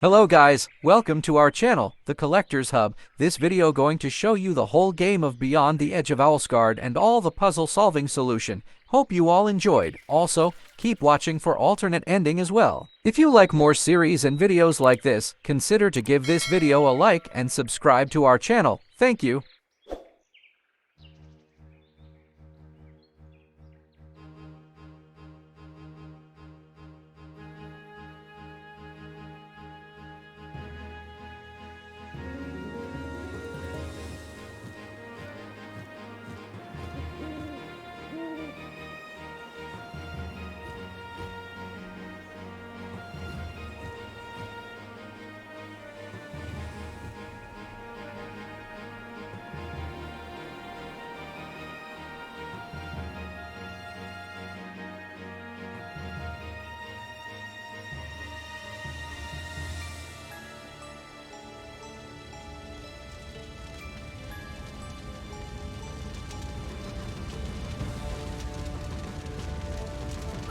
Hello guys, welcome to our channel, The Collector's Hub. This video going to show you the whole game of Beyond the Edge of Owlsgard and all the puzzle solving solution. Hope you all enjoyed. Also, keep watching for alternate ending as well. If you like more series and videos like this, consider to give this video a like and subscribe to our channel. Thank you.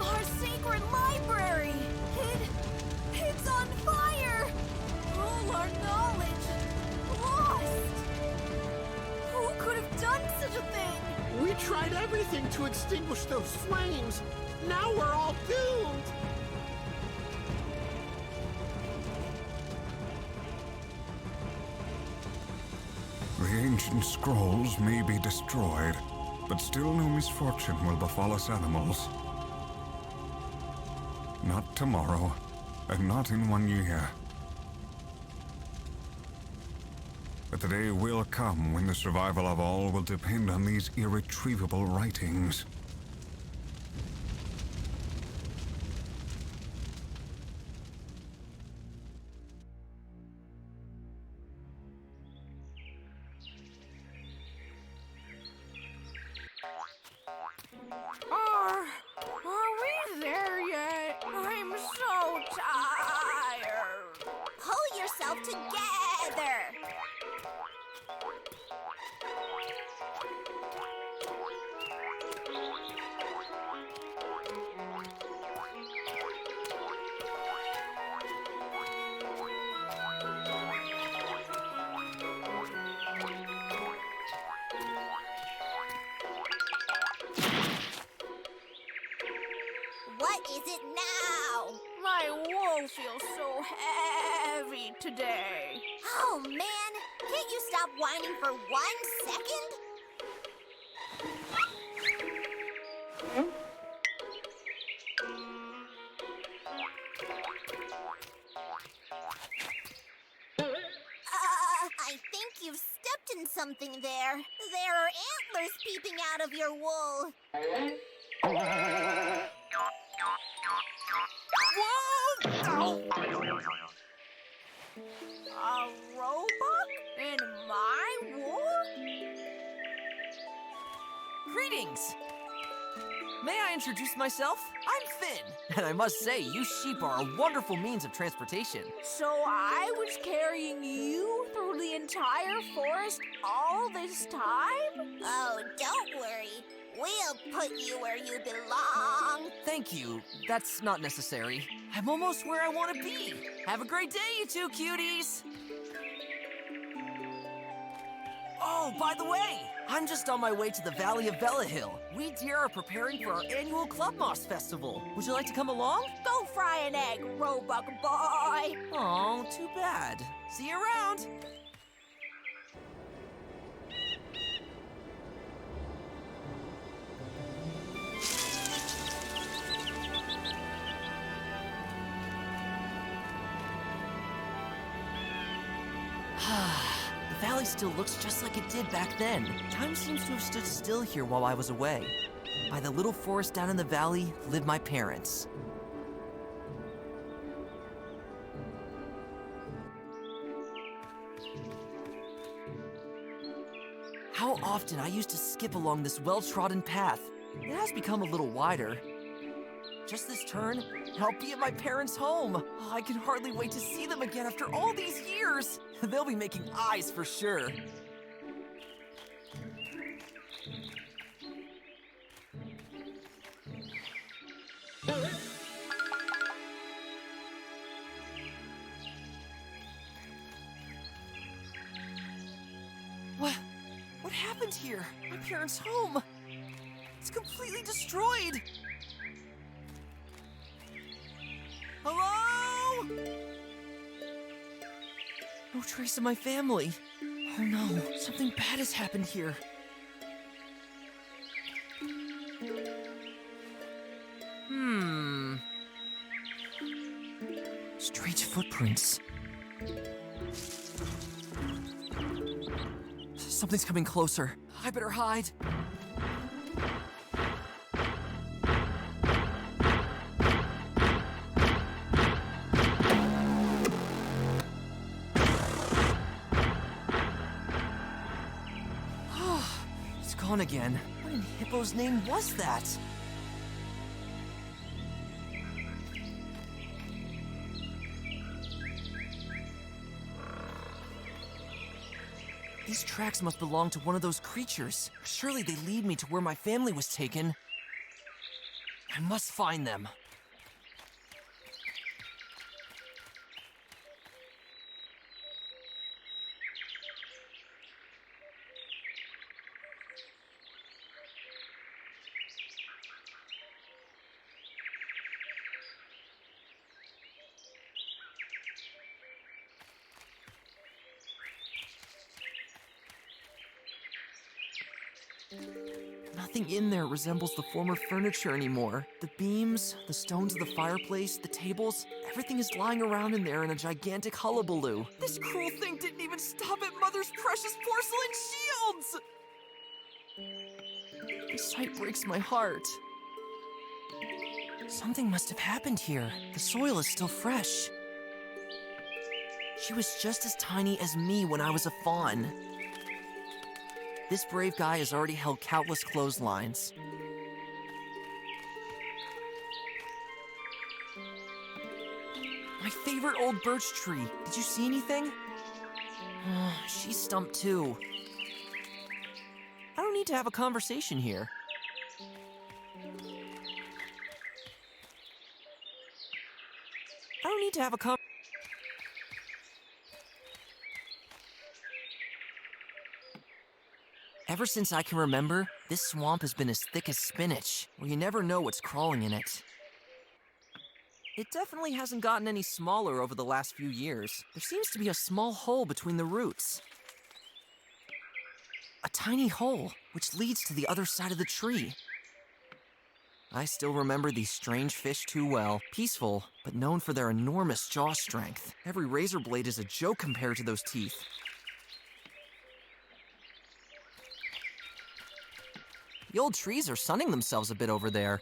Our sacred library! It's on fire! All our knowledge lost! Who could have done such a thing? We tried everything to extinguish those flames. Now we're all doomed. The ancient scrolls may be destroyed, but still no misfortune will befall us animals. Not tomorrow, and not in 1 year. But the day will come when the survival of all will depend on these irretrievable writings. Are we there yet? I'm so tired. Pull yourself together. What is it now? My wool feels so heavy today. Oh man, can't you stop whining for 1 second? I think you've stepped in something there. There are antlers peeping out of your wool. Whoa! A roebuck in my wool? Greetings! May I introduce myself? I'm Finn, and I must say, you sheep are a wonderful means of transportation. So I was carrying you through the entire forest all this time? Oh, don't worry. We'll put you where you belong. Thank you. That's not necessary. I'm almost where I want to be. Have a great day, you two cuties! Oh, by the way, I'm just on my way to the Valley of Velehill. We deer are preparing for our annual Club Moss Festival. Would you like to come along? Go fry an egg, roebuck boy. Oh, too bad. See you around! The valley still looks just like it did back then. Time seems to have stood still here while I was away. By the little forest down in the valley live my parents. How often I used to skip along this well-trodden path. It has become a little wider. Just this turn, and I'll be at my parents' home. Oh, I can hardly wait to see them again after all these years. They'll be making eyes for sure. here? My parents' home! It's completely destroyed! Hello? No trace of my family. Oh no, something bad has happened here. Strange footprints. Something's coming closer. I better hide. It's gone again. What in Hippo's name was that? These tracks must belong to one of those creatures. Surely they lead me to where my family was taken. I must find them. Nothing in there resembles the former furniture anymore. The beams, the stones of the fireplace, the tables, everything is lying around in there in a gigantic hullabaloo. This cruel thing didn't even stop at Mother's precious porcelain shields! The sight breaks my heart. Something must have happened here. The soil is still fresh. She was just as tiny as me when I was a fawn. This brave guy has already held countless clotheslines. My favorite old birch tree. Did you see anything? Oh, she's stumped too. I don't need to have a conversation here. Ever since I can remember, this swamp has been as thick as spinach, where you never know what's crawling in it. It definitely hasn't gotten any smaller over the last few years. There seems to be a small hole between the roots. A tiny hole, which leads to the other side of the tree. I still remember these strange fish too well. Peaceful, but known for their enormous jaw strength. Every razor blade is a joke compared to those teeth. The old trees are sunning themselves a bit over there.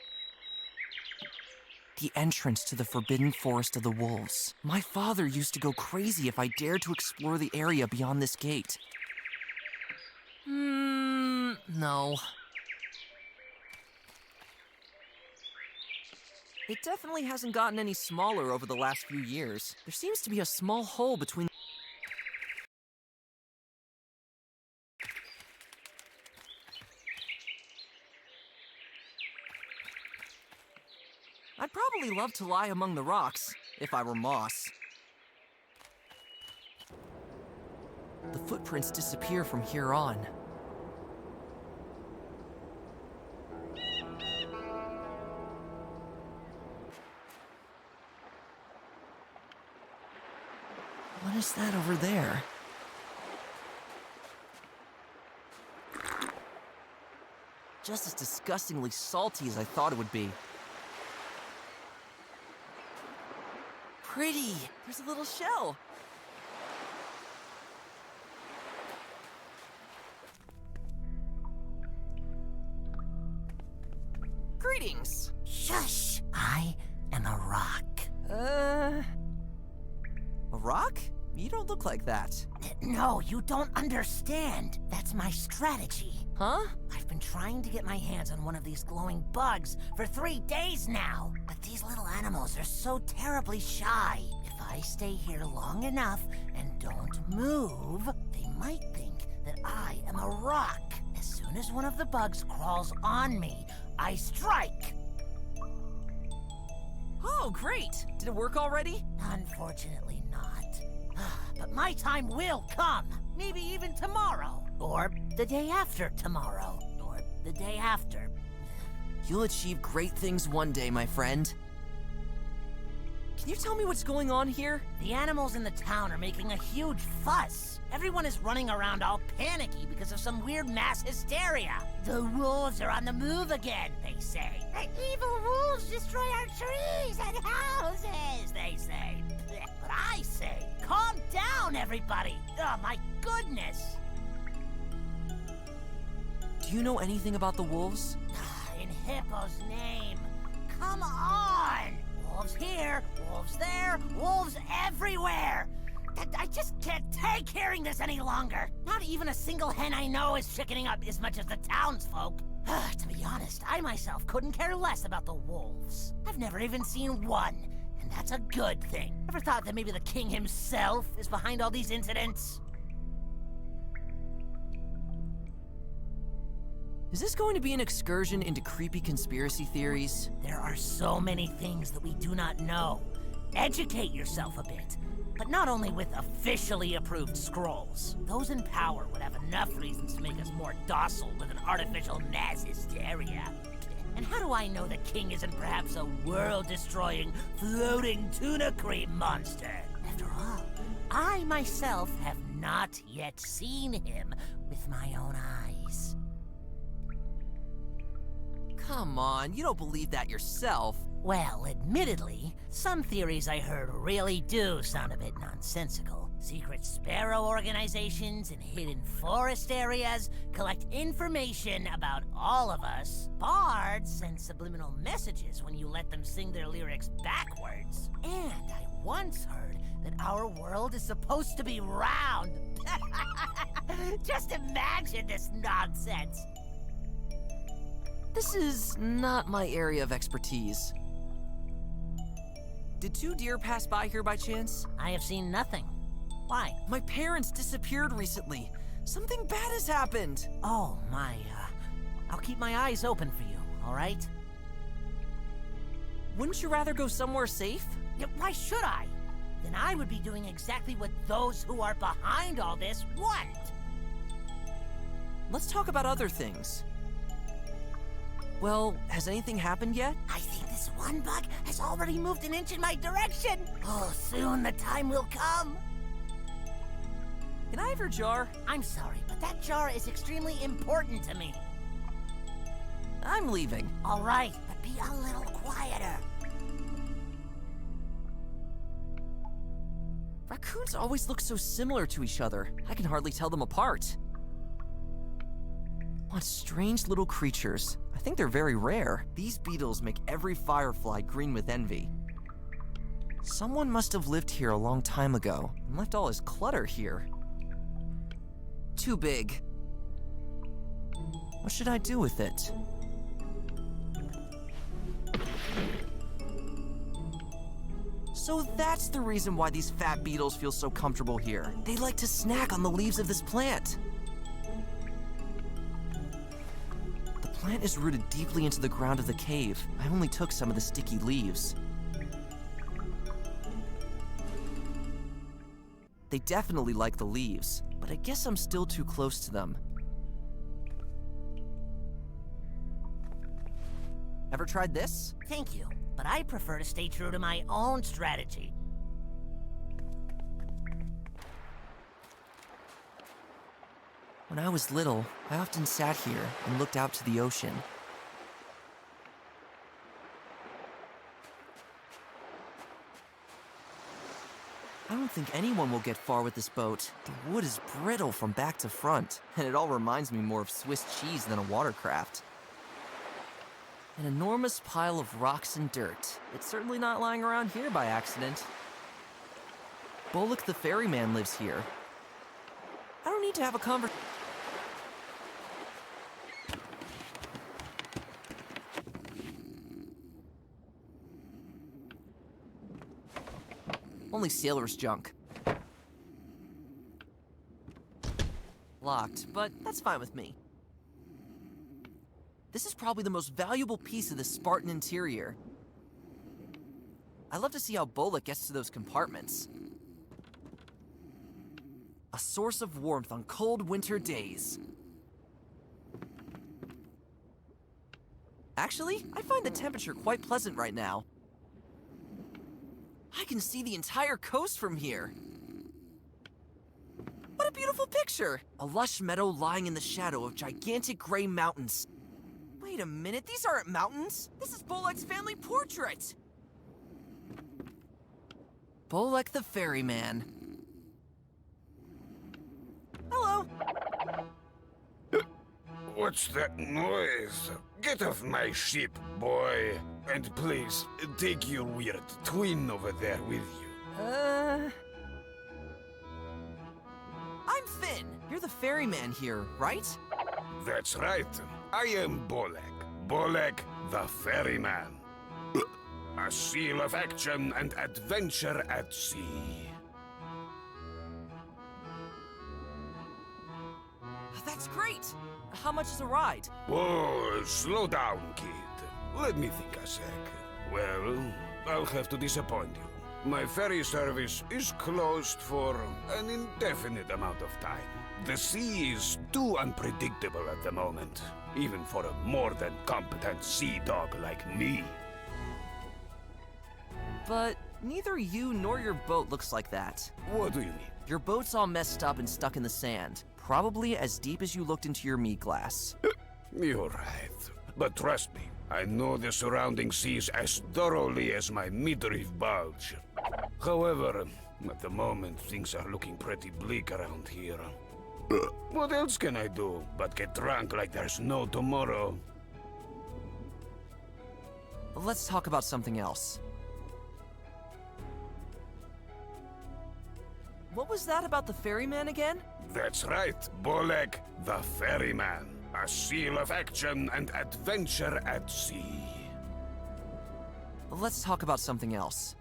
The entrance to the forbidden forest of the wolves. My father used to go crazy if I dared to explore the area beyond this gate. No. It definitely hasn't gotten any smaller over the last few years. There seems to be a small hole between... I'd probably love to lie among the rocks, if I were moss. The footprints disappear from here on. What is that over there? Just as disgustingly salty as I thought it would be. Pretty! There's a little shell! Greetings! Shush! I am a rock. A rock? You don't look like that. No, you don't understand. That's my strategy. Huh? I've been trying to get my hands on one of these glowing bugs for 3 days now. But these little animals are so terribly shy. If I stay here long enough and don't move, they might think that I am a rock. As soon as one of the bugs crawls on me, I strike. Oh, great! Did it work already? Unfortunately not. But my time will come. Maybe even tomorrow. Or the day after tomorrow. Or the day after. You'll achieve great things one day, my friend. Can you tell me what's going on here? The animals in the town are making a huge fuss. Everyone is running around all panicky because of some weird mass hysteria. The wolves are on the move again, they say. The evil wolves destroy our trees and houses, they say. But I say, calm down, everybody. Oh, my goodness. Do you know anything about the wolves? In Hippo's name. Come on! Wolves here, wolves there, wolves everywhere! I just can't take hearing this any longer! Not even a single hen I know is chickening up as much as the townsfolk. To be honest, I myself couldn't care less about the wolves. I've never even seen one, and that's a good thing. Ever thought that maybe the king himself is behind all these incidents? Is this going to be an excursion into creepy conspiracy theories? There are so many things that we do not know. Educate yourself a bit. But not only with officially approved scrolls. Those in power would have enough reasons to make us more docile with an artificial mass hysteria. And how do I know the king isn't perhaps a world-destroying, floating tuna cream monster? After all, I myself have not yet seen him with my own eyes. Come on, you don't believe that yourself. Well, admittedly, some theories I heard really do sound a bit nonsensical. Secret sparrow organizations in hidden forest areas collect information about all of us. Bards send subliminal messages when you let them sing their lyrics backwards. And I once heard that our world is supposed to be round. Just imagine this nonsense. This is not my area of expertise. Did two deer pass by here by chance? I have seen nothing. Why? My parents disappeared recently. Something bad has happened. Oh, I'll keep my eyes open for you, all right? Wouldn't you rather go somewhere safe? Yeah, why should I? Then I would be doing exactly what those who are behind all this want. Let's talk about other things. Well, has anything happened yet? I think this one bug has already moved an inch in my direction. Oh, soon the time will come. Can I have your jar? I'm sorry, but that jar is extremely important to me. I'm leaving. All right, but be a little quieter. Raccoons always look so similar to each other. I can hardly tell them apart. What strange little creatures. I think they're very rare. These beetles make every firefly green with envy. Someone must have lived here a long time ago and left all his clutter here. Too big. What should I do with it? So that's the reason why these fat beetles feel so comfortable here. They like to snack on the leaves of this plant. The plant is rooted deeply into the ground of the cave. I only took some of the sticky leaves. They definitely like the leaves, but I guess I'm still too close to them. Ever tried this? Thank you, but I prefer to stay true to my own strategy. When I was little, I often sat here and looked out to the ocean. I don't think anyone will get far with this boat. The wood is brittle from back to front, and it all reminds me more of Swiss cheese than a watercraft. An enormous pile of rocks and dirt. It's certainly not lying around here by accident. Bullock the ferryman lives here. I don't need to have a conversation. Only sailor's junk. Locked, but that's fine with me. This is probably the most valuable piece of the Spartan interior. I love to see how Bullock gets to those compartments. A source of warmth on cold winter days. Actually, I find the temperature quite pleasant right now. I can see the entire coast from here. What a beautiful picture! A lush meadow lying in the shadow of gigantic gray mountains. Wait a minute, these aren't mountains! This is Bolek's family portrait! Bolek the ferryman. Hello. What's that noise? Get off my ship, boy. And please, take your weird twin over there with you. I'm Finn. You're the ferryman here, right? That's right. I am Bolek. Bolek the ferryman. A seal of action and adventure at sea. That's great. How much is a ride? Whoa, slow down, kid. Let me think a sec. Well, I'll have to disappoint you. My ferry service is closed for an indefinite amount of time. The sea is too unpredictable at the moment, even for a more than competent sea dog like me. But neither you nor your boat looks like that. What do you mean? Your boat's all messed up and stuck in the sand. Probably as deep as you looked into your meat glass. You're right. But trust me, I know the surrounding seas as thoroughly as my midriff bulge. However, at the moment, things are looking pretty bleak around here. What else can I do but get drunk like there's no tomorrow? Let's talk about something else. What was that about the ferryman again? That's right, Bolek the ferryman. A seal of action and adventure at sea. Let's talk about something else.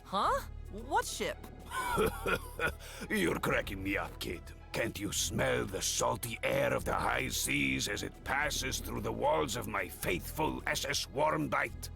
Huh? What ship? You're cracking me up, kid. Can't you smell the salty air of the high seas as it passes through the walls of my faithful SS Warmbite?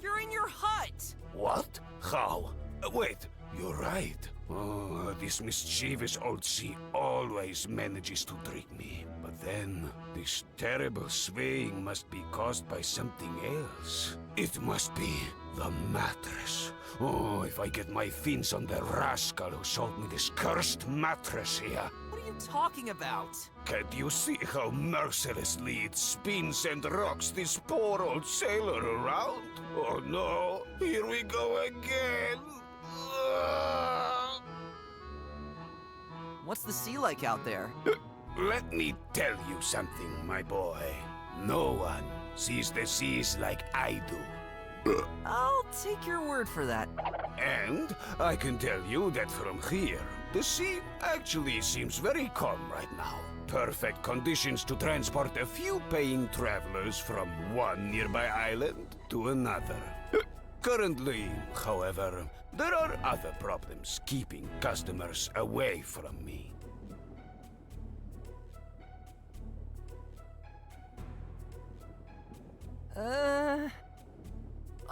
You're in your hut! What? How? Wait, you're right. Oh, this mischievous old sea always manages to trick me. But then, this terrible swaying must be caused by something else. It must be the mattress. Oh, if I get my fins on the rascal who sold me this cursed mattress here. What are you talking about? Can't you see how mercilessly it spins and rocks this poor old sailor around? Oh no, here we go again. What's the sea like out there? Let me tell you something, my boy. No one sees the seas like I do. I'll take your word for that. And I can tell you that from here, the sea actually seems very calm right now. Perfect conditions to transport a few paying travelers from one nearby island to another. Currently, however, there are other problems keeping customers away from me.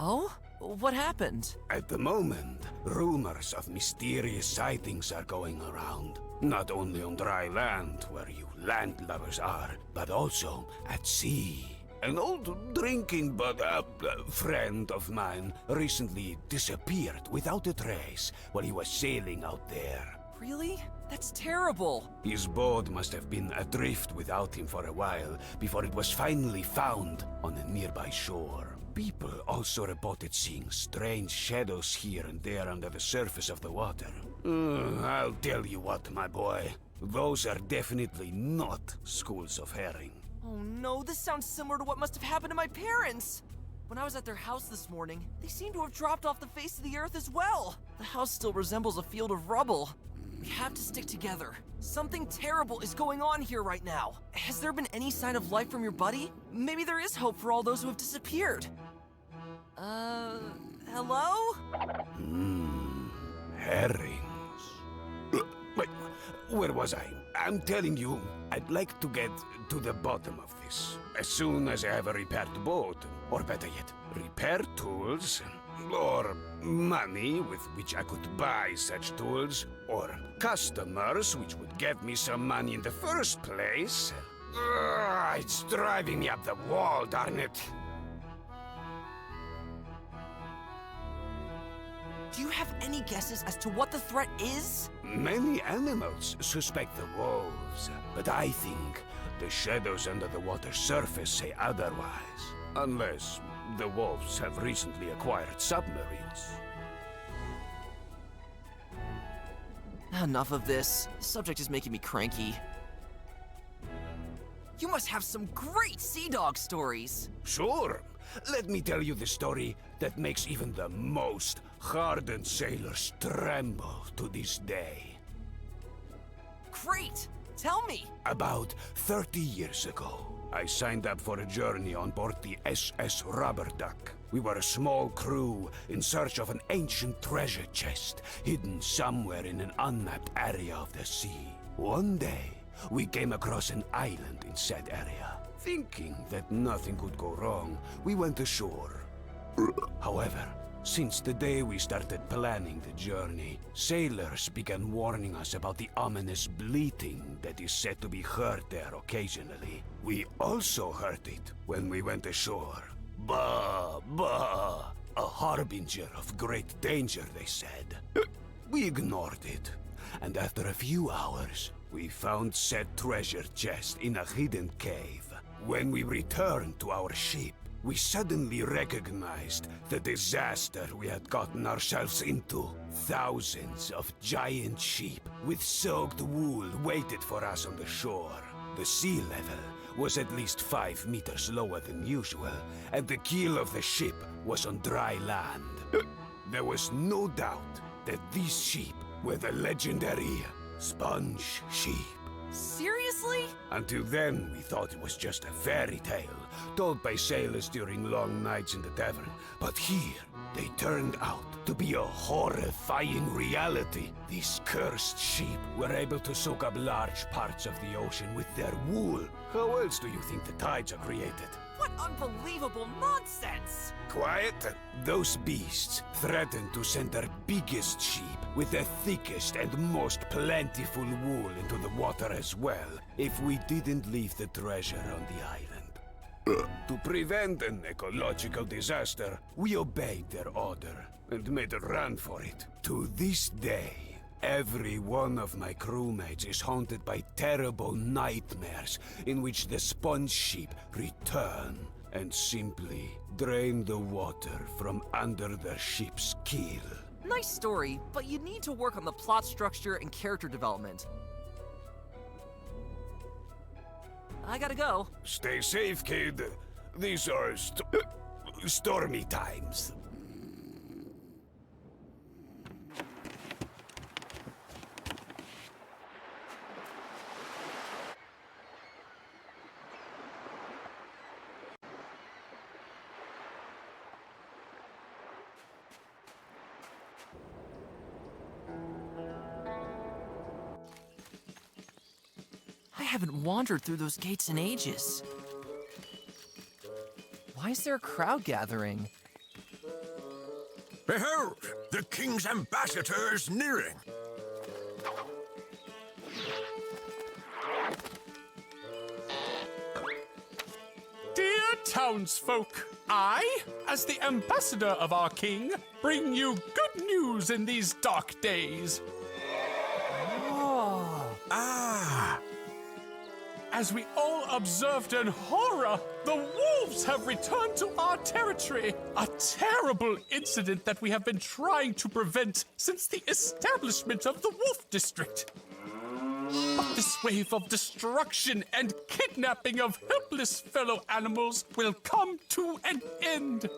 Oh? What happened? At the moment, rumors of mysterious sightings are going around. Not only on dry land, where you landlubbers are, but also at sea. An old drinking friend of mine recently disappeared without a trace while he was sailing out there. Really? That's terrible. His boat must have been adrift without him for a while before it was finally found on a nearby shore. People also reported seeing strange shadows here and there under the surface of the water. I'll tell you what, my boy. Those are definitely not schools of herring. Oh no, this sounds similar to what must have happened to my parents. When I was at their house this morning, they seem to have dropped off the face of the earth as well. The house still resembles a field of rubble. We have to stick together. Something terrible is going on here right now. Has there been any sign of life from your buddy? Maybe there is hope for all those who have disappeared. Hello? Herrings. Wait, where was I? I'm telling you, I'd like to get to the bottom of this. As soon as I have a repaired boat, or better yet, repair tools, or money with which I could buy such tools, or customers which would get me some money in the first place. It's driving me up the wall, darn it. Do you have any guesses as to what the threat is? Many animals suspect the wolves, but I think the shadows under the water's surface say otherwise. Unless the wolves have recently acquired submarines. Enough of this. The subject is making me cranky. You must have some great sea dog stories. Sure. Let me tell you the story that makes even the most hardened sailors tremble to this day. Great! Tell me! About 30 years ago, I signed up for a journey on board the SS Rubber Duck. We were a small crew in search of an ancient treasure chest hidden somewhere in an unmapped area of the sea. One day, we came across an island in said area. Thinking that nothing could go wrong, we went ashore. However, since the day we started planning the journey, sailors began warning us about the ominous bleating that is said to be heard there occasionally. We also heard it when we went ashore. Bah, bah, a harbinger of great danger, they said. We ignored it, and after a few hours, we found said treasure chest in a hidden cave. When we returned to our ship, we suddenly recognized the disaster we had gotten ourselves into. Thousands of giant sheep with soaked wool waited for us on the shore. The sea level was at least 5 meters lower than usual, and the keel of the ship was on dry land. There was no doubt that these sheep were the legendary sponge sheep. Seriously? Until then, we thought it was just a fairy tale told by sailors during long nights in the tavern. But here, they turned out to be a horrifying reality. These cursed sheep were able to soak up large parts of the ocean with their wool. How else do you think the tides are created? What unbelievable nonsense! Quiet. Those beasts threatened to send their biggest sheep with the thickest and most plentiful wool into the water as well, if we didn't leave the treasure on the island. To prevent an ecological disaster, we obeyed their order and made a run for it. To this day, every one of my crewmates is haunted by terrible nightmares in which the sponge sheep return and simply drain the water from under their ship's keel. Nice story, but you need to work on the plot structure and character development. I gotta go. Stay safe, kid. These are stormy times. I haven't wandered through those gates in ages. Why is there a crowd gathering? Behold, the king's ambassador is nearing. Dear townsfolk, I, as the ambassador of our king, bring you good news in these dark days. Ah! As we all observed in horror, the wolves have returned to our territory. A terrible incident that we have been trying to prevent since the establishment of the Wolf District. But this wave of destruction and kidnapping of helpless fellow animals will come to an end.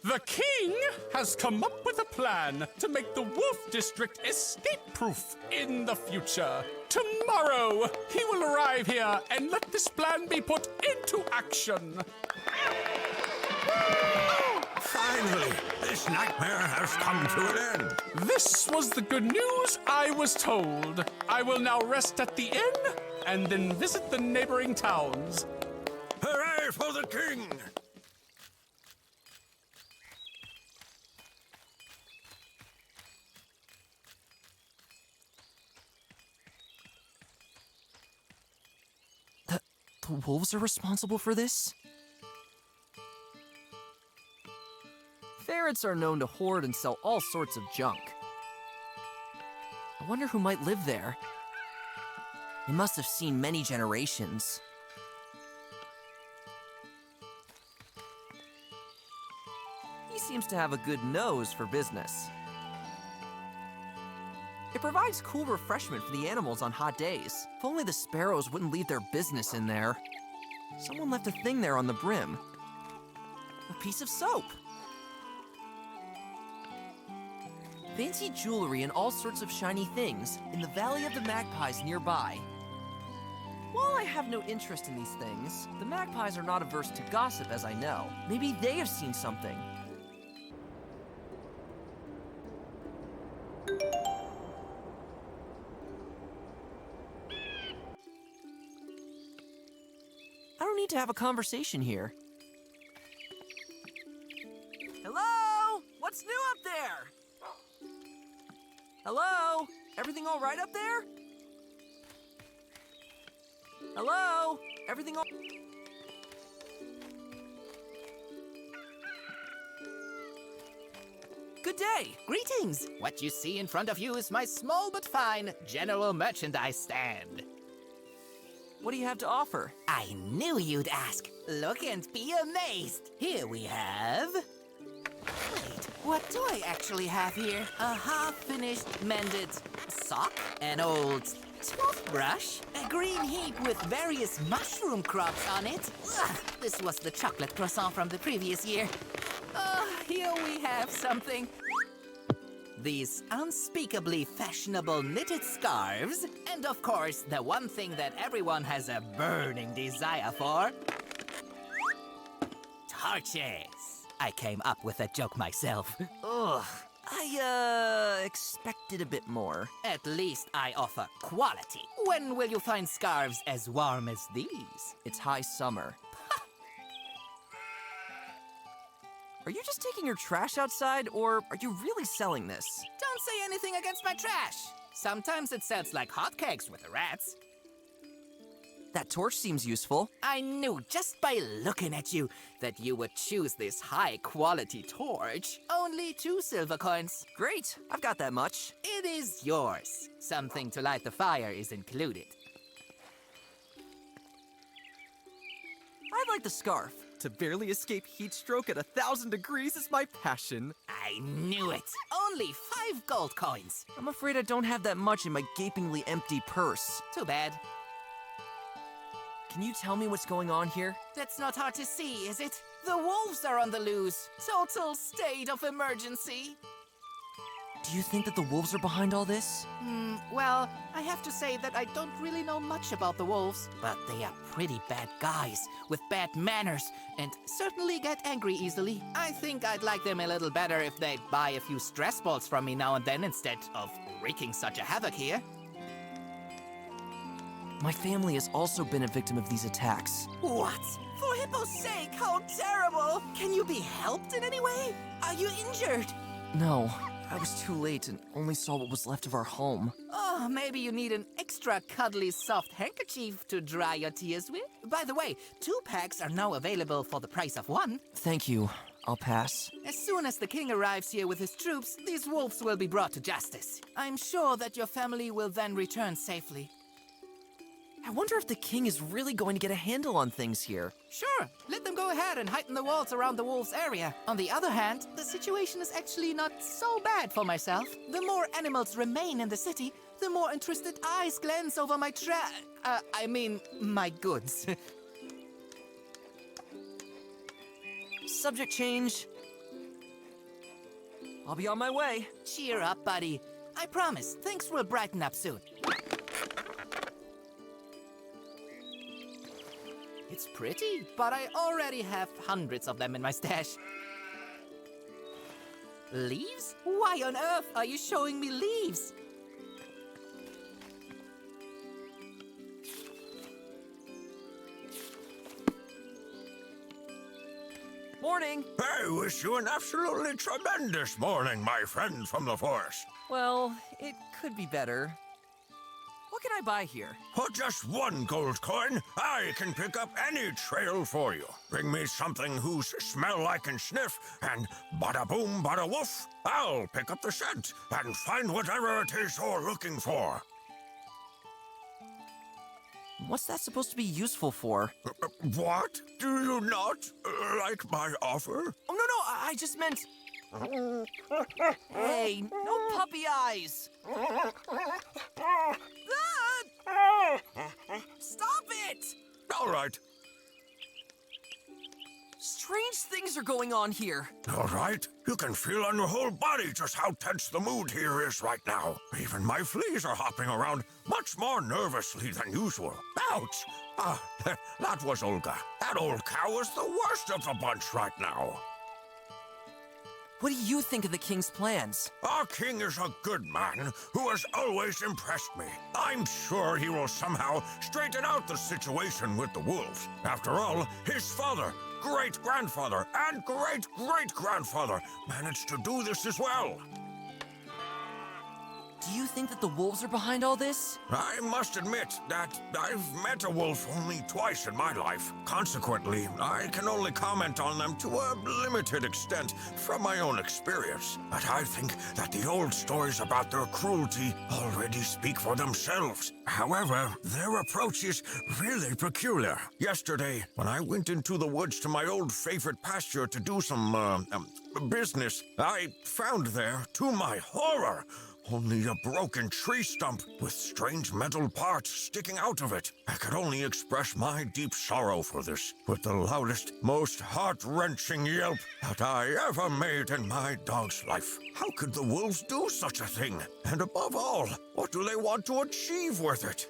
The king has come up with a plan to make the Wolf District escape-proof in the future. Tomorrow, he will arrive here and let this plan be put into action. Finally, this nightmare has come to an end. This was the good news I was told. I will now rest at the inn and then visit the neighboring towns. Hooray for the king! The wolves are responsible for this? Ferrets are known to hoard and sell all sorts of junk. I wonder who might live there. They must have seen many generations. He seems to have a good nose for business. It provides cool refreshment for the animals on hot days. If only the sparrows wouldn't leave their business in there. Someone left a thing there on the brim. A piece of soap. Fancy jewelry and all sorts of shiny things in the Valley of the Magpies nearby. While I have no interest in these things, the magpies are not averse to gossip, as I know. Maybe they have seen something. I don't need to have a conversation here. Hello? What's new up there? Hello? Everything all right up there? Hello? Everything all... Good day. Greetings! What you see in front of you is my small but fine general merchandise stand. What do you have to offer? I knew you'd ask. Look and be amazed. Here we have... Wait, what do I actually have here? A half-finished mended sock, an old toothbrush, a green heap with various mushroom crops on it. Ugh, this was the chocolate croissant from the previous year. Here we have something. These unspeakably fashionable knitted scarves, and of course, the one thing that everyone has a burning desire for, torches. I came up with that joke myself. Ugh. I, expected a bit more. At least I offer quality. When will you find scarves as warm as these? It's high summer. Are you just taking your trash outside, or are you really selling this? Don't say anything against my trash. Sometimes it sells like hotcakes with the rats. That torch seems useful. I knew just by looking at you that you would choose this high-quality torch. Only 2 silver coins. Great, I've got that much. It is yours. Something to light the fire is included. I like the scarf. To barely escape heat stroke at 1,000 degrees is my passion. I knew it. Only 5 gold coins. I'm afraid I don't have that much in my gapingly empty purse. Too bad. Can you tell me what's going on here? That's not hard to see, is it? The wolves are on the loose. Total state of emergency. Do you think that the wolves are behind all this? Well, I have to say that I don't really know much about the wolves, but they are pretty bad guys with bad manners and certainly get angry easily. I think I'd like them a little better if they'd buy a few stress balls from me now and then instead of wreaking such a havoc here. My family has also been a victim of these attacks. What? For Hippo's sake, how terrible! Can you be helped in any way? Are you injured? No, I was too late and only saw what was left of our home. Oh, maybe you need an extra cuddly soft handkerchief to dry your tears with? By the way, 2 packs are now available for the price of 1. Thank you. I'll pass. As soon as the king arrives here with his troops, these wolves will be brought to justice. I'm sure that your family will then return safely. I wonder if the king is really going to get a handle on things here. Sure, let them go ahead and heighten the walls around the wolves' area. On the other hand, the situation is actually not so bad for myself. The more animals remain in the city, the more interested eyes glance over my my goods. Subject change. I'll be on my way. Cheer up, buddy. I promise, things will brighten up soon. It's pretty, but I already have hundreds of them in my stash. Leaves? Why on earth are you showing me leaves? Morning! I wish you an absolutely tremendous morning, my friend from the forest. Well, it could be better. What can I buy here? For just 1 gold coin, I can pick up any trail for you. Bring me something whose smell I can sniff, and bada boom, bada woof, I'll pick up the scent and find whatever it is you're looking for. What's that supposed to be useful for? What? Do you not like my offer? Oh, no, I just meant... Hey, no puppy eyes! Ah! Stop it! All right. Strange things are going on here. All right. You can feel on your whole body just how tense the mood here is right now. Even my fleas are hopping around much more nervously than usual. Ouch! Ah, that was Olga. That old cow is the worst of the bunch right now. What do you think of the king's plans? Our king is a good man who has always impressed me. I'm sure he will somehow straighten out the situation with the wolves. After all, his father, great-grandfather, and great-great-grandfather managed to do this as well. Do you think that the wolves are behind all this? I must admit that I've met a wolf only twice in my life. Consequently, I can only comment on them to a limited extent from my own experience. But I think that the old stories about their cruelty already speak for themselves. However, their approach is really peculiar. Yesterday, when I went into the woods to my old favorite pasture to do some, business, I found there, to my horror, only a broken tree stump with strange metal parts sticking out of it. I could only express my deep sorrow for this with the loudest, most heart-wrenching yelp that I ever made in my dog's life. How could the wolves do such a thing? And above all, what do they want to achieve with it?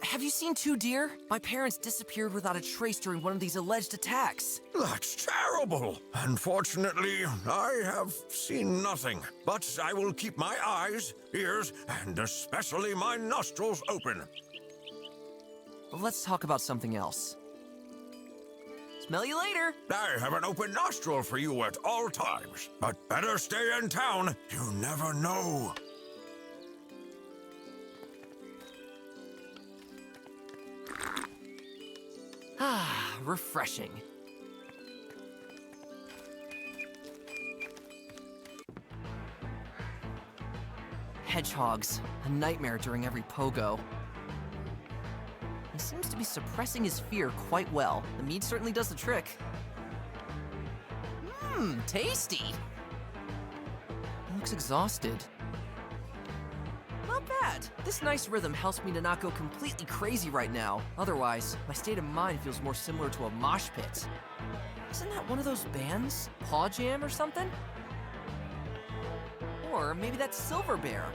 Have you seen 2 deer? My parents disappeared without a trace during one of these alleged attacks. That's terrible. Unfortunately, I have seen nothing. But I will keep my eyes, ears, and especially my nostrils open. Let's talk about something else. Smell you later. I have an open nostril for you at all times. But better stay in town. You never know. Ah, refreshing. Hedgehogs, a nightmare during every pogo. He seems to be suppressing his fear quite well. The mead certainly does the trick. Tasty! He looks exhausted. Not bad. This nice rhythm helps me to not go completely crazy right now. Otherwise, my state of mind feels more similar to a mosh pit. Isn't that one of those bands? Paw Jam or something? Or maybe that's Silver Bear.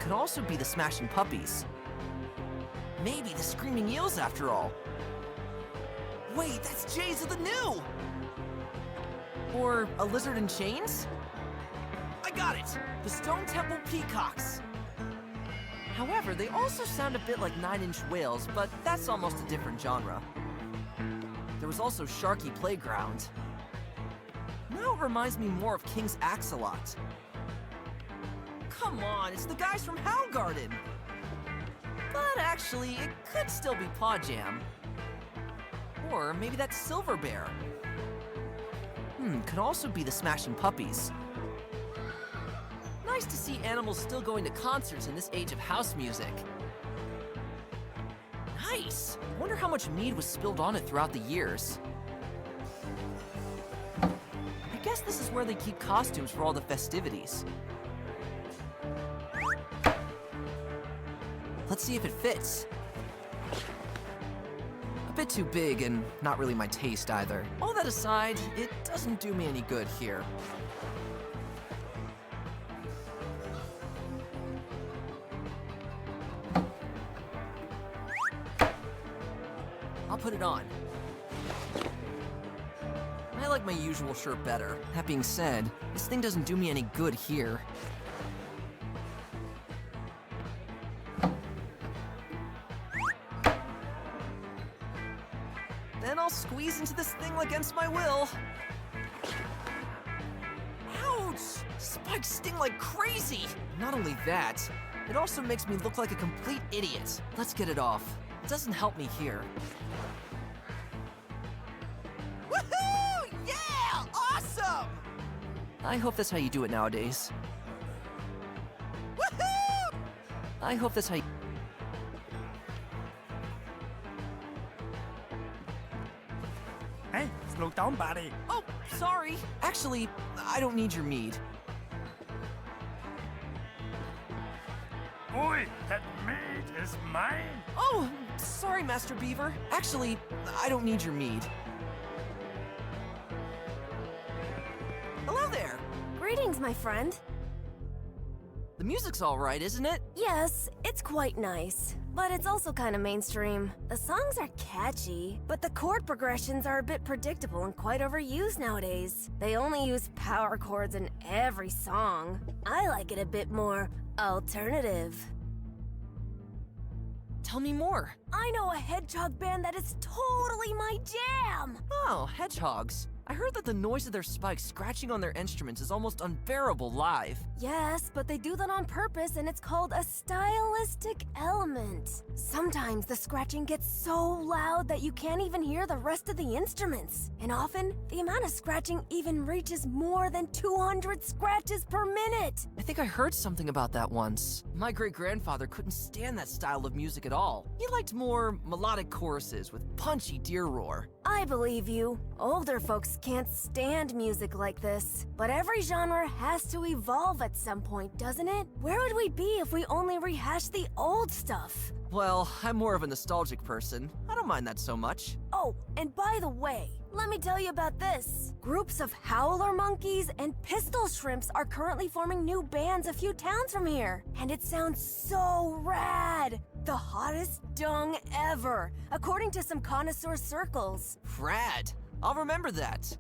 Could also be the Smashing Puppies. Maybe the Screaming Eels after all. Wait, that's Jays of the New! Or a Lizard in Chains? I got it! The Stone Temple Peacocks! However, they also sound a bit like 9 Inch Whales, but that's almost a different genre. There was also Sharky Playground. Now it reminds me more of King's Axolot. Come on, it's the guys from Howl Garden! But actually, it could still be Paw Jam. Or maybe that's Silver Bear. Could also be the Smashing Puppies. Nice to see animals still going to concerts in this age of house music. Nice! Wonder how much mead was spilled on it throughout the years. I guess this is where they keep costumes for all the festivities. Let's see if it fits. A bit too big and not really my taste either. All that aside, it doesn't do me any good here. I'll put it on. I like like my usual shirt better. That being said, this thing doesn't do me any good here. Then I'll squeeze into this thing against my will. Ouch! Spikes sting like crazy! Not only that, it also makes me look like a complete idiot. Let's get it off. It doesn't help me here. Woohoo! Yeah! Awesome! I hope that's how you do it nowadays. Woohoo! I hope that's how you... Hey, slow down, buddy. Oh, sorry. Actually, I don't need your mead. Boy, that meat is mine. Oh, sorry, Master Beaver. Actually, I don't need your mead. Hello there. Greetings, my friend. The music's all right, isn't it? Yes, it's quite nice, but it's also kind of mainstream. The songs are catchy, but the chord progressions are a bit predictable and quite overused nowadays. They only use power chords in every song. I like it a bit more alternative. Tell me more. I know a hedgehog band that is totally my jam! Oh, hedgehogs. I heard that the noise of their spikes scratching on their instruments is almost unbearable live. Yes, but they do that on purpose, and it's called a stylistic element. Sometimes the scratching gets so loud that you can't even hear the rest of the instruments. And often, the amount of scratching even reaches more than 200 scratches per minute. I think I heard something about that once. My great-grandfather couldn't stand that style of music at all. He liked more melodic choruses with punchy deer roar. I believe you. Older folks can't stand music like this. But every genre has to evolve at some point, doesn't it? Where would we be if we only rehashed the old stuff? Well, I'm more of a nostalgic person. I don't mind that so much. Oh, and by the way, let me tell you about this. Groups of howler monkeys and pistol shrimps are currently forming new bands a few towns from here. And it sounds so rad. The hottest dung ever, according to some connoisseur circles. Rad. I'll remember that.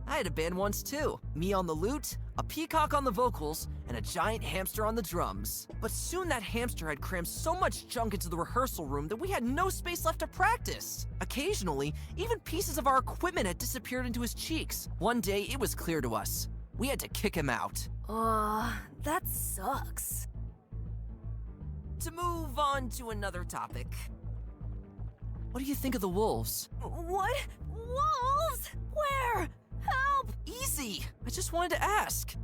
I had a band once too. Me on the lute, a peacock on the vocals, and a giant hamster on the drums. But soon that hamster had crammed so much junk into the rehearsal room that we had no space left to practice. Occasionally, even pieces of our equipment had disappeared into his cheeks. One day, it was clear to us. We had to kick him out. That sucks. To move on to another topic. What do you think of the wolves? What? Wolves? Where? Help! Easy! I just wanted to ask.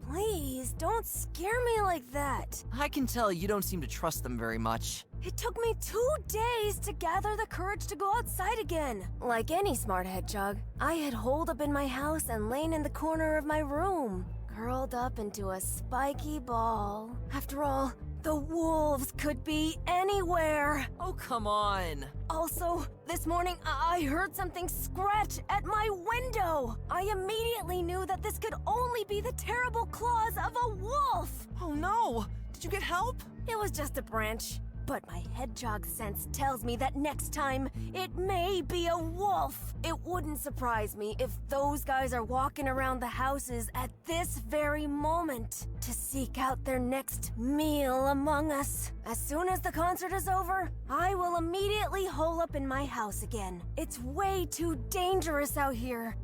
Please, don't scare me like that. I can tell you don't seem to trust them very much. It took me 2 days to gather the courage to go outside again. Like any smart hedgehog, I had holed up in my house and lain in the corner of my room, curled up into a spiky ball. After all, the wolves could be anywhere. Oh, come on. Also, this morning I heard something scratch at my window. I immediately knew that this could only be the terrible claws of a wolf. Oh no! Did you get help? It was just a branch. But my hedgehog sense tells me that next time, it may be a wolf. It wouldn't surprise me if those guys are walking around the houses at this very moment to seek out their next meal among us. As soon as the concert is over, I will immediately hole up in my house again. It's way too dangerous out here.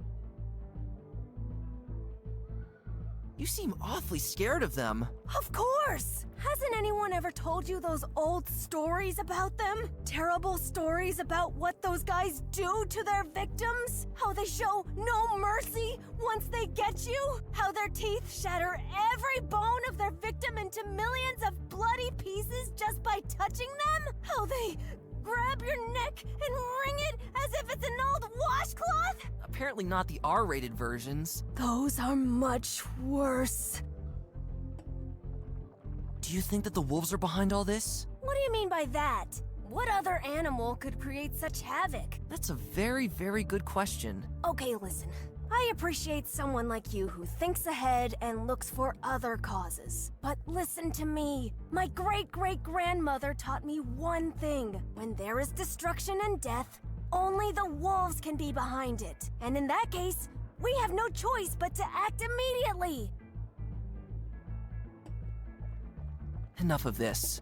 You seem awfully scared of them. Of course! Hasn't anyone ever told you those old stories about them? Terrible stories about what those guys do to their victims? How they show no mercy once they get you? How their teeth shatter every bone of their victim into millions of bloody pieces just by touching them? How they grab your neck and wring it as if it's an old washcloth? Apparently not the R-rated versions. Those are much worse. Do you think that the wolves are behind all this? What do you mean by that? What other animal could create such havoc? That's a very, very good question. Okay, listen. I appreciate someone like you who thinks ahead and looks for other causes. But listen to me. My great-great-grandmother taught me one thing. When there is destruction and death, only the wolves can be behind it. And in that case, we have no choice but to act immediately. Enough of this.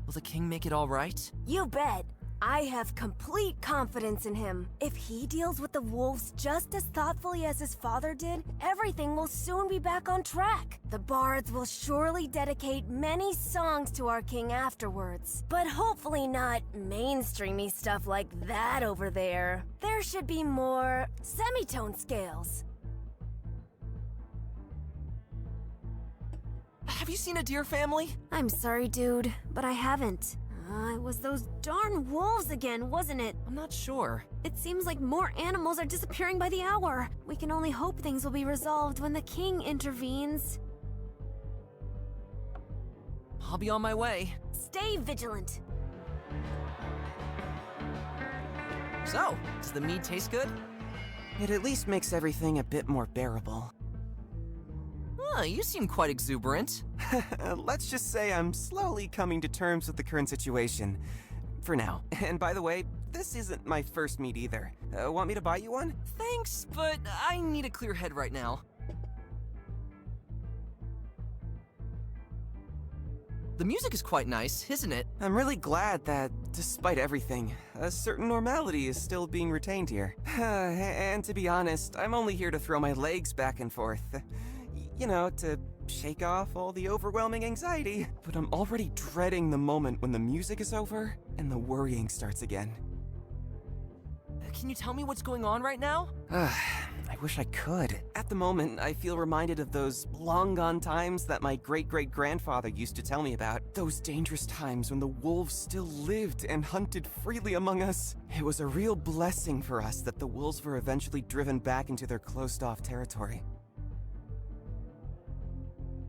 Will the king make it all right? You bet. I have complete confidence in him. If he deals with the wolves just as thoughtfully as his father did, everything will soon be back on track. The bards will surely dedicate many songs to our king afterwards, but hopefully not mainstreamy stuff like that over there. There should be more semitone scales. Have you seen a deer family? I'm sorry, dude, but I haven't. It was those darn wolves again, wasn't it? I'm not sure. It seems like more animals are disappearing by the hour. We can only hope things will be resolved when the king intervenes. I'll be on my way. Stay vigilant. So, does the mead taste good? It at least makes everything a bit more bearable. You seem quite exuberant. Let's just say I'm slowly coming to terms with the current situation. For now. And by the way, this isn't my first mead either. Want me to buy you one? Thanks, but I need a clear head right now. The music is quite nice, isn't it? I'm really glad that, despite everything, a certain normality is still being retained here. And to be honest, I'm only here to throw my legs back and forth. You know, to shake off all the overwhelming anxiety. But I'm already dreading the moment when the music is over and the worrying starts again. Can you tell me what's going on right now? I wish I could. At the moment, I feel reminded of those long-gone times that my great-great-grandfather used to tell me about. Those dangerous times when the wolves still lived and hunted freely among us. It was a real blessing for us that the wolves were eventually driven back into their closed-off territory.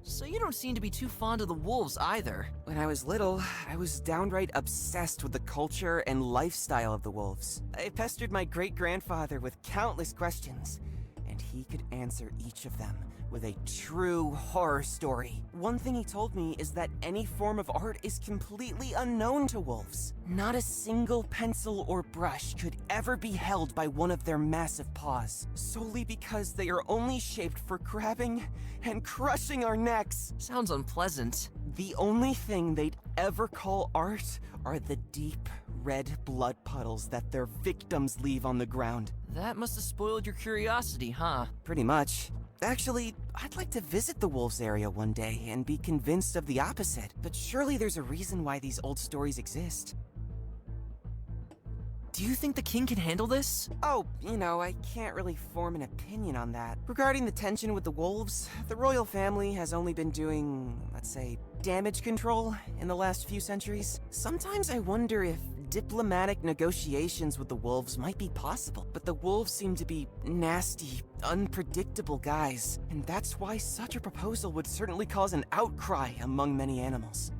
So you don't seem to be too fond of the wolves either. When I was little, I was downright obsessed with the culture and lifestyle of the wolves. I pestered my great-grandfather with countless questions, and he could answer each of them with a true horror story. One thing he told me is that any form of art is completely unknown to wolves. Not a single pencil or brush could ever be held by one of their massive paws, solely because they are only shaped for grabbing and crushing our necks. Sounds unpleasant. The only thing they'd ever call art are the deep red blood puddles that their victims leave on the ground. That must have spoiled your curiosity, huh? Pretty much. Actually, I'd like to visit the wolves area one day and be convinced of the opposite. But surely there's a reason why these old stories exist. Do you think the king can handle this? Oh, you know, I can't really form an opinion on that. Regarding the tension with the wolves, the royal family has only been doing, let's say, damage control in the last few centuries. Sometimes I wonder if diplomatic negotiations with the wolves might be possible, but the wolves seem to be nasty, unpredictable guys, and that's why such a proposal would certainly cause an outcry among many animals.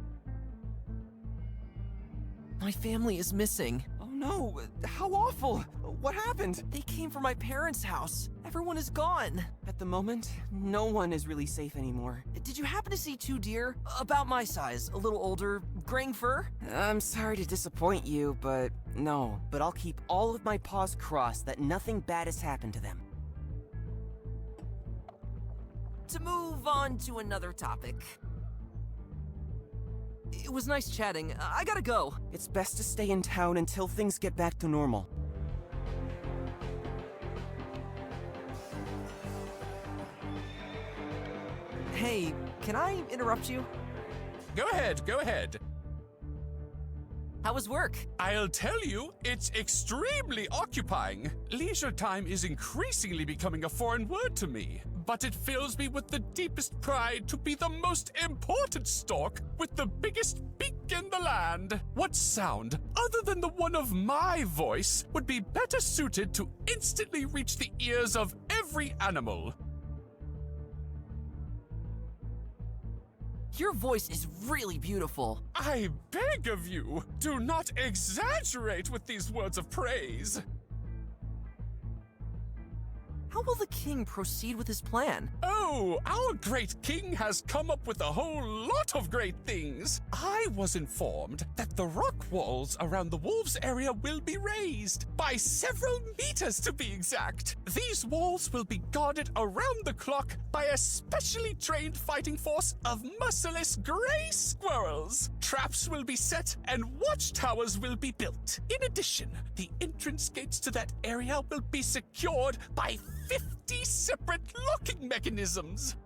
My family is missing. Oh no, how awful! What happened? They came from my parents' house. Everyone is gone. At the moment, no one is really safe anymore. Did you happen to see two deer? About my size, a little older, graying fur? I'm sorry to disappoint you, but no. But I'll keep all of my paws crossed that nothing bad has happened to them. To move on to another topic. It was nice chatting. I gotta go. It's best to stay in town until things get back to normal. Hey, can I interrupt you? Go ahead, go ahead. How was work? I'll tell you, it's extremely occupying. Leisure time is increasingly becoming a foreign word to me, but it fills me with the deepest pride to be the most important stork with the biggest beak in the land. What sound, other than the one of my voice, would be better suited to instantly reach the ears of every animal? Your voice is really beautiful. I beg of you, do not exaggerate with these words of praise. How will the king proceed with his plan? Oh, our great king has come up with a whole lot of great things. I was informed that the rock walls around the wolves area will be raised, by several meters to be exact. These walls will be guarded around the clock by a specially trained fighting force of merciless gray squirrels. Traps will be set and watchtowers will be built. In addition, the entrance gates to that area will be secured by 50 separate locking mechanisms.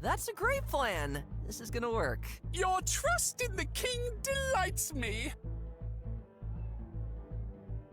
That's a great plan. This is gonna work. Your trust in the king delights me.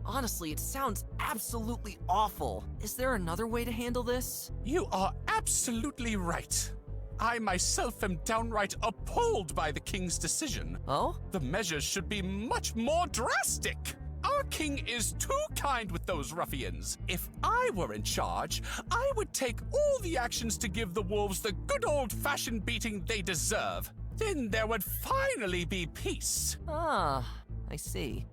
Honestly, it sounds absolutely awful. Is there another way to handle this? You are absolutely right. I myself am downright appalled by the king's decision. Oh? The measures should be much more drastic. Our king is too kind with those ruffians. If I were in charge, I would take all the actions to give the wolves the good old-fashioned beating they deserve. Then there would finally be peace. Ah, I see.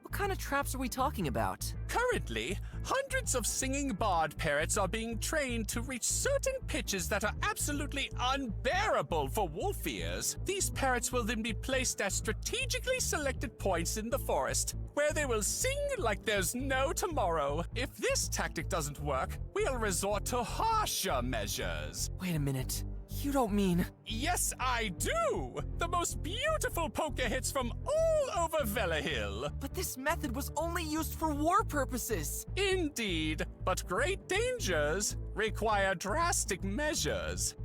What kind of traps are we talking about? Currently, hundreds of singing bard parrots are being trained to reach certain pitches that are absolutely unbearable for wolf ears. These parrots will then be placed at strategically selected points in the forest, where they will sing like there's no tomorrow. If this tactic doesn't work, we'll resort to harsher measures. Wait a minute. You don't mean... Yes, I do! The most beautiful poker hits from all over Velehill. But this method was only used for war purposes. Indeed, but great dangers require drastic measures.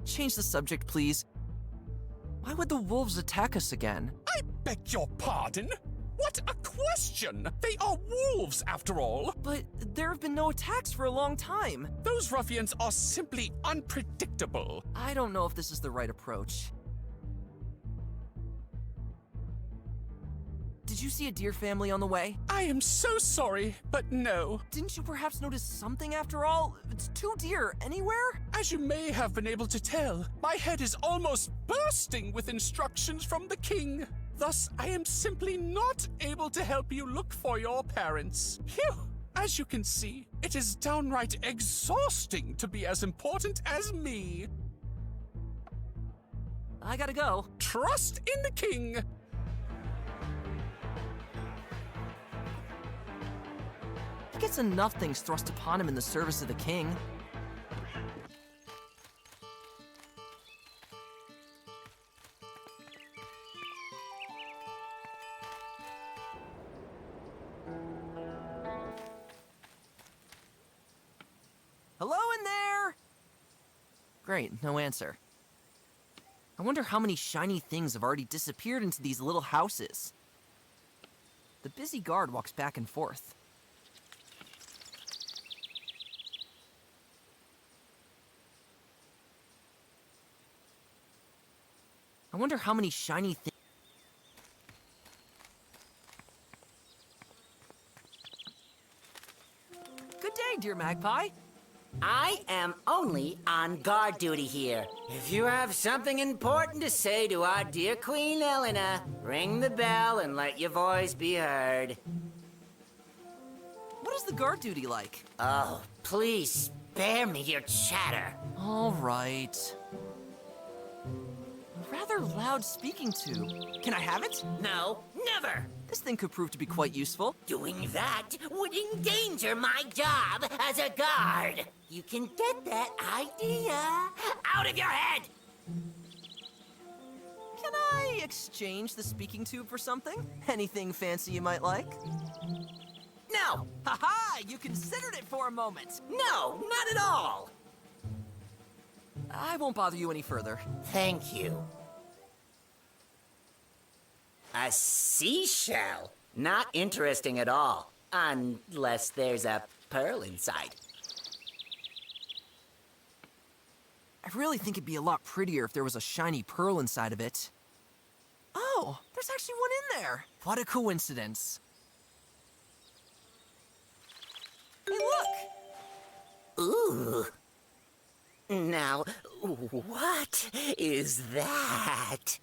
Change the subject, please. Why would the wolves attack us again? I beg your pardon? What a question! They are wolves, after all. But there have been no attacks for a long time. Those ruffians are simply unpredictable. I don't know if this is the right approach. Did you see a deer family on the way? I am so sorry, but no. Didn't you perhaps notice something after all? It's 2 deer anywhere? As you may have been able to tell, my head is almost bursting with instructions from the king. Thus, I am simply not able to help you look for your parents. Phew! As you can see, it is downright exhausting to be as important as me. I gotta go. Trust in the king! He gets enough things thrust upon him in the service of the king. Hello in there! Great, no answer. I wonder how many shiny things have already disappeared into these little houses. The busy guard walks back and forth. I wonder how many shiny things... Good day, dear magpie. I am only on guard duty here. If you have something important to say to our dear Queen Elena, ring the bell and let your voice be heard. What is the guard duty like? Oh, please spare me your chatter. All right. A rather loud speaking tube. Can I have it? No, never. This thing could prove to be quite useful. Doing that would endanger my job as a guard. You can get that idea out of your head. Can I exchange the speaking tube for something? Anything fancy you might like? No. Ha-ha! You considered it for a moment. No, not at all. I won't bother you any further. Thank you. A seashell? Not interesting at all. Unless there's a pearl inside. I really think it'd be a lot prettier if there was a shiny pearl inside of it. Oh, there's actually one in there. What a coincidence. Hey, look! Ooh. Now, what is that?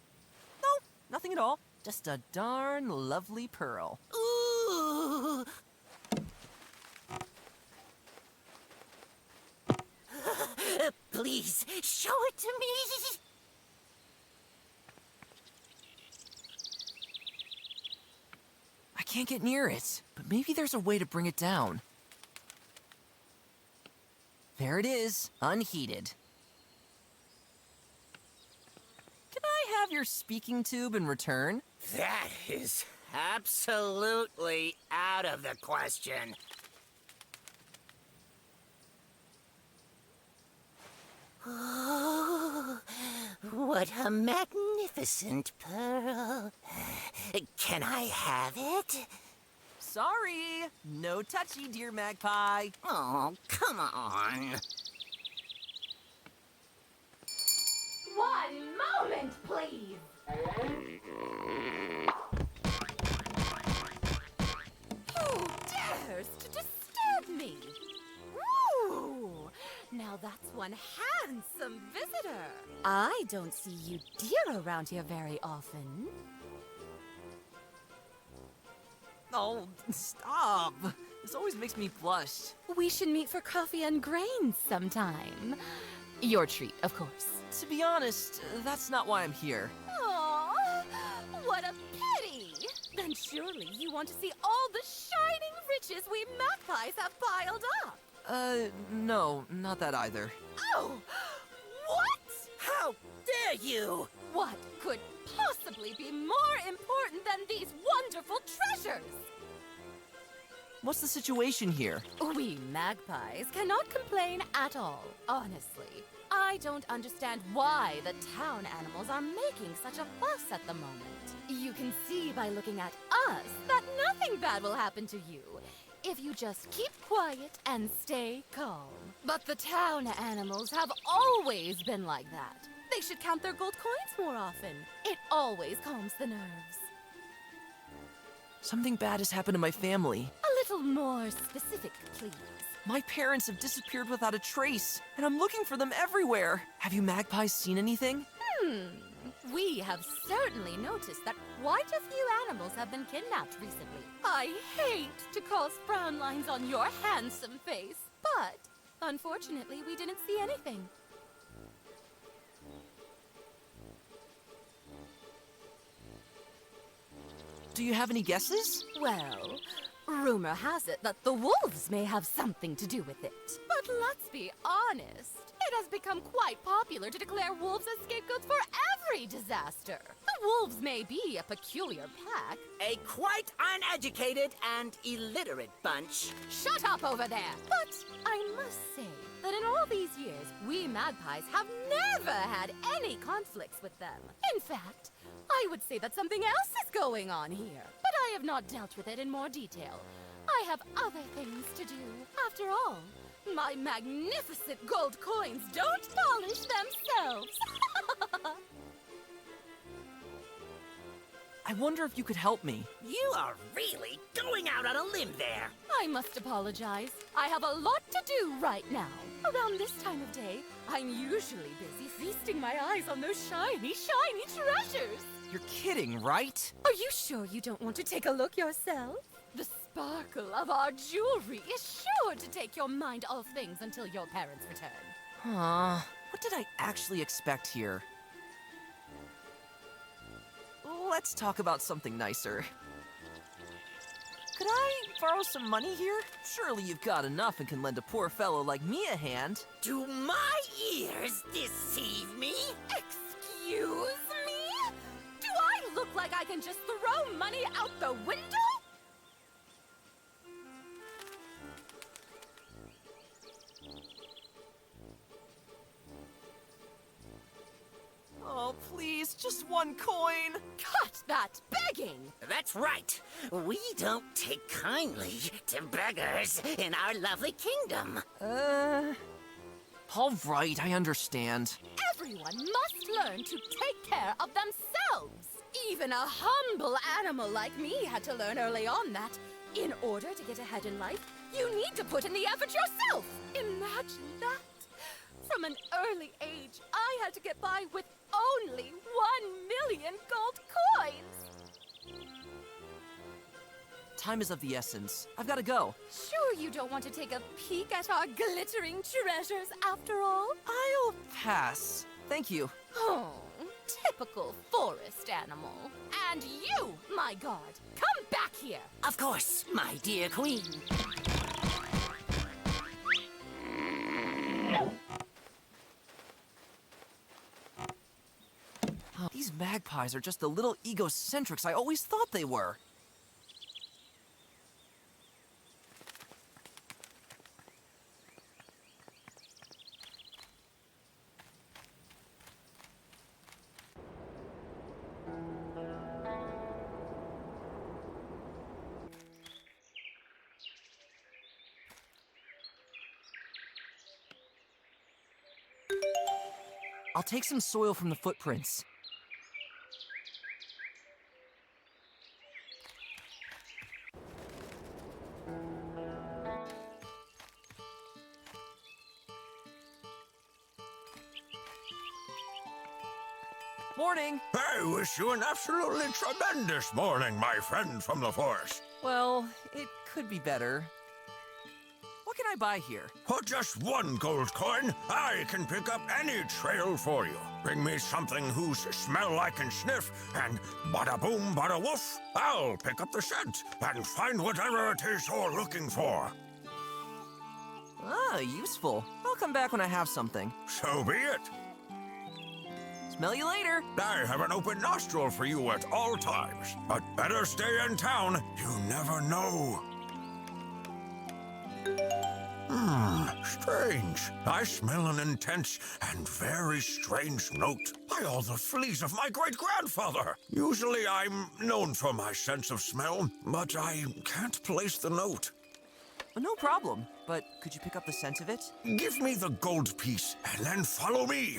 Nothing at all. Just a darn lovely pearl. Ooh! Please, show it to me! I can't get near it, but maybe there's a way to bring it down. There it is, unheated. Can I have your speaking tube in return? That is absolutely out of the question. Oh, what a magnificent pearl. Can I have it? Sorry, no touchy, dear magpie. Oh, come on. 1 moment, please. Who dares to disturb me? Ooh, now that's one handsome visitor. I don't see you deer around here very often. Oh, stop. This always makes me blush. We should meet for coffee and grains sometime. Your treat, of course. To be honest, that's not why I'm here. Aw, what a pity! Then surely you want to see all the shining riches we magpies have piled up. No, not that either. Oh! What? How dare you! What could possibly be more important than these wonderful treasures? What's the situation here? We magpies cannot complain at all, honestly. I don't understand why the town animals are making such a fuss at the moment. You can see by looking at us that nothing bad will happen to you if you just keep quiet and stay calm. But the town animals have always been like that. They should count their gold coins more often. It always calms the nerves. Something bad has happened to my family. A little more specific, please. My parents have disappeared without a trace, and I'm looking for them everywhere. Have you magpies seen anything? We have certainly noticed that quite a few animals have been kidnapped recently. I hate to cause frown lines on your handsome face, but unfortunately we didn't see anything. Do you have any guesses? Well, rumor has it that the wolves may have something to do with it. But let's be honest, it has become quite popular to declare wolves as scapegoats for every disaster. The wolves may be a peculiar pack. A quite uneducated and illiterate bunch. Shut up over there! But I must say that in all these years, we magpies have never had any conflicts with them. In fact, I would say that something else is going on here. But I have not dealt with it in more detail. I have other things to do. After all, my magnificent gold coins don't polish themselves. I wonder if you could help me. You are really going out on a limb there. I must apologize. I have a lot to do right now. Around this time of day, I'm usually busy feasting my eyes on those shiny, shiny treasures. You're kidding, right? Are you sure you don't want to take a look yourself? The sparkle of our jewelry is sure to take your mind off things until your parents return. What did I actually expect here? Let's talk about something nicer. Could I borrow some money here? Surely you've got enough and can lend a poor fellow like me a hand. Do my ears deceive me? Excuse me? Do I look like I can just throw money out the window? Oh, please, just one coin. Cut that begging! That's right. We don't take kindly to beggars in our lovely kingdom. All right, I understand. Everyone must learn to take care of themselves. Even a humble animal like me had to learn early on that in order to get ahead in life, you need to put in the effort yourself. Imagine that. From an early age, I had to get by with only 1 million gold coins. time is of the essence. I've got to go. Sure you don't want to take a peek at our glittering treasures after all? I'll pass. Thank you. Oh, typical forest animal. And you, my god, come back here. Of course, my dear queen. Oh, these magpies are just the little egocentrics I always thought they were. I'll take some soil from the footprints. Morning! I wish you an absolutely tremendous morning, my friend from the forest. Well, it could be better. What can I buy here? For just 1 gold coin, I can pick up any trail for you. Bring me something whose smell I can sniff, and bada boom, bada woof, I'll pick up the scent and find whatever it is you're looking for. Ah, useful. I'll come back when I have something. So be it. Smell you later. I have an open nostril for you at all times, but better stay in town. You never know. Strange. I smell an intense and very strange note by all the fleas of my great-grandfather. Usually I'm known for my sense of smell, but I can't place the note. No problem, but could you pick up the scent of it? Give me the gold piece and then follow me.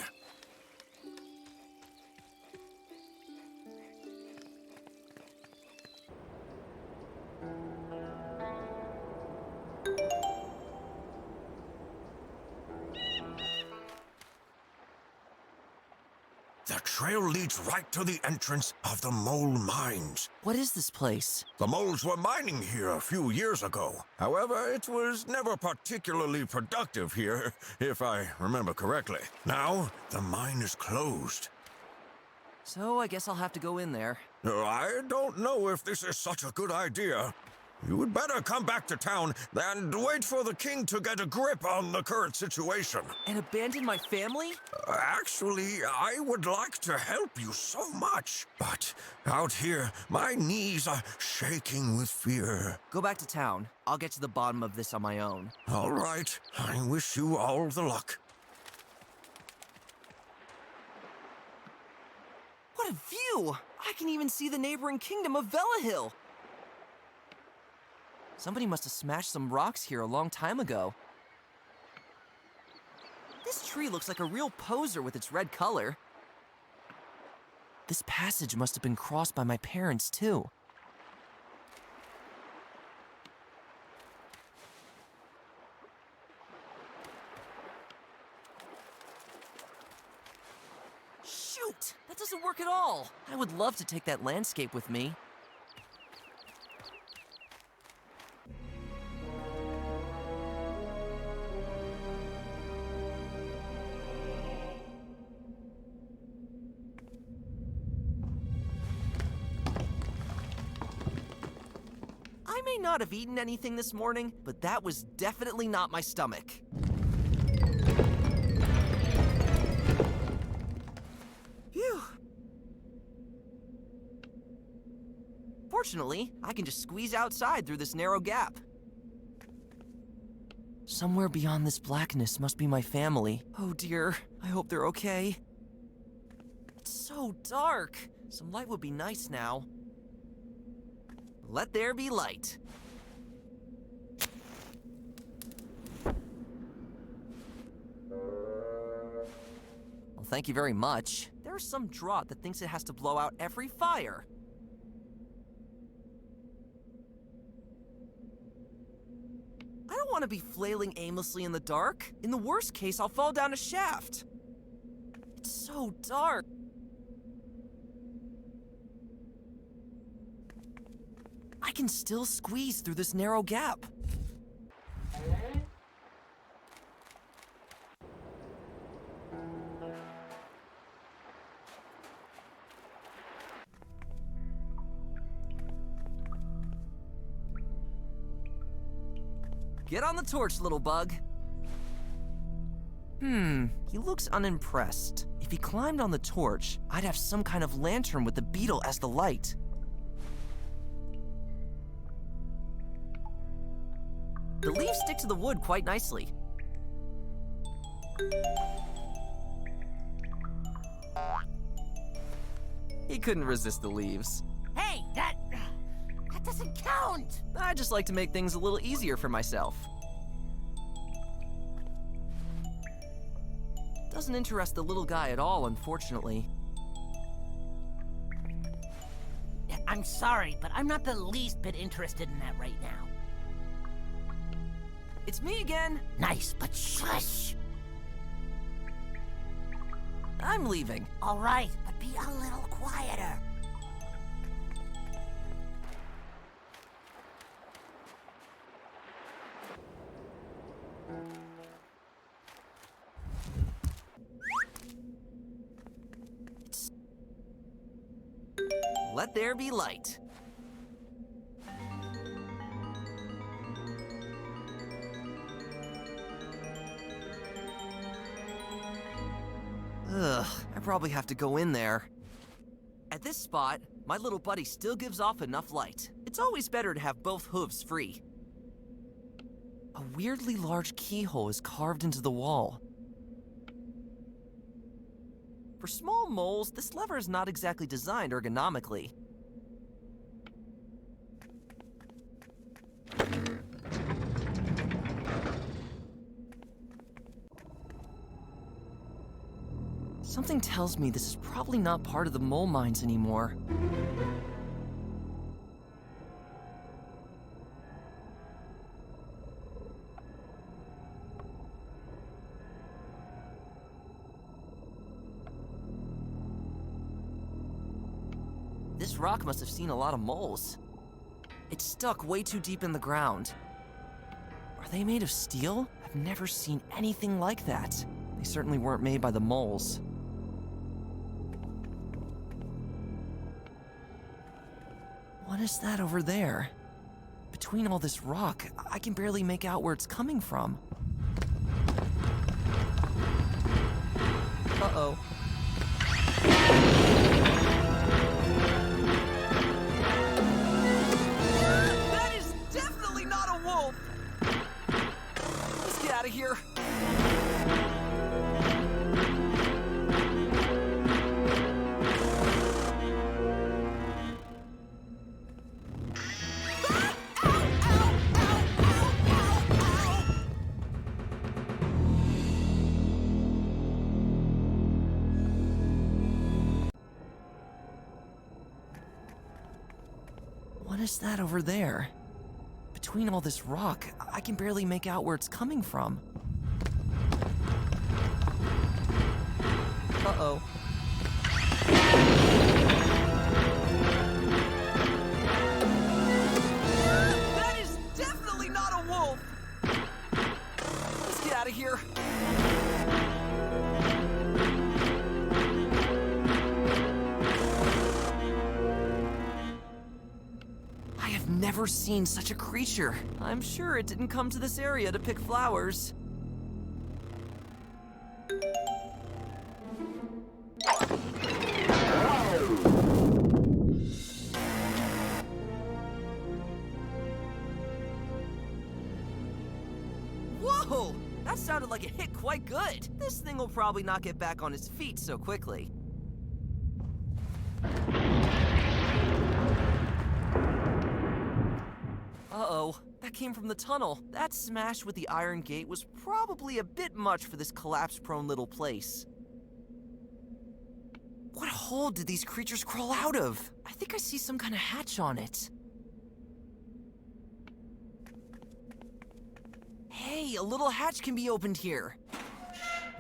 The trail leads right to the entrance of the mole mines. What is this place? The moles were mining here a few years ago. However, it was never particularly productive here, if I remember correctly. Now, the mine is closed. So I guess I'll have to go in there. I don't know if this is such a good idea. You would better come back to town and wait for the king to get a grip on the current situation. And abandon my family? Actually, I would like to help you so much. But out here, my knees are shaking with fear. Go back to town. I'll get to the bottom of this on my own. All right. I wish you all the luck. What a view! I can even see the neighboring kingdom of Velehill. Somebody must have smashed some rocks here a long time ago. This tree looks like a real poser with its red color. This passage must have been crossed by my parents, too. Shoot! That doesn't work at all! I would love to take that landscape with me. I may not have eaten anything this morning, but that was definitely not my stomach. Phew. Fortunately, I can just squeeze outside through this narrow gap. Somewhere beyond this blackness must be my family. Oh dear, I hope they're okay. It's so dark. Some light would be nice now. Let there be light. Well, thank you very much. There's some draught that thinks it has to blow out every fire. I don't want to be flailing aimlessly in the dark. In the worst case, I'll fall down a shaft. It's so dark. I can still squeeze through this narrow gap. Get on the torch, little bug. He looks unimpressed. If he climbed on the torch, I'd have some kind of lantern with the beetle as the light. The leaves stick to the wood quite nicely. He couldn't resist the leaves. Hey, that doesn't count! I just like to make things a little easier for myself. Doesn't interest the little guy at all, unfortunately. I'm sorry, but I'm not the least bit interested in that right now. It's me again! Nice, but shush! I'm leaving. All right, but be a little quieter. Let there be light. Ugh, I probably have to go in there. At this spot, my little buddy still gives off enough light. It's always better to have both hooves free. A weirdly large keyhole is carved into the wall. For small moles, this lever is not exactly designed ergonomically. Something tells me this is probably not part of the mole mines anymore. This rock must have seen a lot of moles. It's stuck way too deep in the ground. Are they made of steel? I've never seen anything like that. They certainly weren't made by the moles. What is that over there? Between all this rock, I can barely make out where it's coming from. Uh-oh. That is definitely not a wolf! Let's get out of here. What is that over there? Between all this rock, I can barely make out where it's coming from. Uh-oh. That is definitely not a wolf! Let's get out of here. Never seen such a creature. I'm sure it didn't come to this area to pick flowers. Whoa! That sounded like it hit quite good. This thing will probably not get back on its feet so quickly. Uh-oh, that came from the tunnel. That smash with the iron gate was probably a bit much for this collapse-prone little place. What hole did these creatures crawl out of? I think I see some kind of hatch on it. Hey, a little hatch can be opened here.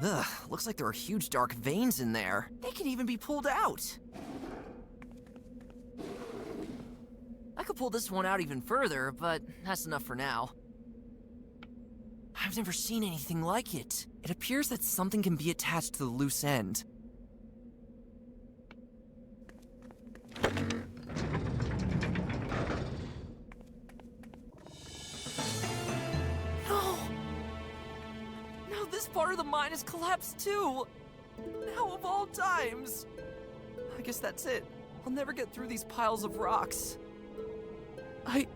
Ugh, looks like there are huge dark veins in there. They can even be pulled out. I could could pull this one out even further, but that's enough for now. I've never seen anything like it. It appears that something can be attached to the loose end. No! Now this part of the mine has collapsed too! Now of all times! I guess that's it. I'll never get through these piles of rocks. I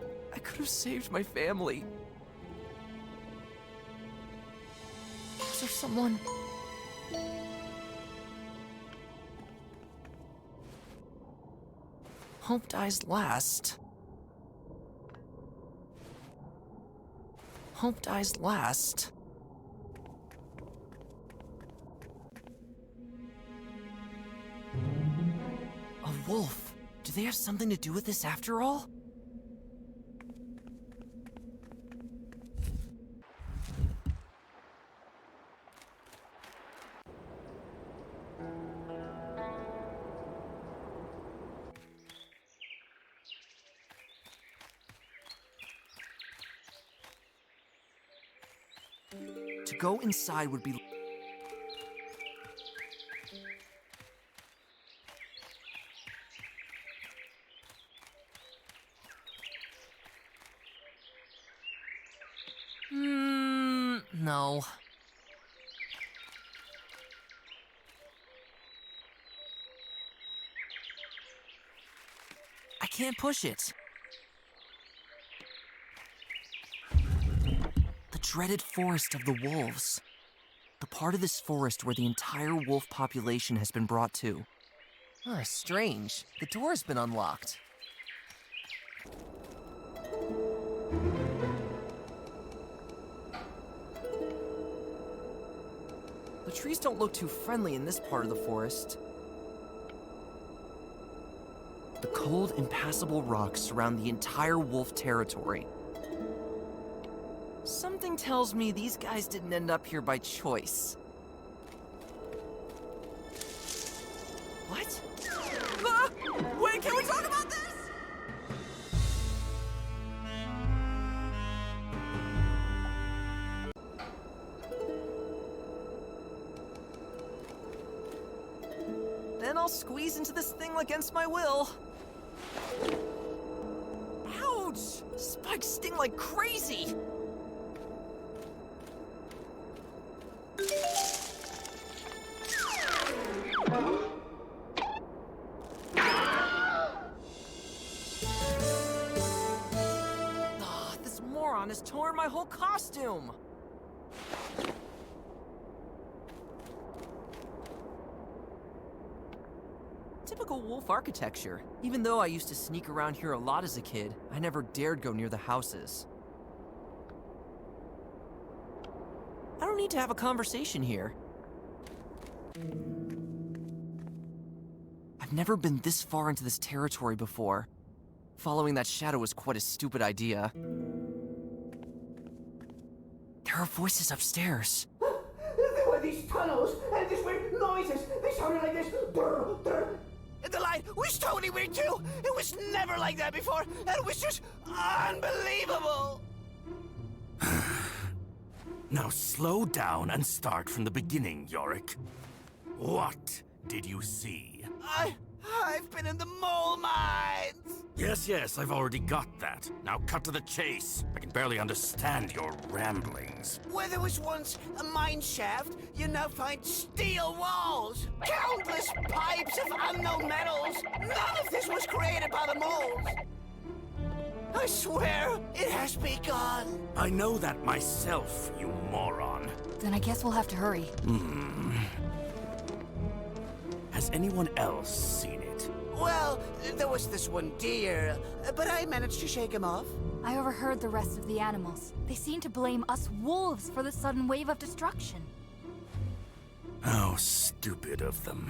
could have saved my family. Is there someone? Hope dies last. Hope dies last. A wolf. Do they have something to do with this after all? To go inside would be... no. I can't push it. The dreaded forest of the wolves. The part of this forest where the entire wolf population has been brought to. Strange. The door has been unlocked. The trees don't look too friendly in this part of the forest. The cold, impassable rocks surround the entire wolf territory. Something tells me these guys didn't end up here by choice. What? Ah! Wait, can we talk about this? Then I'll squeeze into this thing against my will. Ouch! Spikes sting like crazy! This moron has torn my whole costume! Typical wolf architecture. Even though I used to sneak around here a lot as a kid, I never dared go near the houses. I don't need to have a conversation here. I've never been this far into this territory before. Following that shadow was quite a stupid idea. There are voices upstairs. There were these tunnels, and these weird noises. They sounded like this. Brr, brr. The light was totally weird too. It was never like that before, and it was just unbelievable. Now slow down and start from the beginning, Yorick. What did you see? I've been in the mole mines. Yes, I've already got that. Now cut to the chase. I can barely understand your ramblings. Where there was once a mine shaft, you now find steel walls, countless pipes of unknown metals. None of this was created by the moles. I swear, it has begun. I know that myself, you moron. Then I guess we'll have to hurry. Has anyone else seen it? Well, there was this one deer, but I managed to shake him off. I overheard the rest of the animals. They seem to blame us wolves for the sudden wave of destruction. How stupid of them.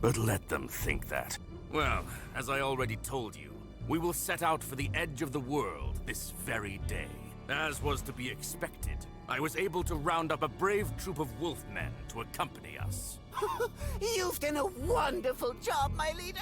But let them think that. Well, as I already told you, we will set out for the edge of the world this very day. As was to be expected, I was able to round up a brave troop of wolfmen to accompany us. You've done a wonderful job, my leader,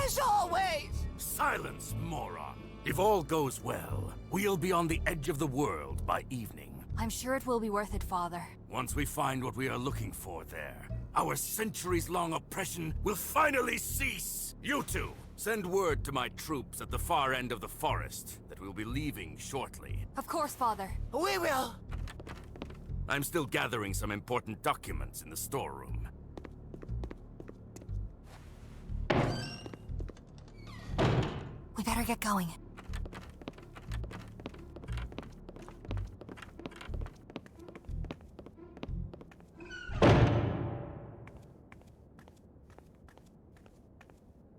as always. Silence, moron. If all goes well, we'll be on the edge of the world by evening. I'm sure it will be worth it, Father. Once we find what we are looking for there, our centuries-long oppression will finally cease. You two, send word to my troops at the far end of the forest that we'll be leaving shortly. Of course, Father. We will. I'm still gathering some important documents in the storeroom. We better get going.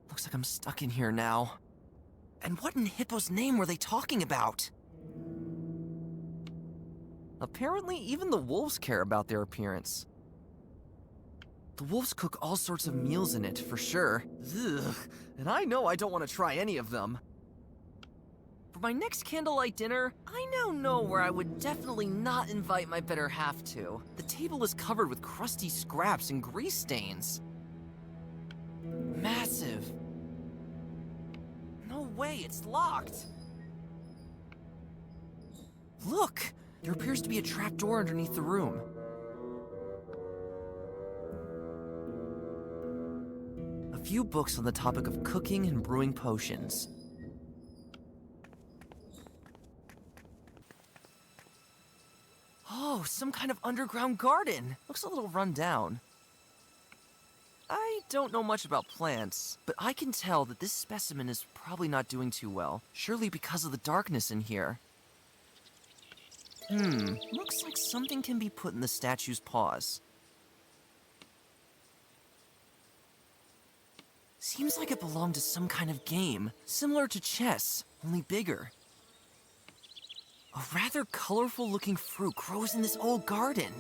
Looks like I'm stuck in here now. And what in Hippo's name were they talking about? Apparently, even the wolves care about their appearance. The wolves cook all sorts of meals in it, for sure. Ugh, and I know I don't want to try any of them. For my next candlelight dinner, I now know where I would definitely not invite my better half to. The table is covered with crusty scraps and grease stains. Massive. No way, it's locked. Look! There appears to be a trapdoor underneath the room. A few books on the topic of cooking and brewing potions. Oh, some kind of underground garden. Looks a little run down. I don't know much about plants, but I can tell that this specimen is probably not doing too well, surely because of the darkness in here. Looks like something can be put in the statue's paws. Seems like it belonged to some kind of game, similar to chess, only bigger. A rather colorful-looking fruit grows in this old garden.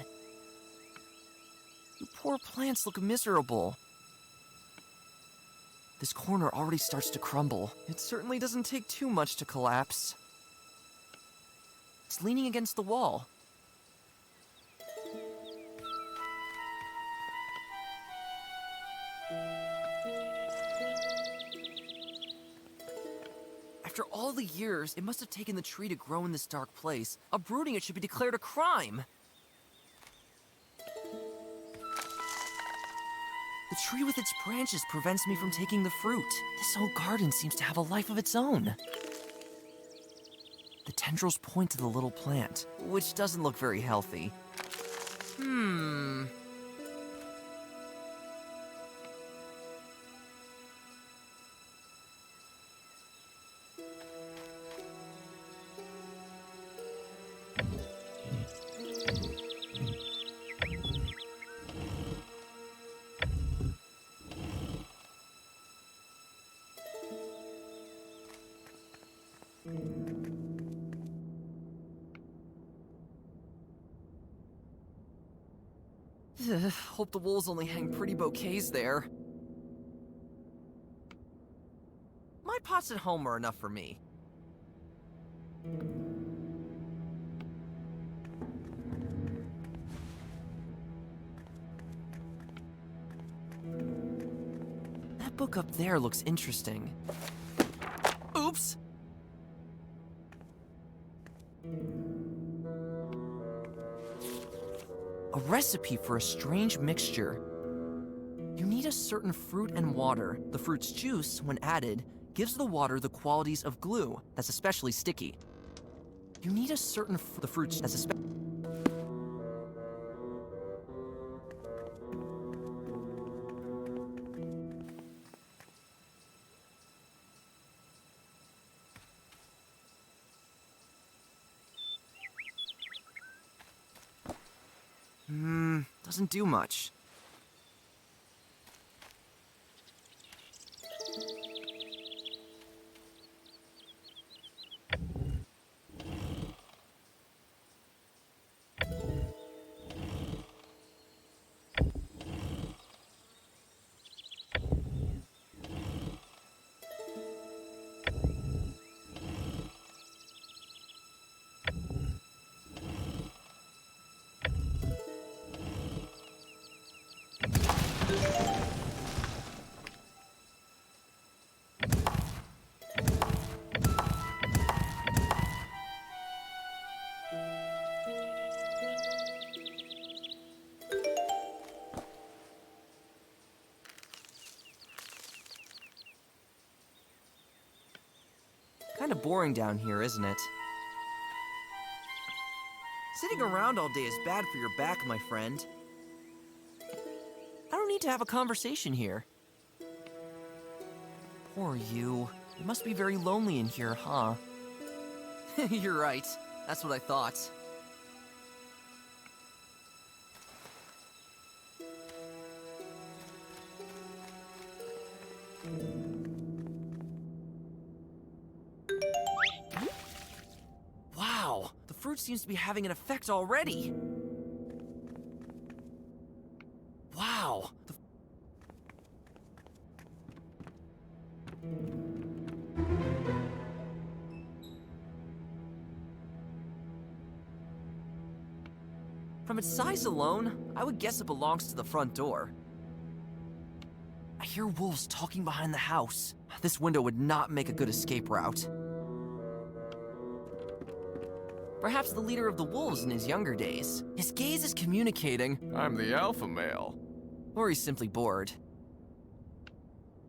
You poor plants look miserable. This corner already starts to crumble. It certainly doesn't take too much to collapse. It's leaning against the wall. After all the years it must have taken the tree to grow in this dark place, uprooting it should be declared a crime. The tree with its branches prevents me from taking the fruit. This old garden seems to have a life of its own. The tendrils point to the little plant, which doesn't look very healthy. Hope the wolves only hang pretty bouquets there. My pots at home are enough for me. That book up there looks interesting. Oops! A recipe for a strange mixture. You need a certain fruit and water. The fruit's juice, when added, gives the water the qualities of glue that's especially sticky. You need a certain the fruit's that's especially doesn't do much. Kinda boring down here, isn't it? Sitting around all day is bad for your back, my friend. I don't need to have a conversation here. Poor you. It must be very lonely in here, huh? You're right. That's what I thought. Wow! The fruit seems to be having an effect already! Wow! From its size alone, I would guess it belongs to the front door. I hear wolves talking behind the house. This window would not make a good escape route. Perhaps the leader of the wolves in his younger days. His gaze is communicating, "I'm the alpha male." Or he's simply bored.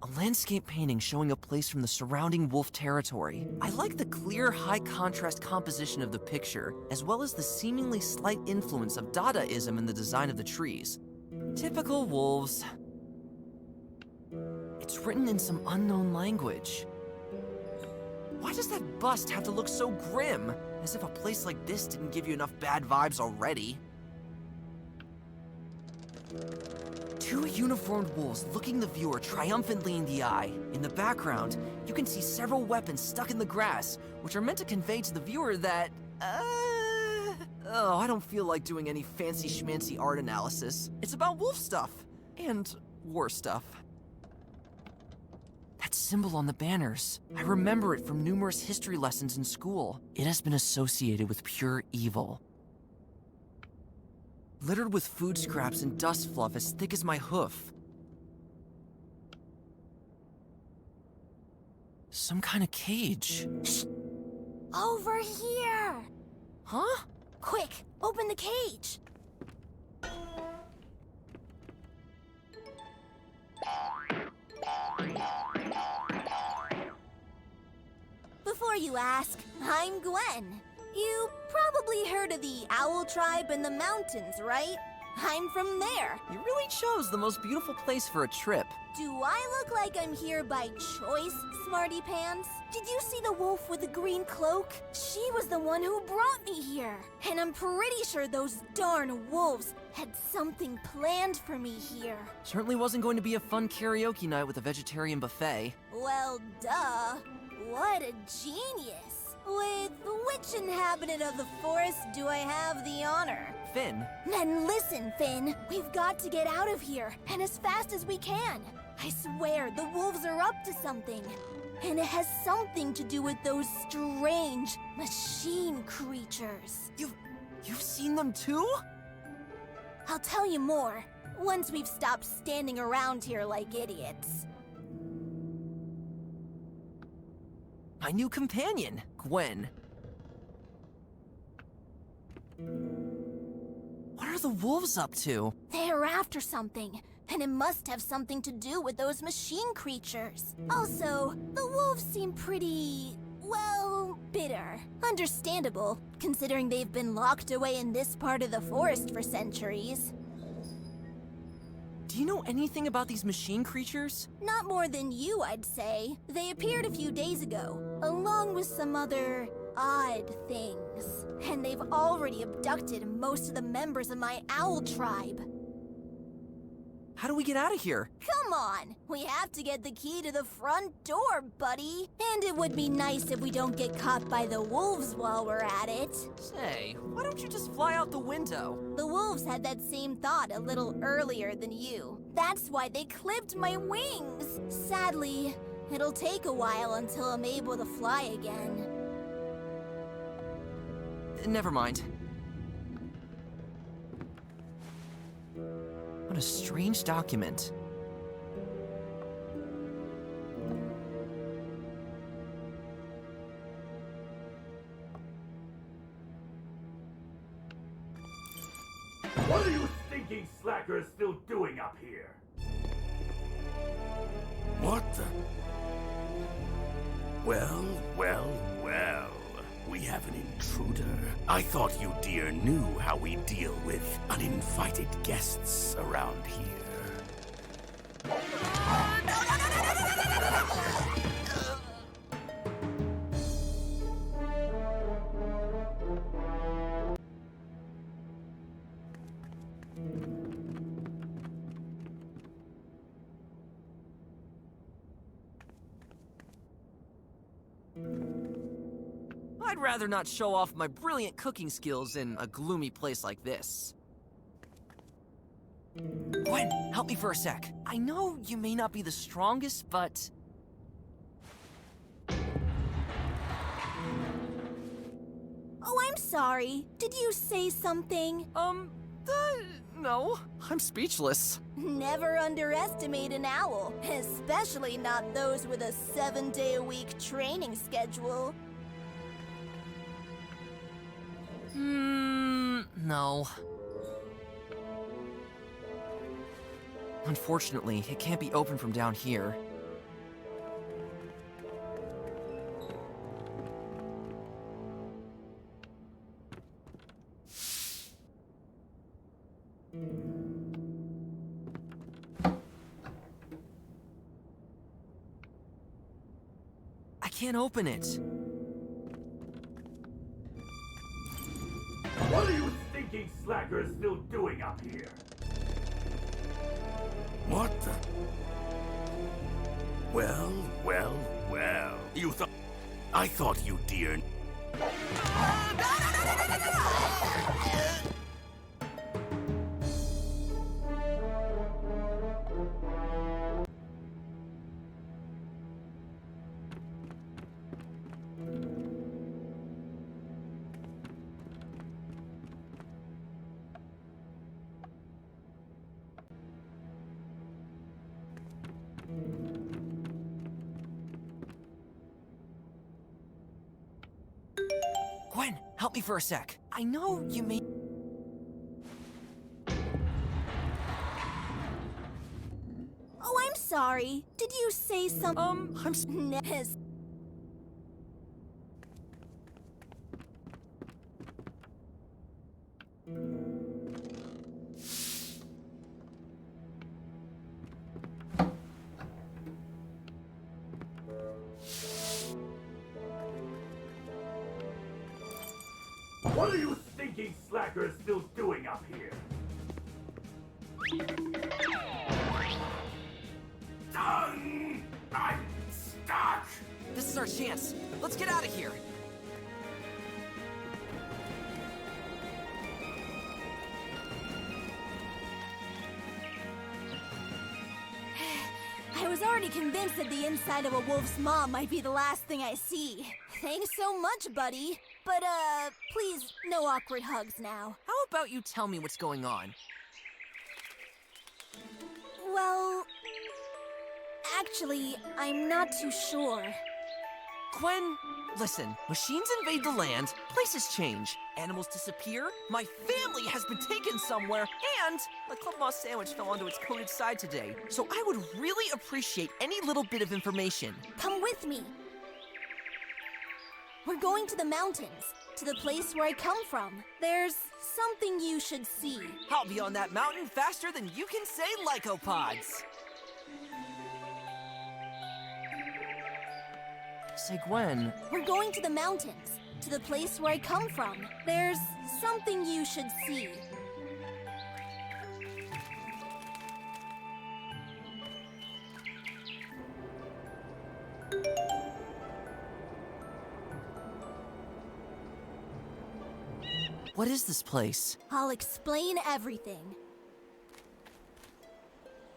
A landscape painting showing a place from the surrounding wolf territory. I like the clear, high-contrast composition of the picture, as well as the seemingly slight influence of Dadaism in the design of the trees. Typical wolves. It's written in some unknown language. Why does that bust have to look so grim? As if a place like this didn't give you enough bad vibes already. Two uniformed wolves looking the viewer triumphantly in the eye. In the background, you can see several weapons stuck in the grass, which are meant to convey to the viewer that, I don't feel like doing any fancy schmancy art analysis. It's about wolf stuff. And war stuff. That symbol on the banners. I remember it from numerous history lessons in school. It has been associated with pure evil. Littered with food scraps and dust fluff as thick as my hoof. Some kind of cage. Shh! Over here! Huh? Quick, open the cage! Before you ask, I'm Gwen. You probably heard of the Owl Tribe in the mountains, right? I'm from there. You really chose the most beautiful place for a trip. Do I look like I'm here by choice, Smarty Pants? Did you see the wolf with the green cloak? She was the one who brought me here. And I'm pretty sure those darn wolves had something planned for me here. Certainly wasn't going to be a fun karaoke night with a vegetarian buffet. Well, duh. What a genius. With which inhabitant of the forest do I have the honor? Finn. Then listen, Finn. We've got to get out of here, and as fast as we can. I swear, the wolves are up to something. And it has something to do with those strange machine creatures. You've seen them too? I'll tell you more, once we've stopped standing around here like idiots. My new companion, Gwen. What are the wolves up to? They're after something, and it must have something to do with those machine creatures. Also, the wolves seem pretty, well, bitter. Understandable, considering they've been locked away in this part of the forest for centuries. Do you know anything about these machine creatures? Not more than you, I'd say. They appeared a few days ago, along with some other odd things. And they've already abducted most of the members of my owl tribe. How do we get out of here? Come on! We have to get the key to the front door, buddy! And it would be nice if we don't get caught by the wolves while we're at it. Say, why don't you just fly out the window? The wolves had that same thought a little earlier than you. That's why they clipped my wings! Sadly, it'll take a while until I'm able to fly again. Never mind. What a strange document. What are you stinking slackers still doing up here? What the? Well, well, well. We have an intruder. I thought you dear knew how we deal with uninvited guests around here. I'd rather not show off my brilliant cooking skills in a gloomy place like this. Gwen, help me for a sec. I know you may not be the strongest, but... Oh, I'm sorry. Did you say something? No. I'm speechless. Never underestimate an owl, especially not those with a 7-day-a-week training schedule. No. Unfortunately, it can't be opened from down here. I can't open it. What are you stinking slackers still doing up here? What the? Well, well, well. I thought you dear... Gwen, help me for a sec. I know you may... Oh, I'm sorry. Did you say something? What are you stinking slackers still doing up here? Done! I'm stuck! This is our chance. Let's get out of here. I was already convinced that the inside of a wolf's maw might be the last thing I see. Thanks so much, buddy. But, please, no awkward hugs now. How about you tell me what's going on? Well, actually, I'm not too sure. Gwen, listen. Machines invade the land, places change, animals disappear, my family has been taken somewhere, and my club moss sandwich fell onto its coated side today. So I would really appreciate any little bit of information. Come with me. We're going to the mountains, to the place where I come from. There's something you should see. I'll be on that mountain faster than you can say lycopods. Say, Gwen. We're going to the mountains, to the place where I come from. There's something you should see. What is this place? I'll explain everything.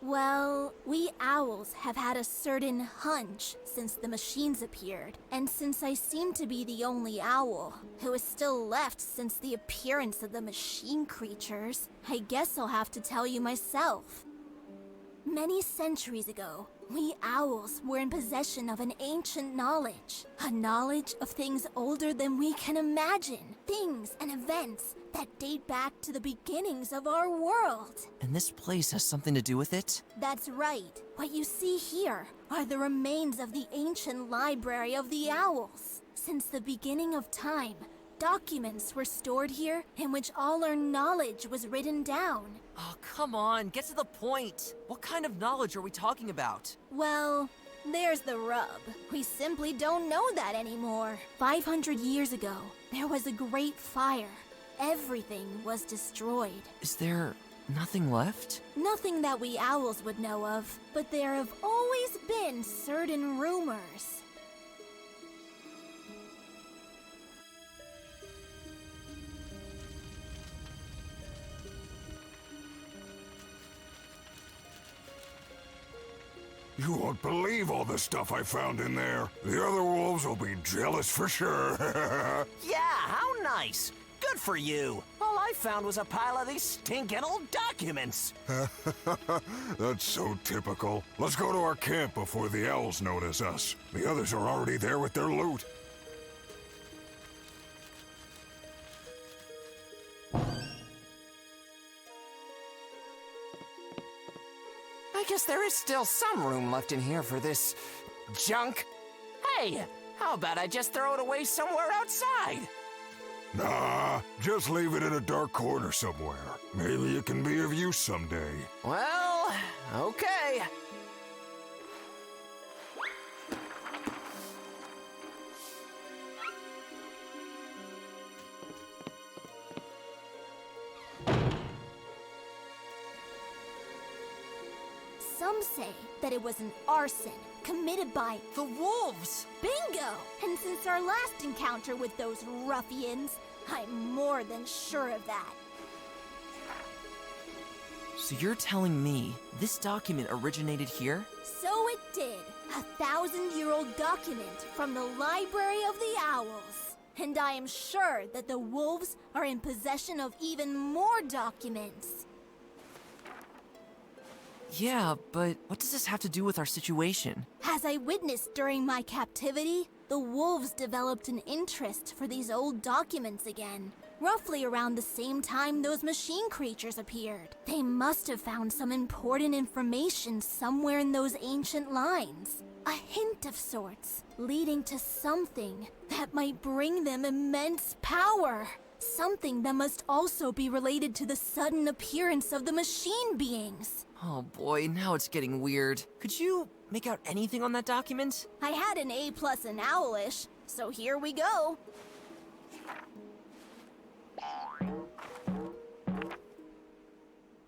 Well, we owls have had a certain hunch since the machines appeared, and since I seem to be the only owl who is still left since the appearance of the machine creatures, I guess I'll have to tell you myself. Many centuries ago, we owls were in possession of an ancient knowledge. A knowledge of things older than we can imagine. Things and events that date back to the beginnings of our world. And this place has something to do with it? That's right. What you see here are the remains of the ancient library of the owls. Since the beginning of time, documents were stored here in which all our knowledge was written down. Oh, come on, get to the point. What kind of knowledge are we talking about? Well, there's the rub. We simply don't know that anymore. 500 years ago, there was a great fire. Everything was destroyed. Is there nothing left? Nothing that we owls would know of, but there have always been certain rumors. You won't believe all the stuff I found in there. The other wolves will be jealous for sure. Yeah, how nice. Good for you. All I found was a pile of these stinking old documents. That's so typical. Let's go to our camp before the owls notice us. The others are already there with their loot. I guess there is still some room left in here for this junk. Hey, how about I just throw it away somewhere outside? Nah, just leave it in a dark corner somewhere. Maybe it can be of use someday. Well, okay. Some say that it was an arson committed by the wolves! Bingo! And since our last encounter with those ruffians, I'm more than sure of that. So you're telling me this document originated here? So it did. 1,000-year-old document from the Library of the Owls. And I am sure that the wolves are in possession of even more documents. Yeah, but what does this have to do with our situation? As I witnessed during my captivity, the wolves developed an interest for these old documents again. Roughly around the same time those machine creatures appeared. They must have found some important information somewhere in those ancient lines. A hint of sorts, leading to something that might bring them immense power. Something that must also be related to the sudden appearance of the machine beings. Oh boy, now it's getting weird. Could you make out anything on that document? I had an A+ in Owlish, so here we go.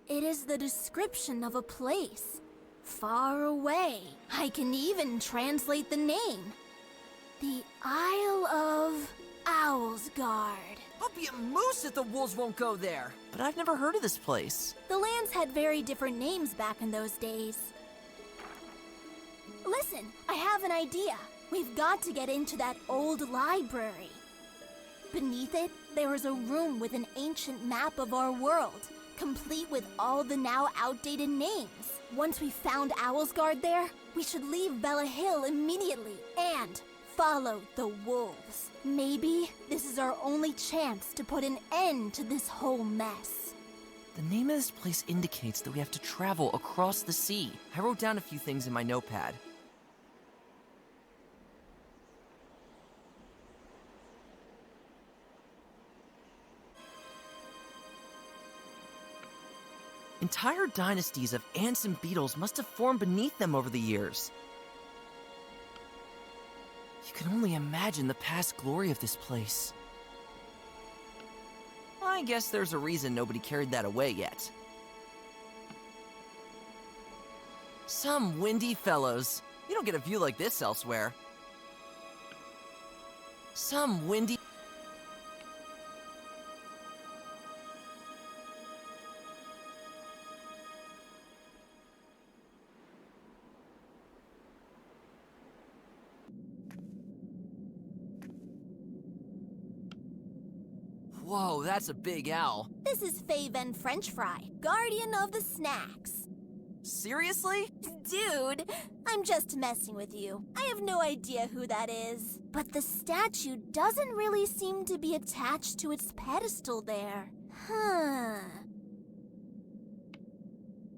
It is the description of a place, far away. I can even translate the name. The Isle of Owlsgard. I'll be a moose if the wolves won't go there. But I've never heard of this place. The lands had very different names back in those days. Listen, I have an idea. We've got to get into that old library. Beneath it, there is a room with an ancient map of our world, complete with all the now outdated names. Once we found Owlsgard there, we should leave Velehill immediately and follow the wolves. Maybe this is our only chance to put an end to this whole mess. The name of this place indicates that we have to travel across the sea. I wrote down a few things in my notepad. Entire dynasties of ants and beetles must have formed beneath them over the years. You can only imagine the past glory of this place. I guess there's a reason nobody carried that away yet. Some windy fellows. You don't get a view like this elsewhere. Some windy... Whoa, that's a big owl. This is Faven French Fry, guardian of the snacks. Seriously? Dude, I'm just messing with you. I have no idea who that is. But the statue doesn't really seem to be attached to its pedestal there. Huh.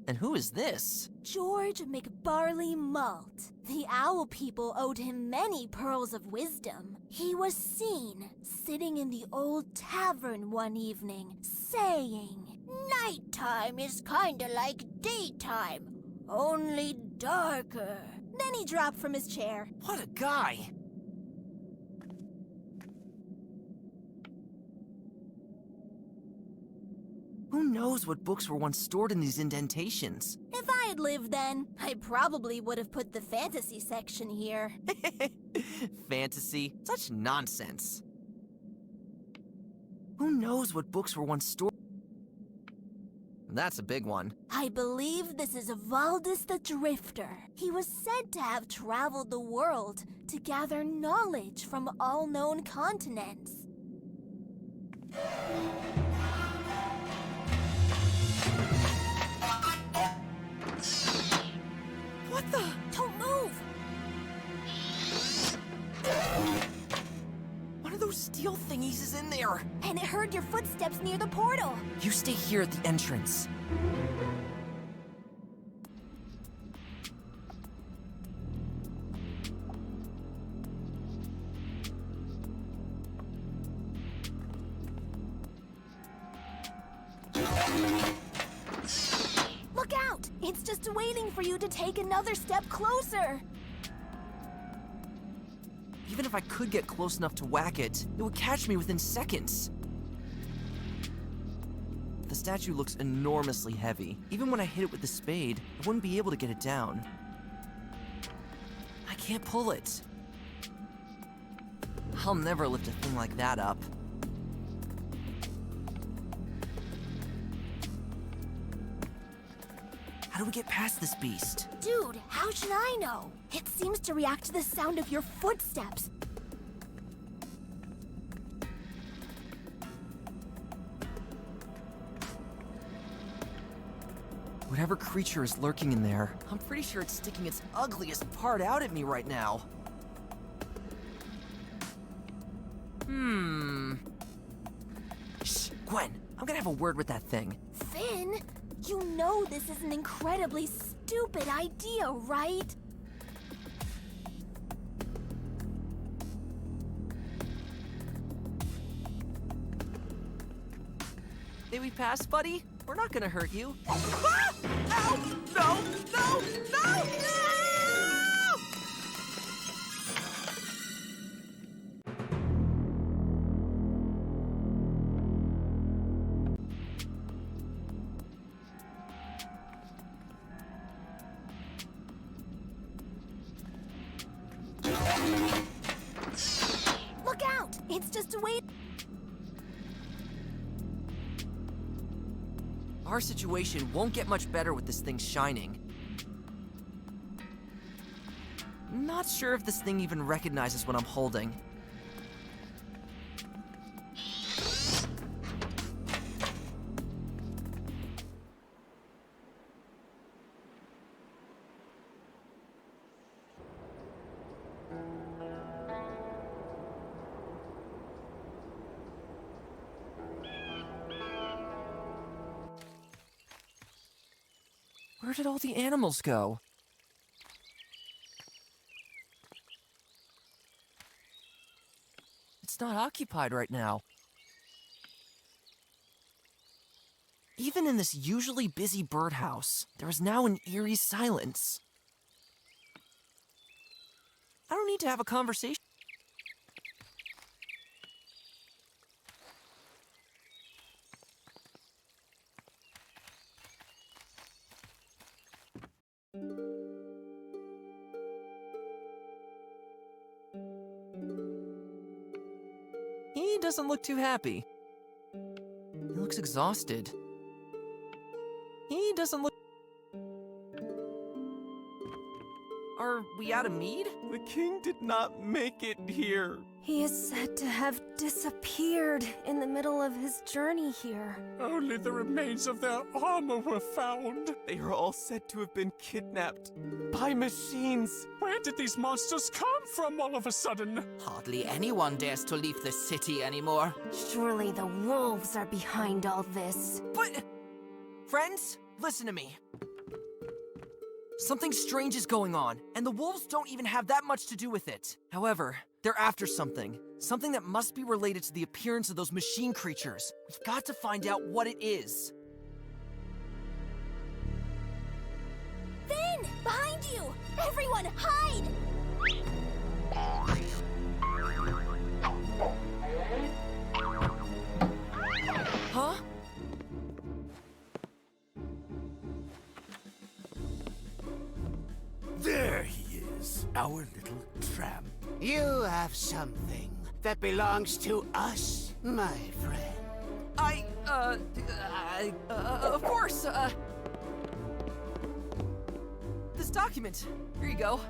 And who is this? George McBarley Malt. The owl people owed him many pearls of wisdom. He was seen sitting in the old tavern one evening, saying, "Nighttime is kinda like daytime, only darker." Then he dropped from his chair. What a guy! Who knows what books were once stored in these indentations? If I had lived then, I probably would have put the fantasy section here. Fantasy? Such nonsense. Who knows what books were once stored? That's a big one. I believe this is Valdis the Drifter. He was said to have traveled the world to gather knowledge from all known continents. What the? Don't move! One of those steel thingies is in there. And it heard your footsteps near the portal. You stay here at the entrance. Look out! It's just waiting for you to take another step closer. Even if I could get close enough to whack it, it would catch me within seconds. The statue looks enormously heavy. Even when I hit it with the spade, I wouldn't be able to get it down. I can't pull it. I'll never lift a thing like that up. How do we get past this beast? Dude, how should I know? It seems to react to the sound of your footsteps. Whatever creature is lurking in there, I'm pretty sure it's sticking its ugliest part out at me right now. Shh, Gwen, I'm gonna have a word with that thing. Finn, you know this is an incredibly stupid idea, right? May we pass, buddy? We're not gonna hurt you. Ah! Ow! No! No! No! No! Look out! It's just wait. Our situation won't get much better with this thing shining. Not sure if this thing even recognizes what I'm holding. Where did all the animals go? It's not occupied right now. Even in this usually busy birdhouse, there is now an eerie silence. I don't need to have a conversation. He doesn't look too happy. He looks exhausted. He doesn't look... Are we out of mead? The king did not make it here. He is said to have disappeared in the middle of his journey here. Only the remains of their armor were found. They are all said to have been kidnapped by machines. Where did these monsters come from all of a sudden? Hardly anyone dares to leave the city anymore. Surely the wolves are behind all this. But... Friends, listen to me. Something strange is going on, and the wolves don't even have that much to do with it. However, they're after something. Something that must be related to the appearance of those machine creatures. We've got to find out what it is. Finn! Behind you! Everyone, hide! Huh? There he is, our little tramp. You have something that belongs to us, my friend. Of course, this document. Here you go.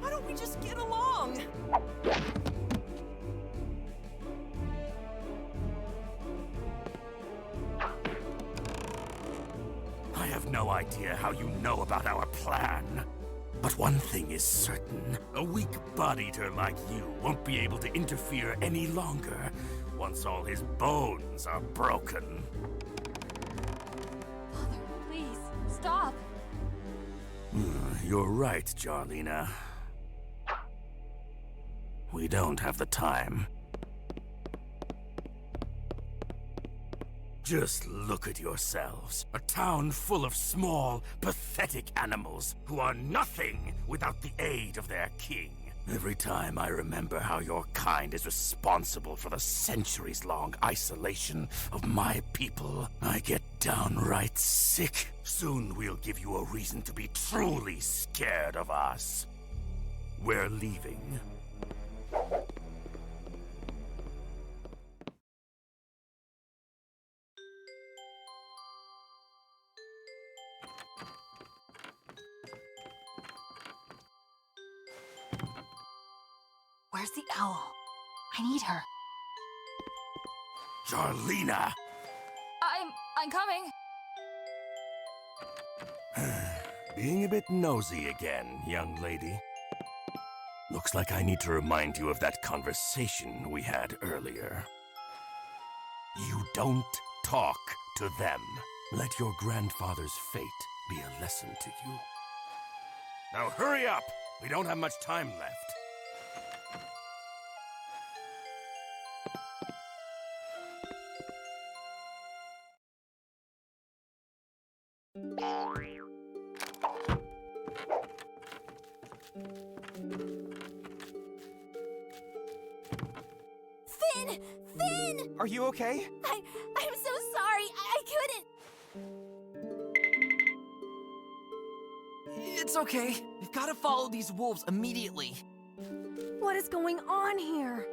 Why don't we just get along? I have no idea how you know about our plan. But one thing is certain. A weak-bodied eater like you won't be able to interfere any longer once all his bones are broken. Father, please, stop. You're right, Jarlina. We don't have the time. Just look at yourselves. A town full of small, pathetic animals who are nothing without the aid of their king. Every time I remember how your kind is responsible for the centuries-long isolation of my people, I get downright sick. Soon we'll give you a reason to be truly scared of us. We're leaving. Where's the owl? I need her. Jarlina! I'm coming. Being a bit nosy again, young lady. Looks like I need to remind you of that conversation we had earlier. You don't talk to them. Let your grandfather's fate be a lesson to you. Now hurry up! We don't have much time left. Finn! Finn! Are you okay? I'm so sorry. I couldn't. It's okay. We've got to follow these wolves immediately. What is going on here?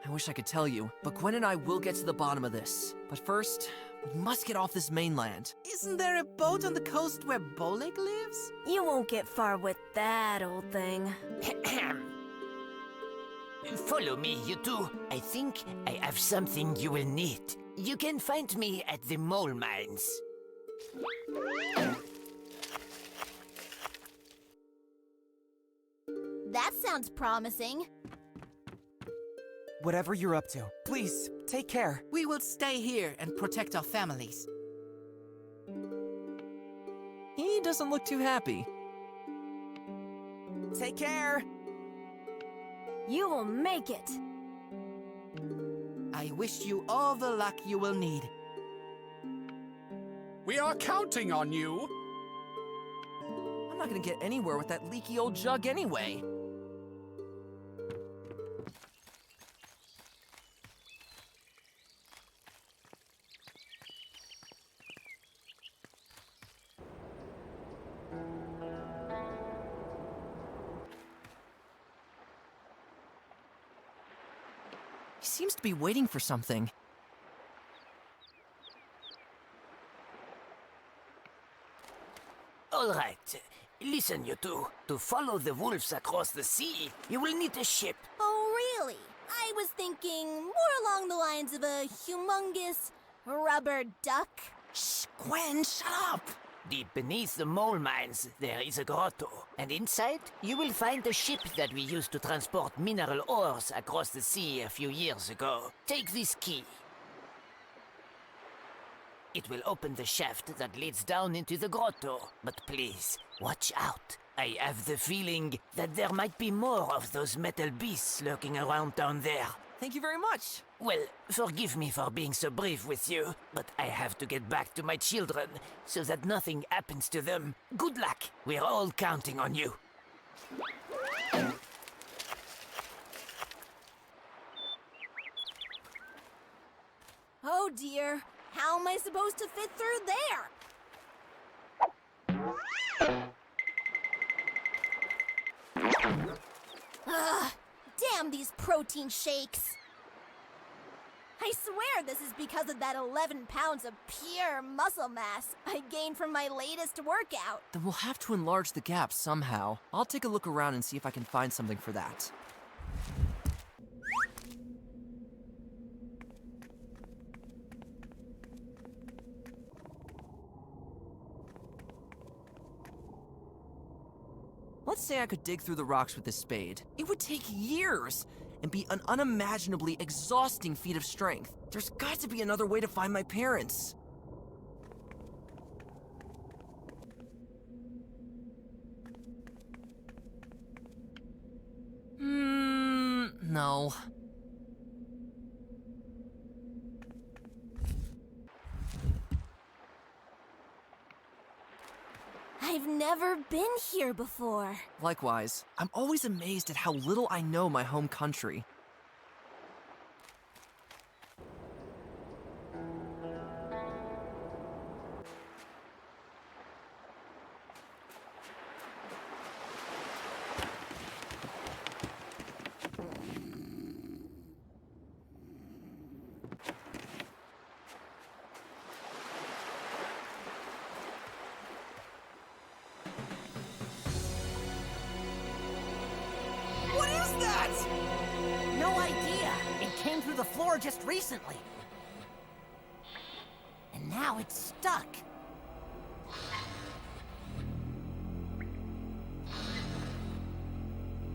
I wish I could tell you, but Gwen and I will get to the bottom of this. But first, we must get off this mainland. Isn't there a boat on the coast where Boleg lives? You won't get far with that old thing. Follow me, you two. I think I have something you will need. You can find me at the mole mines. That sounds promising. Whatever you're up to, please, take care. We will stay here and protect our families. He doesn't look too happy. Take care. You will make it. I wish you all the luck you will need. We are counting on you. I'm not gonna get anywhere with that leaky old jug anyway. He seems to be waiting for something. All right. Listen, you two. To follow the wolves across the sea, you will need a ship. Oh, really? I was thinking more along the lines of a humongous rubber duck. Shh, Gwen, shut up! Deep beneath the mole mines, there is a grotto. And inside, you will find the ship that we used to transport mineral ores across the sea a few years ago. Take this key. It will open the shaft that leads down into the grotto. But please, watch out. I have the feeling that there might be more of those metal beasts lurking around down there. Thank you very much. Well, forgive me for being so brief with you, but I have to get back to my children so that nothing happens to them. Good luck. We're all counting on you. Oh dear, how am I supposed to fit through there? Ugh, damn these protein shakes. I swear this is because of that 11 pounds of pure muscle mass I gained from my latest workout. Then we'll have to enlarge the gap somehow. I'll take a look around and see if I can find something for that. Let's say I could dig through the rocks with this spade. It would take years and be an unimaginably exhausting feat of strength. There's got to be another way to find my parents. No. I've never been here before. Likewise, I'm always amazed at how little I know my home country. No idea. It came through the floor just recently. And now it's stuck.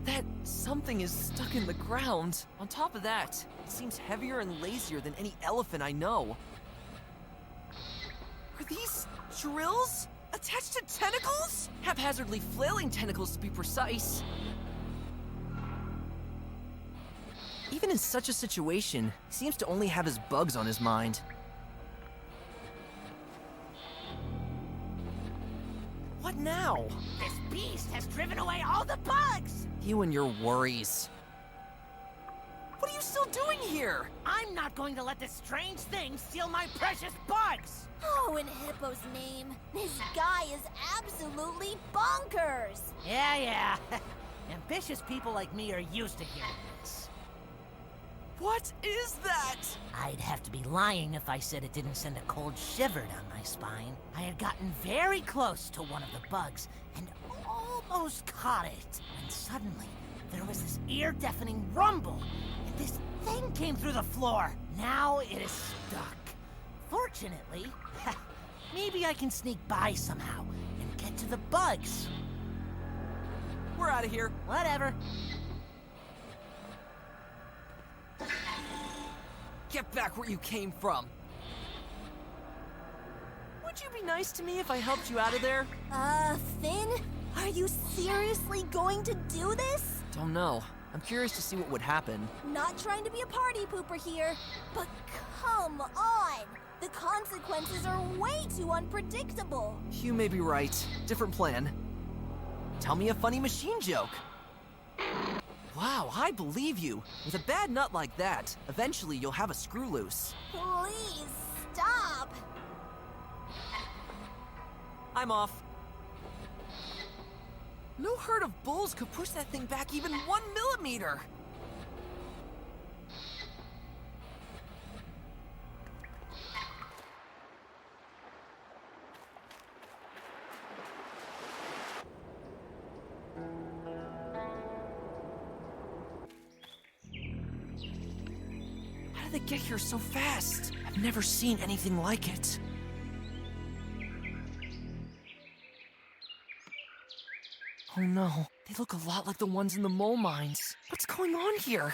That something is stuck in the ground. On top of that, it seems heavier and lazier than any elephant I know. Are these drills attached to tentacles? Haphazardly flailing tentacles to be precise. Even in such a situation, he seems to only have his bugs on his mind. What now? This beast has driven away all the bugs! You and your worries. What are you still doing here? I'm not going to let this strange thing steal my precious bugs! Oh, in Hippo's name, this guy is absolutely bonkers! Yeah. Ambitious people like me are used to hearing this. What is that? I'd have to be lying if I said it didn't send a cold shiver down my spine. I had gotten very close to one of the bugs and almost caught it. And suddenly, there was this ear-deafening rumble, and this thing came through the floor. Now it is stuck. Fortunately, maybe I can sneak by somehow and get to the bugs. We're out of here. Whatever. Get back where you came from. Would you be nice to me if I helped you out of there? Finn? Are you seriously going to do this? Don't know. I'm curious to see what would happen. Not trying to be a party pooper here, but come on! The consequences are way too unpredictable. You may be right. Different plan. Tell me a funny machine joke. Wow, I believe you. With a bad nut like that, eventually you'll have a screw loose. Please, stop! I'm off. No herd of bulls could push that thing back even 1 millimeter. they get here so fast? I've never seen anything like it. Oh no, they look a lot like the ones in the mole mines. What's going on here?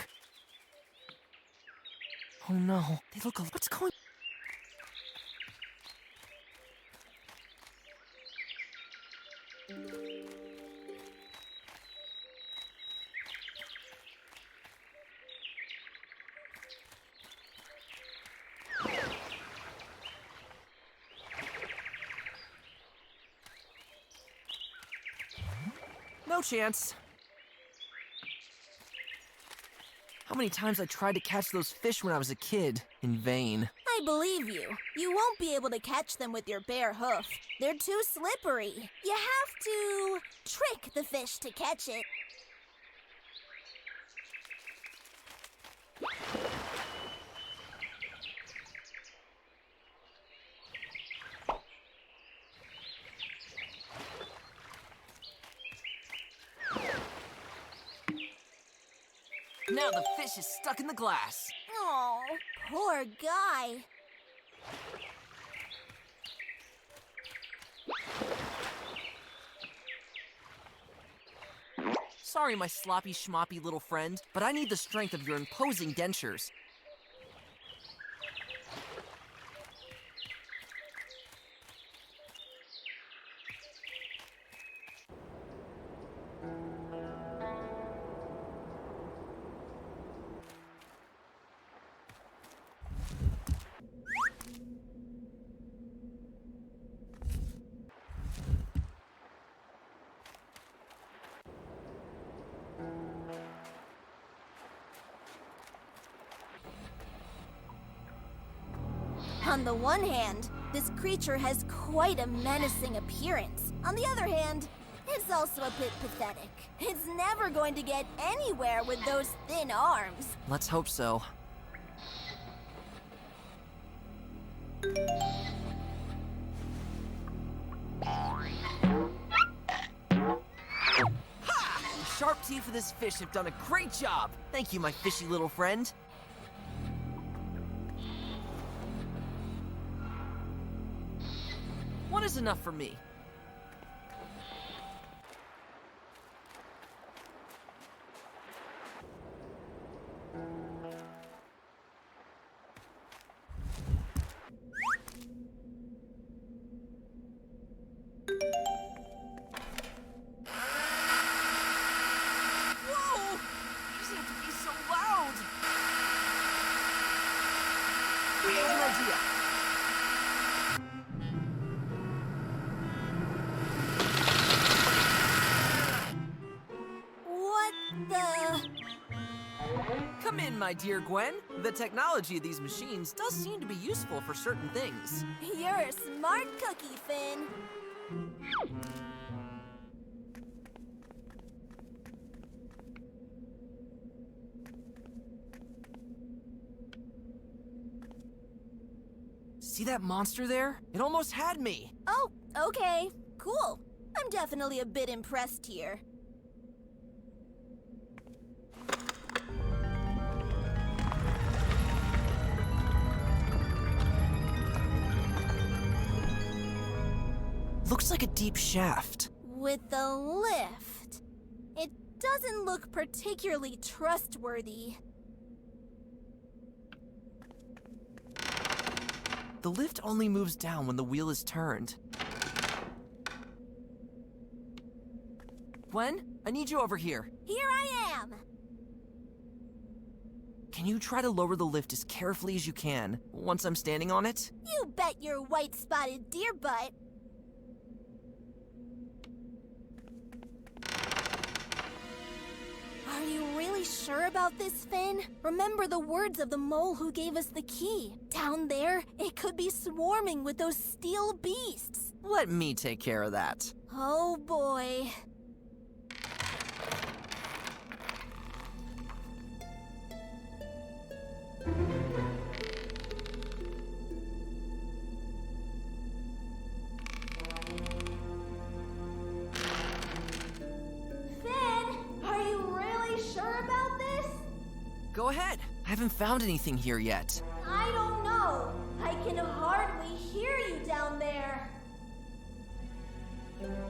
Oh no, they look a... What's going... No chance. How many times I tried to catch those fish when I was a kid? In vain. I believe you. You won't be able to catch them with your bare hoof. They're too slippery. You have to trick the fish to catch it. Now the fish is stuck in the glass. Oh, poor guy. Sorry, my sloppy schmoppy little friend, but I need the strength of your imposing dentures. On the one hand, this creature has quite a menacing appearance. On the other hand, it's also a bit pathetic. It's never going to get anywhere with those thin arms. Let's hope so. Ha! The sharp teeth of this fish have done a great job. Thank you, my fishy little friend. One is enough for me. Whoa! Does it have to be so loud? I have an idea. Come in, my dear Gwen. The technology of these machines does seem to be useful for certain things. You're a smart cookie, Finn. See that monster there? It almost had me. Oh, okay. Cool. I'm definitely a bit impressed here. Looks like a deep shaft. With the lift. It doesn't look particularly trustworthy. The lift only moves down when the wheel is turned. Gwen, I need you over here. Here I am! Can you try to lower the lift as carefully as you can, once I'm standing on it? You bet your white-spotted deer butt. Are you really sure about this, Finn? Remember the words of the mole who gave us the key. Down there, it could be swarming with those steel beasts. Let me take care of that. Oh boy. Go ahead. I haven't found anything here yet. I don't know. I can hardly hear you down there.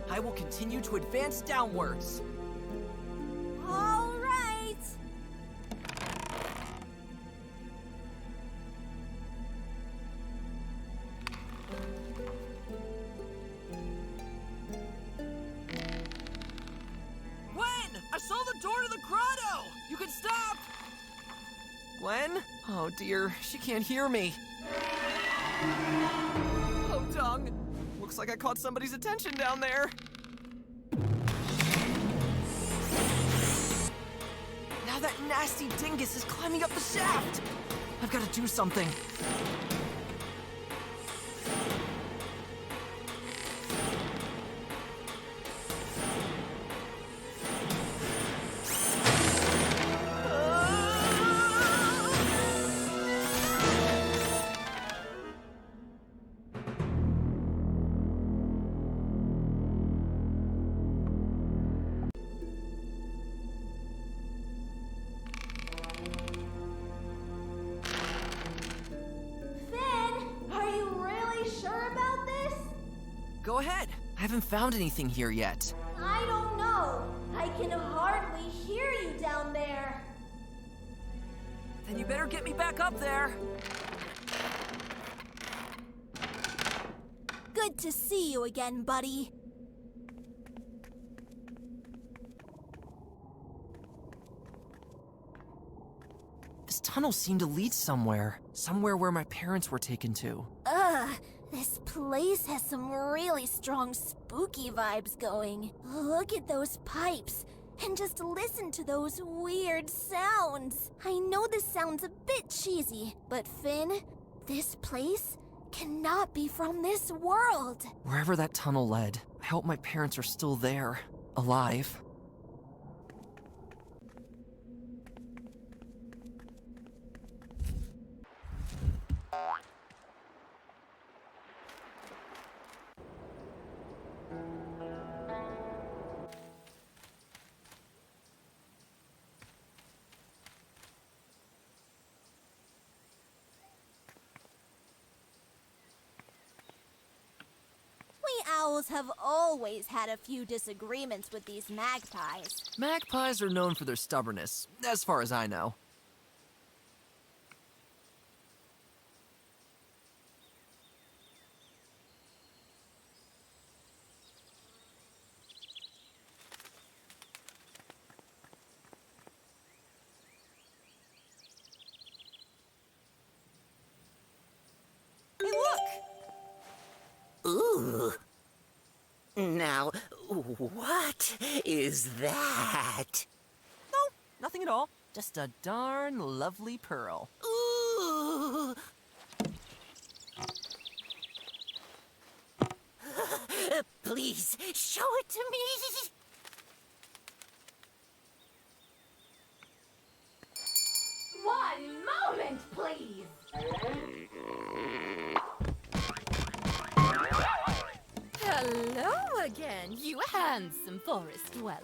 I will continue to advance downwards. All right. Gwen! I saw the door to the grotto! You can stop! Gwen? Oh dear, she can't hear me. Oh, dung. Looks like I caught somebody's attention down there. Now that nasty dingus is climbing up the shaft! I've got to do something. Go ahead. I haven't found anything here yet. I don't know. I can hardly hear you down there. Then you better get me back up there. Good to see you again, buddy. This tunnel seemed to lead somewhere. Somewhere where my parents were taken to. This place has some really strong spooky vibes going. Look at those pipes, and just listen to those weird sounds. I know this sounds a bit cheesy, but Finn, this place cannot be from this world. Wherever that tunnel led, I hope my parents are still there, alive. Owls have always had a few disagreements with these magpies. Magpies are known for their stubbornness, as far as I know. Hey, look! Ooh. Now, what is that? No, nothing at all. Just a darn lovely pearl. Ooh. Please, show it to me. One moment, please. Hello again, you handsome forest dweller.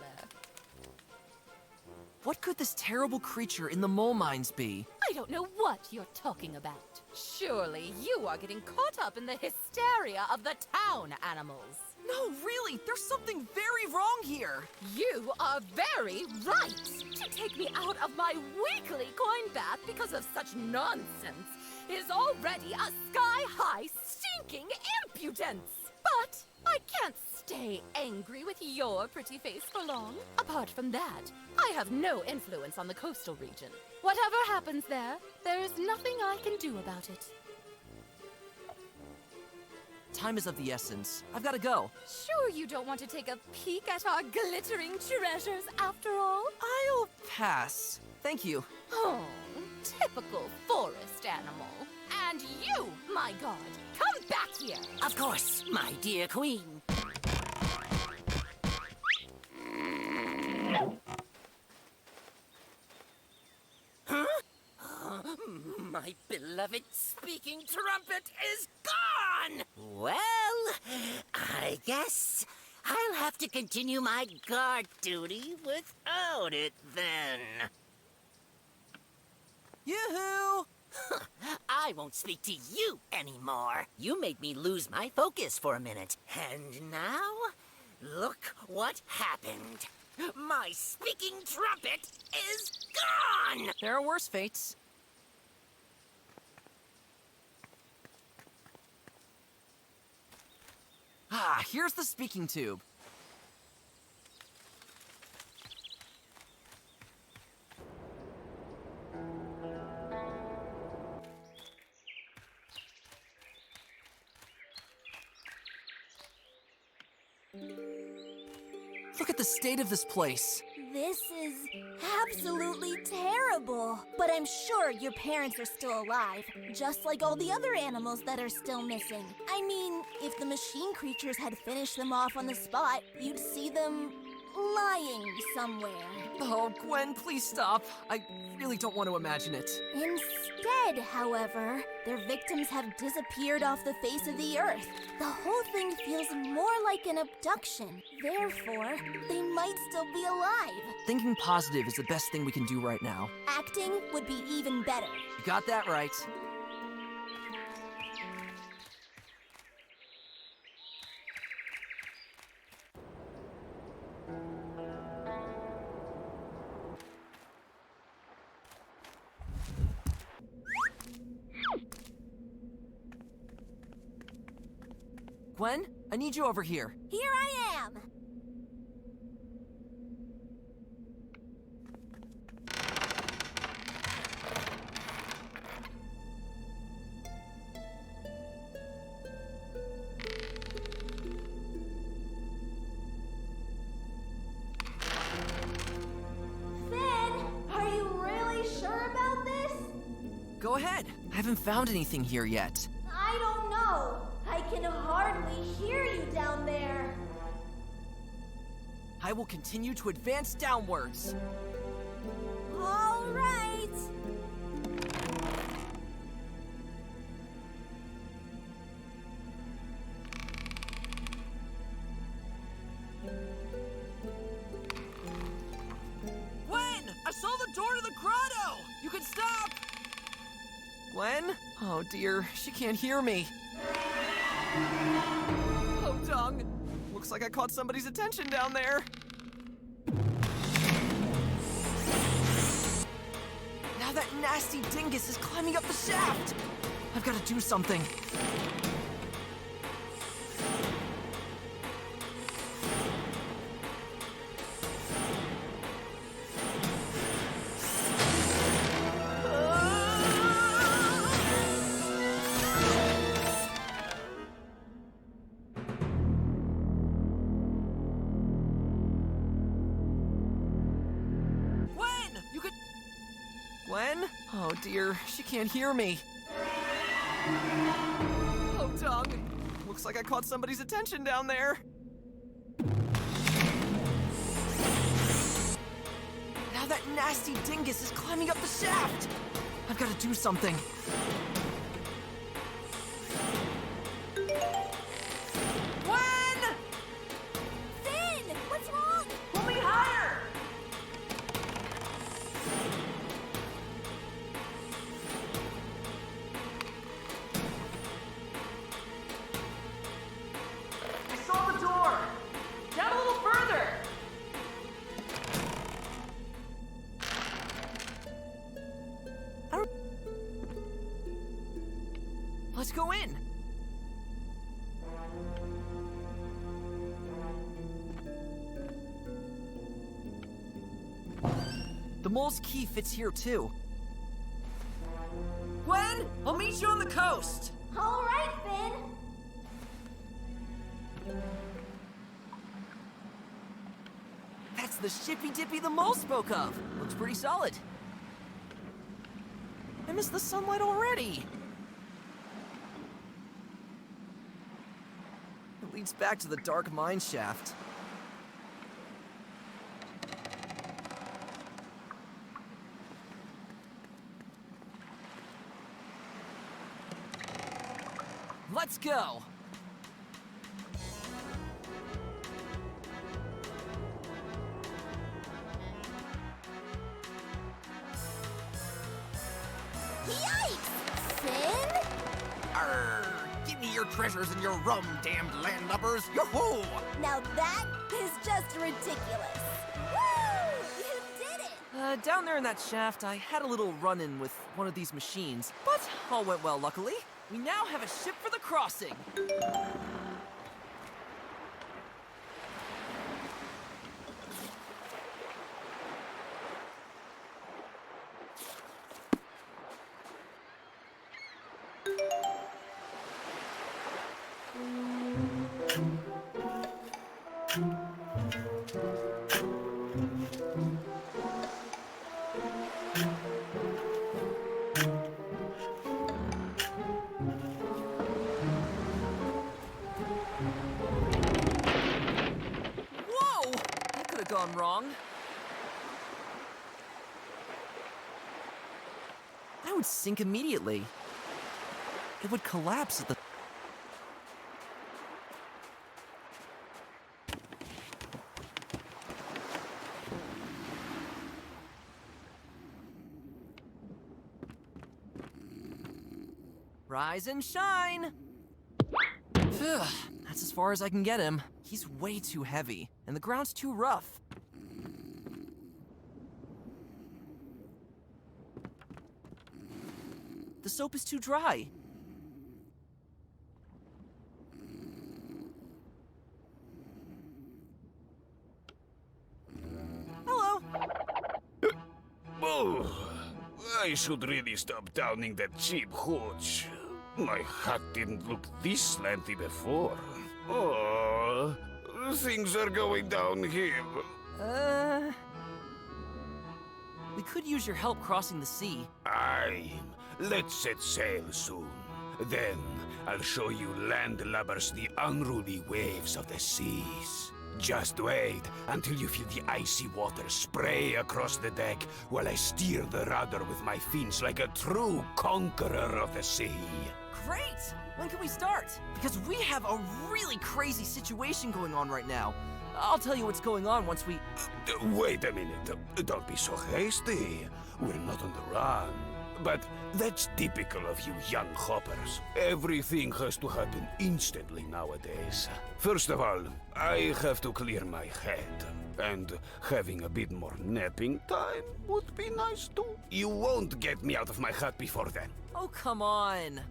What could this terrible creature in the mole mines be? I don't know what you're talking about. Surely you are getting caught up in the hysteria of the town animals. No, really, there's something very wrong here. You are very right to take me out of my weekly coin bath because of such nonsense is already a sky-high stinking impudence. But I can't stay angry with your pretty face for long. Apart from that, I have no influence on the coastal region. Whatever happens there, there is nothing I can do about it. Time is of the essence. I've got to go. Sure you don't want to take a peek at our glittering treasures after all? I'll pass. Thank you. Oh, typical forest animal. And you, my god, come back here! Of course, my dear queen. Huh? My beloved speaking trumpet is gone! Well, I guess I'll have to continue my guard duty without it then. Yoo-hoo! I won't speak to you anymore. You made me lose my focus for a minute. And now, look what happened. My speaking trumpet is gone! There are worse fates. Ah, here's the speaking tube. Look at the state of this place. This is absolutely terrible. But I'm sure your parents are still alive, just like all the other animals that are still missing. I mean, if the machine creatures had finished them off on the spot, you'd see them lying somewhere. Oh, Gwen, please stop. I really don't want to imagine it. Instead, however, their victims have disappeared off the face of the earth. The whole thing feels more like an abduction. Therefore, they might still be alive. Thinking positive is the best thing we can do right now. Acting would be even better. You got that right. Gwen, I need you over here. Here I am! Finn, are you really sure about this? Go ahead. I haven't found anything here yet. I don't know. I can hardly hear you down there. I will continue to advance downwards. All right. Gwen! I saw the door to the grotto! You can stop! Gwen? Oh dear, she can't hear me. Oh, dung. Looks like I caught somebody's attention down there. Now that nasty dingus is climbing up the shaft. I've got to do something. Gwen? Oh dear, she can't hear me. Oh, dung. Looks like I caught somebody's attention down there. Now that nasty dingus is climbing up the shaft. I've got to do something. Gwen! Finn, what's wrong? Pull me higher! Let's go in. The mole's key fits here too. Gwen, I'll meet you on the coast. All right, Finn. That's the shippy dippy the mole spoke of. Looks pretty solid. I missed the sunlight already. It leads back to the dark mine shaft. Let's go! Give me your treasures and your rum, damned landlubbers! Yo-ho! Now that is just ridiculous. Woo! You did it! Down there in that shaft, I had a little run-in with one of these machines, but all went well, luckily. We now have a ship for the crossing. Whoa! That could have gone wrong. I would sink immediately. It would collapse at the... Rise and shine! Phew, that's as far as I can get him. He's way too heavy, and the ground's too rough. The soap is too dry. Hello! Oh, I should really stop downing that cheap hooch. My hat didn't look this slanty before. Oh, things are going downhill. We could use your help crossing the sea. Aye, let's set sail soon. Then I'll show you landlubbers the unruly waves of the seas. Just wait until you feel the icy water spray across the deck while I steer the rudder with my fins like a true conqueror of the sea. Great! When can we start? Because we have a really crazy situation going on right now. I'll tell you what's going on once we... Wait a minute. Don't be so hasty. We're not on the run. But that's typical of you young hoppers. Everything has to happen instantly nowadays. First of all, I have to clear my head. And having a bit more napping time would be nice too. You won't get me out of my hut before then. Oh, come on.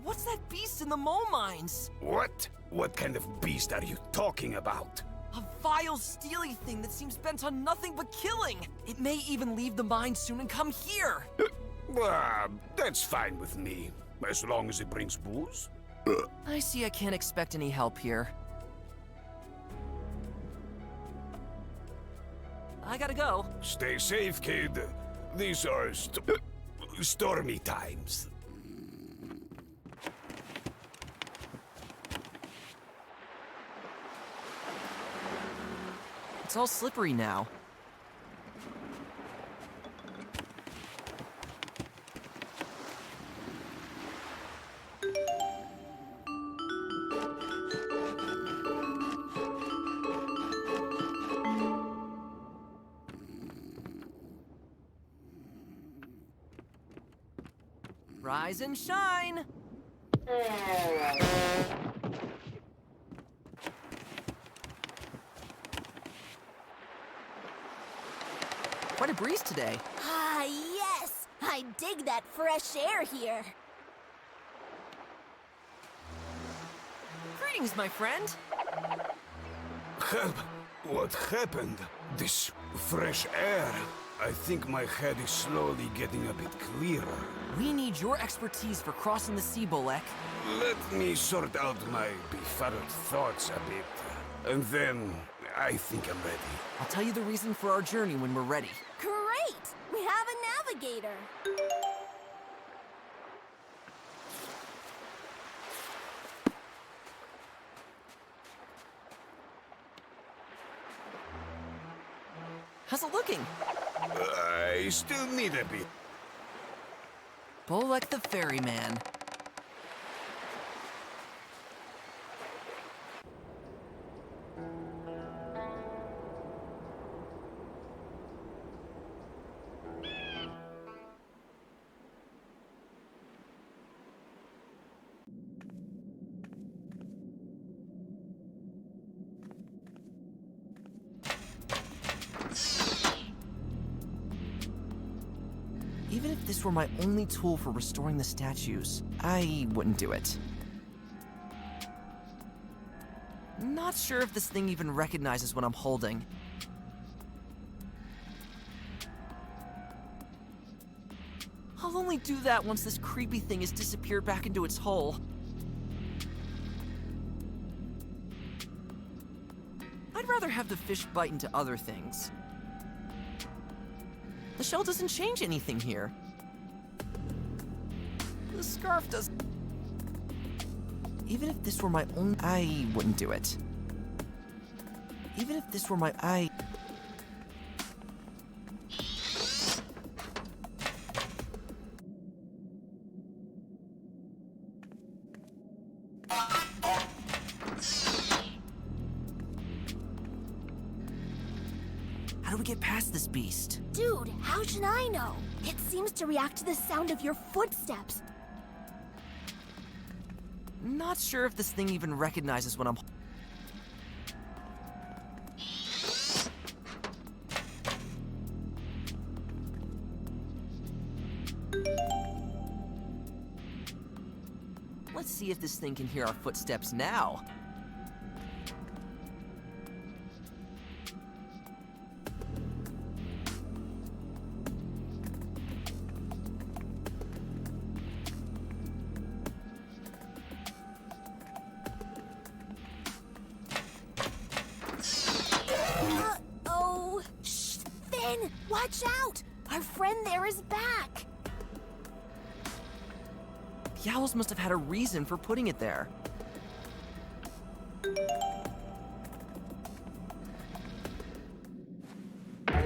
What's that beast in the mole mines? What? What kind of beast are you talking about? A vile, steely thing that seems bent on nothing but killing. It may even leave the mine soon and come here. That's fine with me, as long as it brings booze. I see I can't expect any help here. I gotta go. Stay safe, kid. These are stormy times. It's all slippery now. Rise and shine! Quite a breeze today. Ah, yes! I dig that fresh air here. Greetings, my friend. Help! What happened? This fresh air. I think my head is slowly getting a bit clearer. We need your expertise for crossing the sea, Bolek. Let me sort out my befuddled thoughts a bit, and then I think I'm ready. I'll tell you the reason for our journey when we're ready. Great! We have a navigator. How's it looking? I still need a bit. Bolek the ferryman. Even if this were my only tool for restoring the statues, I wouldn't do it. Not sure if this thing even recognizes what I'm holding. I'll only do that once this creepy thing has disappeared back into its hole. I'd rather have the fish bite into other things. The shell doesn't change anything here. The scarf does. Even if this were my own, I wouldn't do it. Even if this were my, How do we get past this beast? Dude, how should I know? It seems to react to the sound of your footsteps. Not sure if this thing even recognizes what I'm. Let's see if this thing can hear our footsteps now. Uh-oh. Shh, Finn, watch out! Our friend there is back. The owls must have had a reason for putting it there. Boom!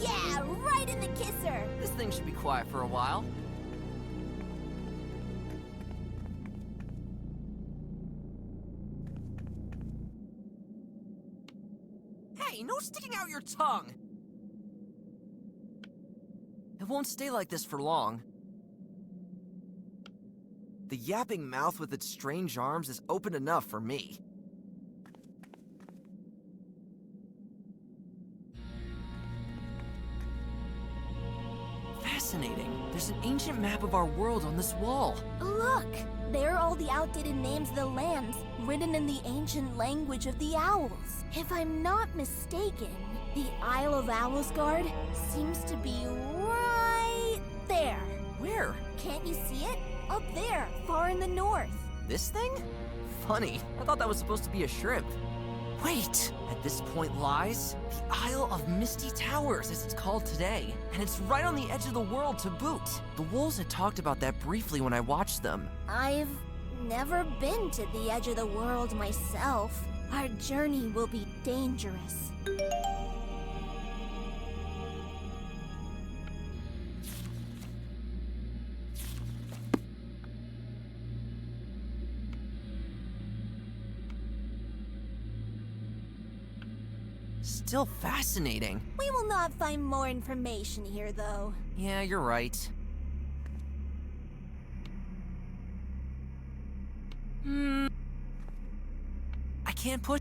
Yeah, right in the kisser. This thing should be quiet for a while. Hey, no sticking out your tongue! It won't stay like this for long. The yapping mouth with its strange arms is open enough for me. Fascinating. There's an ancient map of our world on this wall. Look, there are all the outdated names of the lands, written in the ancient language of the owls. If I'm not mistaken, the Isle of Owlsgard seems to be right there. Where? Can't you see it? Up there, far in the north. This thing? Funny, I thought that was supposed to be a shrimp. Wait! At this point lies the Isle of Misty Towers, as it's called today. And it's right on the edge of the world to boot. The wolves had talked about that briefly when I watched them. I've never been to the edge of the world myself. Our journey will be dangerous. Still fascinating. We will not find more information here, though. Yeah, you're right. I can't push.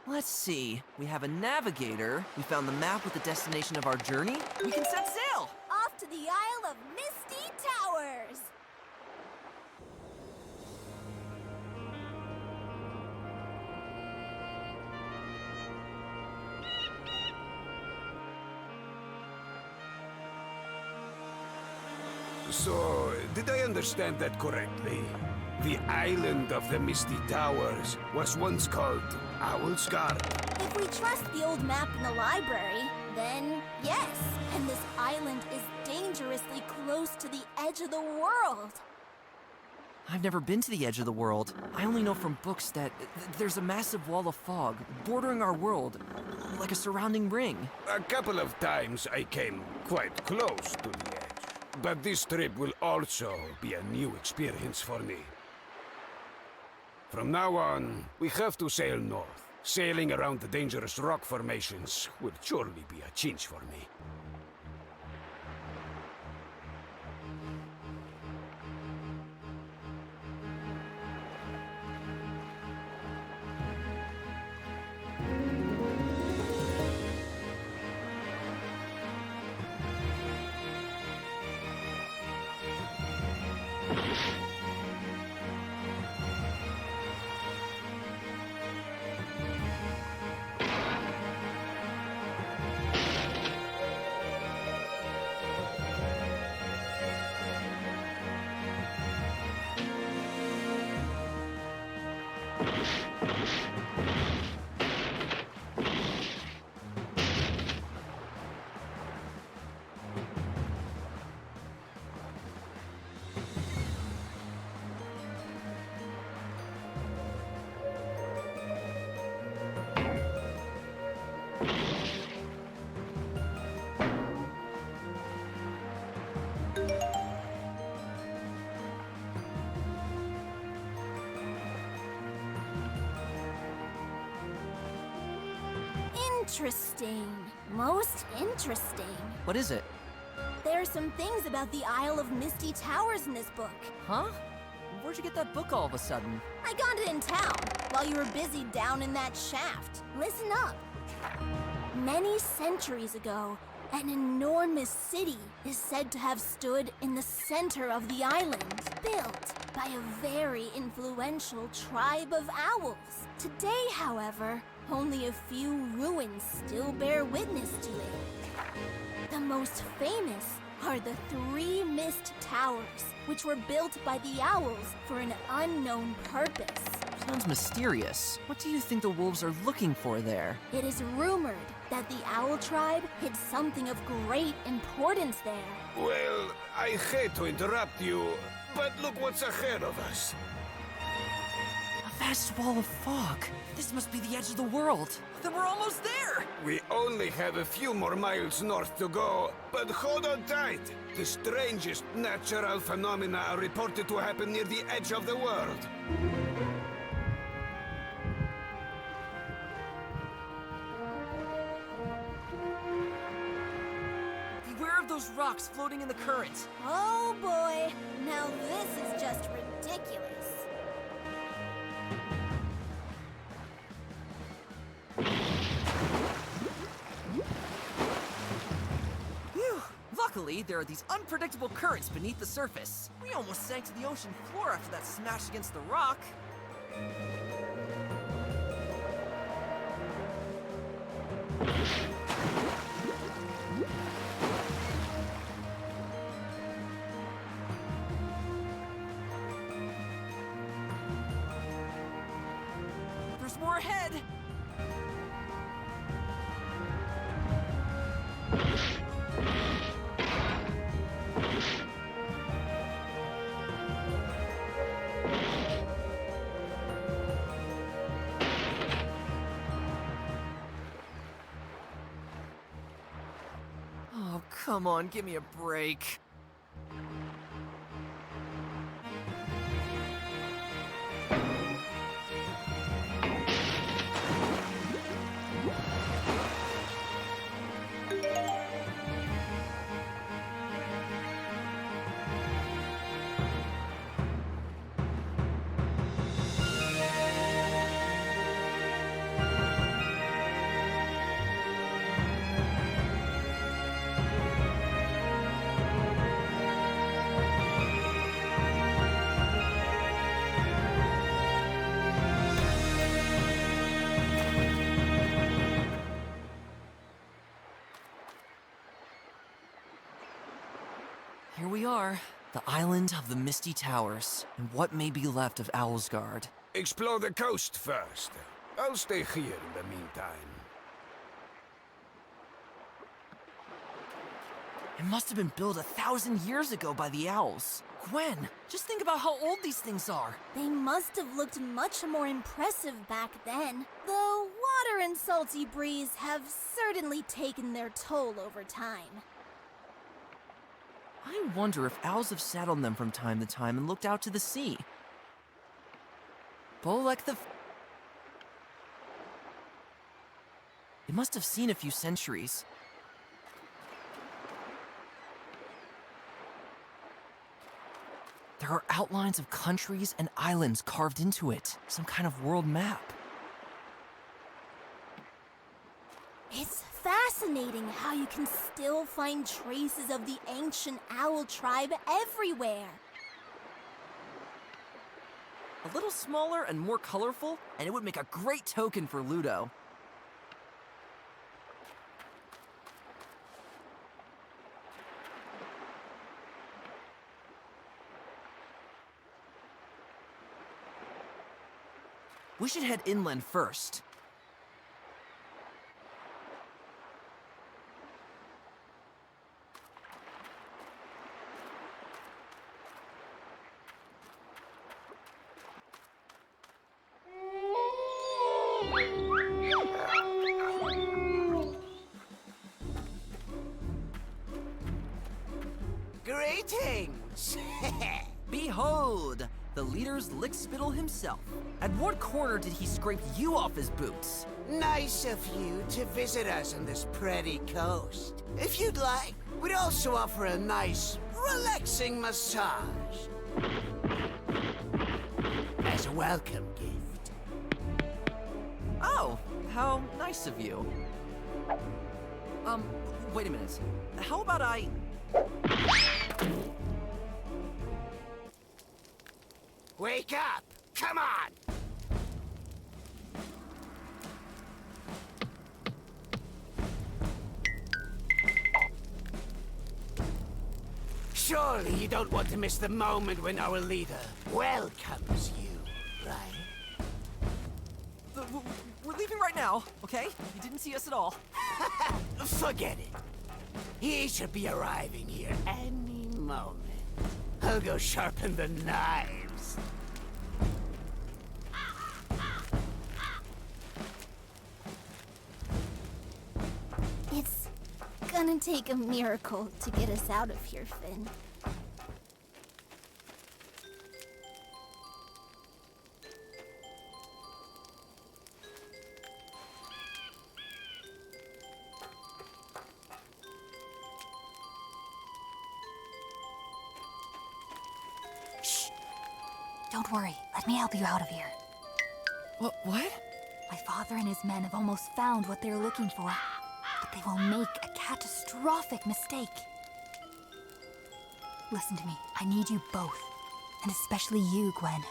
Let's see. We have a navigator. We found the map with the destination of our journey. We can set sail! Off to the Isle of Misty Towers! So, did I understand that correctly? The island of the Misty Towers was once called Owlsgard. If we trust the old map in the library, then yes. And this island is dangerously close to the edge of the world. I've never been to the edge of the world. I only know from books that there's a massive wall of fog bordering our world, like a surrounding ring. A couple of times I came quite close to the edge. But this trip will also be a new experience for me. From now on, we have to sail north. Sailing around the dangerous rock formations will surely be a change for me. Interesting. Most interesting. What is it? There are some things about the Isle of Misty Towers in this book. Huh? Where'd you get that book all of a sudden? I got it in town, while you were busy down in that shaft. Listen up. Many centuries ago, an enormous city is said to have stood in the center of the island, built by a very influential tribe of owls. Today, however, only a few ruins still bear witness to it. The most famous are the 3 mist towers, which were built by the owls for an unknown purpose. Sounds mysterious. What do you think the wolves are looking for there? It is rumored that the owl tribe hid something of great importance there. Well, I hate to interrupt you, but look what's ahead of us. A vast wall of fog. This must be the edge of the world. Then we're almost there! We only have a few more miles north to go, but hold on tight. The strangest natural phenomena are reported to happen near the edge of the world. Beware of those rocks floating in the current. Oh boy, now this is just ridiculous. Phew! Luckily, there are these unpredictable currents beneath the surface. We almost sank to the ocean floor after that smash against the rock. There's more ahead! Oh, come on, give me a break. Here we are. The island of the Misty Towers, and what may be left of Owlsgard. Explore the coast first. I'll stay here in the meantime. It must have been built 1,000 years ago by the owls. Gwen, just think about how old these things are. They must have looked much more impressive back then. The water and salty breeze have certainly taken their toll over time. I wonder if owls have sat on them from time to time and looked out to the sea. Bolek the... It must have seen a few centuries. There are outlines of countries and islands carved into it. Some kind of world map. It's fascinating how you can still find traces of the ancient owl tribe everywhere. A little smaller and more colorful, and it would make a great token for Ludo. We should head inland first. Greetings! Behold, the leader's lickspittle himself. At what corner did he scrape you off his boots? Nice of you to visit us on this pretty coast. If you'd like, we'd also offer a nice, relaxing massage. As a welcome gift. Oh, how nice of you. Wait a minute. How about I... Wake up! Come on! Surely you don't want to miss the moment when our leader welcomes you, right? We're leaving right now, okay? You didn't see us at all. Forget it. He should be arriving here any moment. I'll go sharpen the knives. It's gonna take a miracle to get us out of here, Finn. Don't worry, let me help you out of here. What? My father and his men have almost found what they're looking for, but they will make a catastrophic mistake. Listen to me, I need you both, and especially you, Gwen.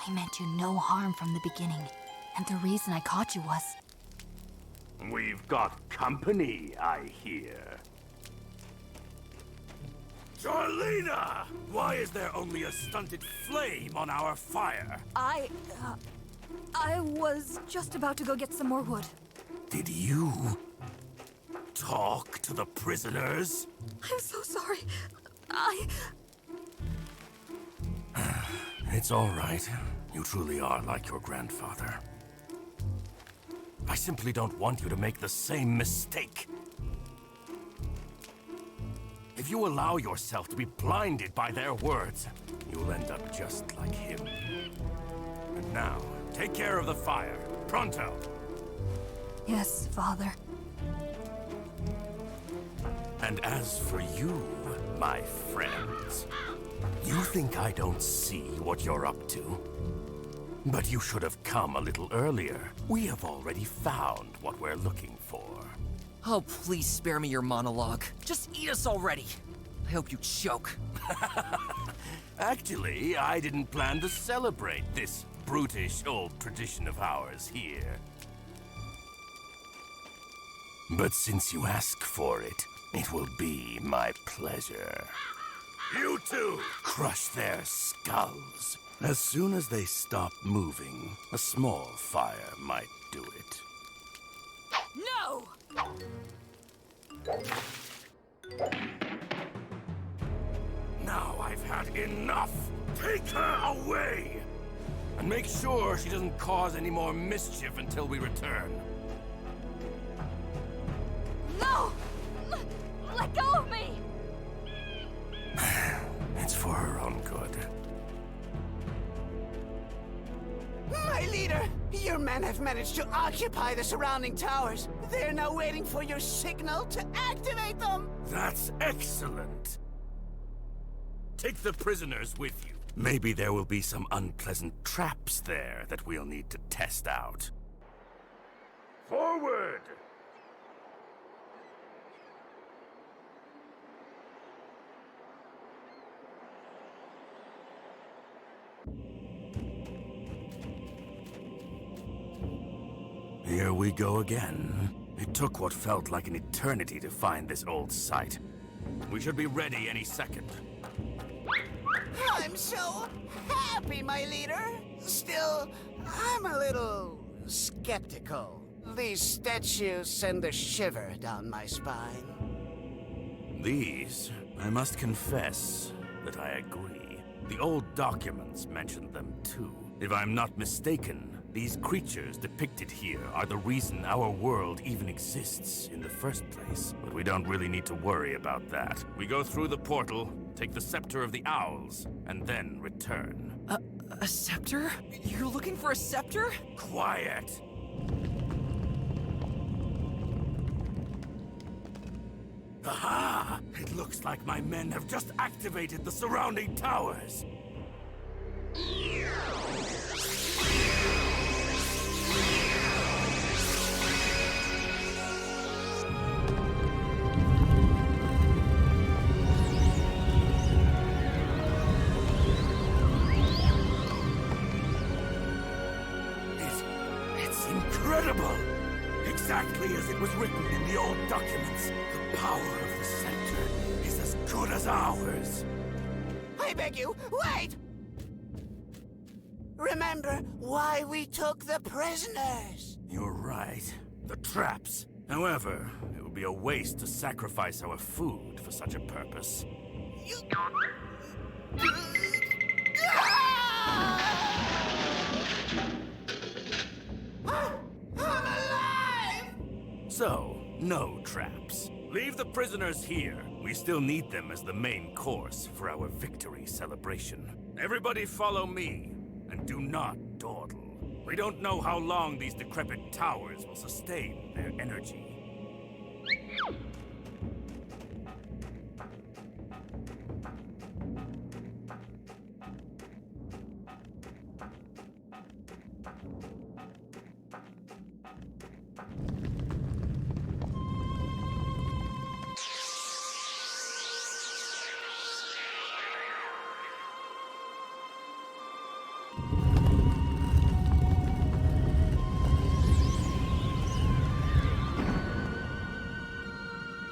I meant you no harm from the beginning, and the reason I caught you was... We've got company, I hear. Charlena! Why is there only a stunted flame on our fire? I was just about to go get some more wood. Did you talk to the prisoners? I'm so sorry. It's all right. You truly are like your grandfather. I simply don't want you to make the same mistake. If you allow yourself to be blinded by their words, you'll end up just like him. And now, take care of the fire. Pronto! Yes, Father. And as for you, my friends, you think I don't see what you're up to? But you should have come a little earlier. We have already found what we're looking for. Oh, please spare me your monologue. Just eat us already. I hope you choke. Actually, I didn't plan to celebrate this brutish old tradition of ours here. But since you ask for it, it will be my pleasure. You two! Crush their skulls. As soon as they stop moving, a small fire might do it. No! Now I've had enough! Take her away! And make sure she doesn't cause any more mischief until we return. No! Let go of me! It's for her own good. My leader! Your men have managed to occupy the surrounding towers. They're now waiting for your signal to activate them! That's excellent! Take the prisoners with you. Maybe there will be some unpleasant traps there that we'll need to test out. Forward! Here we go again. It took what felt like an eternity to find this old site. We should be ready any second. I'm so happy, my leader. Still, I'm a little skeptical. These statues send a shiver down my spine. These, I must confess that I agree. The old documents mentioned them too. If I'm not mistaken, these creatures depicted here are the reason our world even exists in the first place. But we don't really need to worry about that. We go through the portal, take the Scepter of the Owls, and then return. A scepter? You're looking for a scepter? Quiet! Aha! It looks like my men have just activated the surrounding towers. It's incredible! Exactly as it was written in the old documents. The power of the scepter is as good as ours. I beg you, wait! Remember why we took the prisoners. You're right. The traps. However, it would be a waste to sacrifice our food for such a purpose. So, no traps. Leave the prisoners here. We still need them as the main course for our victory celebration. Everybody follow me, and do not dawdle. We don't know how long these decrepit towers will sustain their energy.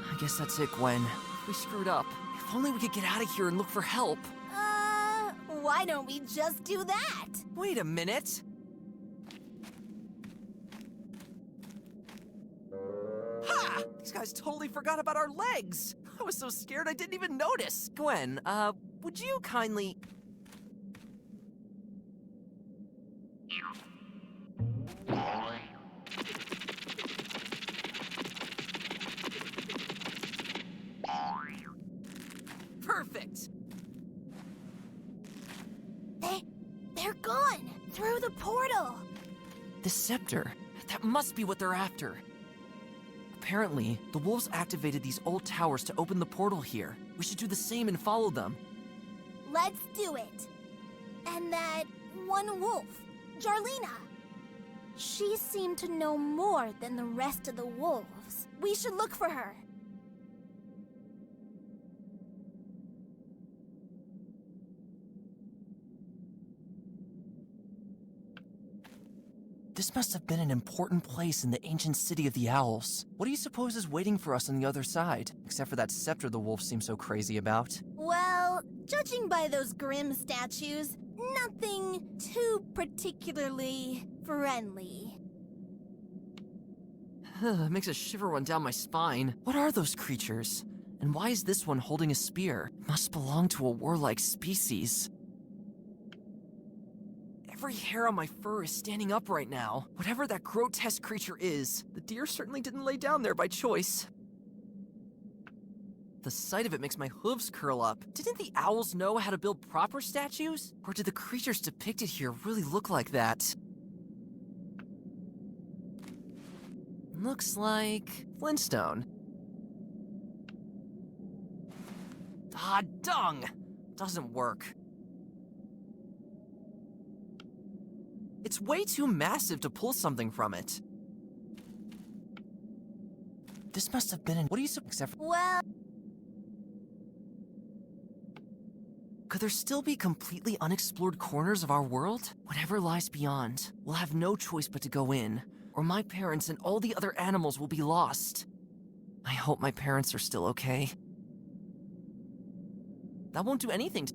I guess that's it, Gwen. We screwed up. If only we could get out of here and look for help. Why don't we just do that? Wait a minute. Ha! These guys totally forgot about our legs. I was so scared I didn't even notice. Gwen, would you kindly... Perfect! They're gone! Through the portal! The scepter. That must be what they're after. Apparently, the wolves activated these old towers to open the portal here. We should do the same and follow them. Let's do it. And that one wolf, Jarlina. She seemed to know more than the rest of the wolves. We should look for her. This must have been an important place in the ancient city of the owls. What do you suppose is waiting for us on the other side? Except for that scepter the wolves seem so crazy about. Well, Well, judging by those grim statues, nothing too particularly friendly. Makes a shiver run down my spine. What are those creatures? And why is this one holding a spear? Must belong to a warlike species. Every hair on my fur is standing up right now. Whatever that grotesque creature is, the deer certainly didn't lay down there by choice. The sight of it makes my hooves curl up. Didn't the owls know how to build proper statues? Or did the creatures depicted here really look like that? Looks like Flintstone. Ah, dung! Doesn't work. It's way too massive to pull something from it. This must have been what do you say except for— Well... Could there still be completely unexplored corners of our world? Whatever lies beyond, we'll have no choice but to go in, or my parents and all the other animals will be lost. I hope my parents are still okay. That won't do anything to—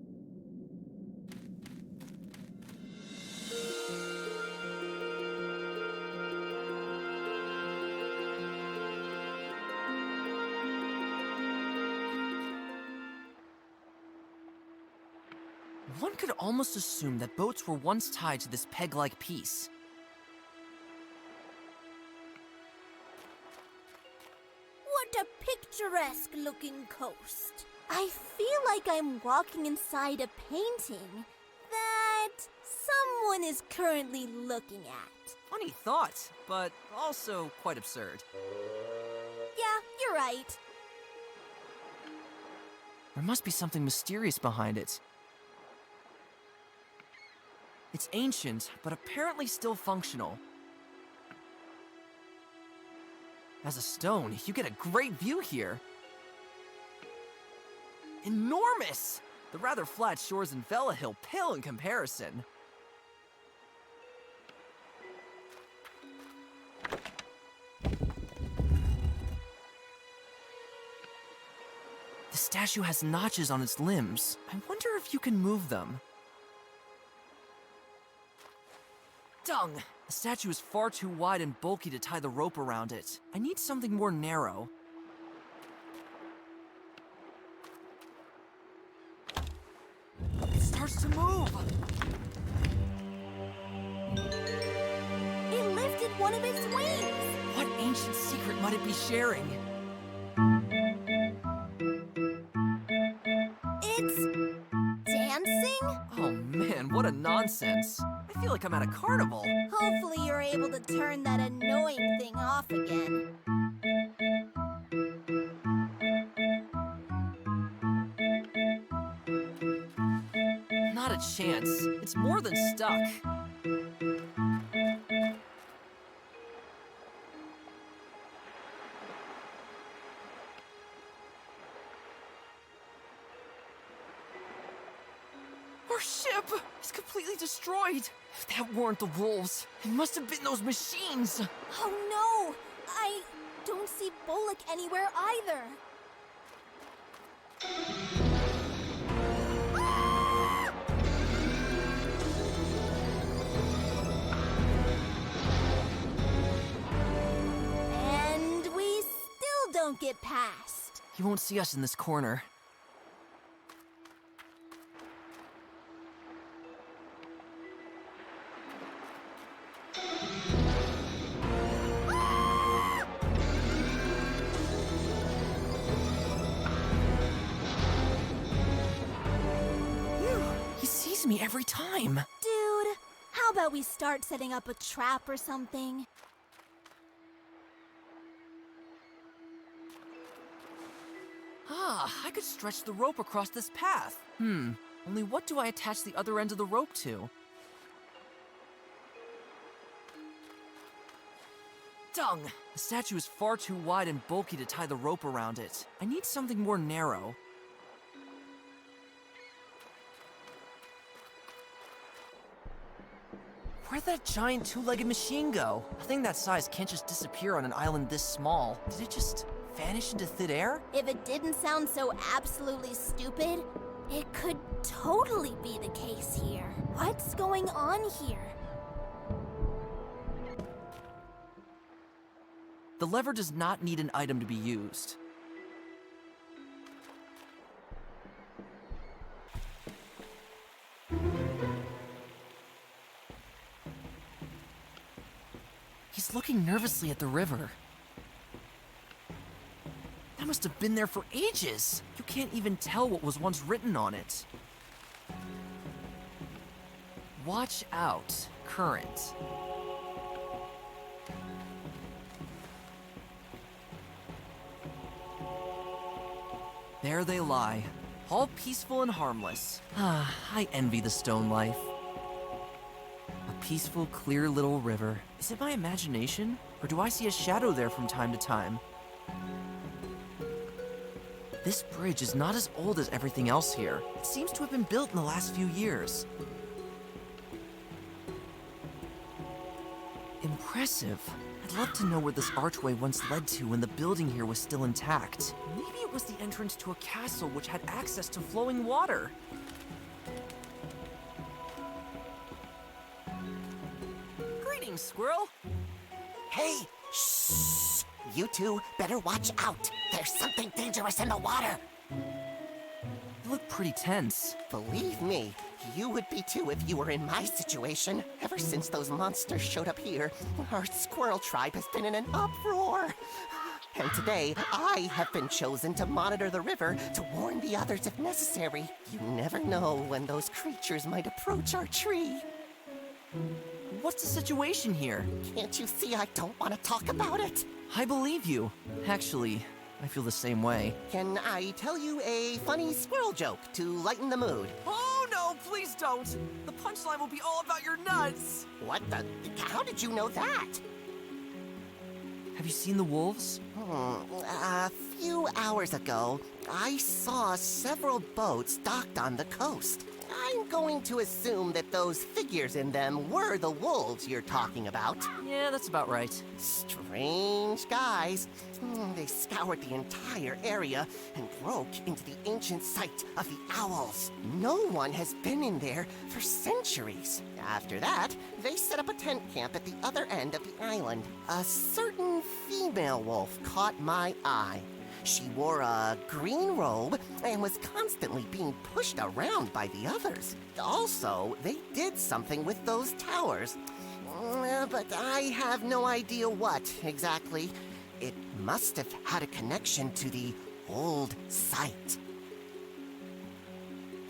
One could almost assume that boats were once tied to this peg-like piece. What a picturesque-looking coast. I feel like I'm walking inside a painting that someone is currently looking at. Funny thought, but also quite absurd. Yeah, you're right. There must be something mysterious behind it. It's ancient, but apparently still functional. As a stone, you get a great view here. Enormous! The rather flat shores in Velehill pale in comparison. The statue has notches on its limbs. I wonder if you can move them. Dung! The statue is far too wide and bulky to tie the rope around it. I need something more narrow. It starts to move! It lifted one of its wings! What ancient secret might it be sharing? It's... dancing? Oh man, what a nonsense. I feel like I'm at a carnival. Hopefully you're able to turn that annoying thing off again. Not a chance. It's more than stuck. Our ship is completely destroyed. If that weren't the wolves, it must have been those machines. Oh no! I don't see Bullock anywhere either. And we still don't get past. You won't see us in this corner. He sees me every time. Dude, how about we start setting up a trap or something? Ah, I could stretch the rope across this path. Only what do I attach the other end of the rope to? Dung! The statue is far too wide and bulky to tie the rope around it. I need something more narrow. Where'd that giant two-legged machine go? A thing that size can't just disappear on an island this small. Did it just vanish into thin air? If it didn't sound so absolutely stupid, It could totally be the case here. What's going on here? The lever does not need an item to be used. He's looking nervously at the river. That must have been there for ages. You can't even tell what was once written on it. Watch out, current. There they lie, all peaceful and harmless. Ah, I envy the stone life. A peaceful, clear little river. Is it my imagination? Or do I see a shadow there from time to time? This bridge is not as old as everything else here. It seems to have been built in the last few years. Impressive. I'd love to know where this archway once led to when the building here was still intact. Maybe it was the entrance to a castle which had access to flowing water. Greetings, squirrel. Hey, shh! You two better watch out. There's something dangerous in the water. You look pretty tense. Believe me, you would be too if you were in my situation. Ever since those monsters showed up here, our squirrel tribe has been in an uproar. And today, I have been chosen to monitor the river to warn the others if necessary. You never know when those creatures might approach our tree. What's the situation here? Can't you see I don't want to talk about it? I believe you. Actually, I feel the same way. Can I tell you a funny squirrel joke to lighten the mood? Oh no, please don't! The punchline will be all about your nuts! What the? How did you know that? Have you seen the wolves? A few hours ago, I saw several boats docked on the coast. I'm going to assume that those figures in them were the wolves you're talking about. Yeah, that's about right. Strange guys. They scoured the entire area and broke into the ancient site of the owls. No one has been in there for centuries. After that, they set up a tent camp at the other end of the island. A certain female wolf caught my eye. She wore a green robe and was constantly being pushed around by the others. Also, they did something with those towers. But I have no idea what exactly. It must have had a connection to the old site.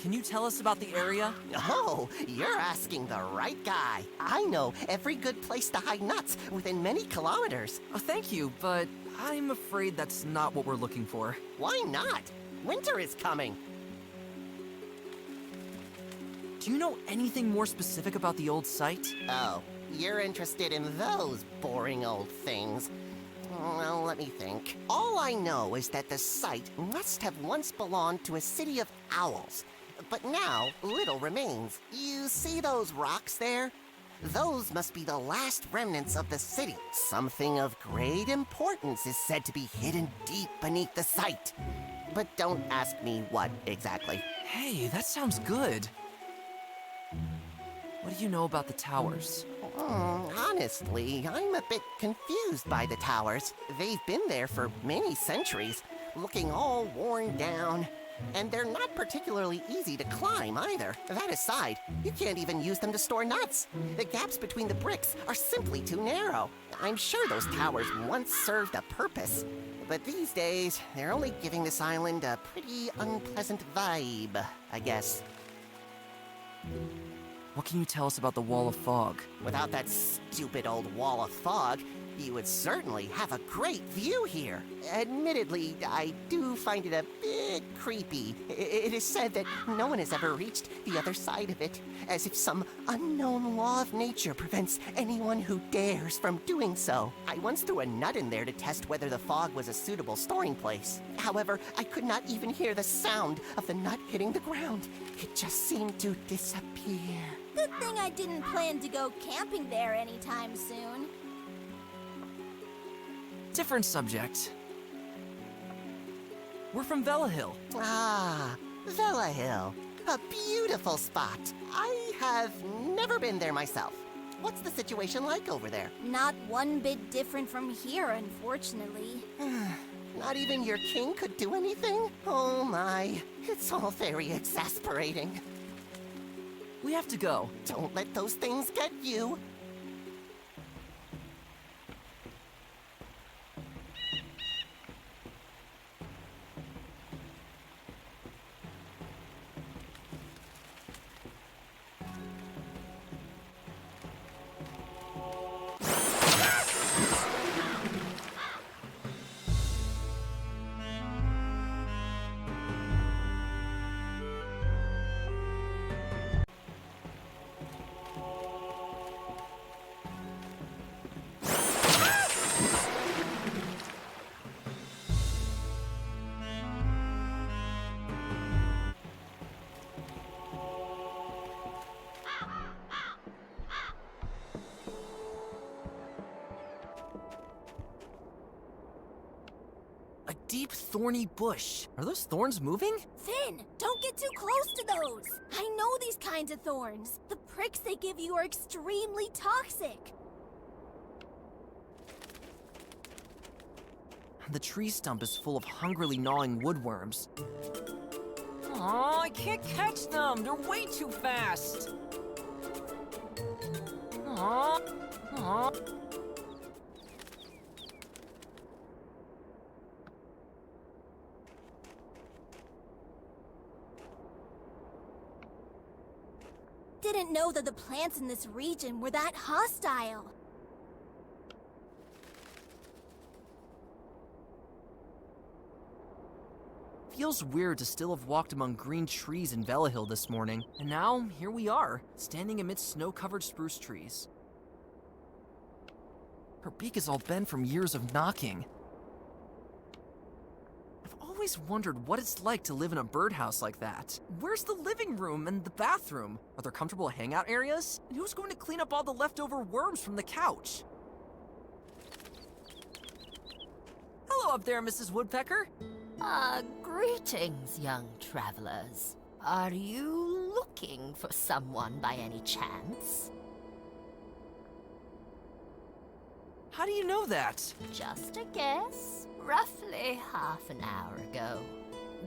Can you tell us about the area? Oh, you're asking the right guy. I know every good place to hide nuts within many kilometers. Oh, thank you, but I'm afraid that's not what we're looking for. Why not? Winter is coming. Do you know anything more specific about the old site? Oh, you're interested in those boring old things. Well, let me think. All I know is that the site must have once belonged to a city of owls. But now, little remains. You see those rocks there? Those must be the last remnants of the city. Something of great importance is said to be hidden deep beneath the site. But don't ask me what exactly. Hey, that sounds good. What do you know about the towers? Honestly, I'm a bit confused by the towers. They've been there for many centuries, looking all worn down. And they're not particularly easy to climb either. That aside, you can't even use them to store nuts. The gaps between the bricks are simply too narrow. I'm sure those towers once served a purpose. But these days, they're only giving this island a pretty unpleasant vibe, I guess. What can you tell us about the Wall of Fog? Without that stupid old wall of fog, you would certainly have a great view here. Admittedly, I do find it a bit creepy. It is said that no one has ever reached the other side of it, as if some unknown law of nature prevents anyone who dares from doing so. I once threw a nut in there to test whether the fog was a suitable storing place. However, I could not even hear the sound of the nut hitting the ground. It just seemed to disappear. Good thing I didn't plan to go camping there anytime soon. Different subject. We're from Velehill. Ah, Velehill. A beautiful spot. I have never been there myself. What's the situation like over there? Not one bit different from here, unfortunately. Not even your king could do anything? Oh my, it's all very exasperating. We have to go. Don't let those things get you. A deep, thorny bush. Are those thorns moving? Finn, don't get too close to those. I know these kinds of thorns. The pricks they give you are extremely toxic. The tree stump is full of hungrily gnawing woodworms. Aw, I can't catch them. They're way too fast. Aw. Didn't know that the plants in this region were that hostile. Feels weird to still have walked among green trees in Velehill this morning. And now, here we are, standing amidst snow-covered spruce trees. Her beak is all bent from years of knocking. I've always wondered what it's like to live in a birdhouse like that. Where's the living room and the bathroom? Are there comfortable hangout areas? And who's going to clean up all the leftover worms from the couch? Hello up there, Mrs. Woodpecker. Greetings, young travelers. Are you looking for someone by any chance? How do you know that? Just a guess. Roughly half an hour ago,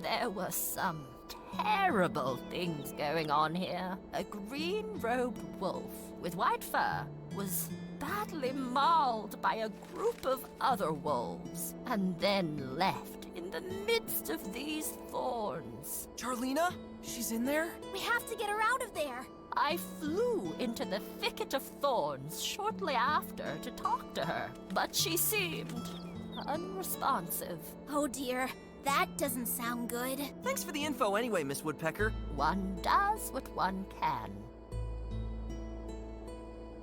there were some terrible things going on here. A green-robed wolf with white fur was badly mauled by a group of other wolves and then left in the midst of these thorns. Charlena? She's in there? We have to get her out of there. I flew into the thicket of thorns shortly after to talk to her, but she seemed unresponsive. Oh dear, that doesn't sound good. Thanks for the info anyway, Miss Woodpecker. One does what one can.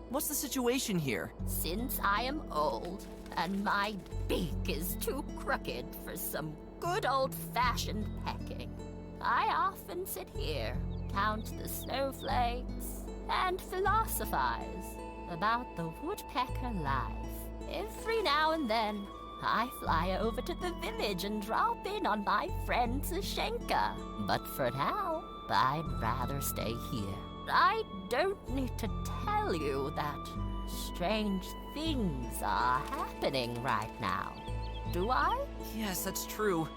What's the situation here? Since I am old, and my beak is too crooked for some good old-fashioned pecking, I often sit here, count the snowflakes, and philosophize about the woodpecker life. Every now and then, I fly over to the village and drop in on my friend Zashenka. But for now, I'd rather stay here. I don't need to tell you that strange things are happening right now, do I? Yes, that's true.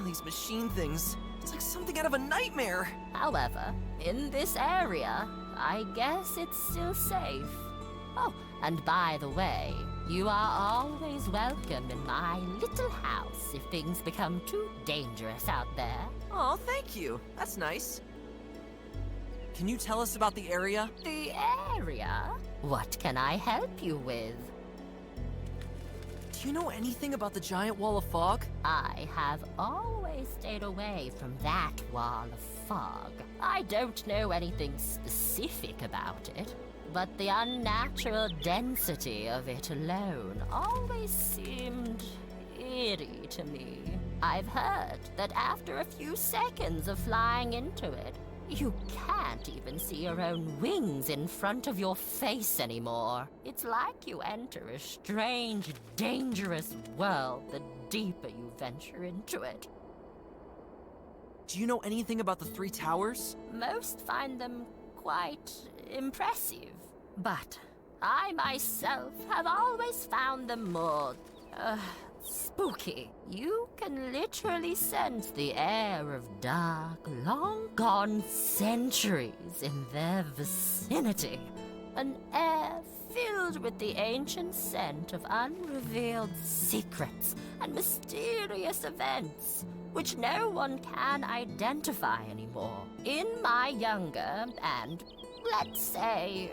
These machine things, it's like something out of a nightmare. However, in this area, I guess it's still safe. Oh, and by the way, you are always welcome in my little house if things become too dangerous out there. Oh, thank you. That's nice. Can you tell us about the area? The area? What can I help you with? Do you know anything about the giant wall of fog? I have always stayed away from that wall of fog. I don't know anything specific about it, but the unnatural density of it alone always seemed eerie to me. I've heard that after a few seconds of flying into it, you can't even see your own wings in front of your face anymore. It's like you enter a strange, dangerous world the deeper you venture into it. Do you know anything about the three towers? Most find them quite impressive, but I myself have always found them more spooky. You can literally sense the air of dark, long-gone centuries in their vicinity. An air filled with the ancient scent of unrevealed secrets and mysterious events, which no one can identify anymore. In my younger and, let's say,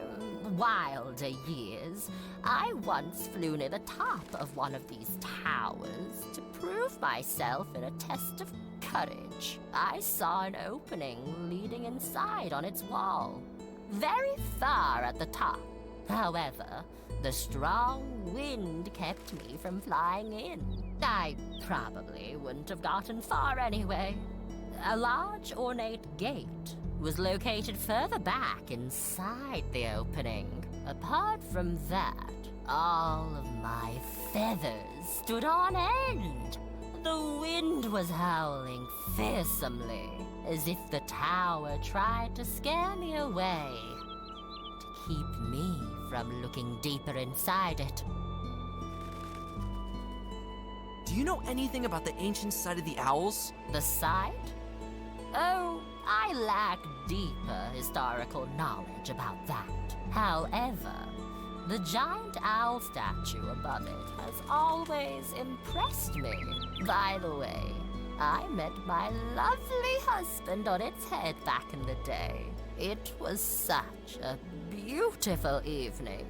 wilder years, I once flew near the top of one of these towers to prove myself in a test of courage. I saw an opening leading inside on its wall, very far at the top. However, the strong wind kept me from flying in. I probably wouldn't have gotten far anyway. A large ornate gate was located further back inside the opening. Apart from that, all of my feathers stood on end. The wind was howling fearsomely, as if the tower tried to scare me away, to keep me from looking deeper inside it. Do you know anything about the ancient site of the owls? The site? Oh, I lack deeper historical knowledge about that. However, the giant owl statue above it has always impressed me. By the way, I met my lovely husband on its head back in the day. It was such a beautiful evening.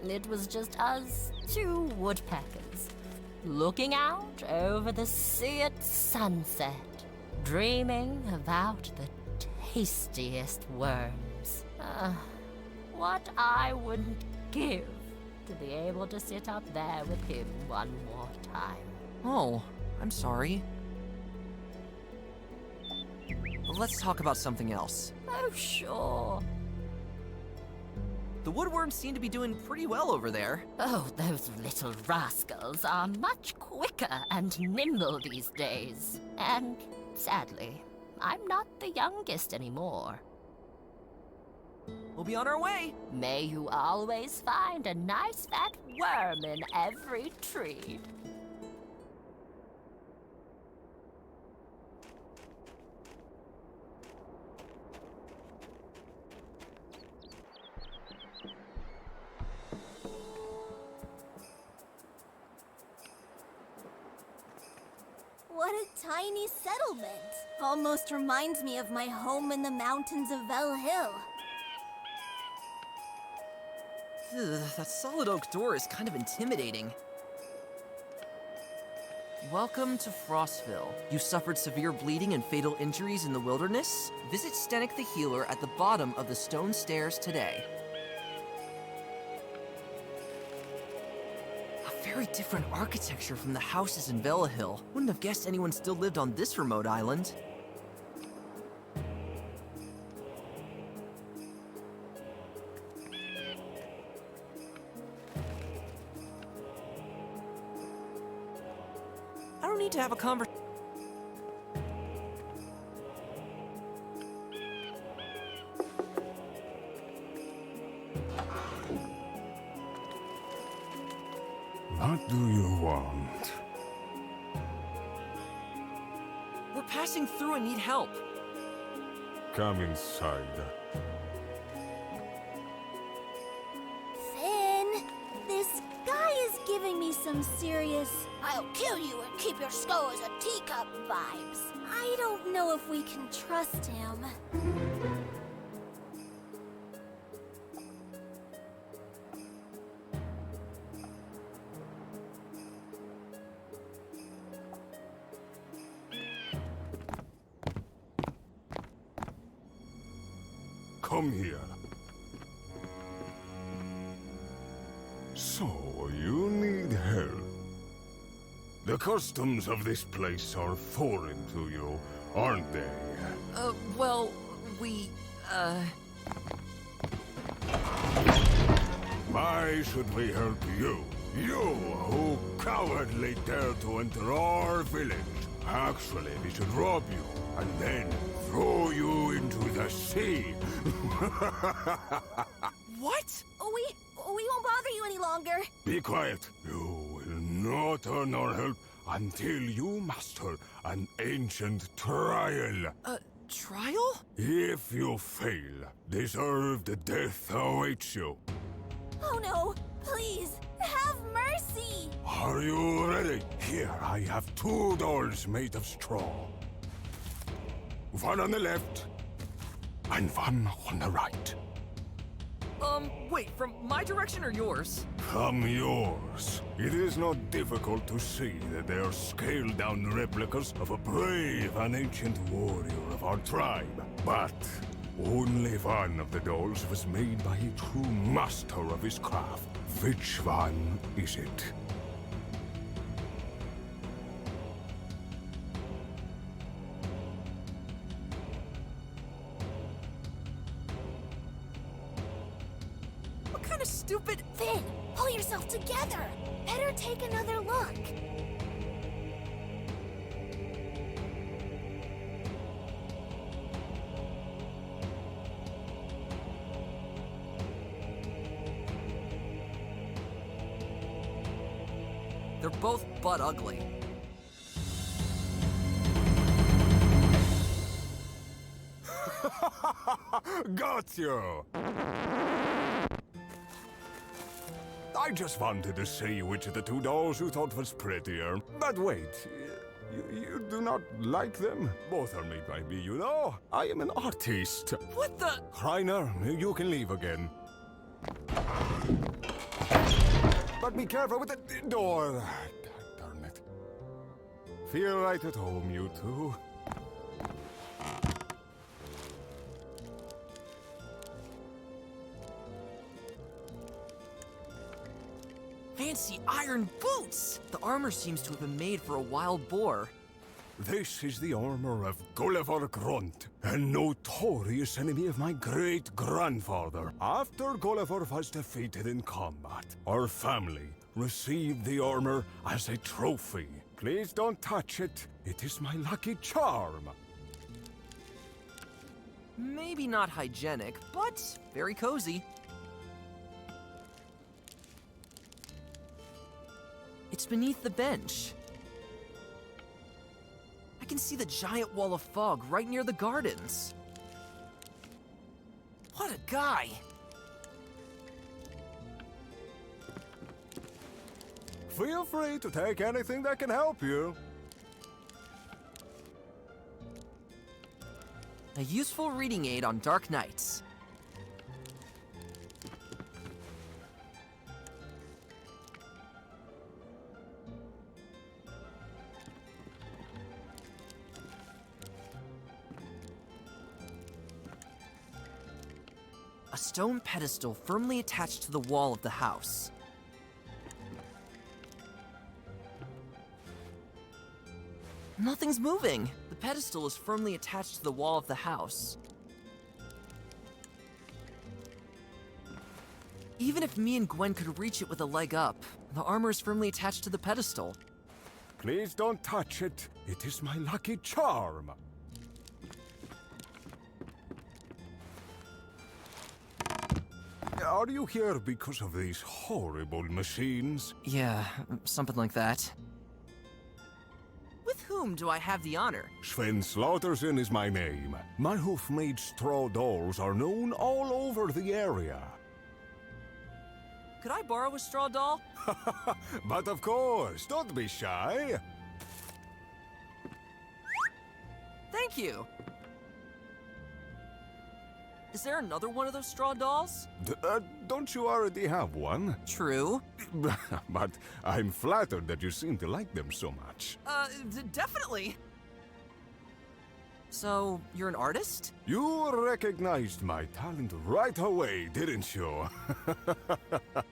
It was just us two woodpeckers, looking out over the sea at sunset, dreaming about the tastiest worms. What I wouldn't give to be able to sit up there with him one more time. Oh, I'm sorry. Let's talk about something else. Oh, sure. The woodworms seem to be doing pretty well over there. Oh, those little rascals are much quicker and nimble these days. And sadly, I'm not the youngest anymore. We'll be on our way. May you always find a nice fat worm in every tree. What a tiny settlement. Almost reminds me of my home in the mountains of Velehill. That solid oak door is kind of intimidating. Welcome to Frostville. You suffered severe bleeding and fatal injuries in the wilderness? Visit Stenik the Healer at the bottom of the stone stairs today. A very different architecture from the houses in Velehill. Wouldn't have guessed anyone still lived on this remote island. I don't need to have a conversation. What do you want? We're passing through and need help. Come inside. Finn, this guy is giving me some serious "I'll kill you and keep your skull as a teacup" vibes. I don't know if we can trust him. Come here. So, you need help. The customs of this place are foreign to you, aren't they? Well, we, Why should we help you? You, who cowardly dare to enter our village. Actually, we should rob you. and then throw you into the sea. What? We won't bother you any longer. Be quiet. You will not earn our help until you master an ancient trial. Trial? If you fail, deserved death awaits you. Oh no, please, have mercy. Are you ready? Here I have 2 dolls made of straw. One on the left, and one on the right. Wait, from my direction or yours? From yours. It is not difficult to see that they are scaled-down replicas of a brave and ancient warrior of our tribe. But only one of the dolls was made by a true master of his craft. Which one is it? What kind of stupid... Finn, pull yourself together. Better take another look. They're both butt ugly. Got you! I just wanted to see which of the 2 dolls you thought was prettier. But wait, you do not like them? Both are made by me, you know. I am an artist. What the? Reiner, you can leave again. But be careful with the door. Darn it. Feel right at home, you two. Fancy iron boots! The armor seems to have been made for a wild boar. This is the armor of Gulliver Grunt, a notorious enemy of my great-grandfather. After Gulliver was defeated in combat, our family received the armor as a trophy. Please don't touch it. It is my lucky charm. Maybe not hygienic, but very cozy. It's beneath the bench. I can see the giant wall of fog right near the gardens. What a guy! Feel free to take anything that can help you. A useful reading aid on dark nights. A stone pedestal firmly attached to the wall of the house. Nothing's moving! The pedestal is firmly attached to the wall of the house. Even if me and Gwen could reach it with a leg up, the armor is firmly attached to the pedestal. Please don't touch it. It is my lucky charm. Are you here because of these horrible machines? Yeah, something like that. With whom do I have the honor? Sven Slaughterson is my name. My hoof-made straw dolls are known all over the area. Could I borrow a straw doll? But of course, don't be shy. Thank you. Is there another one of those straw dolls? Don't you already have one? True. But I'm flattered that you seem to like them so much. Definitely. So, you're an artist? You recognized my talent right away, didn't you?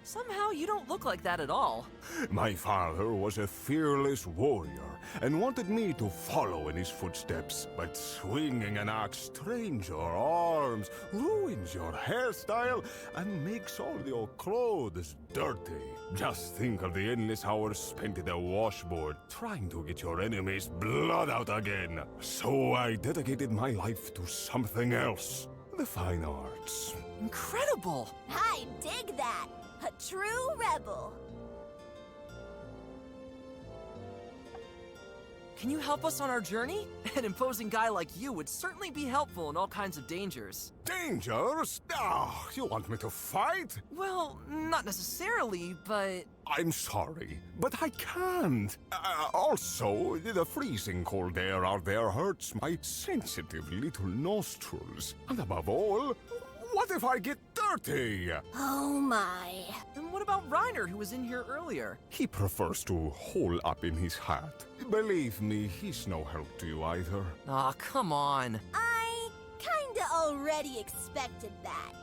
Somehow you don't look like that at all. My father was a fearless warrior and wanted me to follow in his footsteps. But swinging an axe strains your arms, ruins your hairstyle, and makes all your clothes dirty. Just think of the endless hours spent in the washboard trying to get your enemy's blood out again. So I dedicated my life to something else. The fine arts. Incredible! I dig that. A true rebel. Can you help us on our journey? An imposing guy like you would certainly be helpful in all kinds of dangers. Dangers? Ah, you want me to fight? Well, not necessarily, but... I'm sorry, but I can't. Also, the freezing cold air out there hurts my sensitive little nostrils. And above all, what if I get dirty? Oh my. And what about Reiner, who was in here earlier? He prefers to hole up in his hat. Believe me, he's no help to you either. Aw, come on. I kinda already expected that.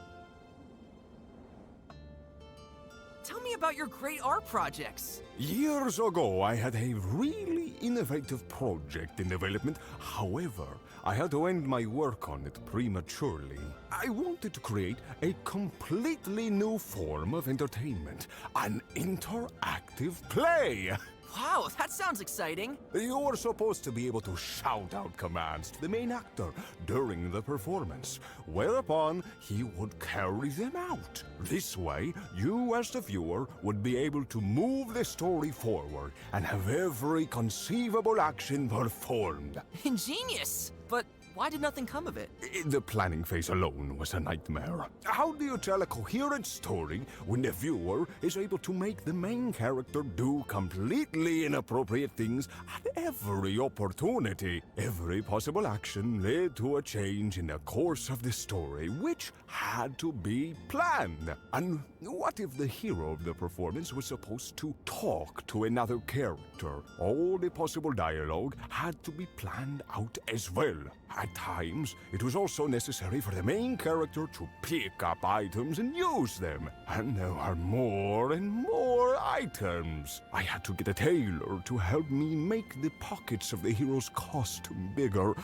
Tell me about your great art projects. Years ago, I had a really innovative project in development. However, I had to end my work on it prematurely. I wanted to create a completely new form of entertainment, an interactive play. Wow, that sounds exciting. You were supposed to be able to shout out commands to the main actor during the performance, whereupon he would carry them out. This way, you as the viewer would be able to move the story forward and have every conceivable action performed. Ingenious! But why did nothing come of it? The planning phase alone was a nightmare. How do you tell a coherent story when the viewer is able to make the main character do completely inappropriate things at every opportunity? Every possible action led to a change in the course of the story, which had to be planned. And what if the hero of the performance was supposed to talk to another character? All the possible dialogue had to be planned out as well. At times, it was also necessary for the main character to pick up items and use them. And there were more and more items. I had to get a tailor to help me make the pockets of the hero's costume bigger.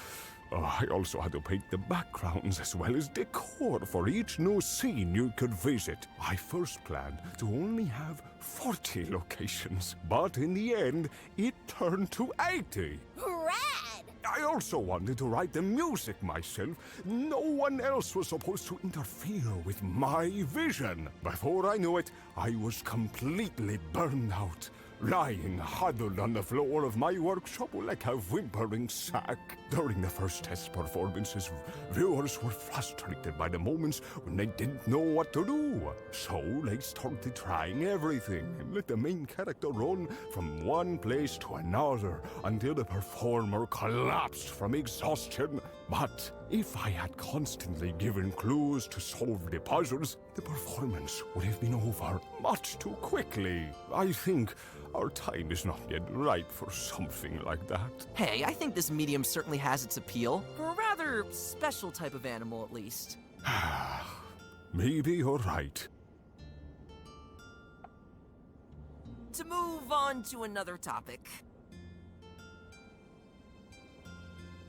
I also had to paint the backgrounds as well as decor for each new scene you could visit. I first planned to only have 40 locations, but in the end, it turned to 80. Rad! I also wanted to write the music myself. No one else was supposed to interfere with my vision. Before I knew it, I was completely burned out, lying huddled on the floor of my workshop like a whimpering sack. During the first test performances, viewers were frustrated by the moments when they didn't know what to do. So they started trying everything and let the main character run from one place to another until the performer collapsed from exhaustion. But if I had constantly given clues to solve the puzzles, the performance would have been over much too quickly. I think our time is not yet right for something like that. Hey, I think this medium certainly has its appeal. For a rather special type of animal, at least. Maybe you're right. To move on to another topic.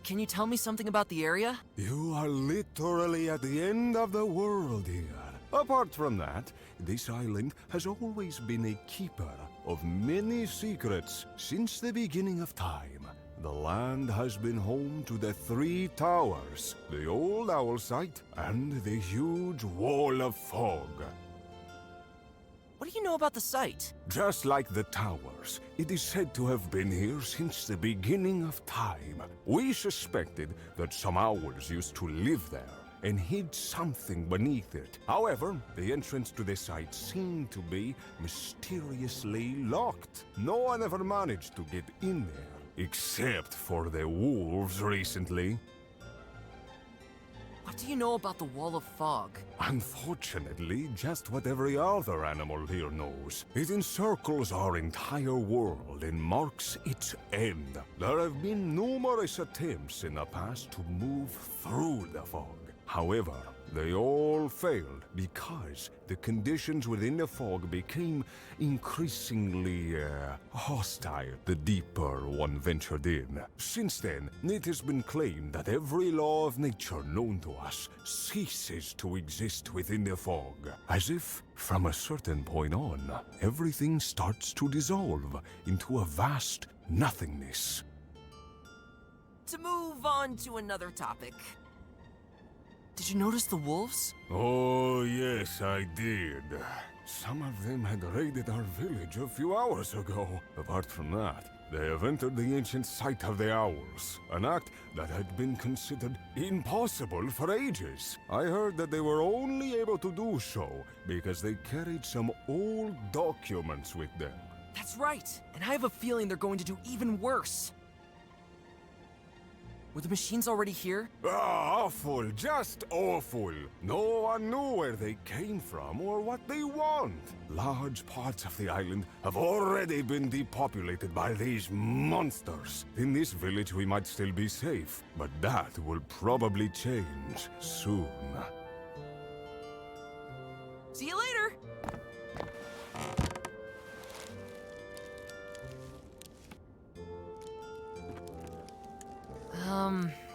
Can you tell me something about the area? You are literally at the end of the world here. Apart from that, this island has always been a keeper of many secrets since the beginning of time. The land has been home to the 3 towers, the old owl site, and the huge wall of fog. What do you know about the site? Just like the towers, it is said to have been here since the beginning of time. We suspected that some owls used to live there and hid something beneath it. However, the entrance to the site seemed to be mysteriously locked. No one ever managed to get in there, except for the wolves recently. What do you know about the Wall of Fog? Unfortunately, just what every other animal here knows. It encircles our entire world and marks its end. There have been numerous attempts in the past to move through the fog. However, they all failed because the conditions within the fog became increasingly hostile the deeper one ventured in. Since then, it has been claimed that every law of nature known to us ceases to exist within the fog, as if, from a certain point on, everything starts to dissolve into a vast nothingness. To move on to another topic. Did you notice the wolves? Oh, yes, I did. Some of them had raided our village a few hours ago. Apart from that, they have entered the ancient site of the owls, an act that had been considered impossible for ages. I heard that they were only able to do so because they carried some old documents with them. That's right, and I have a feeling they're going to do even worse. Were the machines already here? Awful, just awful. No one knew where they came from or what they want. Large parts of the island have already been depopulated by these monsters. In this village we might still be safe, but that will probably change soon. See you later!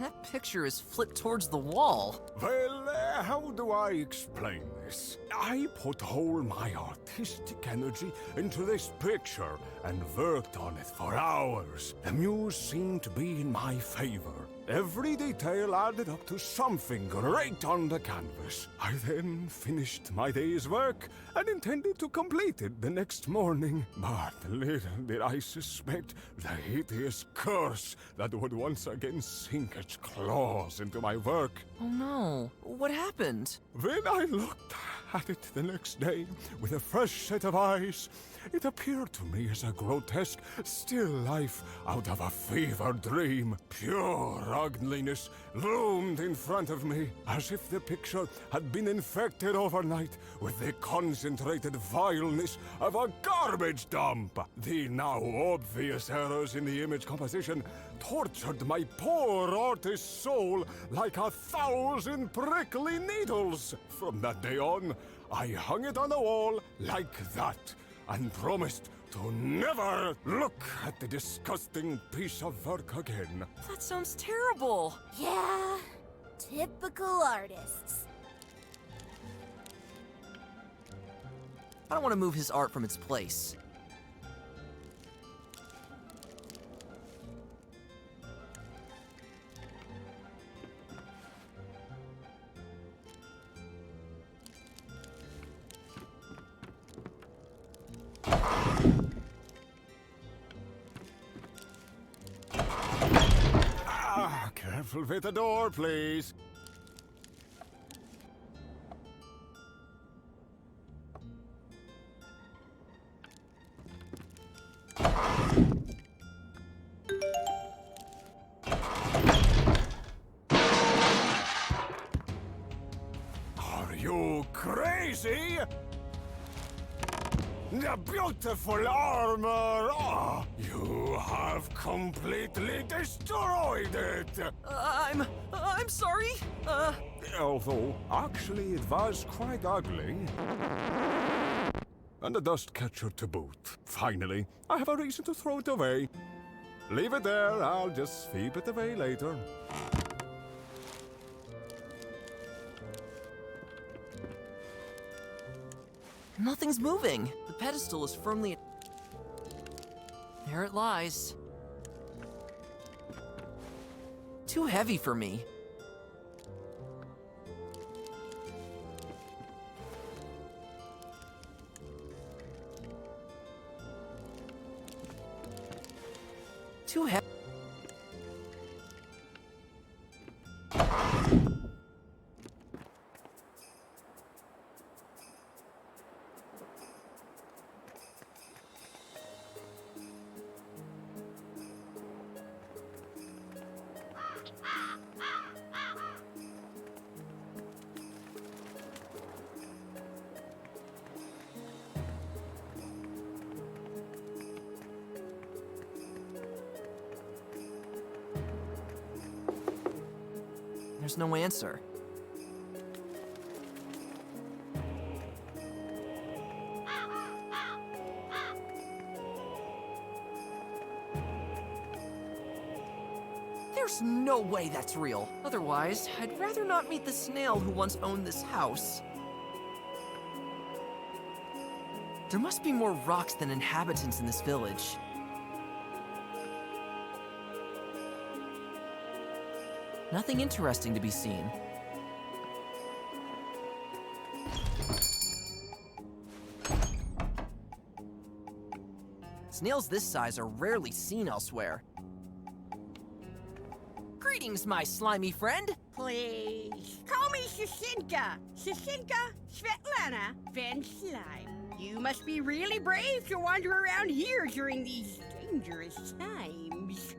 That picture is flipped towards the wall. Well, how do I explain this? I put all my artistic energy into this picture and worked on it for hours. The muse seemed to be in my favor. Every detail added up to something great on the canvas. I then finished my day's work and intended to complete it the next morning. But little did I suspect the hideous curse that would once again sink its claws into my work. Oh no, what happened? When I looked at it the next day with a fresh set of eyes, it appeared to me as a grotesque still life out of a fever dream. Pure ugliness loomed in front of me, as if the picture had been infected overnight with the concentrated vileness of a garbage dump. The now obvious errors in the image composition tortured my poor artist's soul like 1,000 prickly needles. From that day on, I hung it on the wall like that, and promised to never look at the disgusting piece of work again. That sounds terrible. Yeah, typical artists. I don't want to move his art from its place. Careful with the door, please. Are you crazy? The beautiful armor! Ah, you have completely destroyed it! I'm sorry. Although, actually, it was quite ugly. And a dust catcher to boot. Finally, I have a reason to throw it away. Leave it there, I'll just sweep it away later. Nothing's moving. The pedestal is firmly... There it lies. Too heavy for me. Too heavy. There's no answer. no way that's real. Otherwise, I'd rather not meet the snail who once owned this house. There must be more rocks than inhabitants in this village. Nothing interesting to be seen. Snails this size are rarely seen elsewhere. Greetings, my slimy friend. Please, call me Shasinka. Shasinka Svetlana Van Slime. You must be really brave to wander around here during these dangerous times.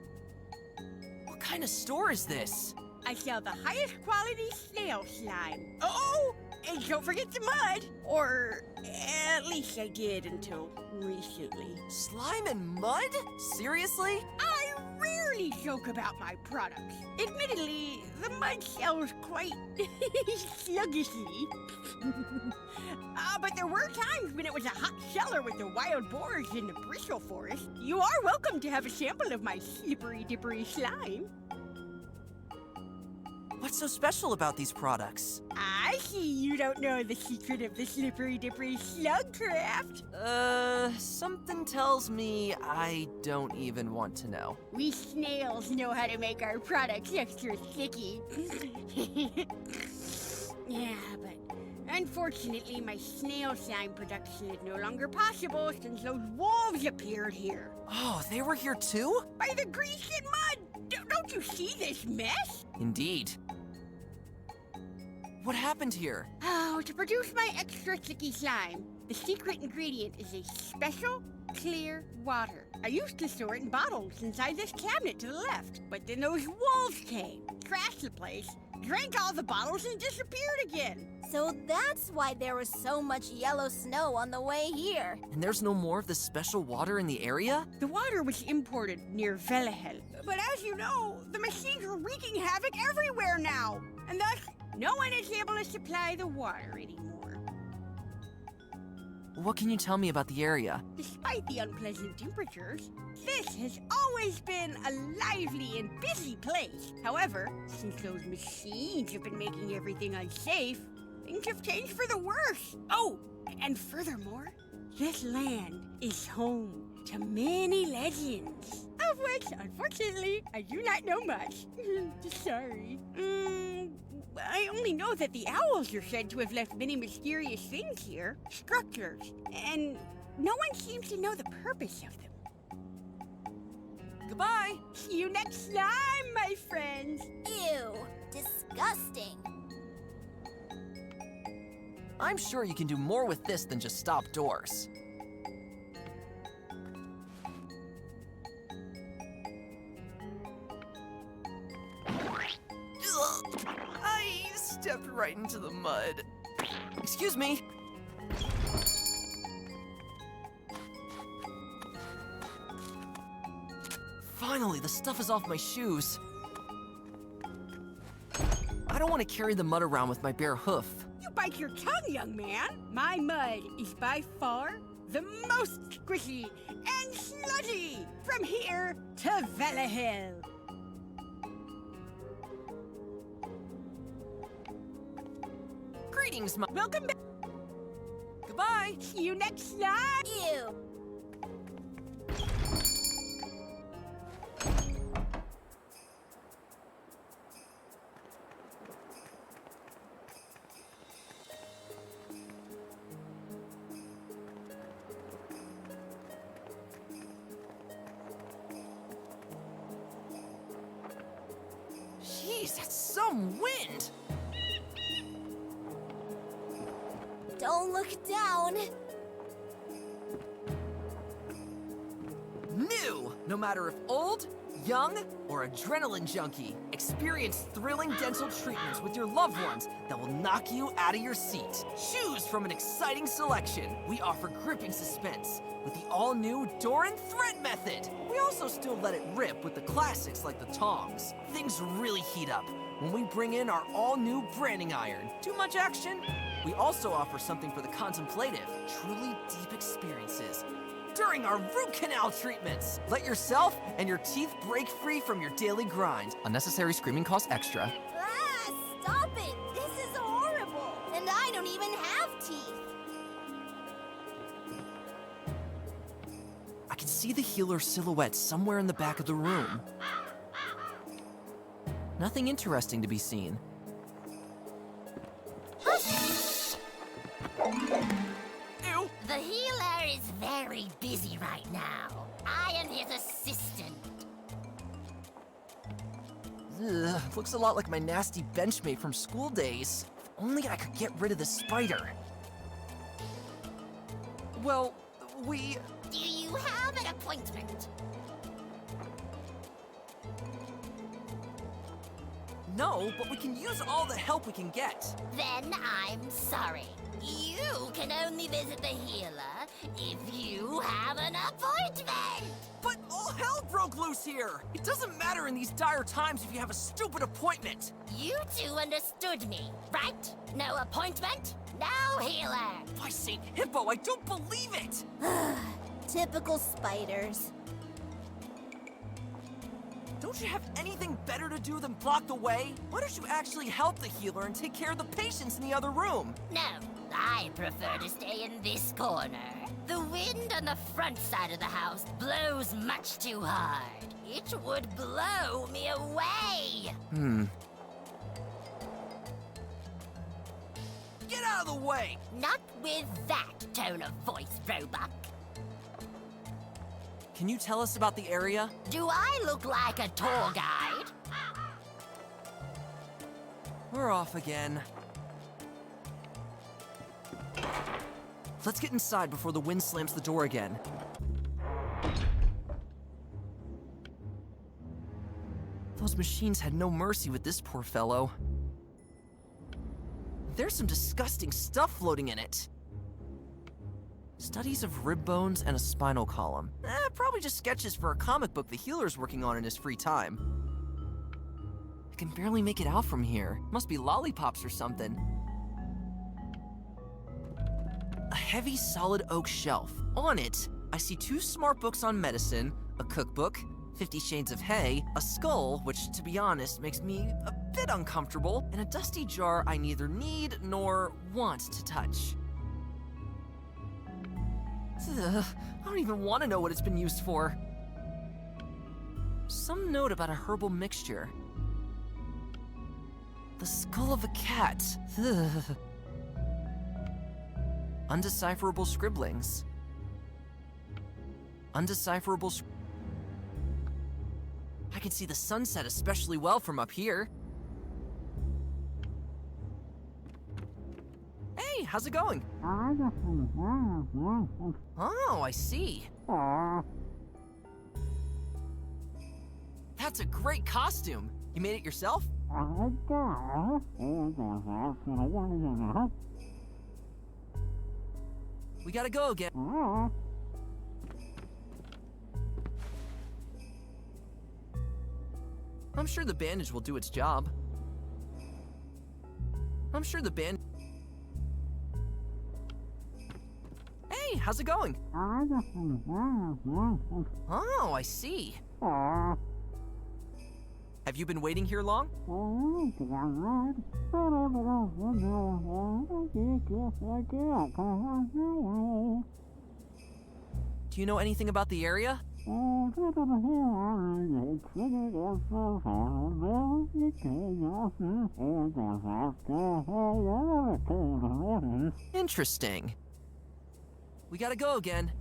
What kind of store is this? I sell the highest quality snail slime. Oh, and don't forget the mud. Or at least I did until recently. Slime and mud? Seriously? I rarely joke about my products. Admittedly, the mud sells quite sluggishly. But there were times when it was a hot seller with the wild boars in the bristle forest. You are welcome to have a sample of my slippery dippery slime. What's so special about these products? I see you don't know the secret of the slippery dippery slug craft. Something tells me I don't even want to know. We snails know how to make our products extra sticky. Yeah, but unfortunately my snail slime production is no longer possible since those wolves appeared here. Oh, they were here too? By the grease and mud! Don't you see this mess? Indeed. What happened here? Oh, to produce my extra sticky slime, the secret ingredient is a special, clear water. I used to store it in bottles inside this cabinet to the left, but then those wolves came, trashed the place, drank all the bottles, and disappeared again. So that's why there was so much yellow snow on the way here. And there's no more of the special water in the area? The water was imported near Velehill. But as you know, the machines are wreaking havoc everywhere now. And thus, no one is able to supply the water anymore. What can you tell me about the area? Despite the unpleasant temperatures, this has always been a lively and busy place. However, since those machines have been making everything unsafe, things have changed for the worse. Oh, and furthermore, this land is home to many legends, of which, unfortunately, I do not know much. Sorry. I only know that the owls are said to have left many mysterious things here, structures, and no one seems to know the purpose of them. Goodbye! See you next time, my friends! Ew, disgusting. I'm sure you can do more with this than just stop doors. I stepped right into the mud. Excuse me. Finally, the stuff is off my shoes. I don't want to carry the mud around with my bare hoof. You bite your tongue, young man. My mud is by far the most squishy and sludgy from here to Velehill. Greetings, Welcome back. Goodbye. See you next time. Ew. Jeez, that's some wind. Don't look down. New! No matter if old, young, or adrenaline junkie, experience thrilling dental treatments with your loved ones that will knock you out of your seat. Choose from an exciting selection. We offer gripping suspense with the all-new door and thread method. We also still let it rip with the classics like the tongs. Things really heat up when we bring in our all-new branding iron. Too much action? We also offer something for the contemplative, truly deep experiences. during our root canal treatments. Let yourself and your teeth break free from your daily grind. Unnecessary screaming costs extra. Ah, stop it! This is horrible! And I don't even have teeth! I can see the healer's silhouette somewhere in the back of the room. Nothing interesting to be seen. Ew. The healer is very busy right now. I am his assistant. Ugh, looks a lot like my nasty benchmate from school days. If only I could get rid of the spider. Well, we... Do you have an appointment? No, but we can use all the help we can get. Then I'm sorry. You can only visit the healer if you have an appointment! But all hell broke loose here! It doesn't matter in these dire times if you have a stupid appointment! You two understood me, right? No appointment, no healer! By St. Hippo, I don't believe it! Typical spiders. Don't you have anything better to do than block the way? Why don't you actually help the healer and take care of the patients in the other room? No, I prefer to stay in this corner. The wind on the front side of the house blows much too hard. It would blow me away. Get out of the way! Not with that tone of voice, Roebuck. Can you tell us about the area? Do I look like a tour guide? We're off again. Let's get inside before the wind slams the door again. Those machines had no mercy with this poor fellow. There's some disgusting stuff floating in it. Studies of rib bones and a spinal column. Probably just sketches for a comic book the healer's working on in his free time. I can barely make it out from here. Must be lollipops or something. A heavy solid oak shelf. On it, I see 2 smart books on medicine, a cookbook, 50 Shades of Hay, a skull, which, to be honest, makes me a bit uncomfortable, and a dusty jar I neither need nor want to touch. Ugh, I don't even want to know what it's been used for. Some note about a herbal mixture. The skull of a cat. Ugh. Undecipherable scribblings. Undecipherable I can see the sunset especially well from up here. Hey, how's it going? Oh, I see. That's a great costume. You made it yourself? We gotta go again. I'm sure the bandage will do its job. Hey, how's it going? Oh, I see. Have you been waiting here long? Do you know anything about the area? Interesting. We gotta go again.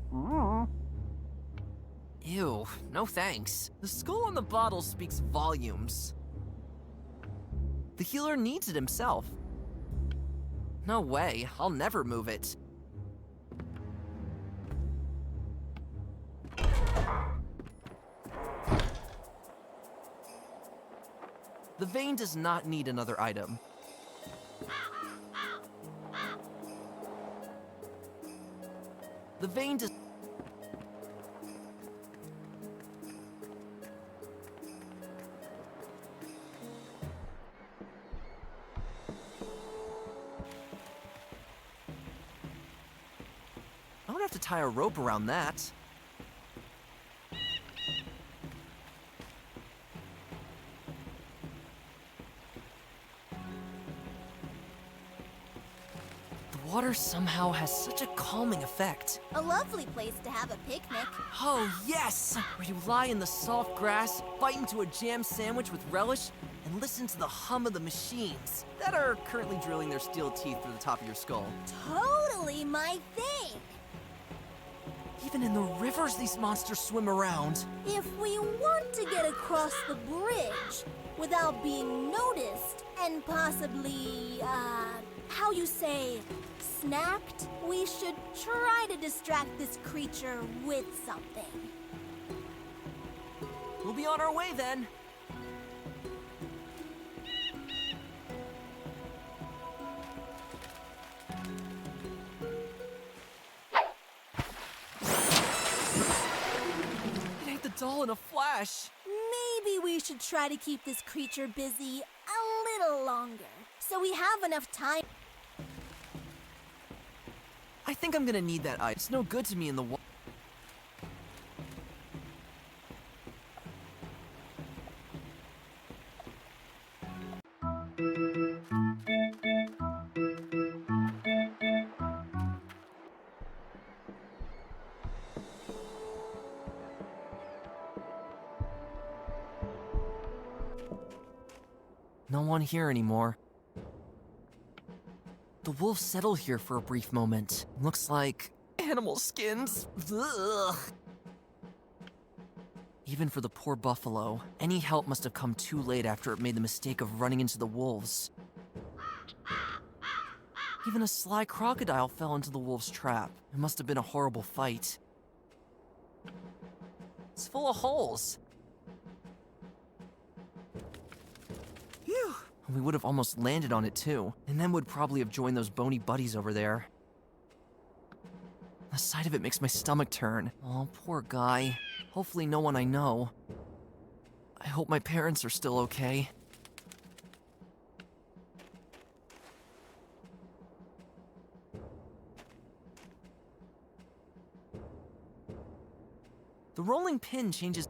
Ew, no thanks. The skull on the bottle speaks volumes. The healer needs it himself. No way, I'll never move it. The vein does not need another item. The vein does... I don't have to tie a rope around that. water somehow has such a calming effect. A lovely place to have a picnic. Oh, yes! Where you lie in the soft grass, bite into a jam sandwich with relish, and listen to the hum of the machines that are currently drilling their steel teeth through the top of your skull. Totally my thing. Even in the rivers, these monsters swim around. If we want to get across the bridge without being noticed and possibly, how you say, snacked, we should try to distract this creature with something. We'll be on our way then. All in a flash. Maybe we should try to keep this creature busy a little longer, so we have enough time. I think I'm gonna need that ice. It's no good to me in the water. No one here anymore. The wolves settle here for a brief moment. Looks like animal skins. Ugh. Even for the poor buffalo, any help must have come too late after it made the mistake of running into the wolves. Even a sly crocodile fell into the wolves' trap. It must have been a horrible fight. It's full of holes. Phew. We would have almost landed on it too, and then would probably have joined those bony buddies over there. The sight of it makes my stomach turn. Oh, poor guy. Hopefully no one I know. I hope my parents are still okay. The rolling pin changes.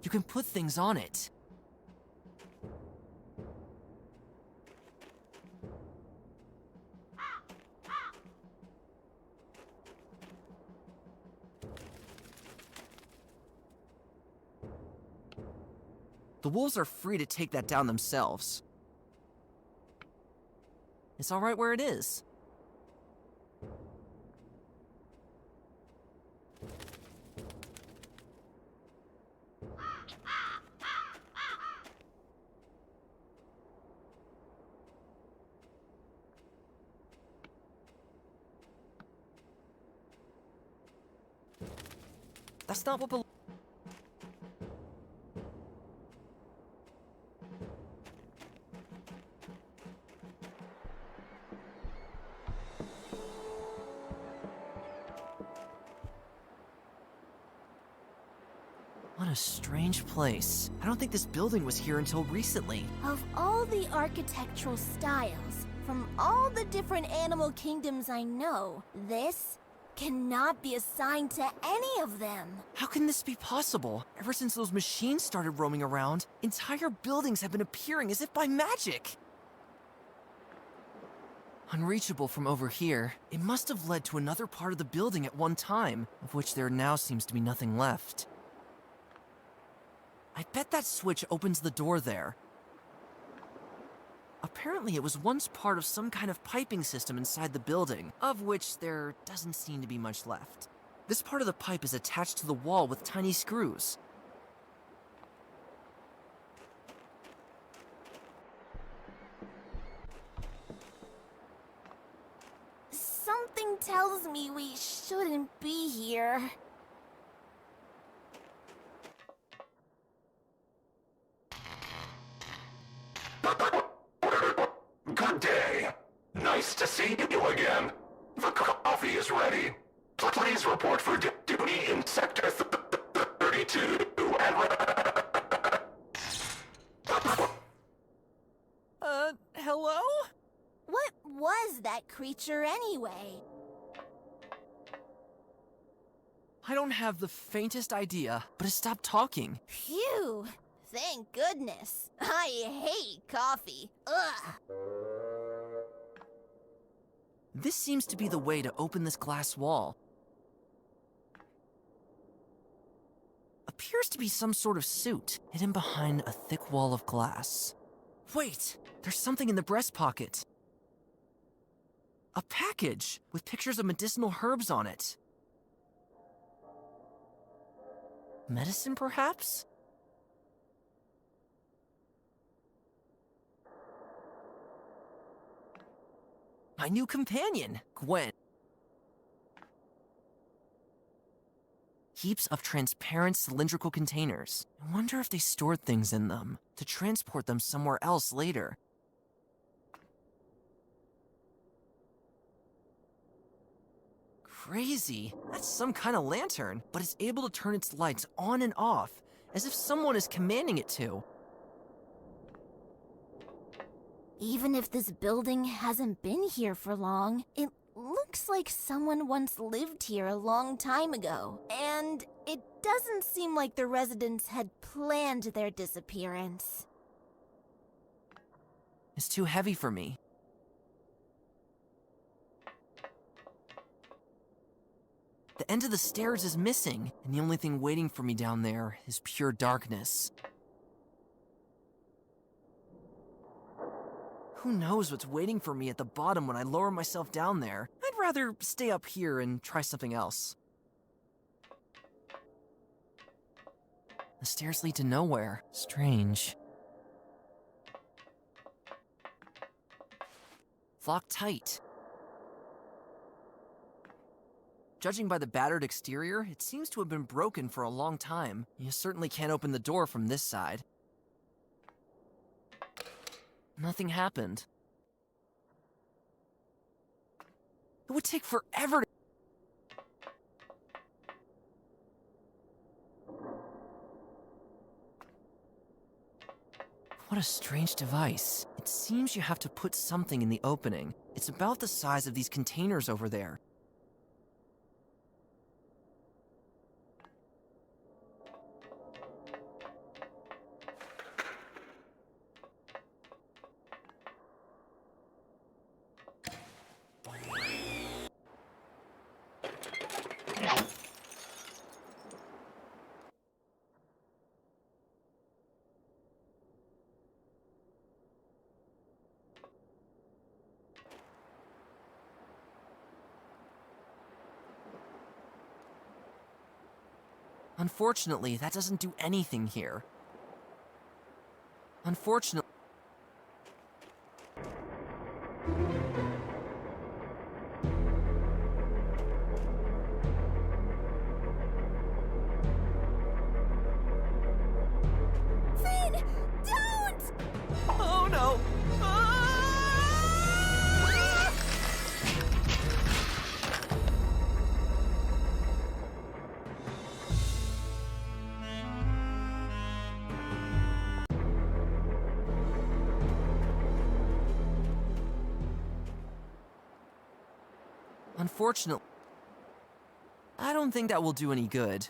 You can put things on it. The wolves are free to take that down themselves. It's all right where it is. That's not what What a strange place. I don't think this building was here until recently. Of all the architectural styles, from all the different animal kingdoms I know, this cannot be assigned to any of them. How can this be possible? Ever since those machines started roaming around, entire buildings have been appearing as if by magic. Unreachable from over here, it must have led to another part of the building at one time, of which there now seems to be nothing left. I bet that switch opens the door there. Apparently it was once part of some kind of piping system inside the building, of which there doesn't seem to be much left. This part of the pipe is attached to the wall with tiny screws. Something tells me we shouldn't be here. Good day. Nice to see you again. The coffee is ready. Please report for duty in Sector 32 and... Hello? What was that creature anyway? I don't have the faintest idea, but it stopped talking. Phew! thank goodness. I hate coffee. Ugh. This seems to be the way to open this glass wall. Appears to be some sort of suit hidden behind a thick wall of glass. Wait, there's something in the breast pocket. A package with pictures of medicinal herbs on it. Medicine, perhaps? My new companion, Gwen. Heaps of transparent cylindrical containers. I wonder if they stored things in them to transport them somewhere else later. Crazy. That's some kind of lantern, but it's able to turn its lights on and off, as if someone is commanding it to. Even if this building hasn't been here for long, it looks like someone once lived here a long time ago. And it doesn't seem like the residents had planned their disappearance. It's too heavy for me. The end of the stairs is missing, and the only thing waiting for me down there is pure darkness. Who knows what's waiting for me at the bottom when I lower myself down there? I'd rather stay up here and try something else. The stairs lead to nowhere. Strange. Locked tight. Judging by the battered exterior, it seems to have been broken for a long time. You certainly can't open the door from this side. Nothing happened. It would take forever to... What a strange device. It seems you have to put something in the opening. It's about the size of these containers over there. Unfortunately, that doesn't do anything here. Unfortunately... Finn! Don't! Oh no! Unfortunately, I don't think that will do any good.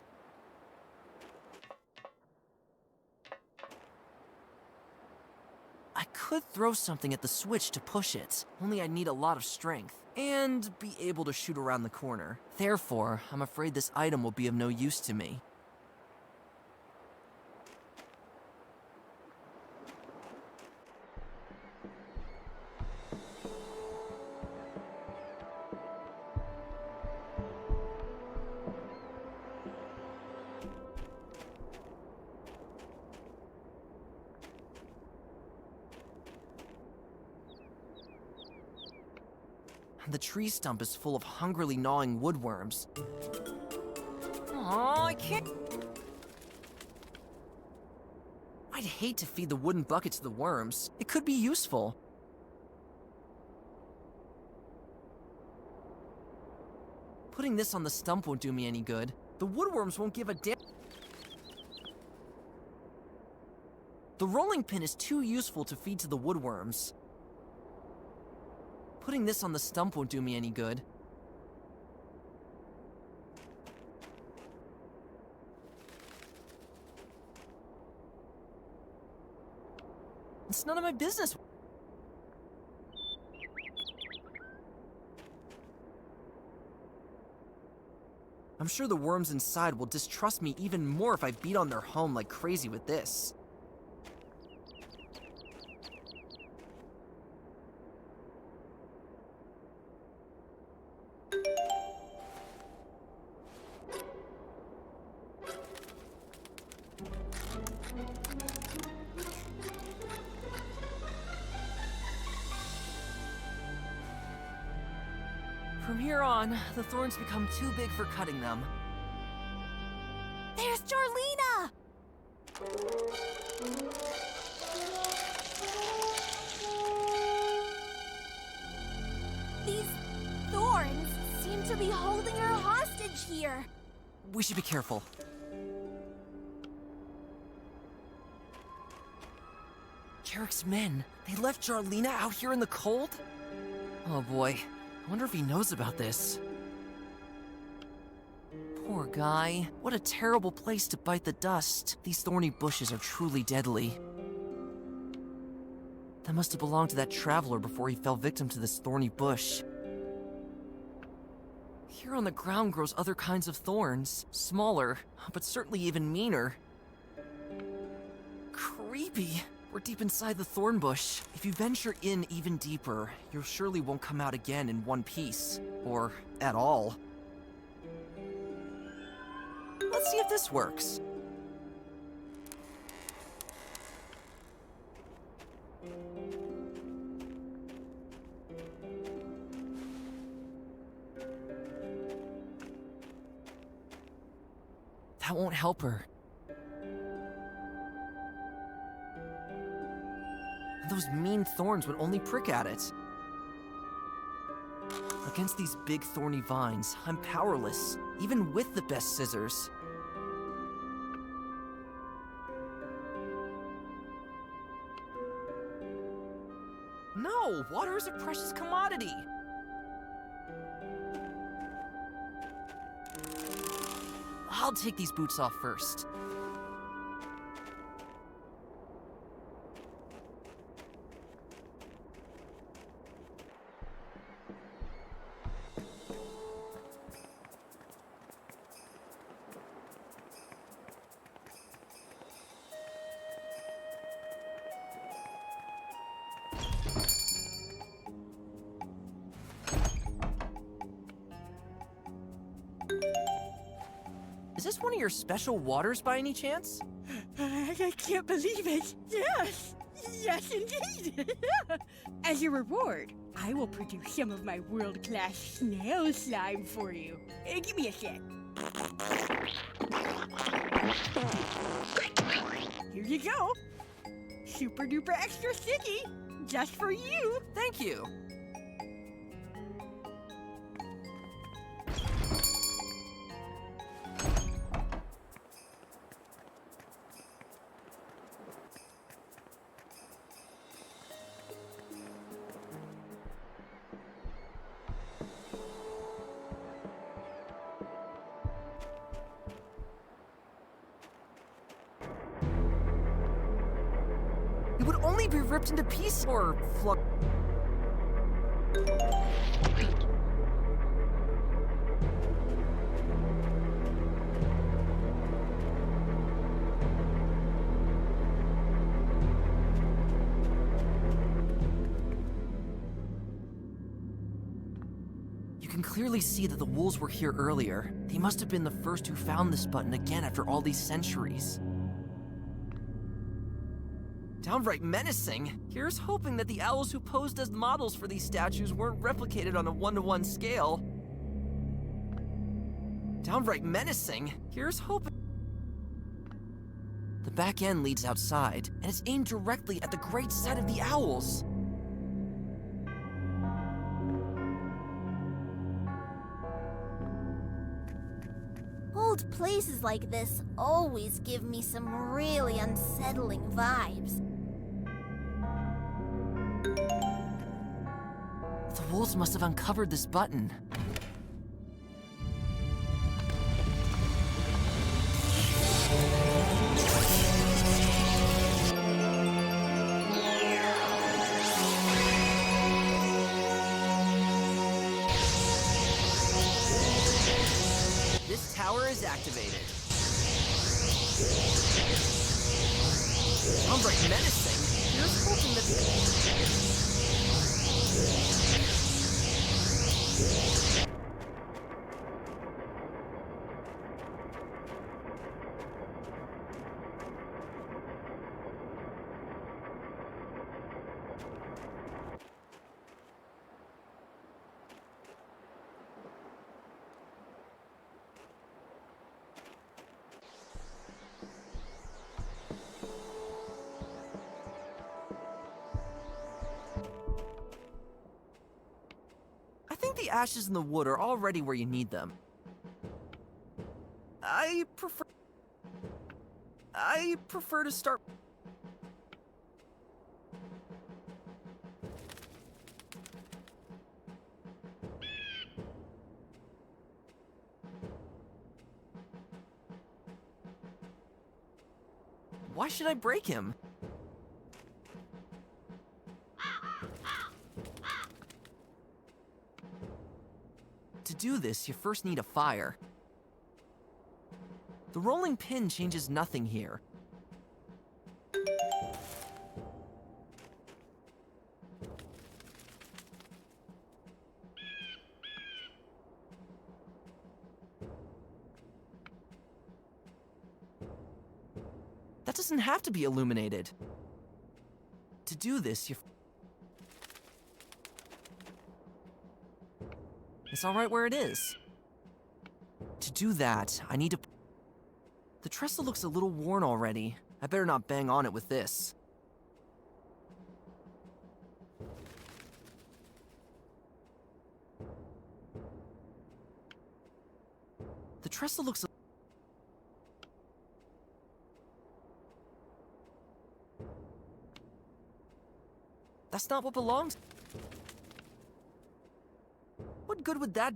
I could throw something at the switch to push it, only I'd need a lot of strength, and be able to shoot around the corner. Therefore, I'm afraid this item will be of no use to me. The tree stump is full of hungrily gnawing woodworms. Aw, I can't... I'd hate to feed the wooden bucket to the worms. It could be useful. Putting this on the stump won't do me any good. The woodworms won't give a damn... The rolling pin is too useful to feed to the woodworms. Putting this on the stump won't do me any good. It's none of my business. I'm sure the worms inside will distrust me even more if I beat on their home like crazy with this. From here on, the thorns become too big for cutting them. There's Jarlina! These thorns seem to be holding her hostage here. We should be careful. Jarrek's men, they left Jarlina out here in the cold? Oh boy, I wonder if he knows about this. Poor guy. What a terrible place to bite the dust. These thorny bushes are truly deadly. That must have belonged to that traveler before he fell victim to this thorny bush. Here on the ground grows other kinds of thorns. Smaller, but certainly even meaner. Creepy. We're deep inside the thorn bush. If you venture in even deeper, you surely won't come out again in one piece. Or at all. Let's see if this works. That won't help her. Those mean thorns would only prick at it. Against these big thorny vines, I'm powerless, even with the best scissors. No, water is a precious commodity. I'll take these boots off first. Is this one of your special waters by any chance? I can't believe it. Yes. Yes, indeed. As a reward, I will produce some of my world-class snail slime for you. Give me a sec. Here you go. Super duper extra sticky. Just for you. Thank you. It would only be ripped into pieces or flung. You can clearly see that the wolves were here earlier. They must have been the first who found this button again after all these centuries. Downright menacing. Here's hoping that the owls who posed as models for these statues weren't replicated on a 1-to-1 scale. Downright menacing. Here's hoping. The back end leads outside, and it's aimed directly at the great sight of the owls. Old places like this always give me some really unsettling vibes. The wolves must have uncovered this button. activated. Sounds like menacing. Here's hoping that the ashes in the wood are already where you need them. I prefer to start... Why should I break him? To do this, you first need a fire. The rolling pin changes nothing here. That doesn't have to be illuminated. To do this, you... It's all right where it is. To do that, I need to... The trestle looks a little worn already. I better not bang on it with this. The trestle looks... That's not what belongs... What good would that...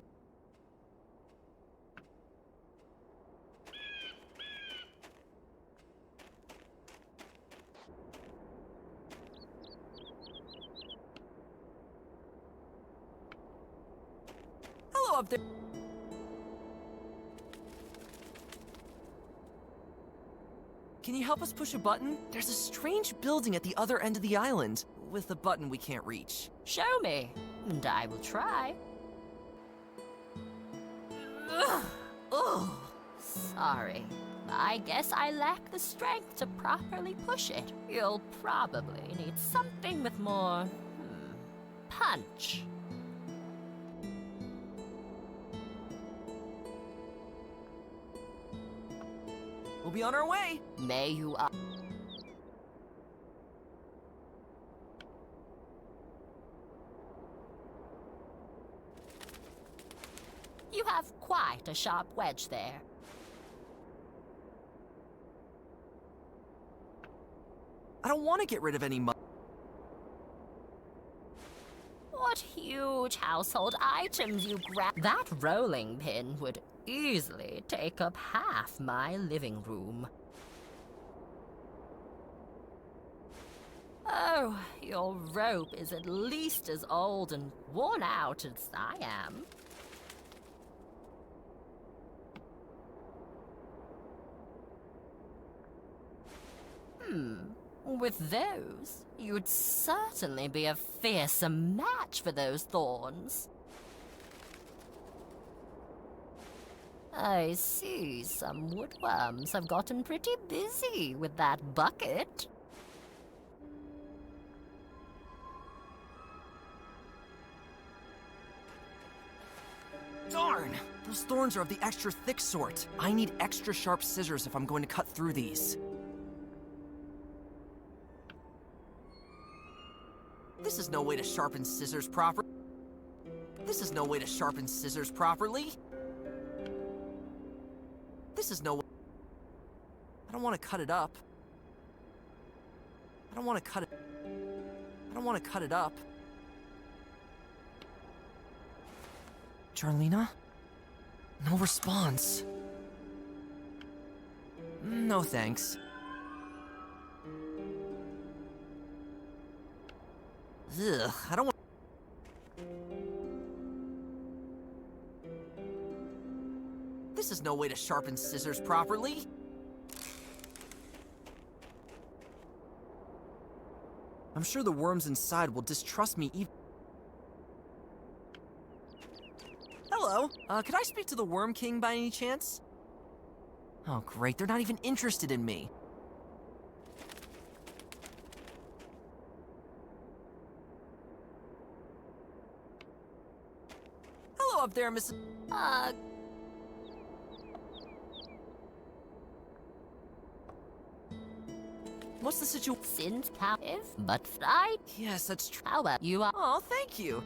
Hello up there. Can you help us push a button? There's a strange building at the other end of the island, with a button we can't reach. Show me, and I will try. Ugh. Sorry. I guess I lack the strength to properly push it. You'll probably need something with more... punch. We'll be on our way. May you up. You have quite a sharp wedge there. I don't want to get rid of any What huge household items you grab. That rolling pin would easily take up half my living room. Oh, your rope is at least as old and worn out as I am. With those, you'd certainly be a fearsome match for those thorns. I see some woodworms have gotten pretty busy with that bucket. Darn! Those thorns are of the extra thick sort. I need extra sharp scissors if I'm going to cut through these. This is no way to sharpen scissors properly. This is no way to sharpen scissors properly. This is no way. I don't want to cut it up. I don't want to cut it. I don't want to cut it up. Charlena? No response. No thanks. Ugh, I don't want... This This is no way to sharpen scissors properly. I'm sure the worms inside will distrust me even. Hello, could I speak to the Worm King by any chance? Oh great, they're not even interested in me. Hello up there, Miss... What's the situation? Since captive, but right? Yes, that's true. How about you are? Oh, thank you.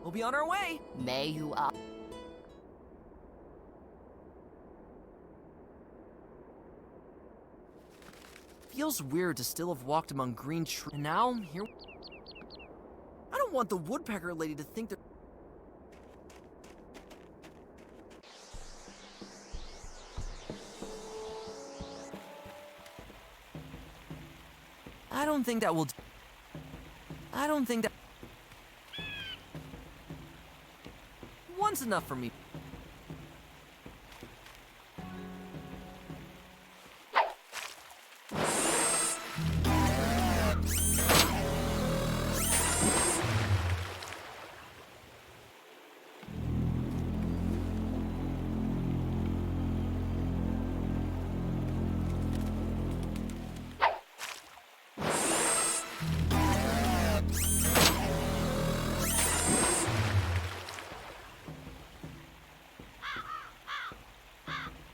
We'll be on our way. May you are. Feels weird to still have walked among green trees. And now, here... I don't want the woodpecker lady to think that... I don't think that will... I don't think that... One's enough for me.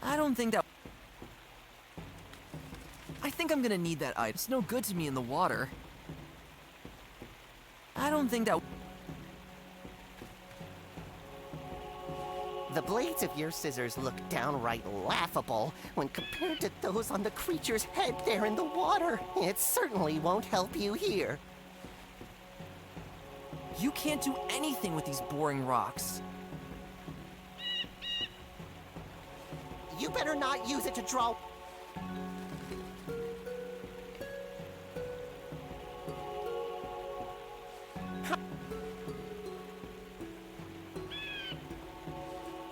I don't think that... I think I'm gonna need that item. It's no good to me in the water. I don't think that... The blades of your scissors look downright laughable when compared to those on the creature's head there in the water. It certainly won't help you here. You can't do anything with these boring rocks. You better not use it to draw...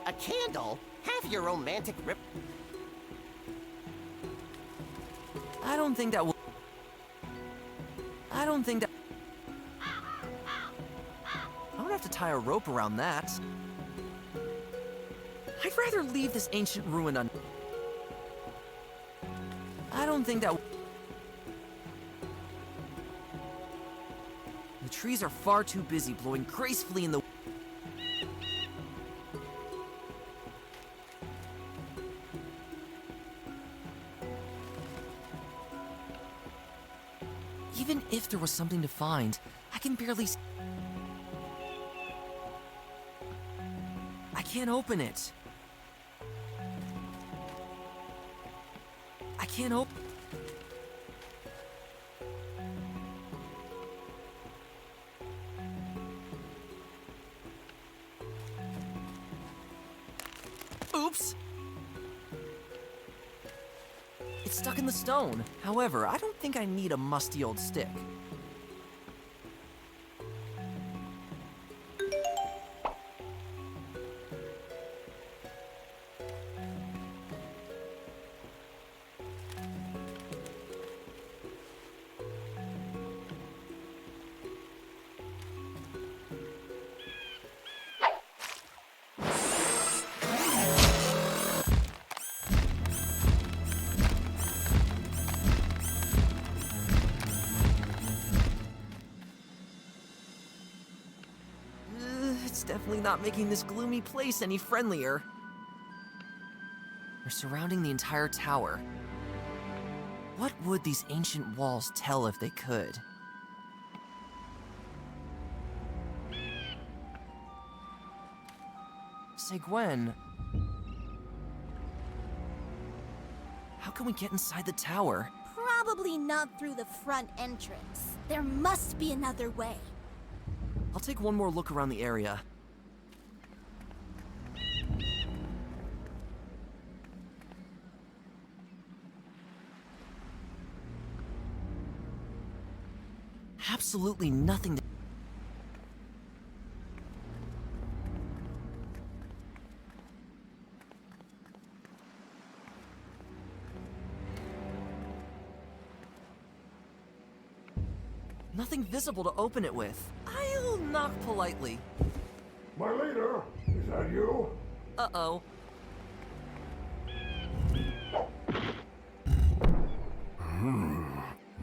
A candle? Have your romantic rip... I don't think that will... I don't think that... I don't have to tie a rope around that. I'd rather leave this ancient ruin un... I don't think that... The trees are far too busy blowing gracefully in the... Even if there was something to find, I can barely... I can't open it. I can't open... Oops! It's stuck in the stone. However, I don't think I need a musty old stick. It's definitely not making this gloomy place any friendlier. They're surrounding the entire tower. What would these ancient walls tell if they could? Say, Gwen... How can we get inside the tower? Probably not through the front entrance. There must be another way. I'll take one more look around the area. Absolutely nothing to... Nothing visible to open it with. I'll knock politely. My leader, is that you? Uh-oh.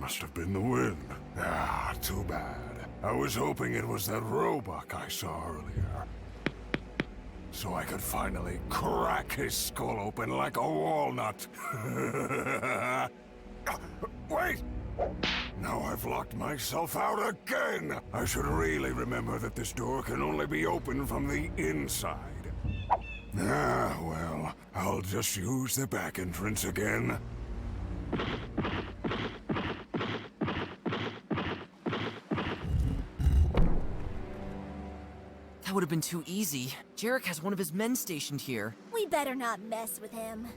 Must have been the wind. Ah, too bad. I was hoping it was that roebuck I saw earlier. So I could finally crack his skull open like a walnut. Wait! Now I've locked myself out again! I should really remember that this door can only be opened from the inside. Ah, well, I'll just use the back entrance again. That would have been too easy. Jarek has one of his men stationed here. We better not mess with him.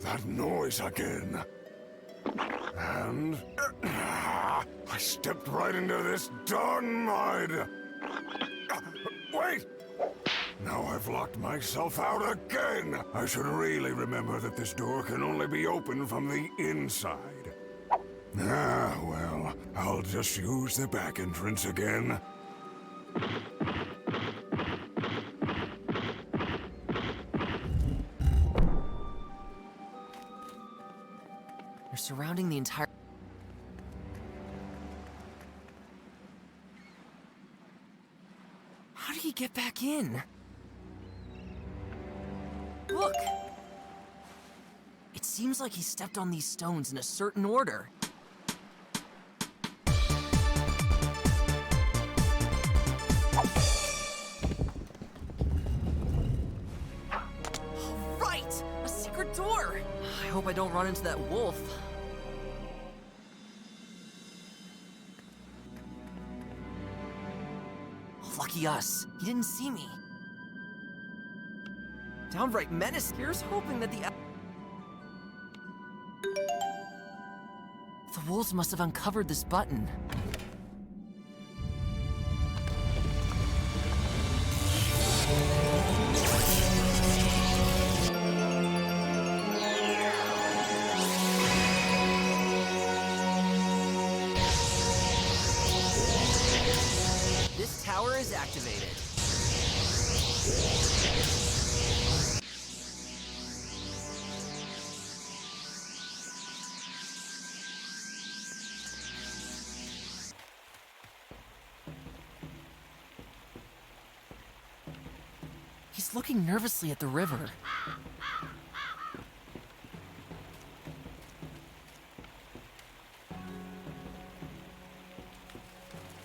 That noise again. And I stepped right into this darn mud. Wait! Now I've locked myself out again. I should really remember that this door can only be opened from the inside. Ah, well, I'll just use the back entrance again. They're surrounding the entire... How did he get back in? Look! It seems like he stepped on these stones in a certain order. Right! A secret door! I hope I don't run into that wolf. Lucky us. He didn't see me. Downright menace. Here's hoping that the wolves must have uncovered this button. This tower is activated. He's looking nervously at the river.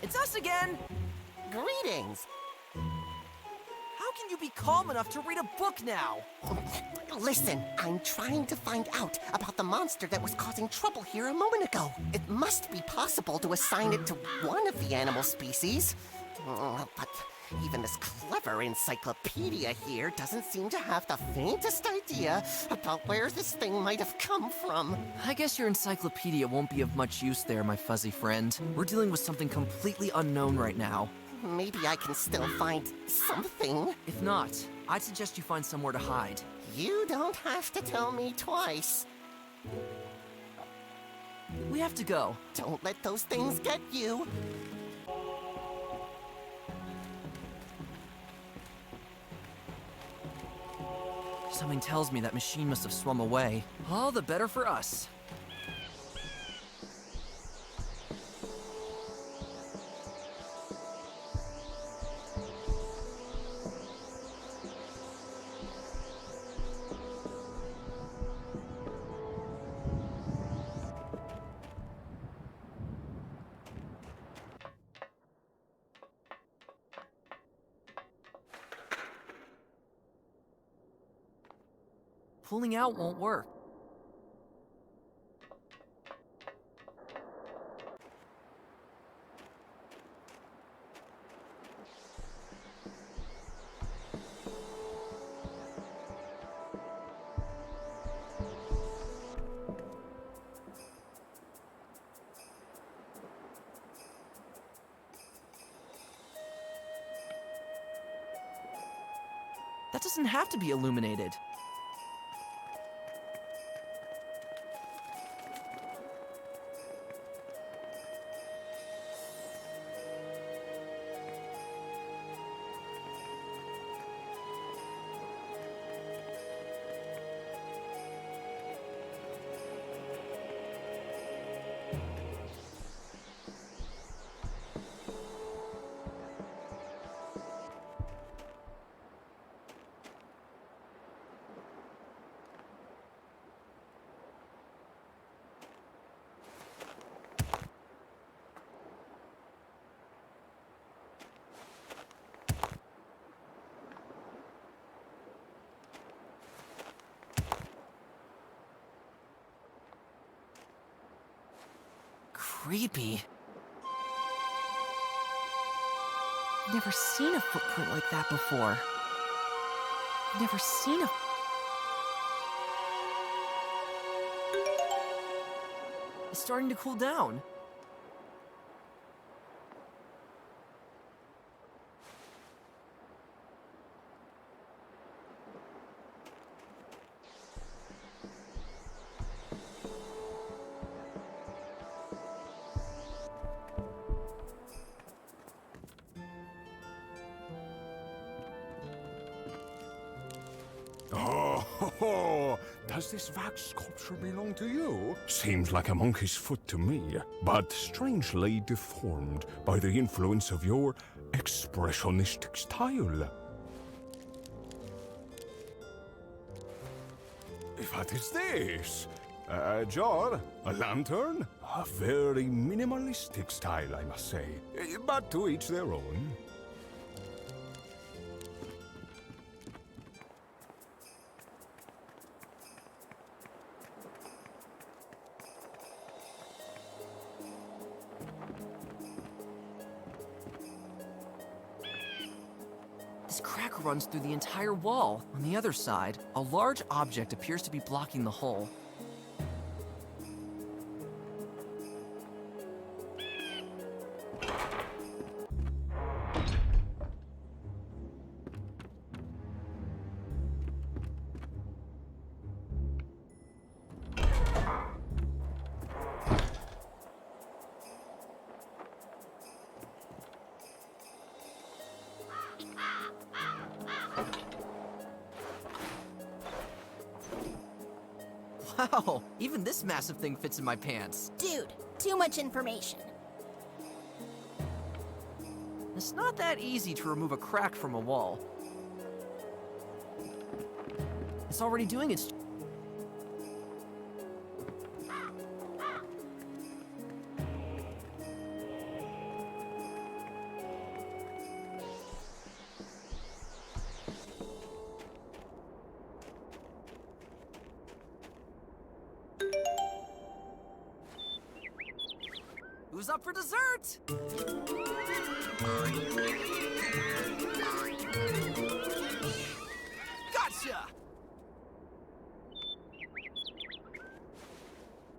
It's us again! Greetings! How can you be calm enough to read a book now? Listen, I'm trying to find out about the monster that was causing trouble here a moment ago. It must be possible to assign it to one of the animal species. But even this clever encyclopedia here doesn't seem to have the faintest idea about where this thing might have come from. I guess your encyclopedia won't be of much use there, my fuzzy friend. We're dealing with something completely unknown right now. Maybe I can still find something. If not, I'd suggest you find somewhere to hide. You don't have to tell me twice. We have to go. Don't let those things get you. Something tells me that machine must have swum away. All the better for us. Pulling out won't work. That doesn't have to be illuminated. Creepy. I've never seen a footprint like that before. I've never seen a... It's starting to cool down. Oh, does this wax sculpture belong to you? Seems like a monkey's foot to me, but strangely deformed by the influence of your expressionistic style. What is this? A jar? A lantern? A very minimalistic style, I must say. But to each their own. This crack runs through the entire wall. On the other side, a large object appears to be blocking the hole. Wow, even this massive thing fits in my pants. Dude, too much information. It's not that easy to remove a crack from a wall. It's already doing its... Who's up for dessert? Gotcha!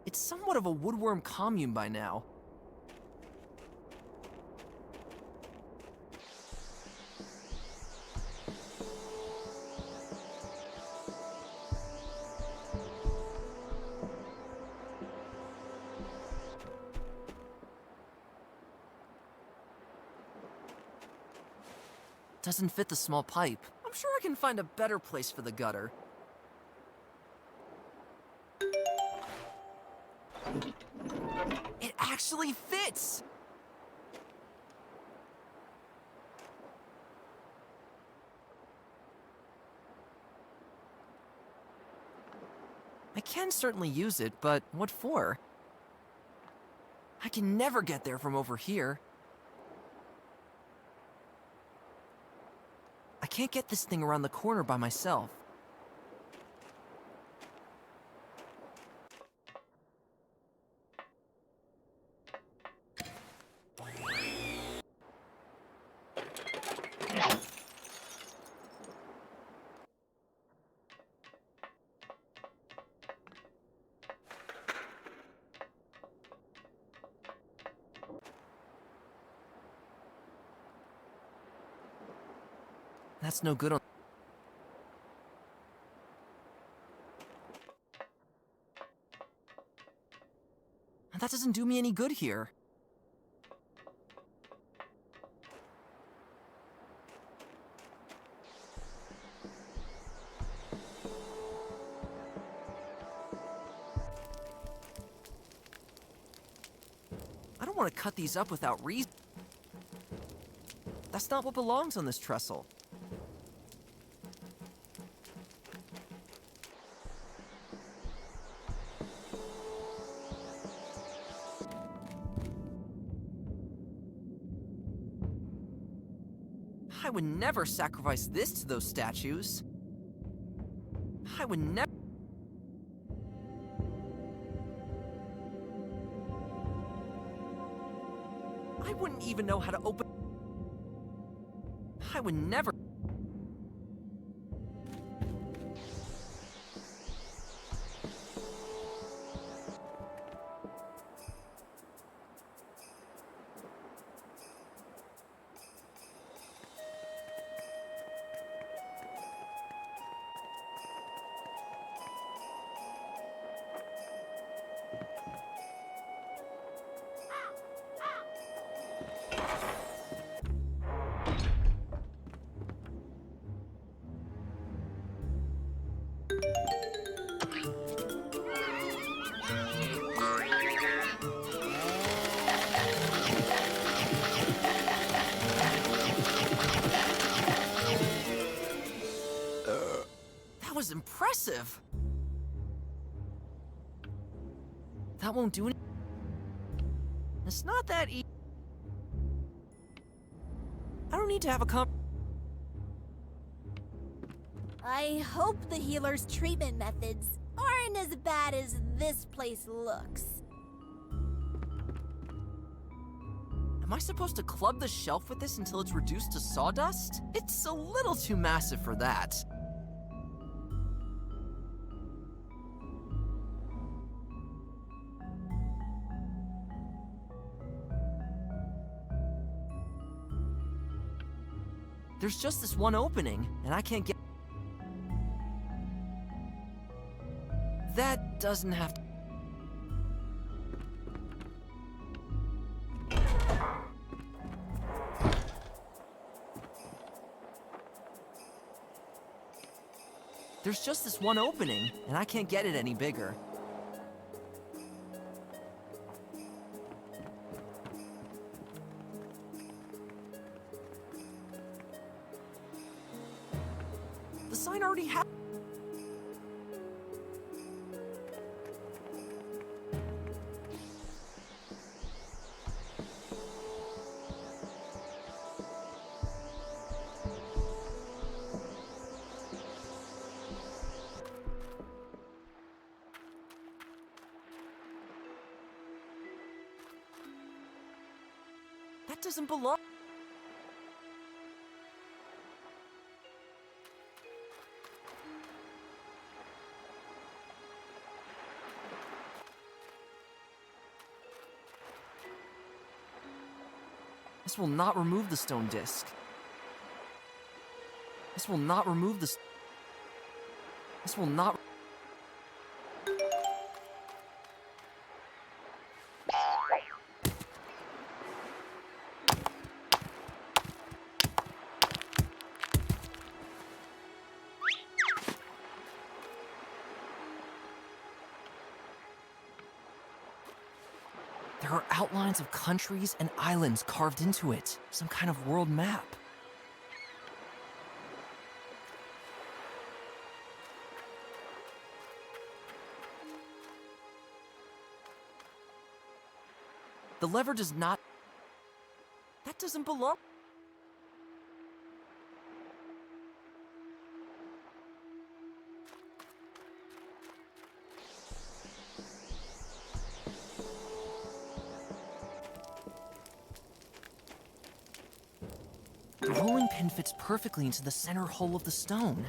It's somewhat of a woodworm commune by now. Doesn't fit the small pipe. I'm sure I can find a better place for the gutter. It actually fits! I can certainly use it, but what for? I can never get there from over here. I can't get this thing around the corner by myself. That's no good on... That doesn't do me any good here. I don't want to cut these up without reason. That's not what belongs on this trestle. I would never sacrifice this to those statues. I would never. I wouldn't even know how to open. I would never. That was impressive. That won't do anything. It's not that easy. I don't need to have a I hope the healer's treatment methods aren't as bad as this place looks. Am I supposed to club the shelf with this until it's reduced to sawdust? It's a little too massive for that. There's just this one opening, and I can't get... That doesn't have to... There's just this one opening, and I can't get it any bigger. The sign already has... That doesn't belong. This will not remove the stone disc. This will not remove the... This will not... There are outlines of countries and islands carved into it. Some kind of world map. The lever does not... That doesn't belong... The rolling pin fits perfectly into the center hole of the stone.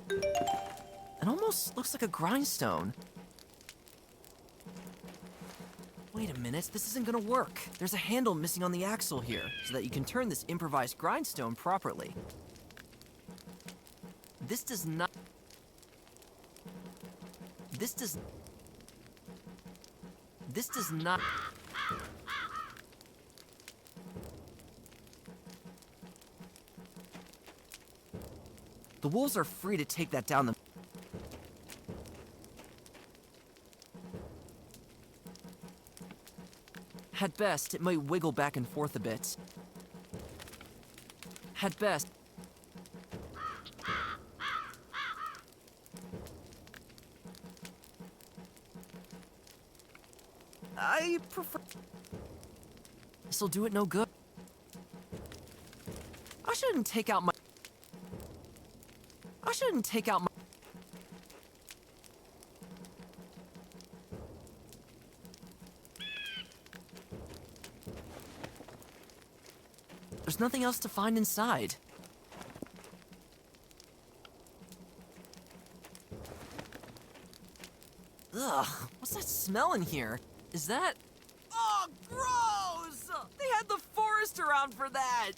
It almost looks like a grindstone. Wait a minute, this isn't gonna work. There's a handle missing on the axle here, so that you can turn this improvised grindstone properly. This does not... This does... this does not... The wolves are free to take that down the... At best, it might wiggle back and forth a bit. At best... I prefer... This'll do it no good. I shouldn't take out my... There's nothing else to find inside. Ugh, what's that smell in here? Is that... Oh, gross! They had the forest around for that!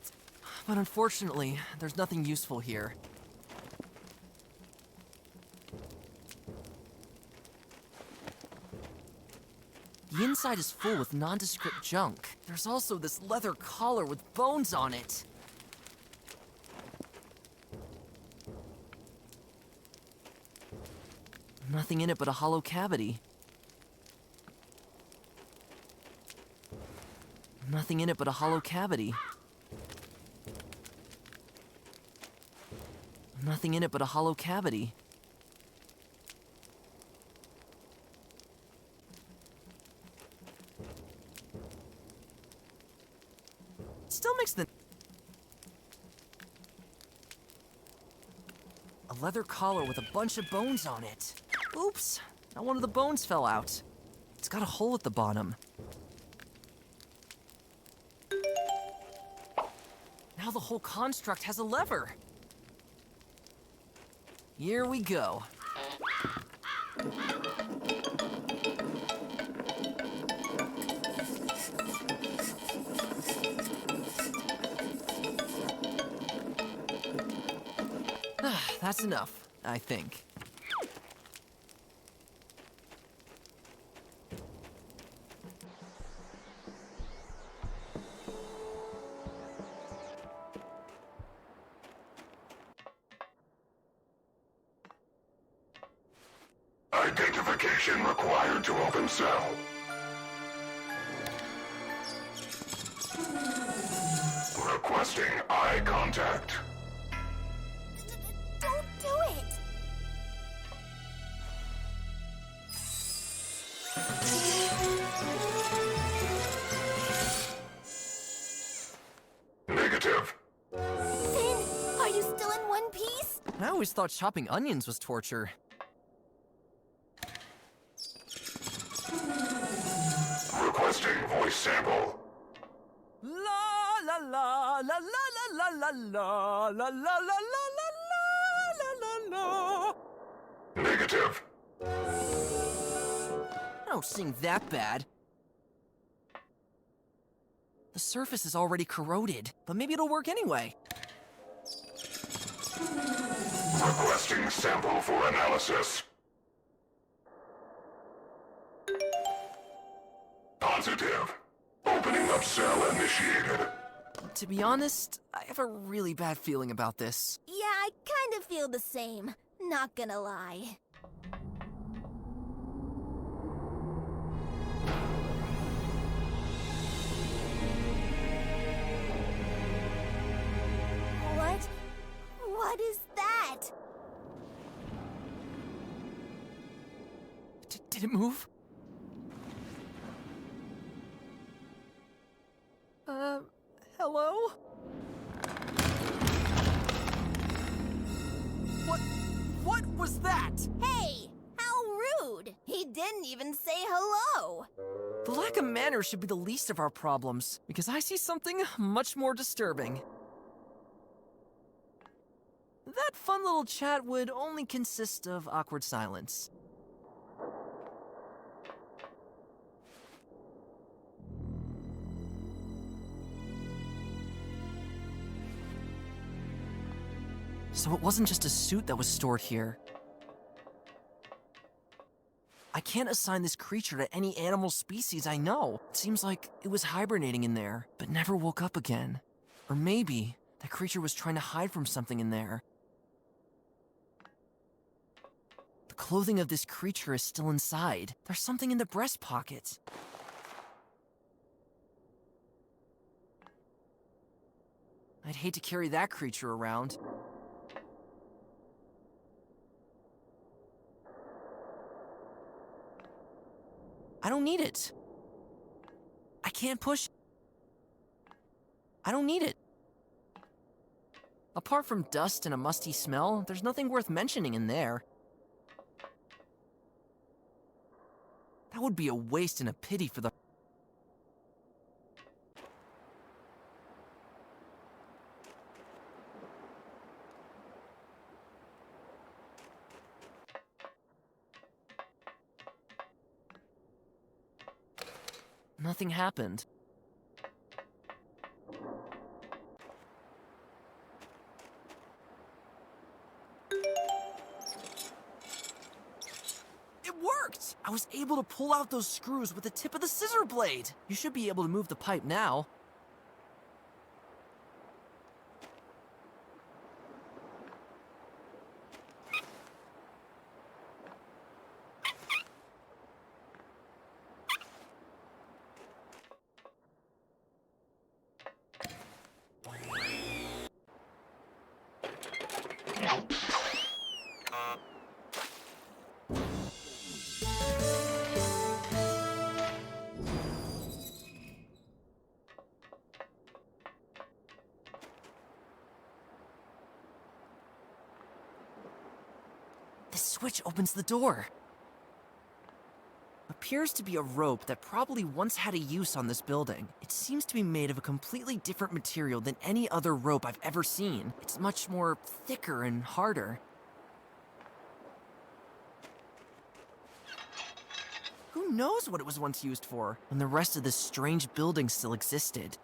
But unfortunately, there's nothing useful here. The inside is full with nondescript junk. There's also this leather collar with bones on it. Nothing in it but a hollow cavity. Nothing in it but a hollow cavity. Nothing in it but a hollow cavity. Still makes the... A leather collar with a bunch of bones on it. Oops, now one of the bones fell out. It's got a hole at the bottom. Now the whole construct has a lever. Here we go. That's enough, I think. Identification required to open cell. Requesting eye contact. Don't do it! Negative. Finn, are you still in one piece? I always thought chopping onions was torture. Requesting voice sample. La la la la la la la la la la la la la la. Negative. I don't sing that bad. The surface is already corroded, but maybe it'll work anyway. Requesting sample for analysis. Positive. Opening up cell initiated. To be honest, I have a really bad feeling about this. Yeah, I kind of feel the same. Not gonna lie. What is that? Did it move? Hello? What was that? Hey, how rude! He didn't even say hello! The lack of manners should be the least of our problems, because I see something much more disturbing. That fun little chat would only consist of awkward silence. So it wasn't just a suit that was stored here. I can't assign this creature to any animal species I know. It seems like it was hibernating in there, but never woke up again. Or maybe that creature was trying to hide from something in there. The clothing of this creature is still inside. There's something in the breast pocket. I'd hate to carry that creature around. I don't need it. I can't push. I don't need it. Apart from dust and a musty smell, there's nothing worth mentioning in there. That would be a waste and a pity for the... Nothing happened. It worked! I was able to pull out those screws with the tip of the scissor blade. You should be able to move the pipe now. This switch opens the door. Appears to be a rope that probably once had a use on this building. It seems to be made of a completely different material than any other rope I've ever seen. It's much more thicker and harder. Who knows what it was once used for, when the rest of this strange building still existed?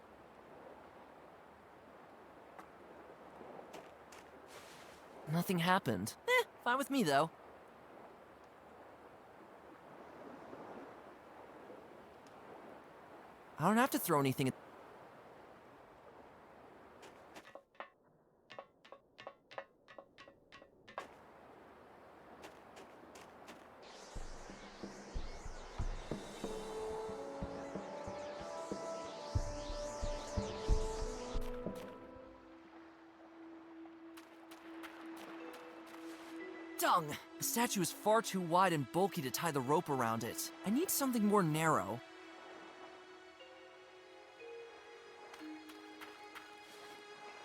Nothing happened. Fine with me, though. I don't have to throw anything at... Dung! The statue is far too wide and bulky to tie the rope around it. I need something more narrow.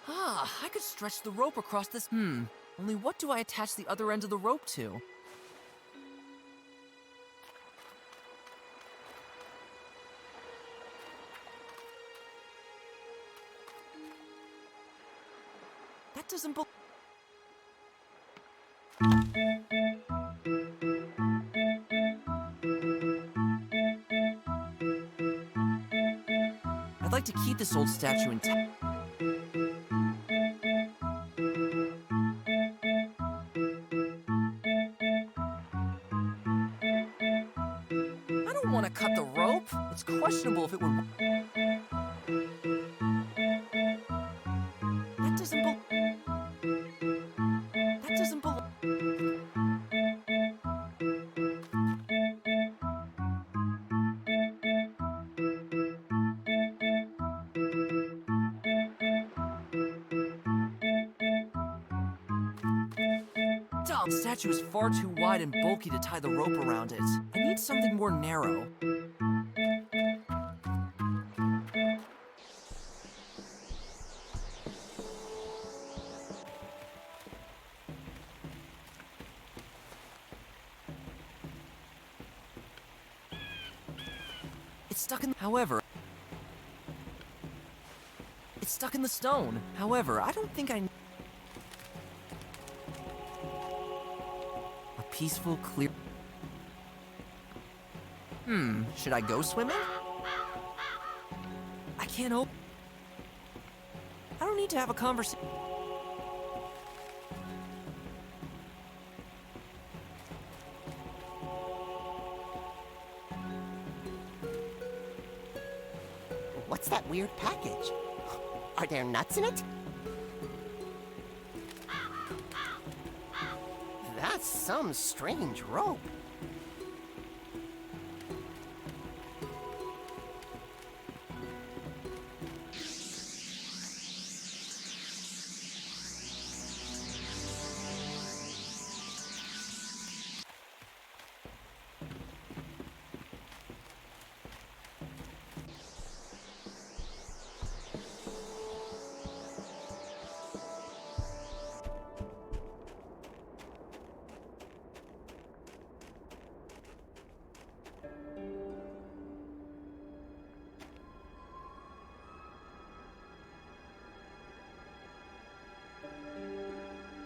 I could stretch the rope across this... Only what do I attach the other end of the rope to? That doesn't I'd like to keep this old statue intact. I don't want to cut the rope. It's questionable if it would... That doesn't The statue is far too wide and bulky to tie the rope around it. I need something more narrow. It's stuck in... However... It's stuck in the stone. However, I don't think I... Peaceful, clear... Should I go swimming? I can't open... I don't need to have a conversation... What's that weird package? Are there nuts in it? That's some strange rope.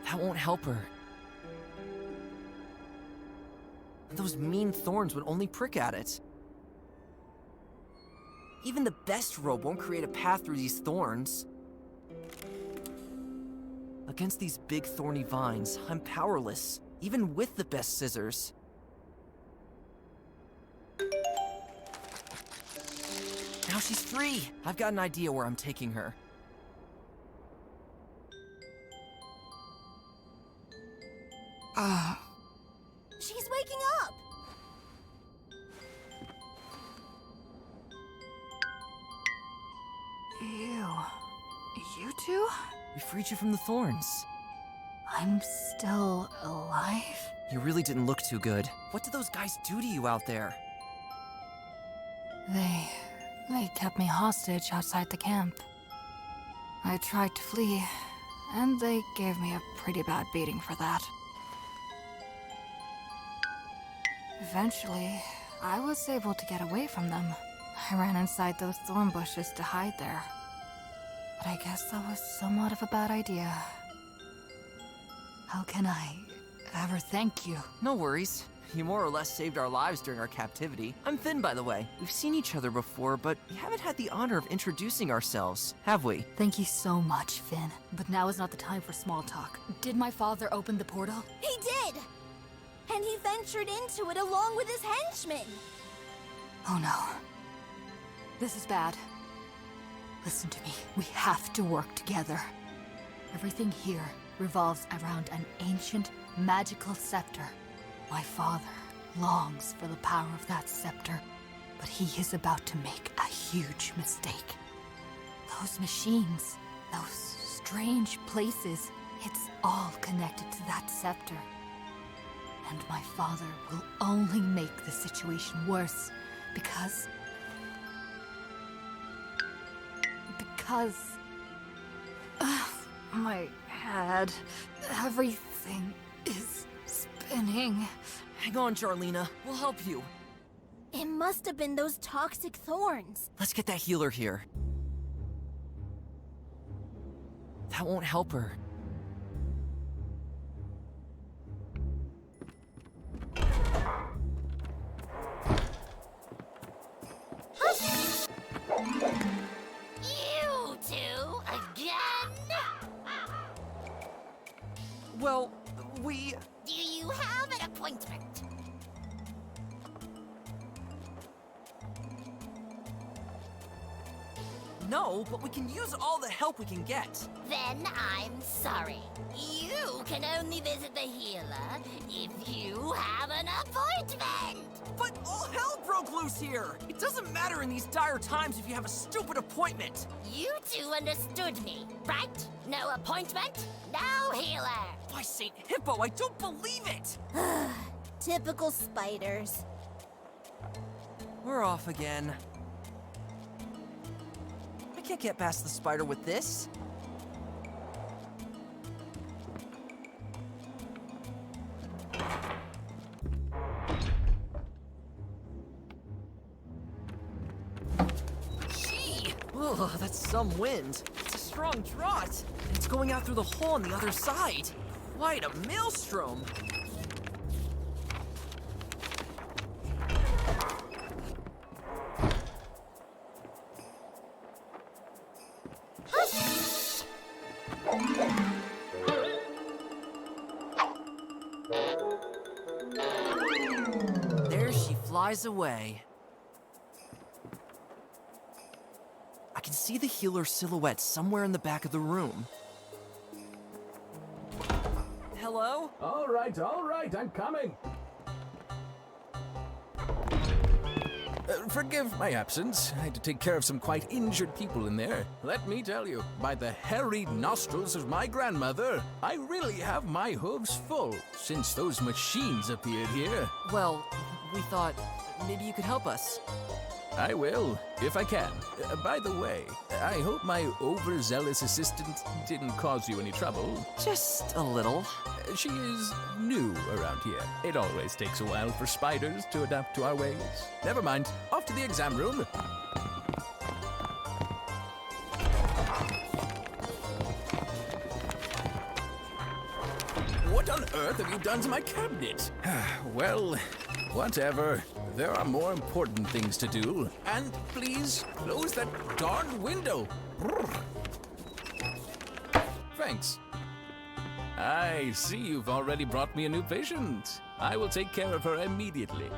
That won't help her. Those mean thorns would only prick at it. Even the best rope won't create a path through these thorns. Against these big thorny vines, I'm powerless, even with the best scissors. Now she's free! I've got an idea where I'm taking her. She's waking up! You two? We freed you from the thorns. I'm still alive? You really didn't look too good. What did those guys do to you out there? They kept me hostage outside the camp. I tried to flee, and they gave me a pretty bad beating for that. Eventually, I was able to get away from them. I ran inside those thorn bushes to hide there. But I guess that was somewhat of a bad idea. How can I ever thank you? No worries. You more or less saved our lives during our captivity. I'm Finn, by the way. We've seen each other before, but we haven't had the honor of introducing ourselves, have we? Thank you so much, Finn. But now is not the time for small talk. Did my father open the portal? He did! And he ventured into it along with his henchmen. Oh no. This is bad. Listen to me. We have to work together. Everything here revolves around an ancient, magical scepter. My father longs for the power of that scepter, but he is about to make a huge mistake. Those machines, those strange places, it's all connected to that scepter. And my father will only make the situation worse because my head, everything is spinning. Hang on, Charlena. We'll help you. It must have been those toxic thorns. Let's get that healer here. That won't help her. You two again? Well, we... Do you have an appointment? No, but we can use all the help we can get. Then I'm sorry. You can only visit the healer if you have an appointment! But all hell broke loose here! It doesn't matter in these dire times if you have a stupid appointment! You two understood me, right? No appointment, no healer! By St. Hippo, I don't believe it! Typical spiders. We're off again. I can't get past the spider with this. Gee! Ugh, that's some wind. It's a strong draught. And it's going out through the hole on the other side. Quite a maelstrom. There she flies away. can see the healer silhouette somewhere in the back of the room. Hello? All right, I'm coming. Forgive my absence. I had to take care of some quite injured people in there. Let me tell you, by the hairy nostrils of my grandmother, I really have my hooves full since those machines appeared here. Well, we thought maybe you could help us. I will, if I can. By the way, I hope my overzealous assistant didn't cause you any trouble. Just a little. She is new around here. It always takes a while for spiders to adapt to our ways. Never mind. Off to the exam room. What on earth have you done to my cabinet? Well, whatever. There are more important things to do. And please, close that darn window. Thanks. I see you've already brought me a new patient. I will take care of her immediately.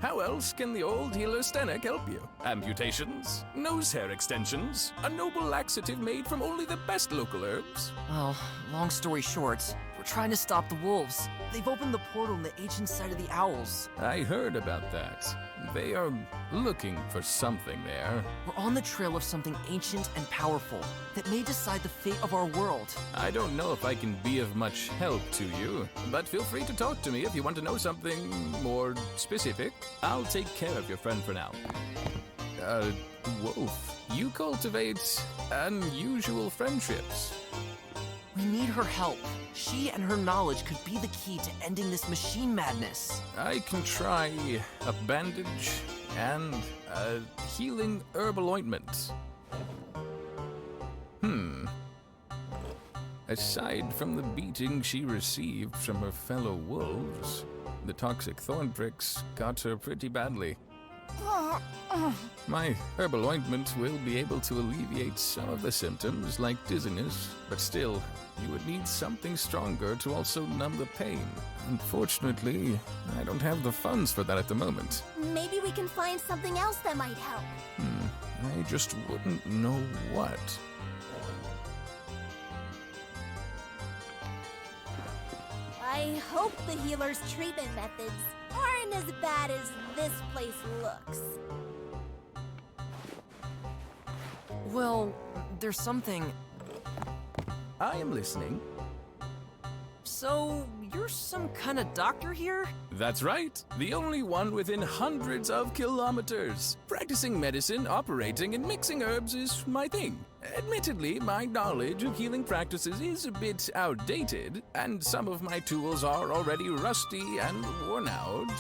How else can the old healer Stenek help you? Amputations, nose hair extensions, a noble laxative made from only the best local herbs. Well, long story short, we're trying to stop the wolves. They've opened the portal in the ancient site of the owls. I heard about that. They are looking for something there. We're on the trail of something ancient and powerful that may decide the fate of our world. I don't know if I can be of much help to you, but feel free to talk to me if you want to know something more specific. I'll take care of your friend for now. Wolf, you cultivate unusual friendships. We need her help. She and her knowledge could be the key to ending this machine madness. I can try a bandage and a healing herbal ointment. Aside from the beating she received from her fellow wolves, the toxic thorn pricks got her pretty badly. My herbal ointment will be able to alleviate some of the symptoms, like dizziness, but still, you would need something stronger to also numb the pain. Unfortunately, I don't have the funds for that at the moment. Maybe we can find something else that might help. I just wouldn't know what. I hope the healer's treatment methods aren't as bad as this place looks. Well, there's something... I am listening. So, you're some kind of doctor here? That's right. The only one within hundreds of kilometers. Practicing medicine, operating, and mixing herbs is my thing. Admittedly, my knowledge of healing practices is a bit outdated, and some of my tools are already rusty and worn out.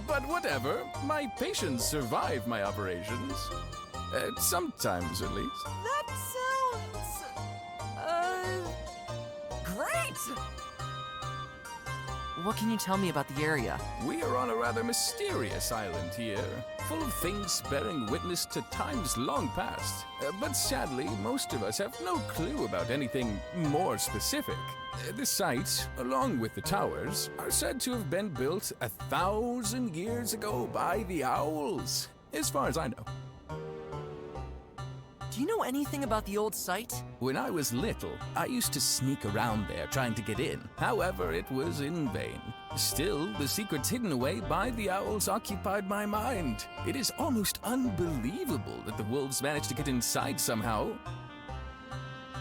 But whatever, my patients survive my operations. Sometimes, at least. That sounds... great! What can you tell me about the area? We are on a rather mysterious island here, full of things bearing witness to times long past. But sadly, most of us have no clue about anything more specific. The site, along with the towers, are said to have been built 1,000 years ago by the owls, as far as I know. Do you know anything about the old site? When I was little, I used to sneak around there trying to get in. However, it was in vain. Still, the secrets hidden away by the owls occupied my mind. It is almost unbelievable that the wolves managed to get inside somehow.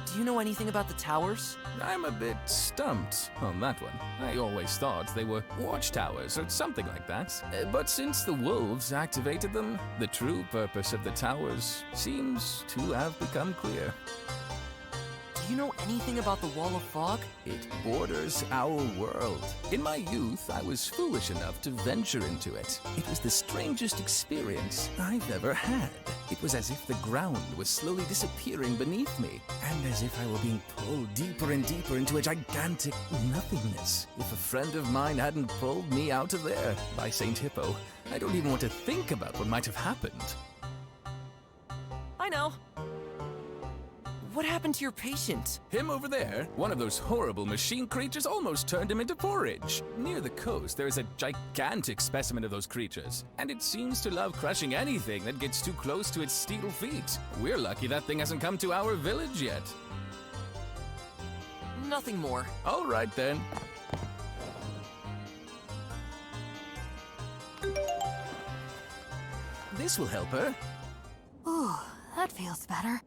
Do you know anything about the towers? I'm a bit stumped on that one. I always thought they were watchtowers or something like that. But since the wolves activated them, the true purpose of the towers seems to have become clear. Do you know anything about the Wall of Fog? It borders our world. In my youth, I was foolish enough to venture into it. It was the strangest experience I've ever had. It was as if the ground was slowly disappearing beneath me, and as if I were being pulled deeper and deeper into a gigantic nothingness. If a friend of mine hadn't pulled me out of there, by Saint Hippo, I don't even want to think about what might have happened. I know. what happened to your patient? Him over there, one of those horrible machine creatures almost turned him into porridge. Near the coast, there is a gigantic specimen of those creatures, and it seems to love crushing anything that gets too close to its steel feet. We're lucky that thing hasn't come to our village yet. Nothing more. All right then. This will help her. Ooh, that feels better.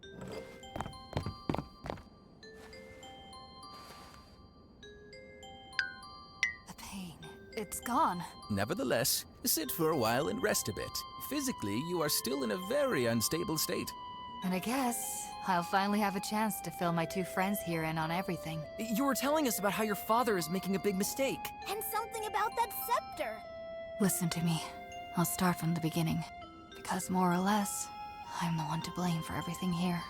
The pain, it's gone. Nevertheless, sit for a while and rest a bit. Physically, you are still in a very unstable state. And I guess I'll finally have a chance to fill my two friends here in on everything. You were telling us about how your father is making a big mistake. And something about that scepter. Listen to me. I'll start from the beginning. Because more or less, I'm the one to blame for everything here.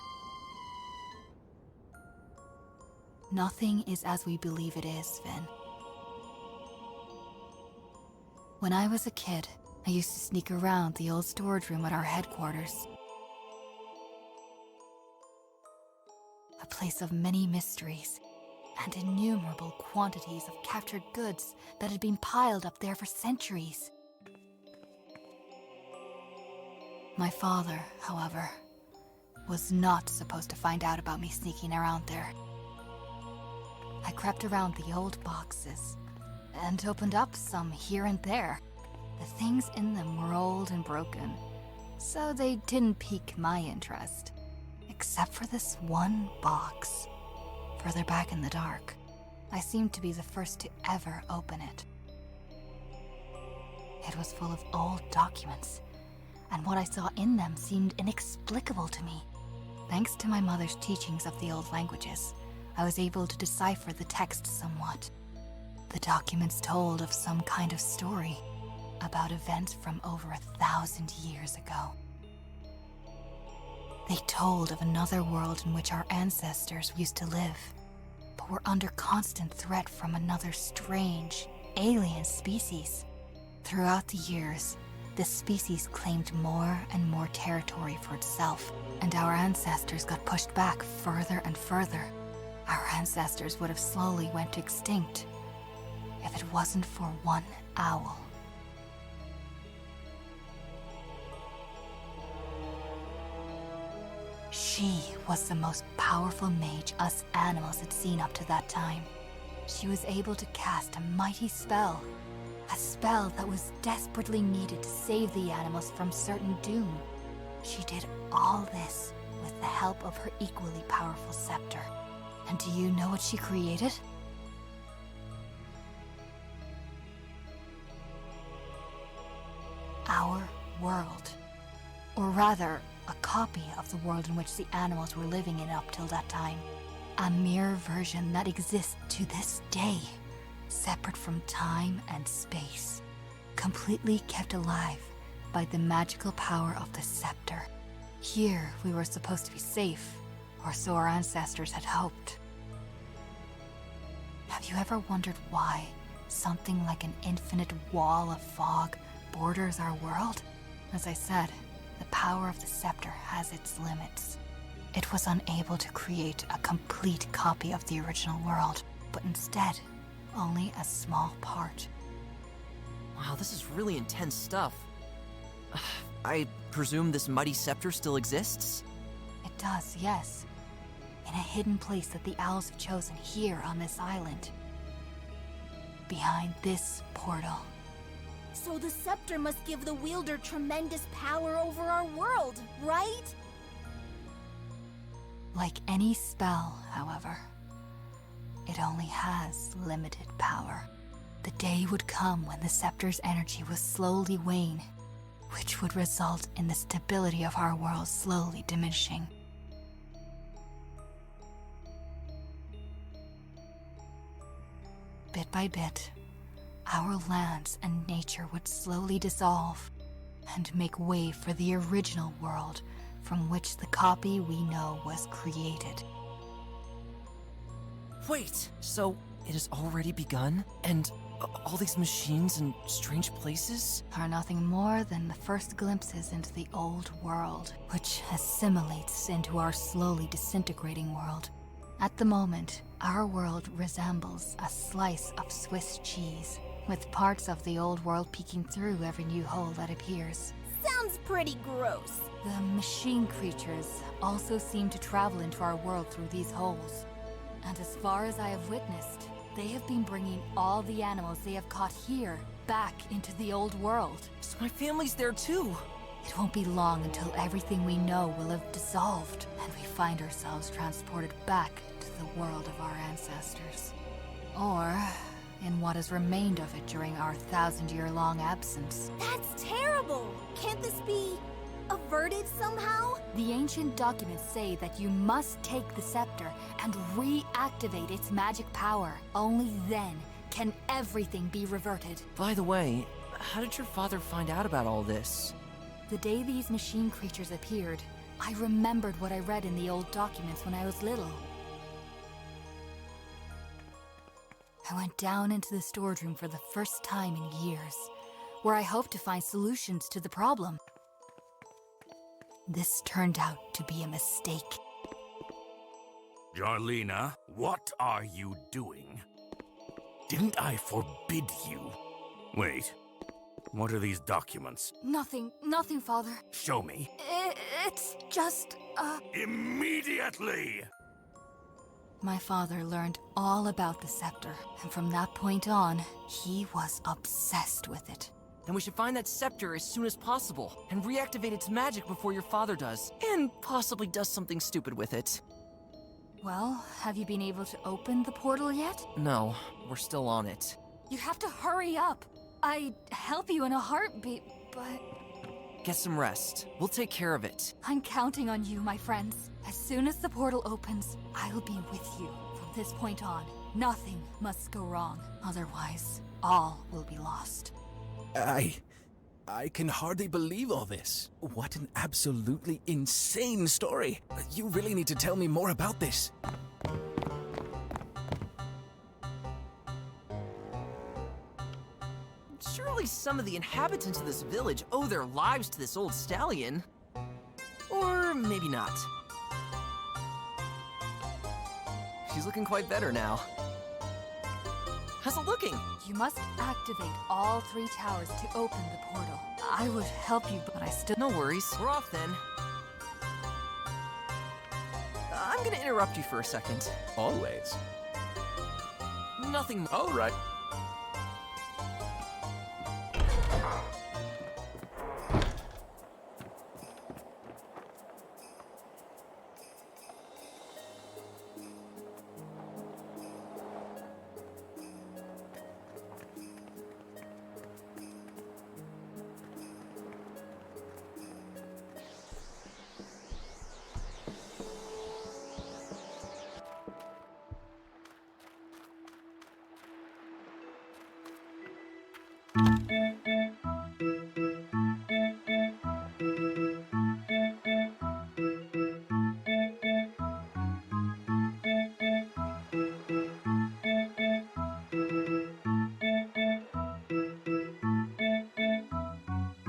Nothing is as we believe it is, Finn. When I was a kid, I used to sneak around the old storage room at our headquarters. A place of many mysteries and innumerable quantities of captured goods that had been piled up there for centuries. My father, however, was not supposed to find out about me sneaking around there. I crept around the old boxes and opened up some here and there. The things in them were old and broken, so they didn't pique my interest. Except for this one box, further back in the dark. I seemed to be the first to ever open it. It was full of old documents, and what I saw in them seemed inexplicable to me. Thanks to my mother's teachings of the old languages, I was able to decipher the text somewhat. The documents told of some kind of story about events from over 1,000 years ago. They told of another world in which our ancestors used to live, but were under constant threat from another strange, alien species. Throughout the years, this species claimed more and more territory for itself, and our ancestors got pushed back further and further. Our ancestors would have slowly went extinct if it wasn't for one owl. She was the most powerful mage us animals had seen up to that time. She was able to cast a mighty spell. A spell that was desperately needed to save the animals from certain doom. She did all this with the help of her equally powerful scepter. And do you know what she created? Our world. Or rather, a copy of the world in which the animals were living in up till that time. A mirror version that exists to this day, separate from time and space, completely kept alive by the magical power of the scepter. Here we were supposed to be safe, or so our ancestors had hoped. Have you ever wondered why something like an infinite wall of fog borders our world? As I said, the power of the scepter has its limits. It was unable to create a complete copy of the original world, but instead, only a small part. Wow, this is really intense stuff. I presume this mighty scepter still exists? It does, yes. In a hidden place that the owls have chosen here on this island. Behind this portal. So the scepter must give the wielder tremendous power over our world, right? Like any spell, however, it only has limited power. The day would come when the scepter's energy would slowly wane, which would result in the stability of our world slowly diminishing. Bit by bit, our lands and nature would slowly dissolve and make way for the original world from which the copy we know was created. Wait, so it has already begun? And All these machines and strange places? Are nothing more than the first glimpses into the old world, which assimilates into our slowly disintegrating world. At the moment, our world resembles a slice of Swiss cheese, with parts of the old world peeking through every new hole that appears. Sounds pretty gross. The machine creatures also seem to travel into our world through these holes. And as far as I have witnessed, they have been bringing all the animals they have caught here back into the old world. So my family's there too. It won't be long until everything we know will have dissolved, and we find ourselves transported back to the world of our ancestors. Or in what has remained of it during our 1,000-year-long absence. That's terrible! Can't this be averted somehow? The ancient documents say that you must take the scepter and reactivate its magic power. Only then can everything be reverted. By the way, how did your father find out about all this? The day these machine creatures appeared, I remembered what I read in the old documents when I was little. I went down into the storage room for the first time in years, where I hoped to find solutions to the problem. This turned out to be a mistake. Jarlina, what are you doing? Didn't I forbid you? Wait, what are these documents? Nothing, Father. Show me. It's just, Immediately! My father learned all about the scepter, and from that point on, he was obsessed with it. Then we should find that scepter as soon as possible, and reactivate its magic before your father does, and possibly does something stupid with it. Well, have you been able to open the portal yet? No, we're still on it. You have to hurry up. I'd help you in a heartbeat, but... Get some rest. We'll take care of it. I'm counting on you, my friends. As soon as the portal opens, I'll be with you. From this point on, nothing must go wrong. Otherwise, all will be lost. I can hardly believe all this. What an absolutely insane story. You really need to tell me more about this. Surely some of the inhabitants of this village owe their lives to this old stallion. Or maybe not. She's looking quite better now. How's it looking? You must activate all 3 towers to open the portal. I would help you, but I still... No worries. We're off then. I'm gonna interrupt you for a second. Always. Nothing. All right.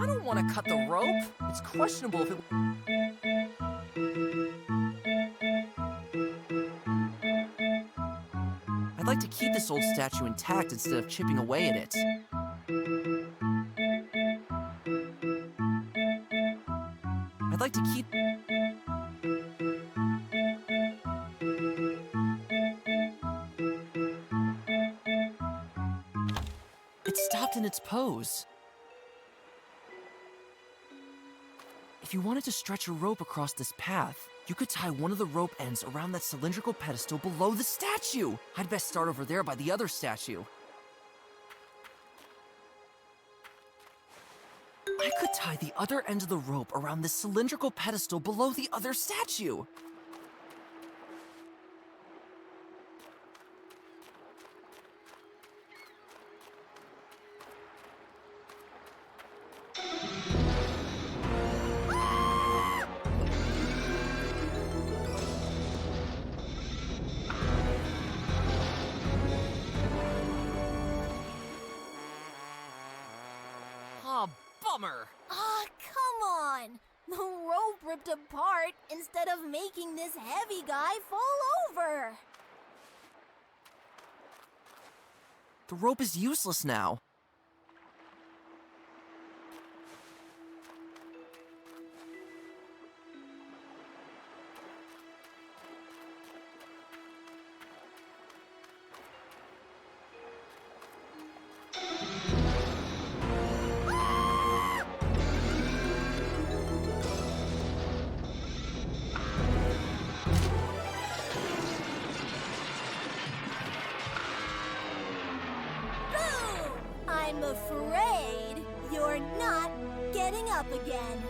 I don't want to cut the rope. It's questionable if it... I'd like to keep this old statue intact instead of chipping away at it. I'd like to keep... It stopped in its pose. If you wanted to stretch a rope across this path, you could tie one of the rope ends around that cylindrical pedestal below the statue. I'd best start over there by the other statue. I could tie the other end of the rope around this cylindrical pedestal below the other statue. Aw, bummer. Ah, come on! The rope ripped apart instead of making this heavy guy fall over. The rope is useless now. I'm afraid you're not getting up again.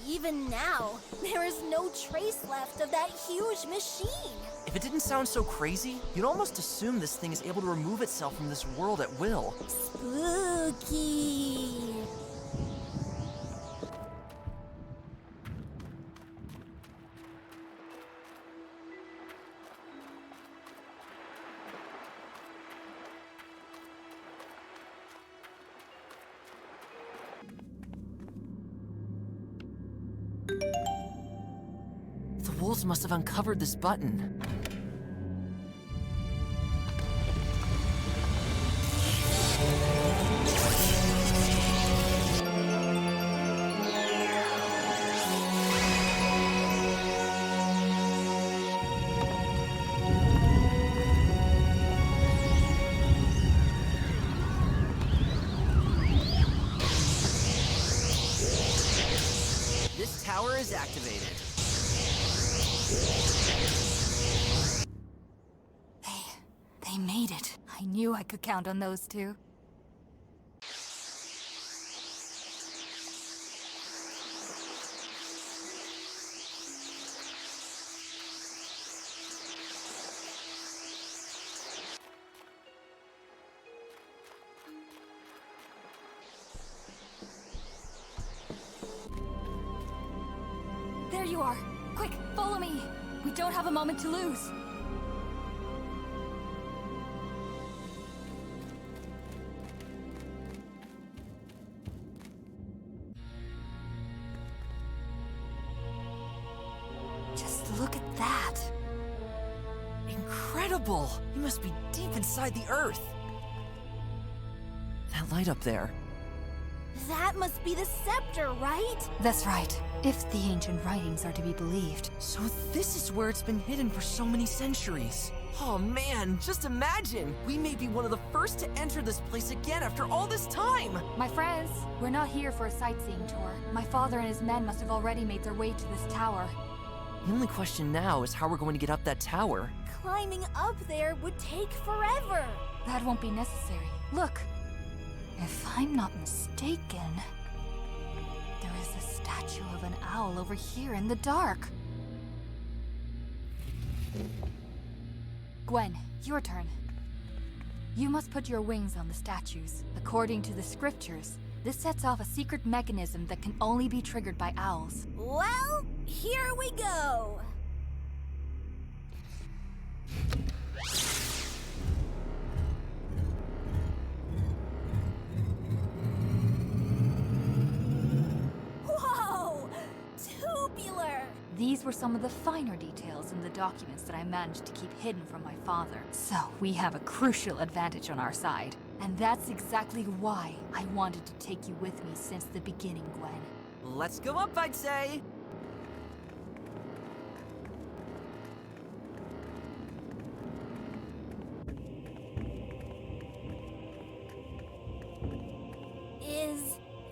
Even now, there is no trace left of that huge machine. If it didn't sound so crazy, you'd almost assume this thing is able to remove itself from this world at will. Spooky. The wolves must have uncovered this button. This tower is activated. They made it. I knew I could count on those two. There you are. Quick, follow me. We don't have a moment to lose. Just look at that. Incredible! You must be deep inside the earth. That light up there. That must be the scepter, right? That's right, if the ancient writings are to be believed. So this is where it's been hidden for so many centuries. Oh man, just imagine! We may be one of the first to enter this place again after all this time! My friends, we're not here for a sightseeing tour. My father and his men must have already made their way to this tower. The only question now is how we're going to get up that tower. Climbing up there would take forever. That won't be necessary. Look, if I'm not mistaken, there is a statue of an owl over here in the dark. Gwen, your turn. You must put your wings on the statues. According to the scriptures, this sets off a secret mechanism that can only be triggered by owls. Well, here we go. Whoa! Tubular! These were some of the finer details in the documents that I managed to keep hidden from my father. So we have a crucial advantage on our side. And that's exactly why I wanted to take you with me since the beginning, Gwen. Let's go up, I'd say!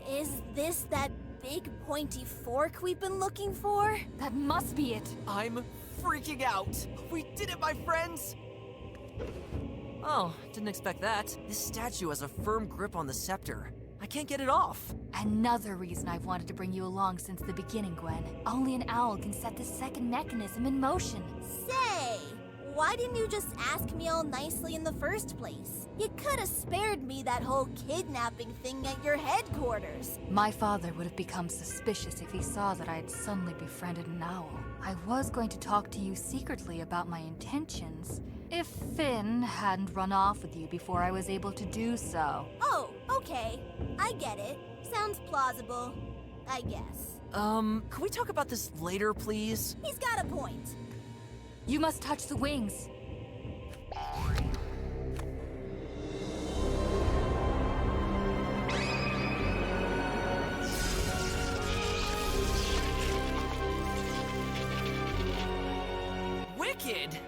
Is this that big pointy fork we've been looking for? That must be it. I'm freaking out! We did it, my friends! Oh, didn't expect that. This statue has a firm grip on the scepter. I can't get it off. Another reason I've wanted to bring you along since the beginning, Gwen. Only an owl can set the second mechanism in motion. Say, why didn't you just ask me all nicely in the first place? You could have spared me that whole kidnapping thing at your headquarters. My father would have become suspicious if he saw that I had suddenly befriended an owl. I was going to talk to you secretly about my intentions, If Finn hadn't run off with you before I was able to do so. Oh, okay. I get it. Sounds plausible, I guess. Can we talk about this later, please? He's got a point. You must touch the wings. Wicked!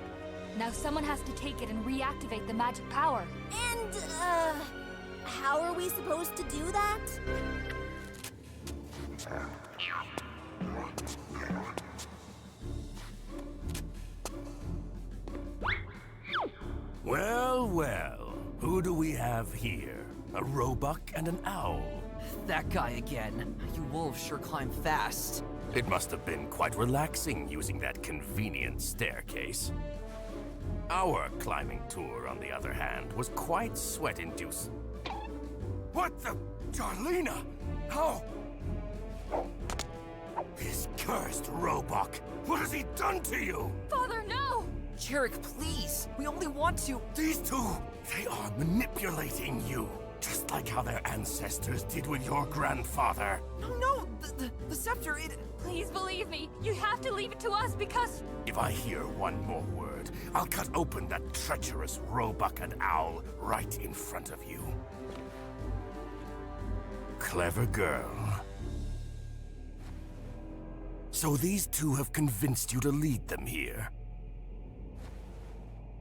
Now someone has to take it and reactivate the magic power. And, how are we supposed to do that? Well, well. Who do we have here? A roebuck and an owl. That guy again. You wolves sure climb fast. It must have been quite relaxing using that convenient staircase. Our climbing tour, on the other hand, was quite sweat-inducing. What the... Darlena? How... His cursed roebuck! What has he done to you? Father, no! Jarek, please! We only want to... These two, they are manipulating you. Just like how their ancestors did with your grandfather. No, the scepter, it... Please believe me. You have to leave it to us because... If I hear one more word, I'll cut open that treacherous roebuck and owl right in front of you. Clever girl. So these two have convinced you to lead them here?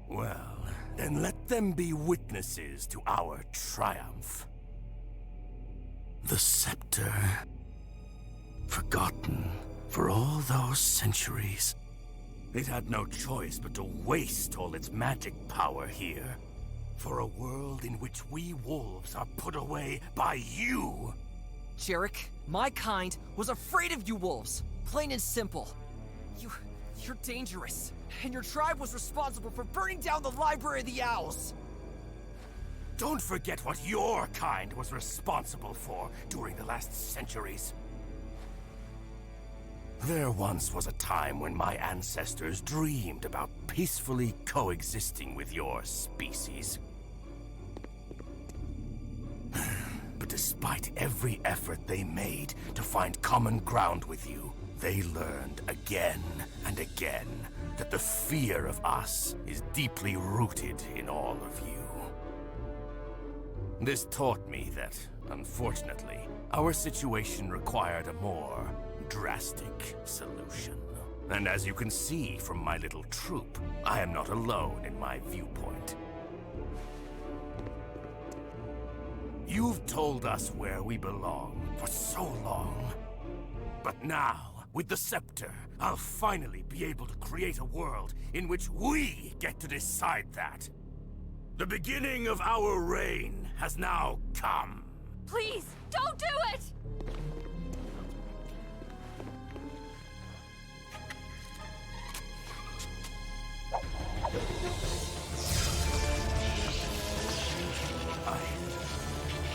Well, then let them be witnesses to our triumph. The scepter, forgotten for all those centuries. It had no choice but to waste all its magic power here. For a world in which we wolves are put away by you. Jarek, my kind was afraid of you wolves. Plain and simple. You're dangerous. And your tribe was responsible for burning down the Library of the Owls. Don't forget what your kind was responsible for during the last centuries. There once was a time when my ancestors dreamed about peacefully coexisting with your species. But despite every effort they made to find common ground with you, they learned again and again that the fear of us is deeply rooted in all of you. This taught me that, unfortunately, our situation required a more drastic solution. And as you can see from my little troop, I am not alone in my viewpoint. You've told us where we belong for so long. But now, with the scepter, I'll finally be able to create a world in which we get to decide that. The beginning of our reign has now come. Please, don't do it!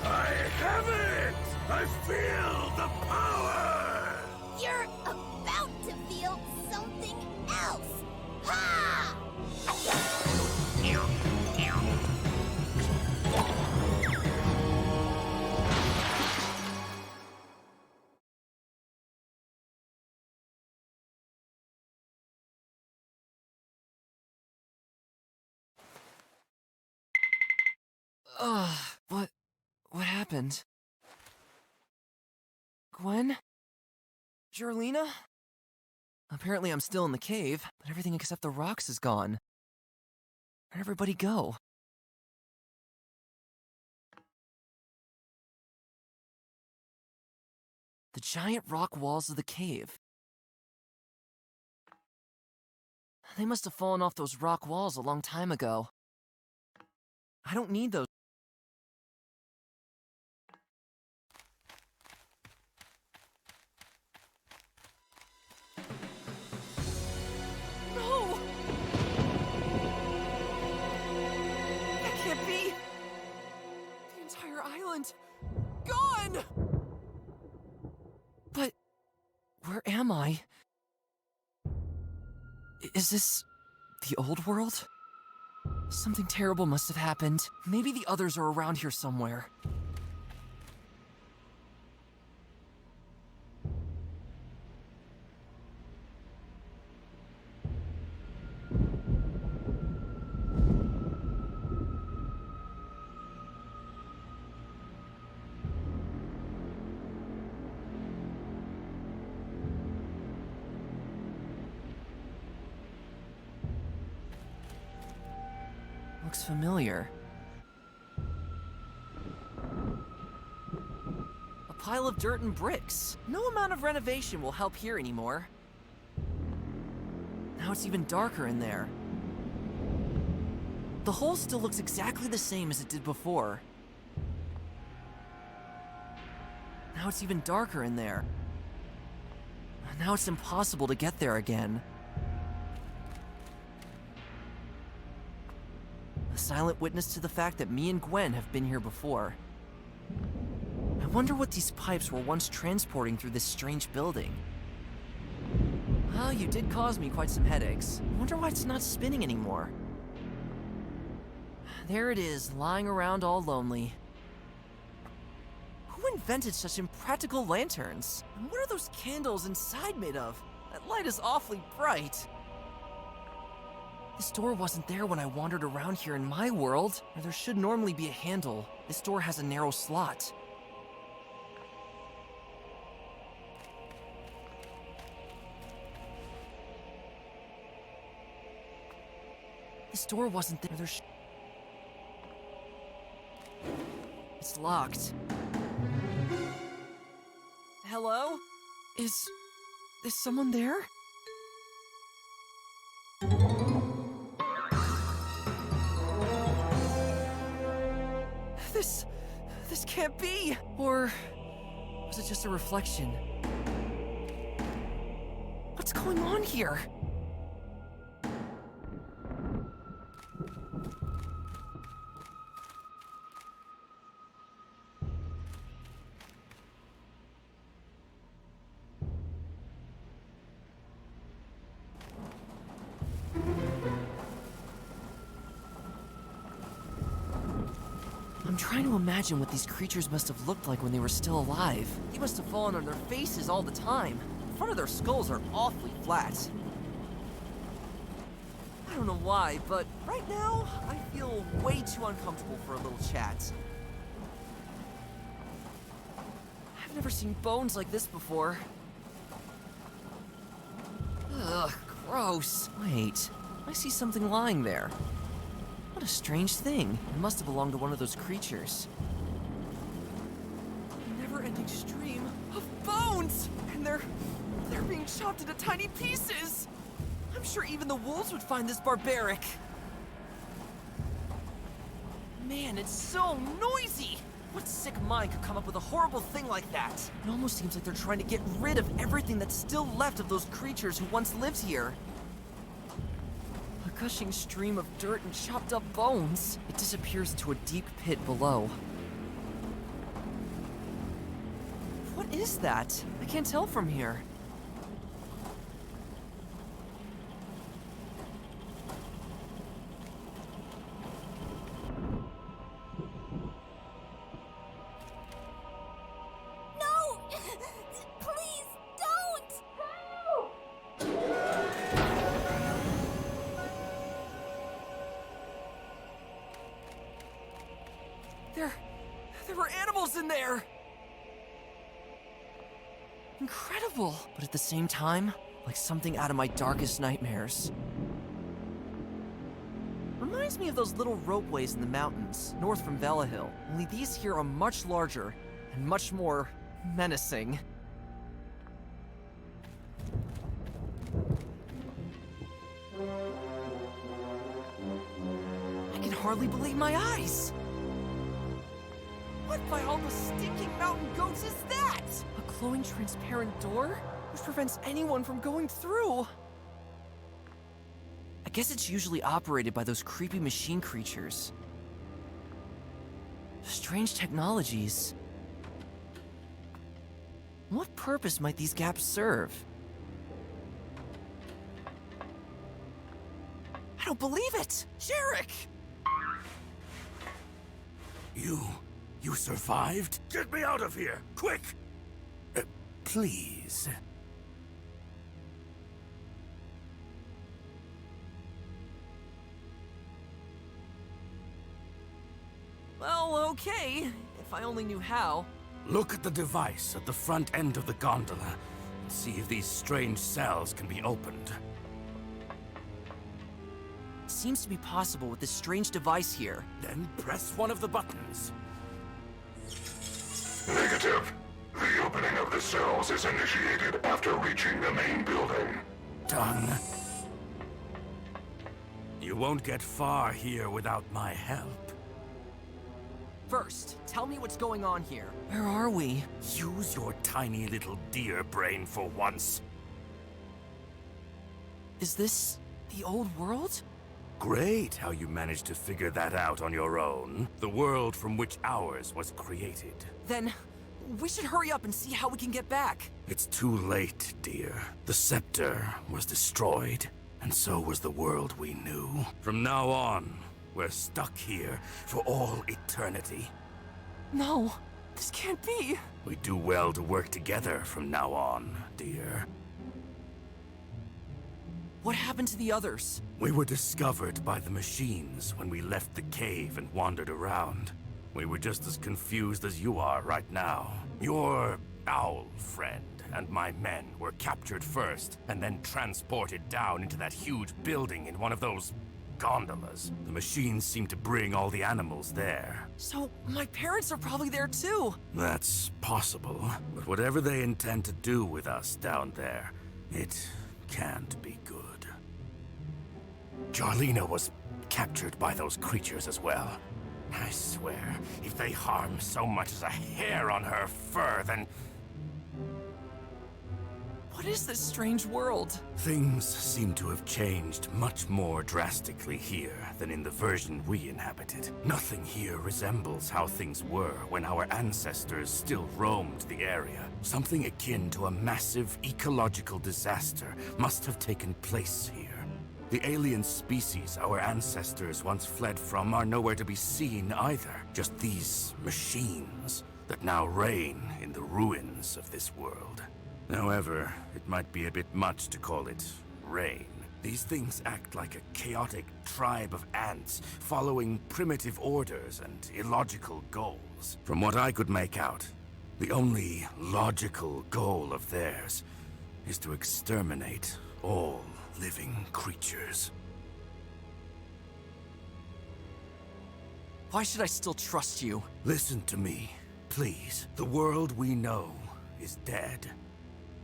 I have it! I feel the power! You're about to feel something else. Ha! What happened? Gwen? Jarlena? Apparently I'm still in the cave, but everything except the rocks is gone. Where'd everybody go? The giant rock walls of the cave. They must have fallen off those rock walls a long time ago. I don't need those. No! That can't be! The entire island... gone! But... where am I? Is this... the old world? Something terrible must have happened. Maybe the others are around here somewhere. Looks familiar. A pile of dirt and bricks. No amount of renovation will help here anymore. Now it's even darker in there. The hole still looks exactly the same as it did before. Now it's even darker in there. Now it's impossible to get there again. A silent witness to the fact that me and Gwen have been here before. I wonder what these pipes were once transporting through this strange building. Well, you did cause me quite some headaches. I wonder why it's not spinning anymore. There it is, lying around all lonely. Who invented such impractical lanterns? And what are those candles inside made of? That light is awfully bright. This door wasn't there when I wandered around here in my world, where there should normally be a handle. This door has a narrow slot. This door wasn't there. It's locked. Hello? Is someone there? This can't be! Or was it just a reflection? What's going on here? I'm trying to imagine what these creatures must have looked like when they were still alive. They must have fallen on their faces all the time. The front of their skulls are awfully flat. I don't know why, but right now, I feel way too uncomfortable for a little chat. I've never seen bones like this before. Ugh, gross. Wait, I see something lying there. What a strange thing. It must have belonged to one of those creatures. A never-ending stream of bones! And they're being chopped into tiny pieces! I'm sure even the wolves would find this barbaric. Man, it's so noisy! What sick mind could come up with a horrible thing like that? It almost seems like they're trying to get rid of everything that's still left of those creatures who once lived here. A gushing stream of dirt and chopped up bones. It disappears into a deep pit below. What is that? I can't tell from here. There were animals in there! Incredible! But at the same time, like something out of my darkest nightmares. Reminds me of those little ropeways in the mountains, north from Velehill. Only these here are much larger and much more menacing. I can hardly believe my eyes! What by all the stinking mountain goats is that? A glowing transparent door? Which prevents anyone from going through? I guess it's usually operated by those creepy machine creatures. Strange technologies. What purpose might these gaps serve? I don't believe it! Jarek! You survived? Get me out of here! Quick! Please. Well, okay. If I only knew how. Look at the device at the front end of the gondola and see if these strange cells can be opened. Seems to be possible with this strange device here. Then press one of the buttons. Negative. The opening of the cells is initiated after reaching the main building. Done. You won't get far here without my help. First, tell me what's going on here. Where are we? Use your tiny little deer brain for once. Is this the old world? Great how you managed to figure that out on your own. The world from which ours was created. Then, we should hurry up and see how we can get back. It's too late, dear. The scepter was destroyed, and so was the world we knew. From now on, we're stuck here for all eternity. No, this can't be. We do well to work together from now on, dear. What happened to the others? We were discovered by the machines when we left the cave and wandered around. We were just as confused as you are right now. Your owl friend and my men were captured first, and then transported down into that huge building in one of those gondolas. The machines seem to bring all the animals there. So, my parents are probably there too. That's possible, but whatever they intend to do with us down there, it can't be good. Jarlina was captured by those creatures as well. I swear, if they harm so much as a hair on her fur, then... What is this strange world? Things seem to have changed much more drastically here than in the version we inhabited. Nothing here resembles how things were when our ancestors still roamed the area. Something akin to a massive ecological disaster must have taken place here. The alien species our ancestors once fled from are nowhere to be seen either. Just these machines that now reign in the ruins of this world. However, it might be a bit much to call it reign. These things act like a chaotic tribe of ants, following primitive orders and illogical goals. From what I could make out, the only logical goal of theirs is to exterminate all living creatures. Why should I still trust you? Listen to me, please. The world we know is dead.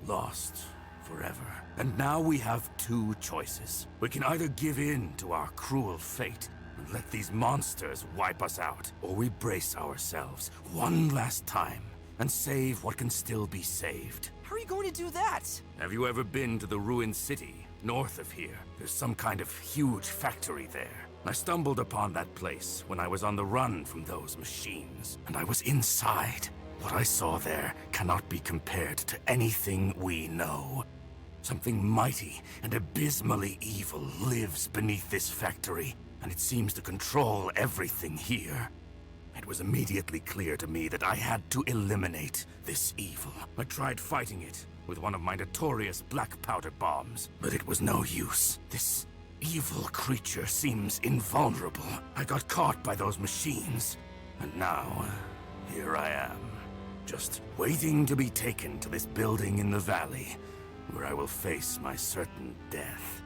Lost forever. And now we have two choices. We can either give in to our cruel fate and let these monsters wipe us out, or we brace ourselves one last time and save what can still be saved. How are you going to do that? Have you ever been to the ruined city north of here? There's some kind of huge factory there. I stumbled upon that place when I was on the run from those machines, and I was inside. What I saw there cannot be compared to anything we know. Something mighty and abysmally evil lives beneath this factory, and it seems to control everything here. It was immediately clear to me that I had to eliminate this evil. I tried fighting it with one of my notorious black powder bombs, but it was no use. This evil creature seems invulnerable. I got caught by those machines, and now here I am. Just waiting to be taken to this building in the valley, where I will face my certain death.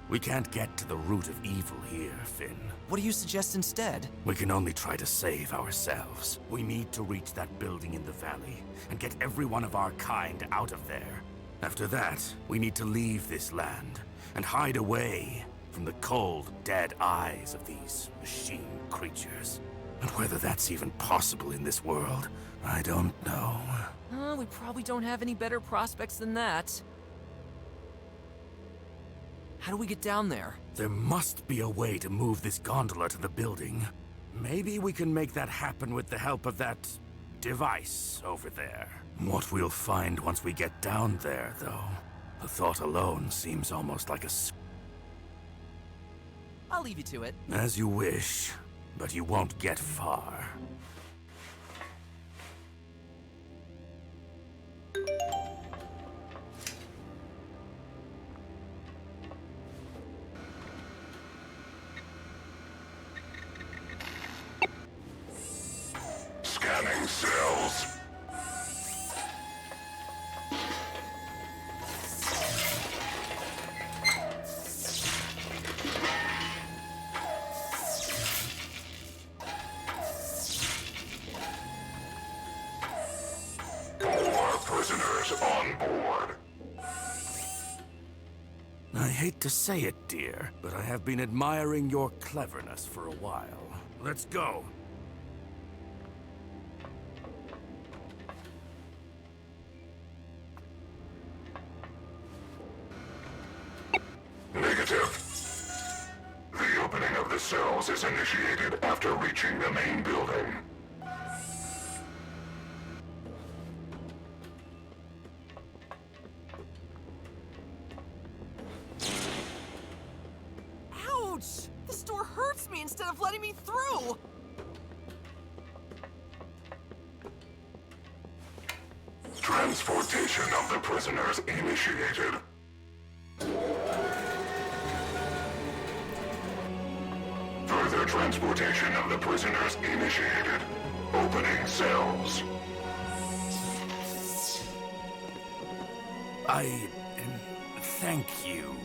We can't get to the root of evil here, Finn. What do you suggest instead? We can only try to save ourselves. We need to reach that building in the valley, and get every one of our kind out of there. After that, we need to leave this land, and hide away from the cold, dead eyes of these machine creatures. And whether that's even possible in this world, I don't know. We probably don't have any better prospects than that. How do we get down there? There must be a way to move this gondola to the building. Maybe we can make that happen with the help of that device over there. What we'll find once we get down there, though, the thought alone seems almost like a... I'll leave you to it. As you wish. but you won't get far. Scanning cells. Prisoners on board. I hate to say it, dear, but I have been admiring your cleverness for a while. Let's go. Negative. The opening of the cells is initiated after reaching the main building. Ouch! This door hurts me instead of letting me through! Transportation of the prisoners initiated. Further transportation of the prisoners initiated. Opening cells. Thank you,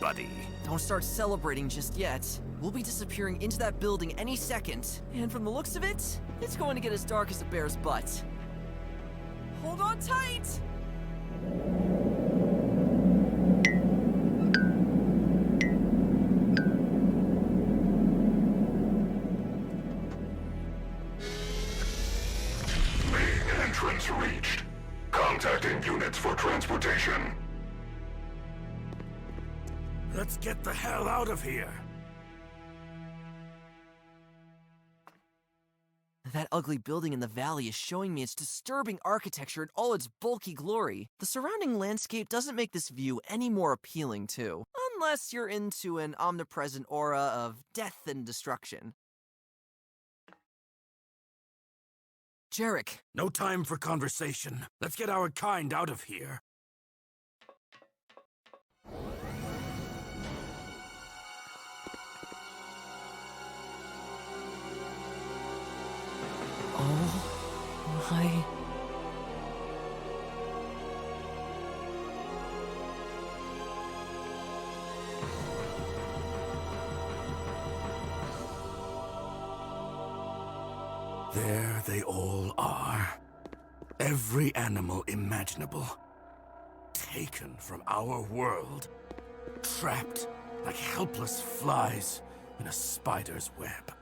buddy. Don't start celebrating just yet. We'll be disappearing into that building any second. And from the looks of it, it's going to get as dark as a bear's butt. Hold on tight! Main entrance reached. Contacting units for transportation. Let's get the hell out of here. That ugly building in the valley is showing me its disturbing architecture in all its bulky glory. The surrounding landscape doesn't make this view any more appealing, too. Unless you're into an omnipresent aura of death and destruction. Jarek! No time for conversation. Let's get our kind out of here. Oh my... There they all are. Every animal imaginable. Taken from our world. Trapped like helpless flies in a spider's web.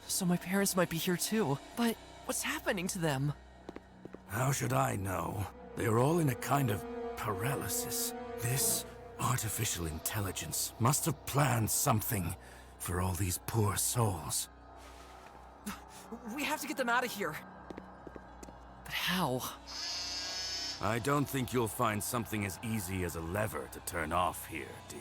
So my parents might be here too, but what's happening to them? How should I know? They are all in a kind of paralysis. This artificial intelligence must have planned something for all these poor souls. We have to get them out of here. But how? I don't think you'll find something as easy as a lever to turn off here, dear.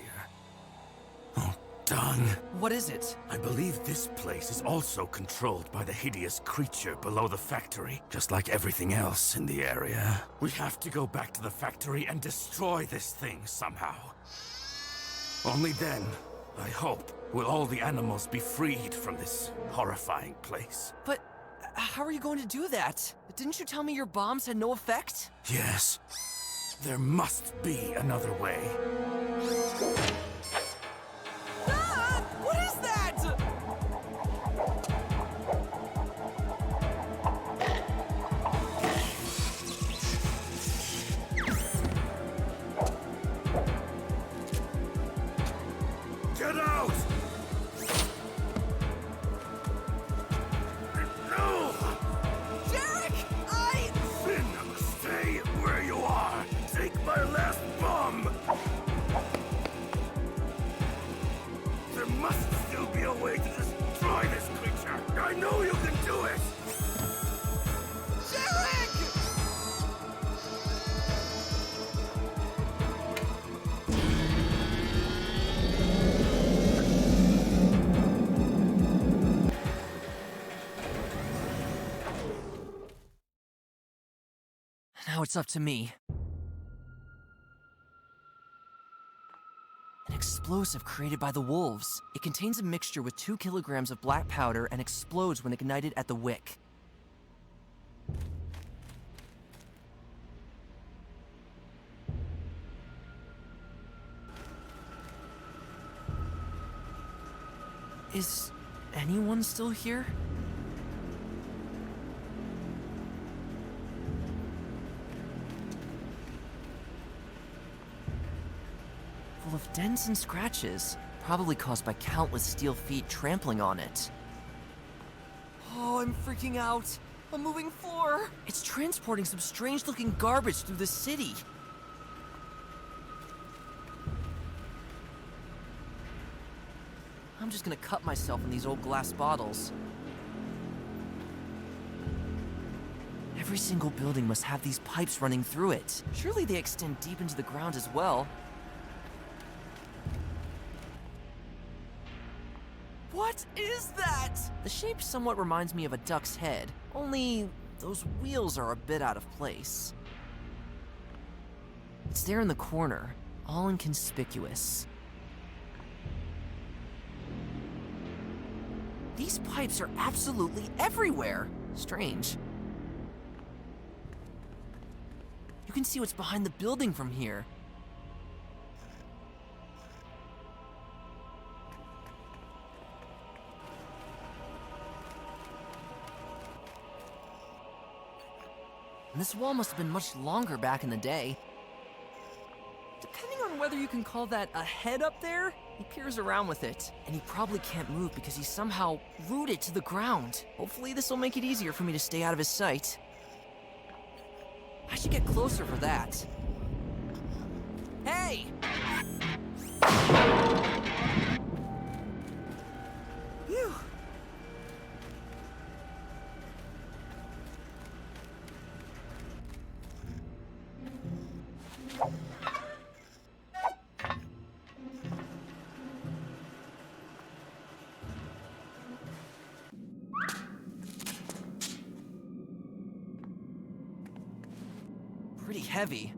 Oh, done. What is it? I believe this place is also controlled by the hideous creature below the factory, just like everything else in the area. We have to go back to the factory and destroy this thing somehow. Only then, I hope, will all the animals be freed from this horrifying place. But how are you going to do that? Didn't you tell me your bombs had no effect? Yes. There must be another way. Ah! What is that? Get out! No! Jarek! Finn, stay where you are. Take my last bomb. There must still be a way to destroy this creature. I know you can do it. Jarek! Now it's up to me. An explosive created by the wolves. It contains a mixture with 2 kilograms of black powder and explodes when ignited at the wick. Is anyone still here? Full of dents and scratches, probably caused by countless steel feet trampling on it. Oh, I'm freaking out. A moving floor. It's transporting some strange-looking garbage through the city. I'm just gonna cut myself in these old glass bottles. Every single building must have these pipes running through it. Surely they extend deep into the ground as well. What is that? The shape somewhat reminds me of a duck's head, only those wheels are a bit out of place. It's there in the corner, all inconspicuous. These pipes are absolutely everywhere. Strange. You can see what's behind the building from here. And this wall must have been much longer back in the day. Depending on whether you can call that a head up there, he peers around with it. And he probably can't move because he's somehow rooted to the ground. Hopefully this will make it easier for me to stay out of his sight. I should get closer for that. Hey! Phew. Pretty heavy.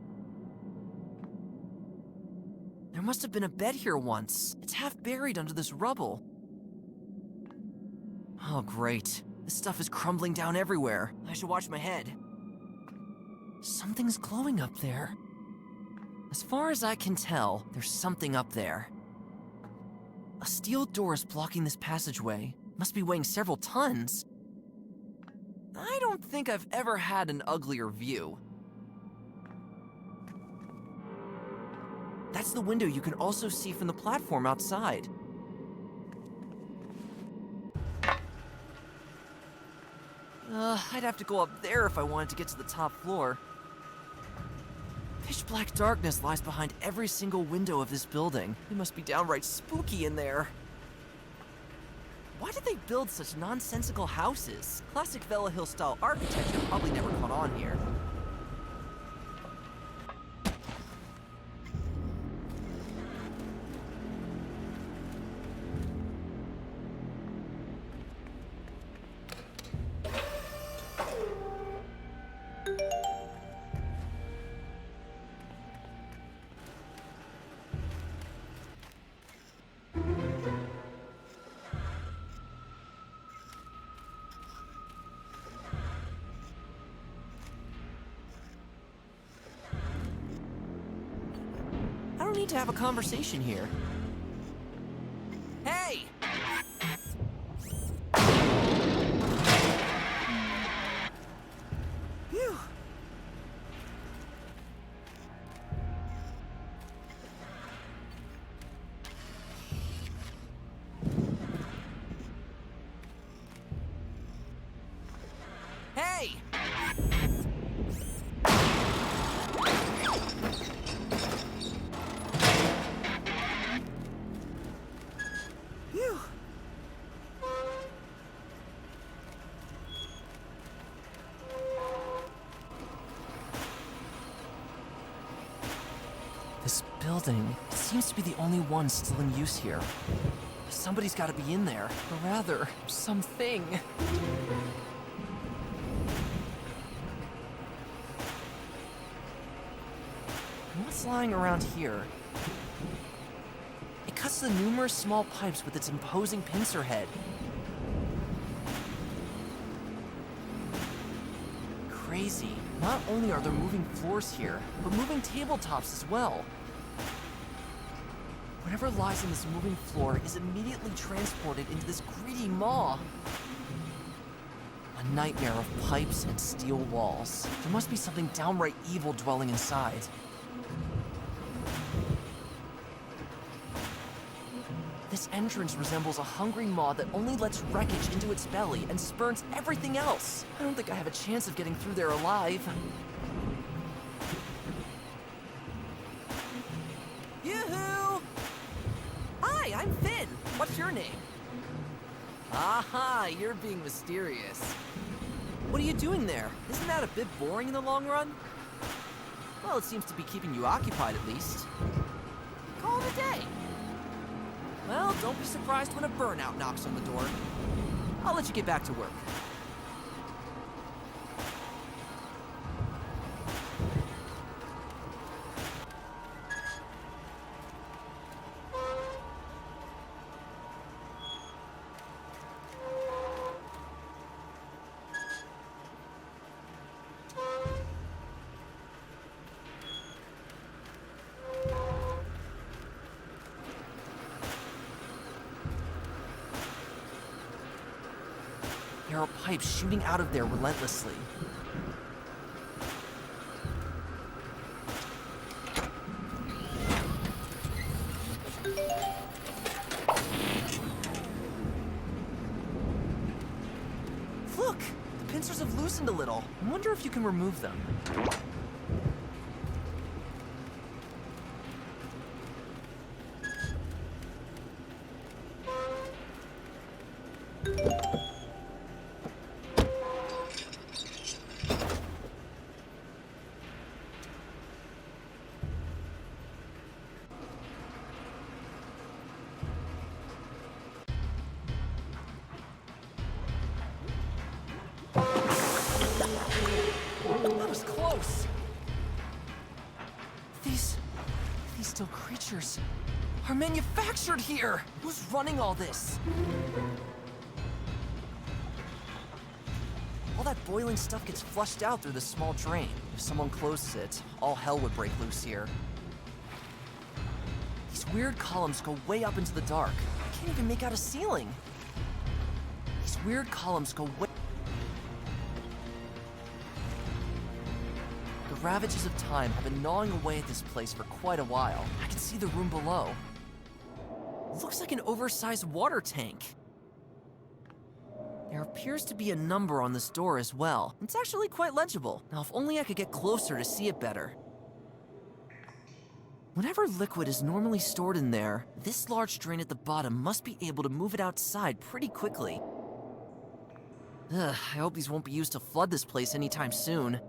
There must have been a bed here once. It's half buried under this rubble. Oh, great. This stuff is crumbling down everywhere. I should watch my head. Something's glowing up there. As far as I can tell, there's something up there. A steel door is blocking this passageway. Must be weighing several tons. I don't think I've ever had an uglier view. That's the window you can also see from the platform outside. I'd have to go up there if I wanted to get to the top floor. Pitch black darkness lies behind every single window of this building. It must be downright spooky in there. Why did they build such nonsensical houses? Classic Velehill style architecture probably never caught on here. I don't need to have a conversation here. Hey! Phew. Hey! Phew. This building seems to be the only one still in use here. Somebody's got to be in there, or rather, something. lying around here. It cuts the numerous small pipes with its imposing pincer head. Crazy. Not only are there moving floors here, but moving tabletops as well. Whatever lies on this moving floor is immediately transported into this greedy maw. A nightmare of pipes and steel walls. There must be something downright evil dwelling inside. This entrance resembles a hungry maw that only lets wreckage into its belly and spurns everything else. I don't think I have a chance of getting through there alive. Yoo-hoo! Hi, I'm Finn. What's your name? Aha, you're being mysterious. What are you doing there? Isn't that a bit boring in the long run? Well, it seems to be keeping you occupied at least. Call it a day. Well, don't be surprised when a burnout knocks on the door. I'll let you get back to work. There are pipes shooting out of there relentlessly. Look! The pincers have loosened a little. I wonder if you can remove them. That was close. These still creatures are manufactured here. Who's running all this? All that boiling stuff gets flushed out through this small drain. If someone closes it, all hell would break loose here. These weird columns go way up into the dark. I can't even make out a ceiling. These weird columns go way... The ravages of time have been gnawing away at this place for quite a while. I can see the room below. It looks like an oversized water tank. There appears to be a number on this door as well. It's actually quite legible. Now, if only I could get closer to see it better. Whenever liquid is normally stored in there, this large drain at the bottom must be able to move it outside pretty quickly. Ugh, I hope these won't be used to flood this place anytime soon.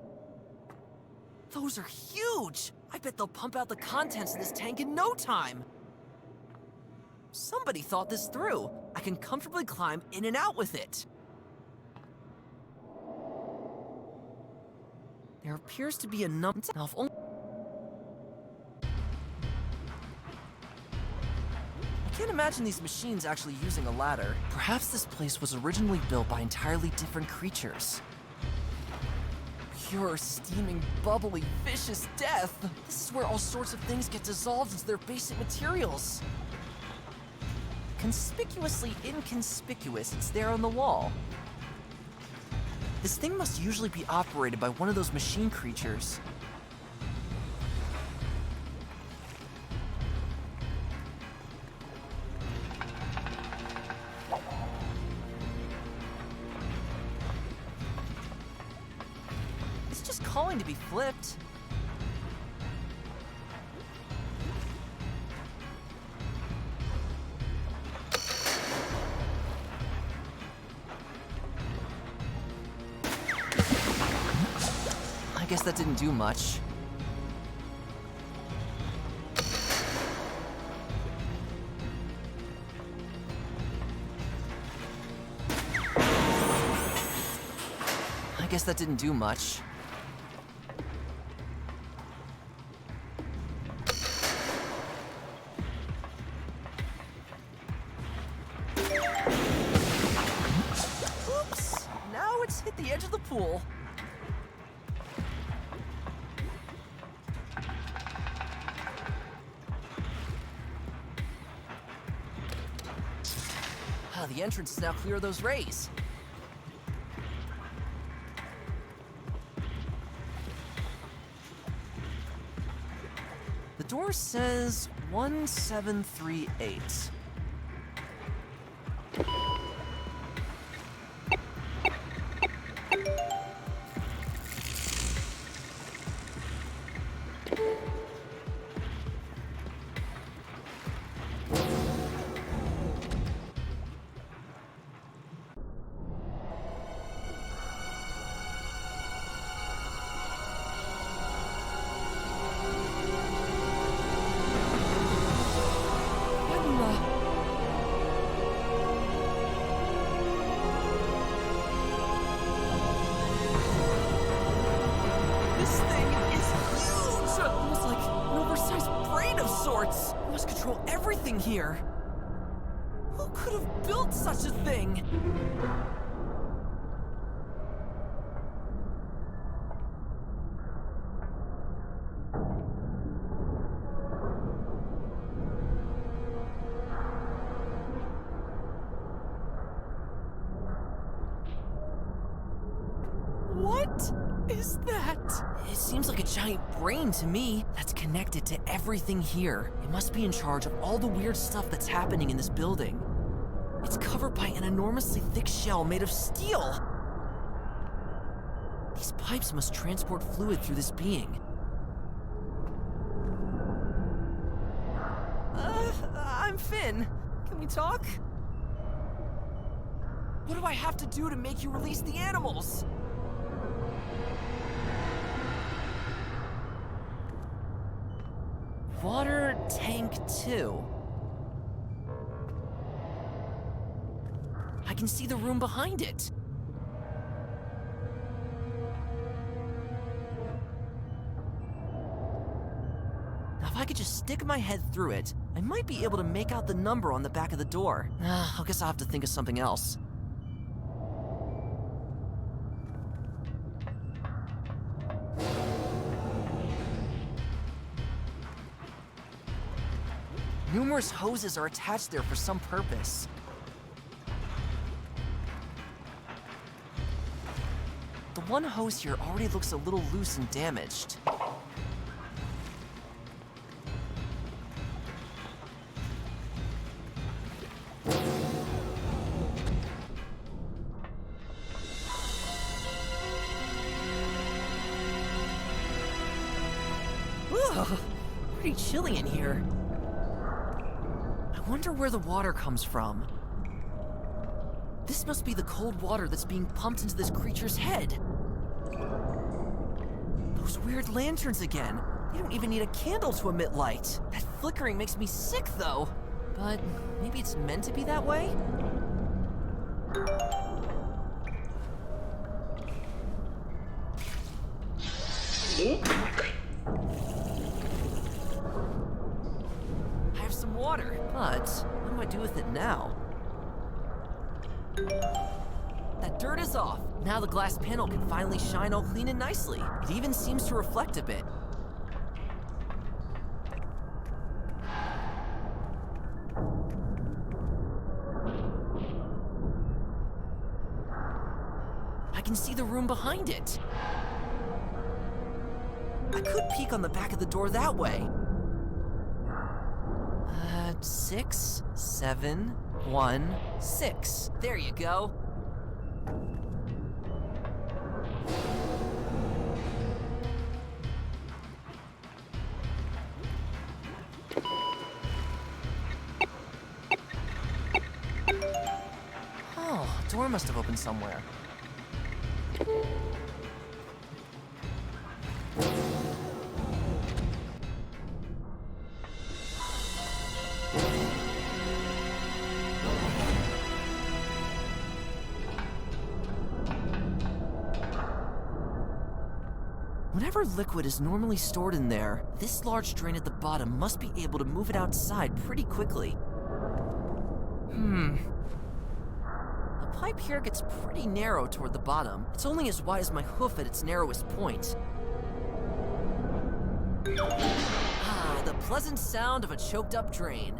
Those are huge! I bet they'll pump out the contents of this tank in no time! Somebody thought this through. I can comfortably climb in and out with it. There appears to be a number... Now, if only... I can't imagine these machines actually using a ladder. Perhaps this place was originally built by entirely different creatures. Pure, steaming, bubbly, vicious death. This is where all sorts of things get dissolved into their basic materials. Conspicuously inconspicuous, it's there on the wall. This thing must usually be operated by one of those machine creatures. It's just calling to be flipped. I guess that didn't do much. I guess that didn't do much. the edge of the pool. The entrance is now clear of those rays. The door says 1738. Here. Who could have built such a thing? What is that? It seems like a giant brain to me that's connected to everything here. It must be in charge of all the weird stuff that's happening in this building. It's covered by an enormously thick shell made of steel. These pipes must transport fluid through this being. I'm Finn. Can we talk? What do I have to do to make you release the animals? Water tank 2. I can see the room behind it. Now if I could just stick my head through it, I might be able to make out the number on the back of the door. I guess I'll have to think of something else. Numerous hoses are attached there for some purpose. The one hose here already looks a little loose and damaged. Ugh, pretty chilly in here. I wonder where the water comes from. This must be the cold water that's being pumped into this creature's head. Those weird lanterns again. They don't even need a candle to emit light. That flickering makes me sick, though. But maybe it's meant to be that way? I have some water, but what do I do with it now? That dirt is off. Now the glass panel can finally shine all clean and nicely. It even seems to reflect a bit. I can see the room behind it. I could peek on the back of the door that way. 6, 7, 1, 6. There you go. Oh, a door must have opened somewhere. Whenever liquid is normally stored in there, this large drain at the bottom must be able to move it outside pretty quickly. The pipe here gets pretty narrow toward the bottom. It's only as wide as my hoof at its narrowest point. Ah, the pleasant sound of a choked up drain.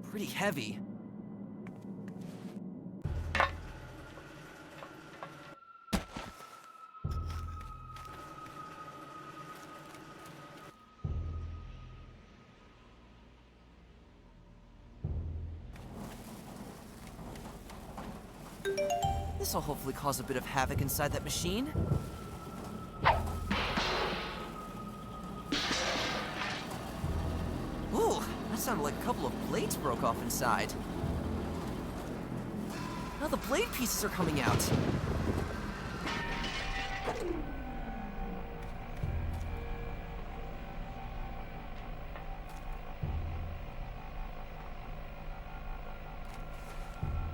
Pretty heavy. This'll hopefully cause a bit of havoc inside that machine. Ooh, that sounded like a couple of blades broke off inside. Now the blade pieces are coming out.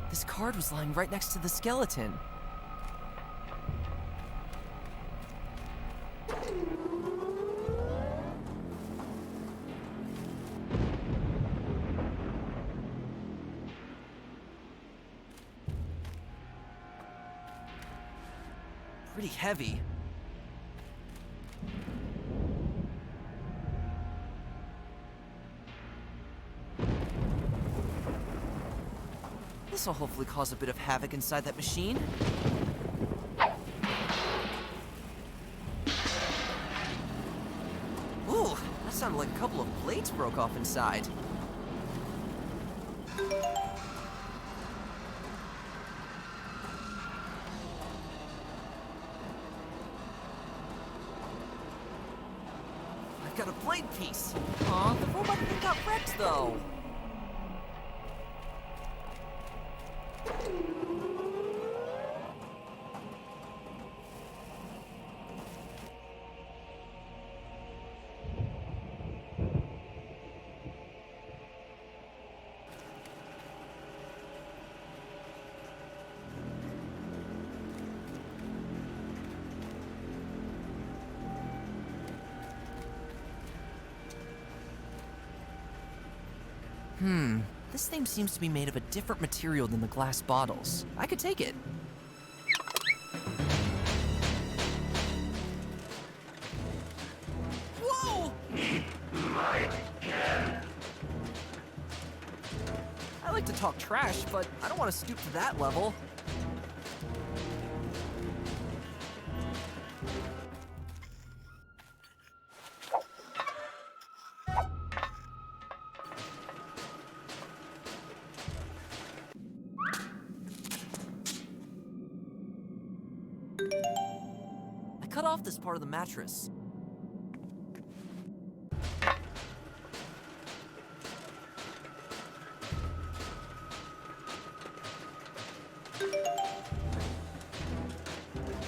This card was lying right next to the skeleton. Pretty heavy. This'll hopefully cause a bit of havoc inside that machine. Ooh, that sounded like a couple of blades broke off inside. I've got a blade piece. Aw, the robot thing got wrecked though. This thing seems to be made of a different material than the glass bottles. I could take it. Whoa! I like to talk trash, but I don't want to stoop to that level. Cut off this part of the mattress.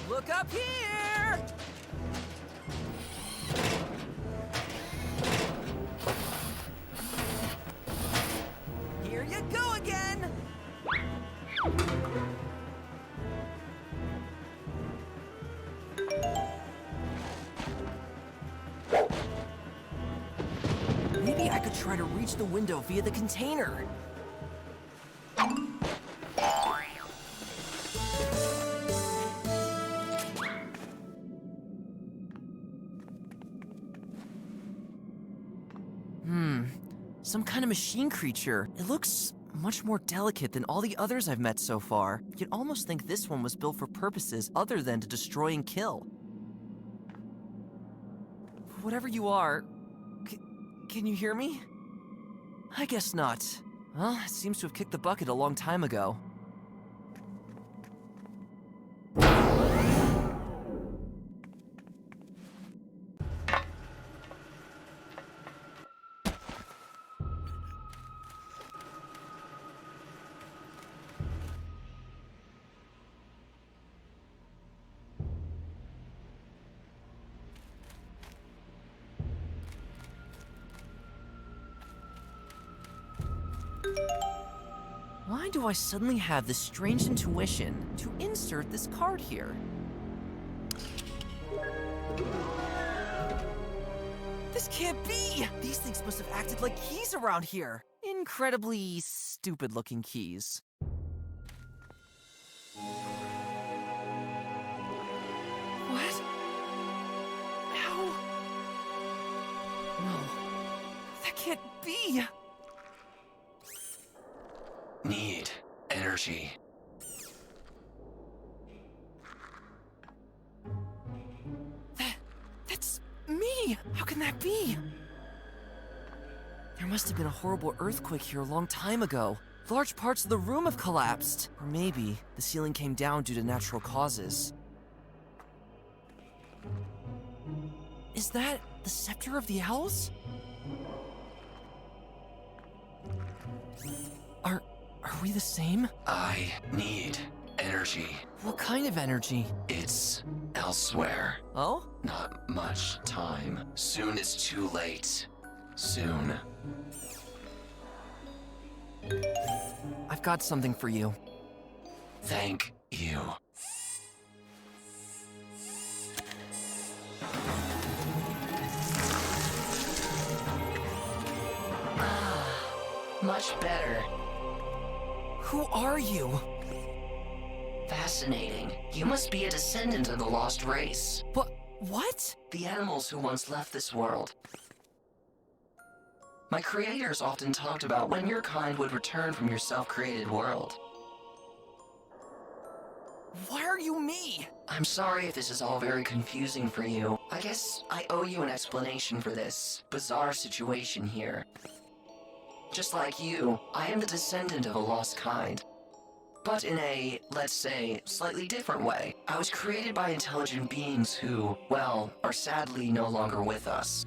Look up here! Here you go again! Maybe I could try to reach the window via the container. Some kind of machine creature. It looks much more delicate than all the others I've met so far. You'd almost think this one was built for purposes other than to destroy and kill. Whatever you are, can you hear me? I guess not. Well, it seems to have kicked the bucket a long time ago. Why do I suddenly have this strange intuition to insert this card here? This can't be! These things must have acted like keys around here. Incredibly stupid-looking keys. What? How? No. That can't be! Need energy. That's me! How can that be? There must have been a horrible earthquake here a long time ago. Large parts of the room have collapsed. Or maybe the ceiling came down due to natural causes. Is that the Scepter of the Owls? Are we the same? I need energy. What kind of energy? It's elsewhere. Oh? Not much time. Soon is too late. Soon. I've got something for you. Thank you. Much better. Who are you? Fascinating. You must be a descendant of the lost race. What? The animals who once left this world. My creators often talked about when your kind would return from your self-created world. Why are you me? I'm sorry if this is all very confusing for you. I guess I owe you an explanation for this bizarre situation here. Just like you, I am the descendant of a lost kind. But in a, let's say, slightly different way. I was created by intelligent beings who, well, are sadly no longer with us.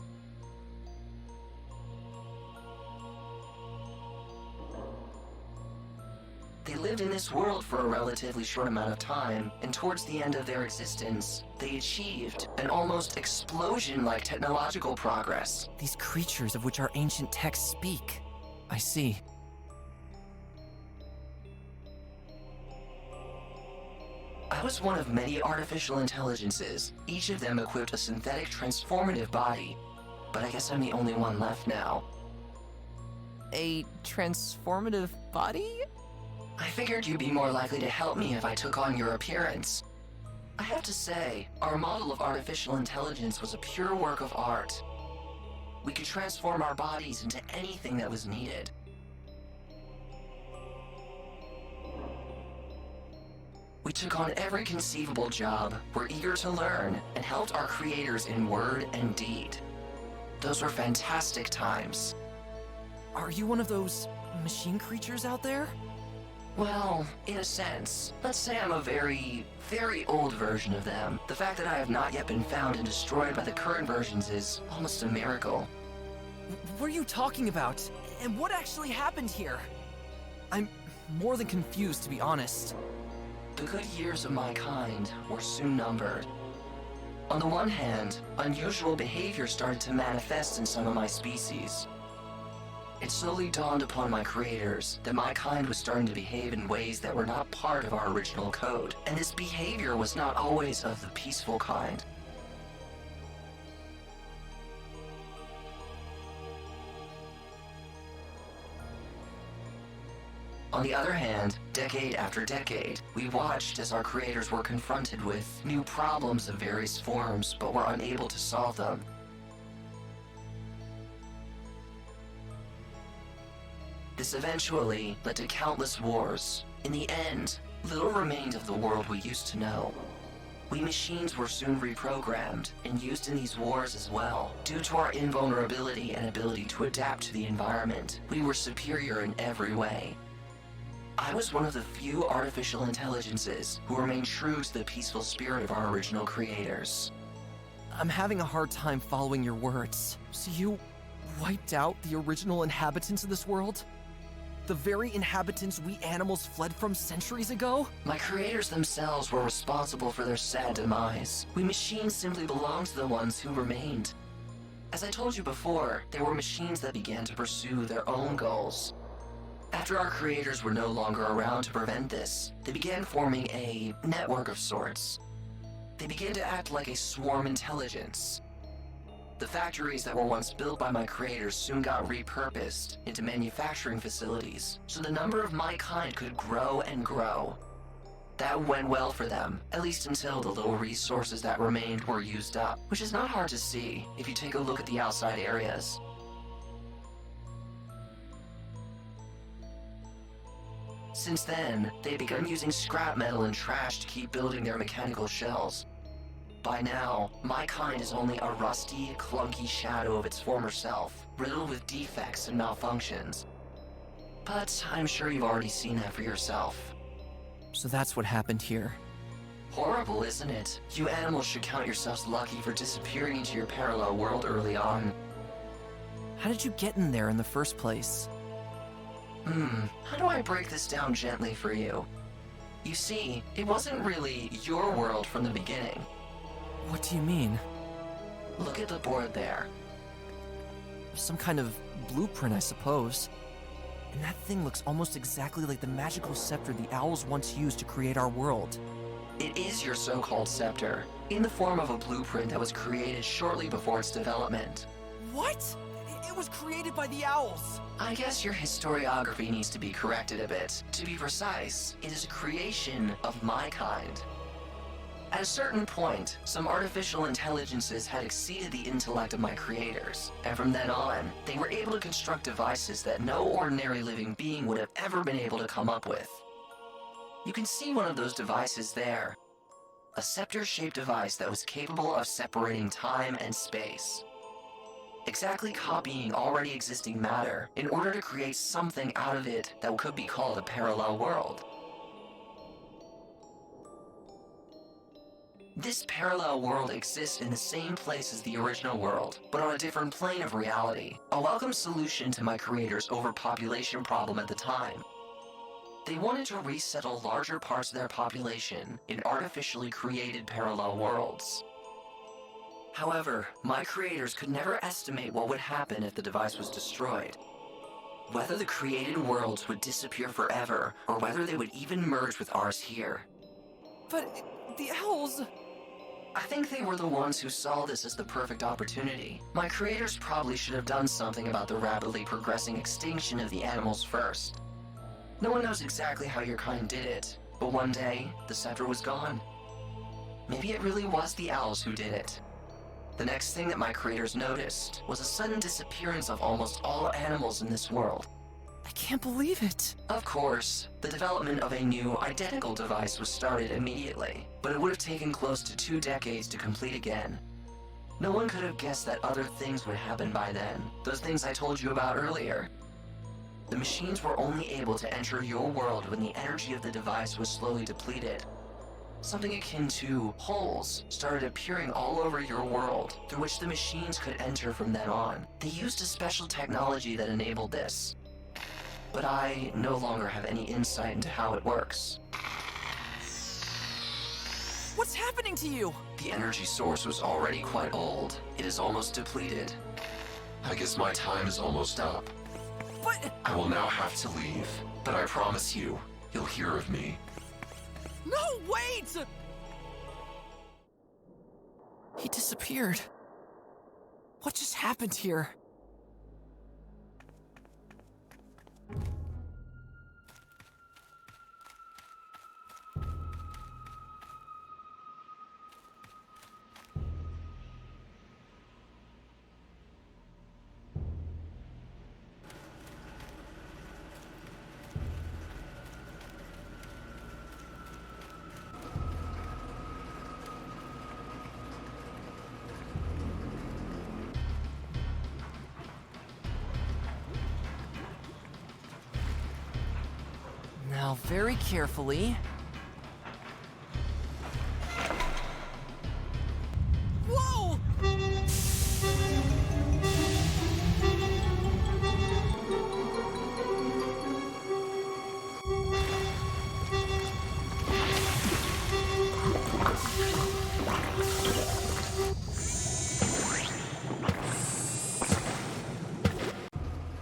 They lived in this world for a relatively short amount of time, and towards the end of their existence, they achieved an almost explosion-like technological progress. These creatures of which our ancient texts speak. I see. I was one of many artificial intelligences, each of them equipped a synthetic transformative body. But I guess I'm the only one left now. A transformative body? I figured you'd be more likely to help me if I took on your appearance. I have to say, our model of artificial intelligence was a pure work of art. We could transform our bodies into anything that was needed. We took on every conceivable job, were eager to learn, and helped our creators in word and deed. Those were fantastic times. Are you one of those machine creatures out there? Well, in a sense. Let's say I'm a very, very old version of them. The fact that I have not yet been found and destroyed by the current versions is almost a miracle. What are you talking about? And what actually happened here? I'm more than confused, to be honest. The good years of my kind were soon numbered. On the one hand, unusual behavior started to manifest in some of my species. It slowly dawned upon my creators that my kind was starting to behave in ways that were not part of our original code, and this behavior was not always of the peaceful kind. On the other hand, decade after decade, we watched as our creators were confronted with new problems of various forms, but were unable to solve them. This eventually led to countless wars. In the end, little remained of the world we used to know. We machines were soon reprogrammed and used in these wars as well. Due to our invulnerability and ability to adapt to the environment, we were superior in every way. I was one of the few artificial intelligences who remained true to the peaceful spirit of our original creators. I'm having a hard time following your words. So you wiped out the original inhabitants of this world? The very inhabitants we animals fled from centuries ago? My creators themselves were responsible for their sad demise. We machines simply belonged to the ones who remained. As I told you before, they were machines that began to pursue their own goals. After our creators were no longer around to prevent this, they began forming a network of sorts. They began to act like a swarm intelligence. The factories that were once built by my creators soon got repurposed into manufacturing facilities, so the number of my kind could grow and grow. That went well for them, at least until the little resources that remained were used up, which is not hard to see if you take a look at the outside areas. Since then, they've begun using scrap metal and trash to keep building their mechanical shells. By now, my kind is only a rusty, clunky shadow of its former self, riddled with defects and malfunctions. But I'm sure you've already seen that for yourself. So that's what happened here. Horrible, isn't it? You animals should count yourselves lucky for disappearing into your parallel world early on. How did you get in there in the first place? How do I break this down gently for you? You see, it wasn't really your world from the beginning. What do you mean? Look at the board there. Some kind of blueprint, I suppose. And that thing looks almost exactly like the magical scepter the owls once used to create our world. It is your so-called scepter, in the form of a blueprint that was created shortly before its development. What? It was created by the owls! I guess your historiography needs to be corrected a bit. To be precise, it is a creation of my kind. At a certain point, some artificial intelligences had exceeded the intellect of my creators, and from then on, they were able to construct devices that no ordinary living being would have ever been able to come up with. You can see one of those devices there. A scepter-shaped device that was capable of separating time and space. Exactly copying already existing matter in order to create something out of it that could be called a parallel world. This parallel world exists in the same place as the original world, but on a different plane of reality. A welcome solution to my creators' overpopulation problem at the time. They wanted to resettle larger parts of their population in artificially created parallel worlds. However, my creators could never estimate what would happen if the device was destroyed. Whether the created worlds would disappear forever, or whether they would even merge with ours here. But the owls... I think they were the ones who saw this as the perfect opportunity. My creators probably should have done something about the rapidly progressing extinction of the animals first. No one knows exactly how your kind did it, but one day, the scepter was gone. Maybe it really was the owls who did it. The next thing that my creators noticed was a sudden disappearance of almost all animals in this world. I can't believe it. Of course, the development of a new, identical device was started immediately, but it would have taken close to 2 decades to complete again. No one could have guessed that other things would happen by then, those things I told you about earlier. The machines were only able to enter your world when the energy of the device was slowly depleted. Something akin to holes started appearing all over your world, through which the machines could enter from then on. They used a special technology that enabled this. But I no longer have any insight into how it works. What's happening to you? The energy source was already quite old. It is almost depleted. I guess my time is almost up. But... I will now have to leave, but I promise you, you'll hear of me. No, wait! He disappeared. What just happened here? very carefully. Whoa!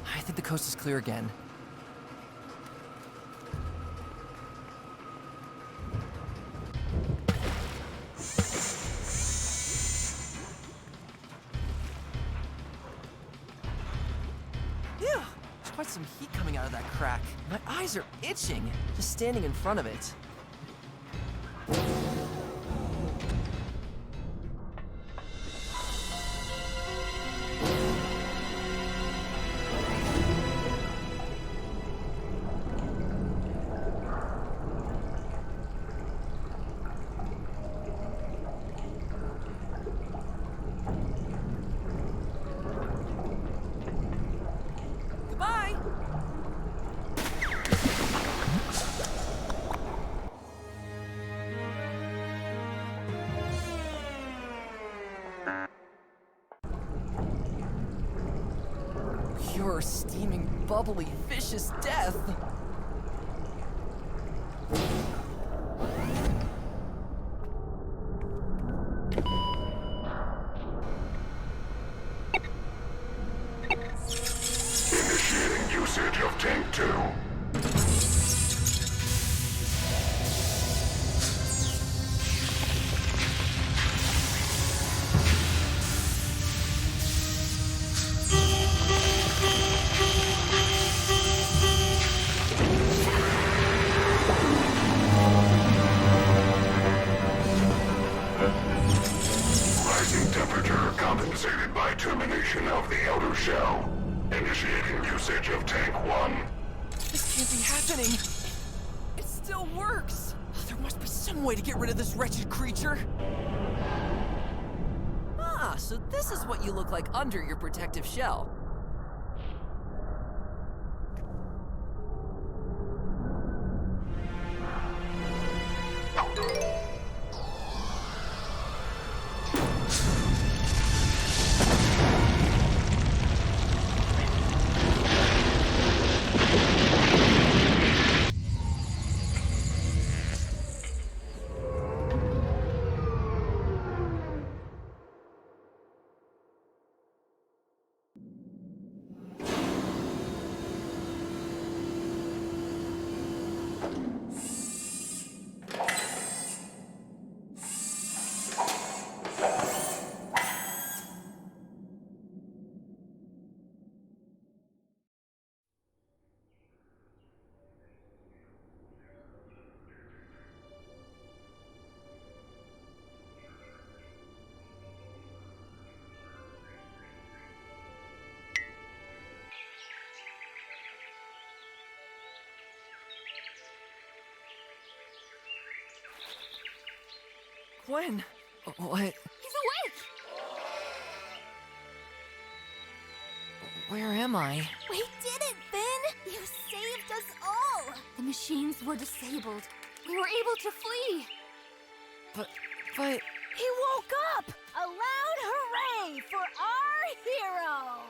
I think the coast is clear again. There's quite some heat coming out of that crack. My eyes are itching, just standing in front of it. Goodbye! Pure, steaming, bubbly, vicious death! Initiating usage of Tank 2. Rising temperature compensated by termination of the outer shell. Initiating usage of Tank 1. This can't be happening! It still works! There must be some way to get rid of this wretched creature! Ah, so this is what you look like under your protective shell. When? What? He's awake! Where am I? We did it, Finn! You saved us all! The machines were disabled. We were able to flee. But... He woke up! A loud hooray for our hero!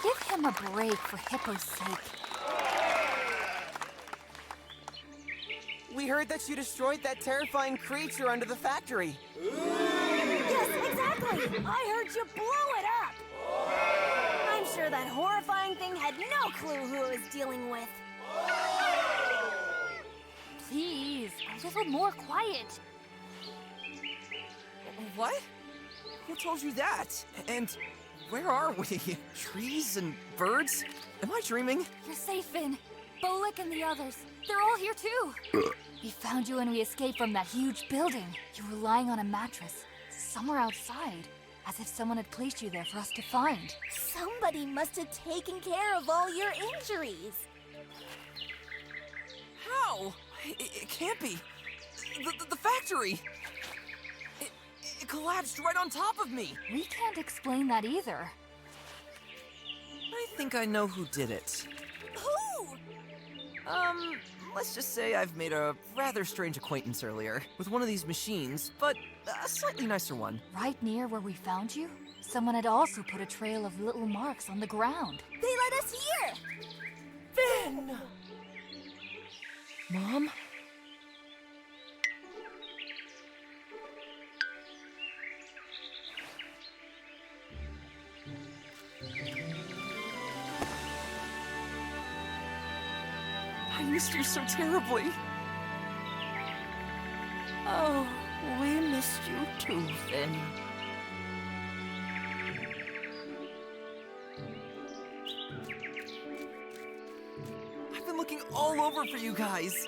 Give him a break for Hippo's sake. We heard that you destroyed that terrifying creature under the factory. Yes, exactly! I heard you blow it up! I'm sure that horrifying thing had no clue who it was dealing with. Please, a little more quiet. What? Who told you that? And where are we? Trees and birds? Am I dreaming? You're safe, Finn. Bolik and the others, they're all here too. We found you when we escaped from that huge building. You were lying on a mattress, somewhere outside, as if someone had placed you there for us to find. Somebody must have taken care of all your injuries. How? It can't be. The factory! It collapsed right on top of me! We can't explain that either. I think I know who did it. Who? Let's just say I've made a rather strange acquaintance earlier with one of these machines, but a slightly nicer one. Right near where we found you, someone had also put a trail of little marks on the ground. They led us here! Finn! Mom? I missed you so terribly. Oh, we missed you too, Finn. I've been looking all over for you guys.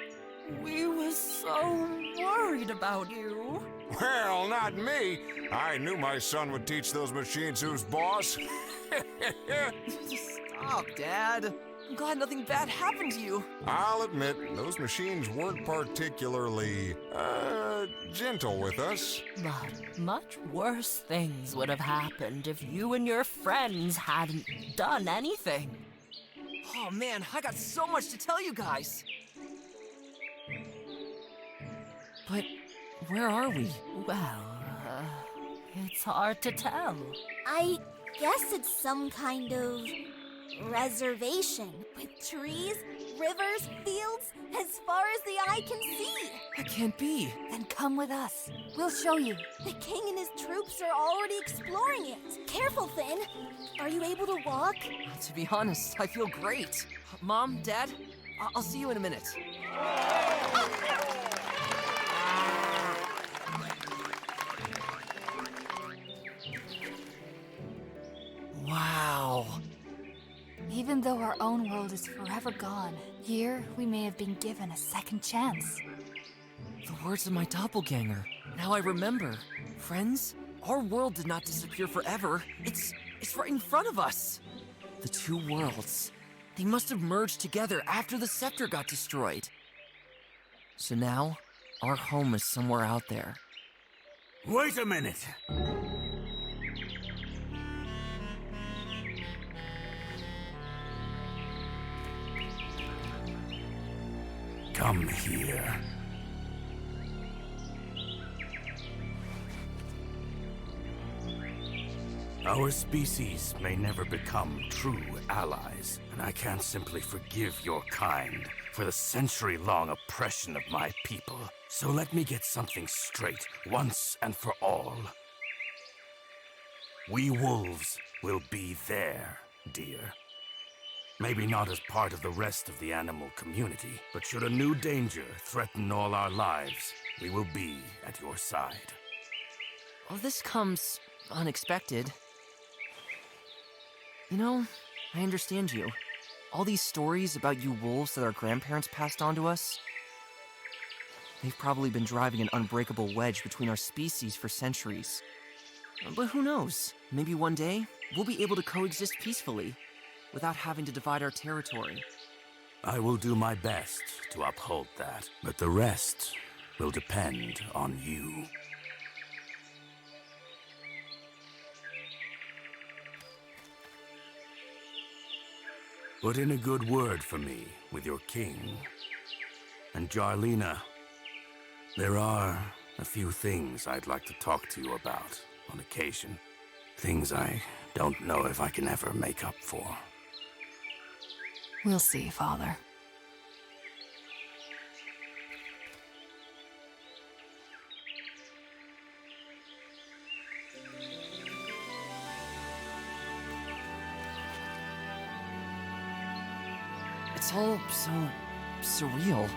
We were so worried about you. Well, not me. I knew my son would teach those machines who's boss. Stop, Dad. I'm glad nothing bad happened to you. I'll admit, those machines weren't particularly, gentle with us. But much worse things would have happened if you and your friends hadn't done anything. Oh man, I got so much to tell you guys. But where are we? Well, it's hard to tell. I guess it's some kind of reservation with trees, rivers, fields, as far as the eye can see. That can't be. Then come with us. We'll show you. The king and his troops are already exploring it. Careful, Finn. Are you able to walk? To be honest, I feel great. Mom, Dad, I'll see you in a minute. Wow. Even though our own world is forever gone, here we may have been given a second chance. The words of my doppelganger. Now I remember. Friends, our world did not disappear forever. It's right in front of us. The two worlds. They must have merged together after the scepter got destroyed. So now, our home is somewhere out there. Wait a minute. Come here. Our species may never become true allies, and I can't simply forgive your kind for the century-long oppression of my people. So let me get something straight once and for all. We wolves will be there, dear. Maybe not as part of the rest of the animal community, but should a new danger threaten all our lives, we will be at your side. Well, this comes unexpected. You know, I understand you. All these stories about you wolves that our grandparents passed on to us, they've probably been driving an unbreakable wedge between our species for centuries. But who knows? Maybe one day, we'll be able to coexist peacefully, without having to divide our territory. I will do my best to uphold that, but the rest will depend on you. Put in a good word for me with your king. And Jarlina, there are a few things I'd like to talk to you about on occasion. Things I don't know if I can ever make up for. We'll see, Father. It's all so surreal.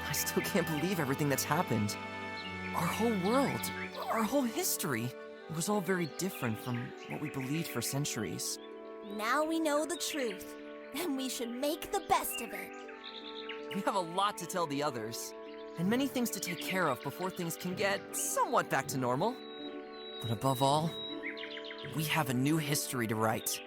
I still can't believe everything that's happened. Our whole world, our whole history, it was all very different from what we believed for centuries. Now we know the truth, and we should make the best of it. We have a lot to tell the others, and many things to take care of before things can get somewhat back to normal. But above all, we have a new history to write.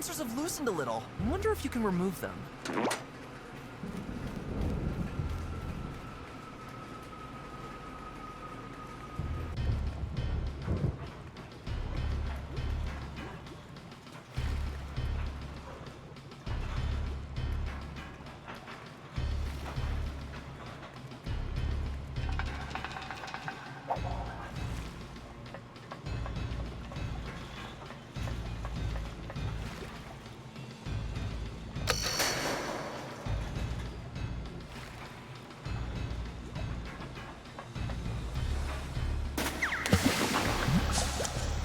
sensors have loosened a little. I wonder if you can remove them.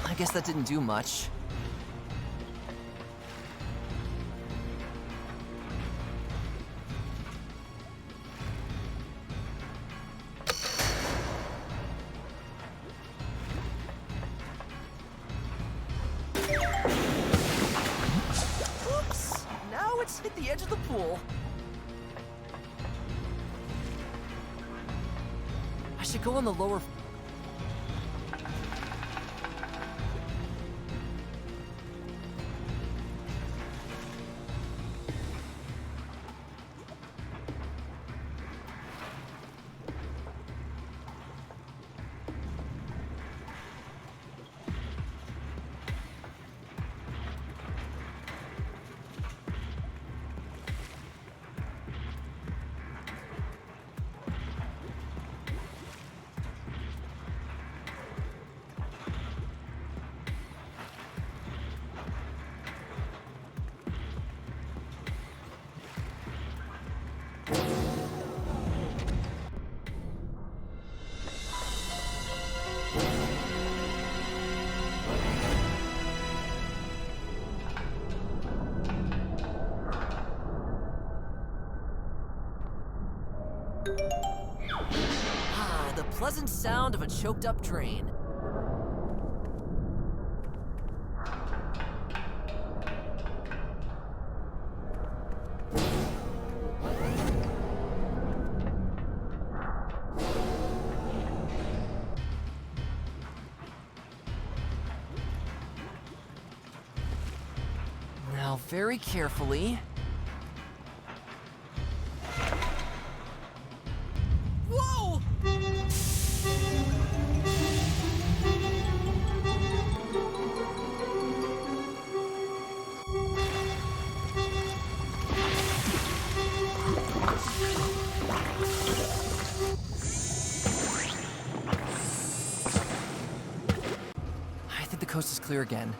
I guess that didn't do much. Oops! Now it's hit the edge of the pool. I should go on the lower... Ah, the pleasant sound of a choked-up drain. Now, very carefully... Whoa! I think the coast is clear again.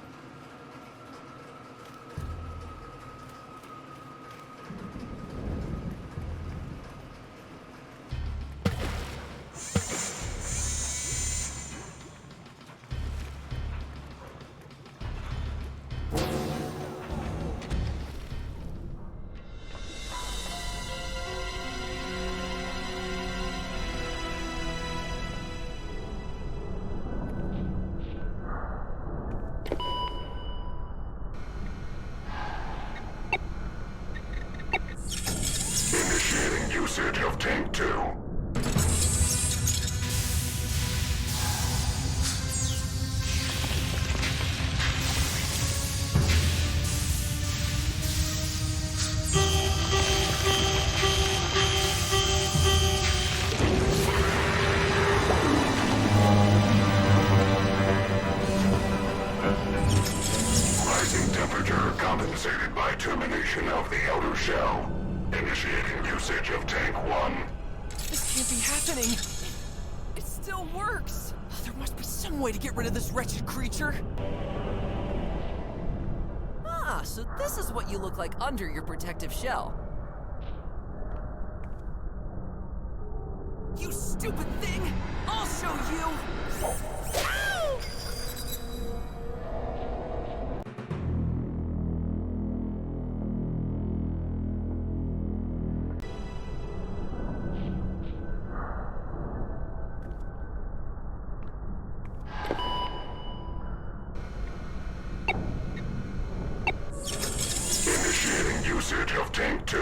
Initiating usage of Tank 2. Rising temperature compensated by termination of the outer shell. Initiating usage of Tank 1. This can't be happening! It still works! There must be some way to get rid of this wretched creature! Ah, so this is what you look like under your protective shell. You stupid thing! I'll show you! Ow! Initiating usage of Tank 2.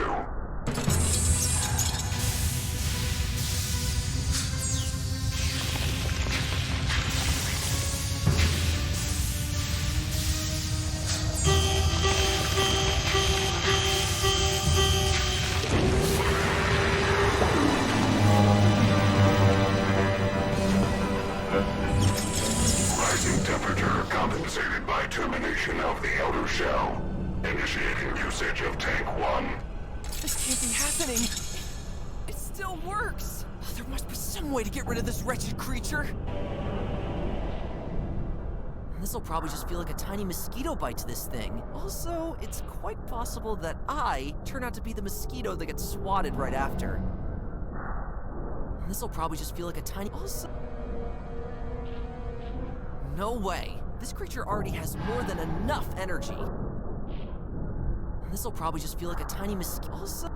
compensated by termination of the outer shell. Initiating usage of Tank 1. This can't be happening! It still works! Oh, there must be some way to get rid of this wretched creature! This'll probably just feel like a tiny mosquito bite to this thing. Also, it's quite possible that I turn out to be the mosquito that gets swatted right after. This'll probably just feel like a tiny... Also... No way! This creature already has more than enough energy. This'll probably just feel like a tiny mosquito. Also...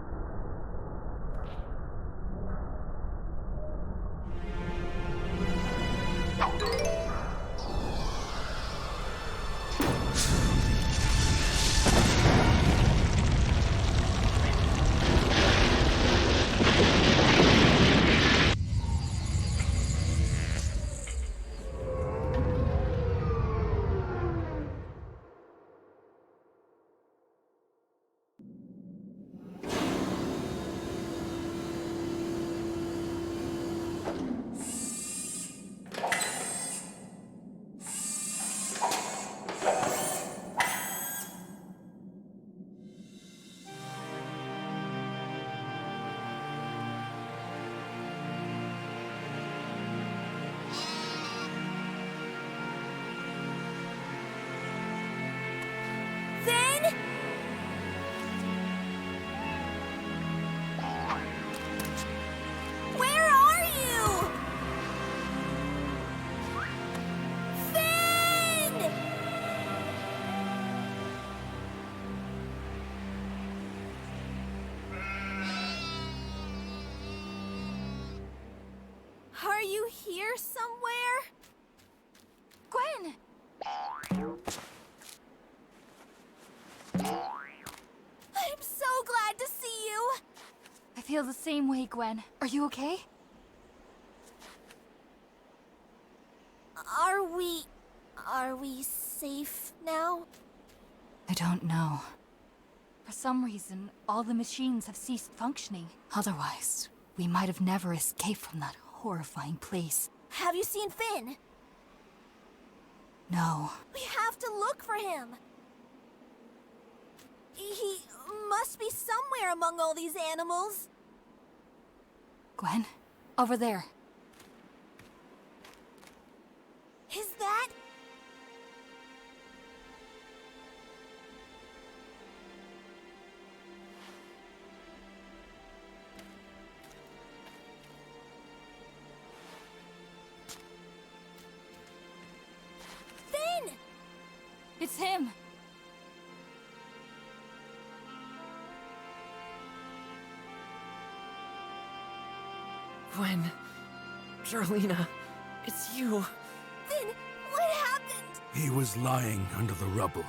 Are you here somewhere? Gwen! I'm so glad to see you! I feel the same way, Gwen. Are you okay? Are we safe now? I don't know. For some reason, all the machines have ceased functioning. Otherwise, we might have never escaped from that horrifying place. Have you seen Finn? No. We have to look for him. He must be somewhere among all these animals. Gwen, over there. Is that... Finn! It's him! Gwen, Charlena, it's you. Finn, what happened? He was lying under the rubble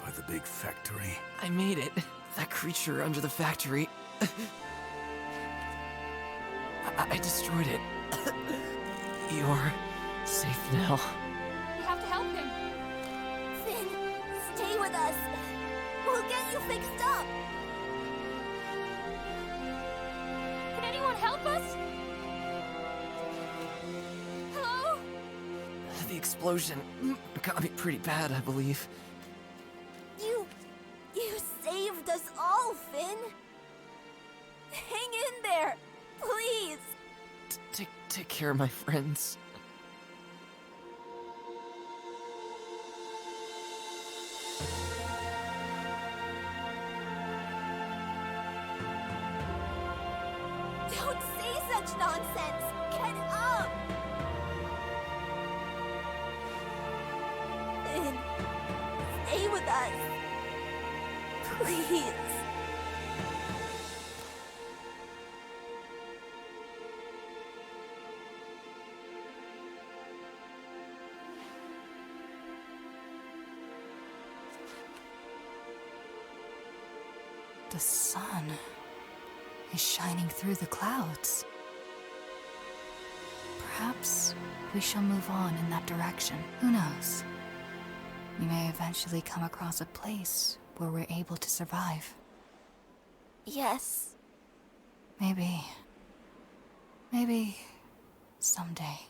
by the big factory. I made it. That creature under the factory. I destroyed it. You're safe now. We have to help him. Finn, stay with us. We'll get you fixed up. Can anyone help us? Hello? The explosion got me pretty bad, I believe. You saved us all, Finn. Hang in there, please. Take care, my friends. Don't say such nonsense. Get up. Finn, stay with us. Please. The sun is shining through the clouds. Perhaps we shall move on in that direction. Who knows? We may eventually come across a place where we're able to survive. Yes. Maybe someday.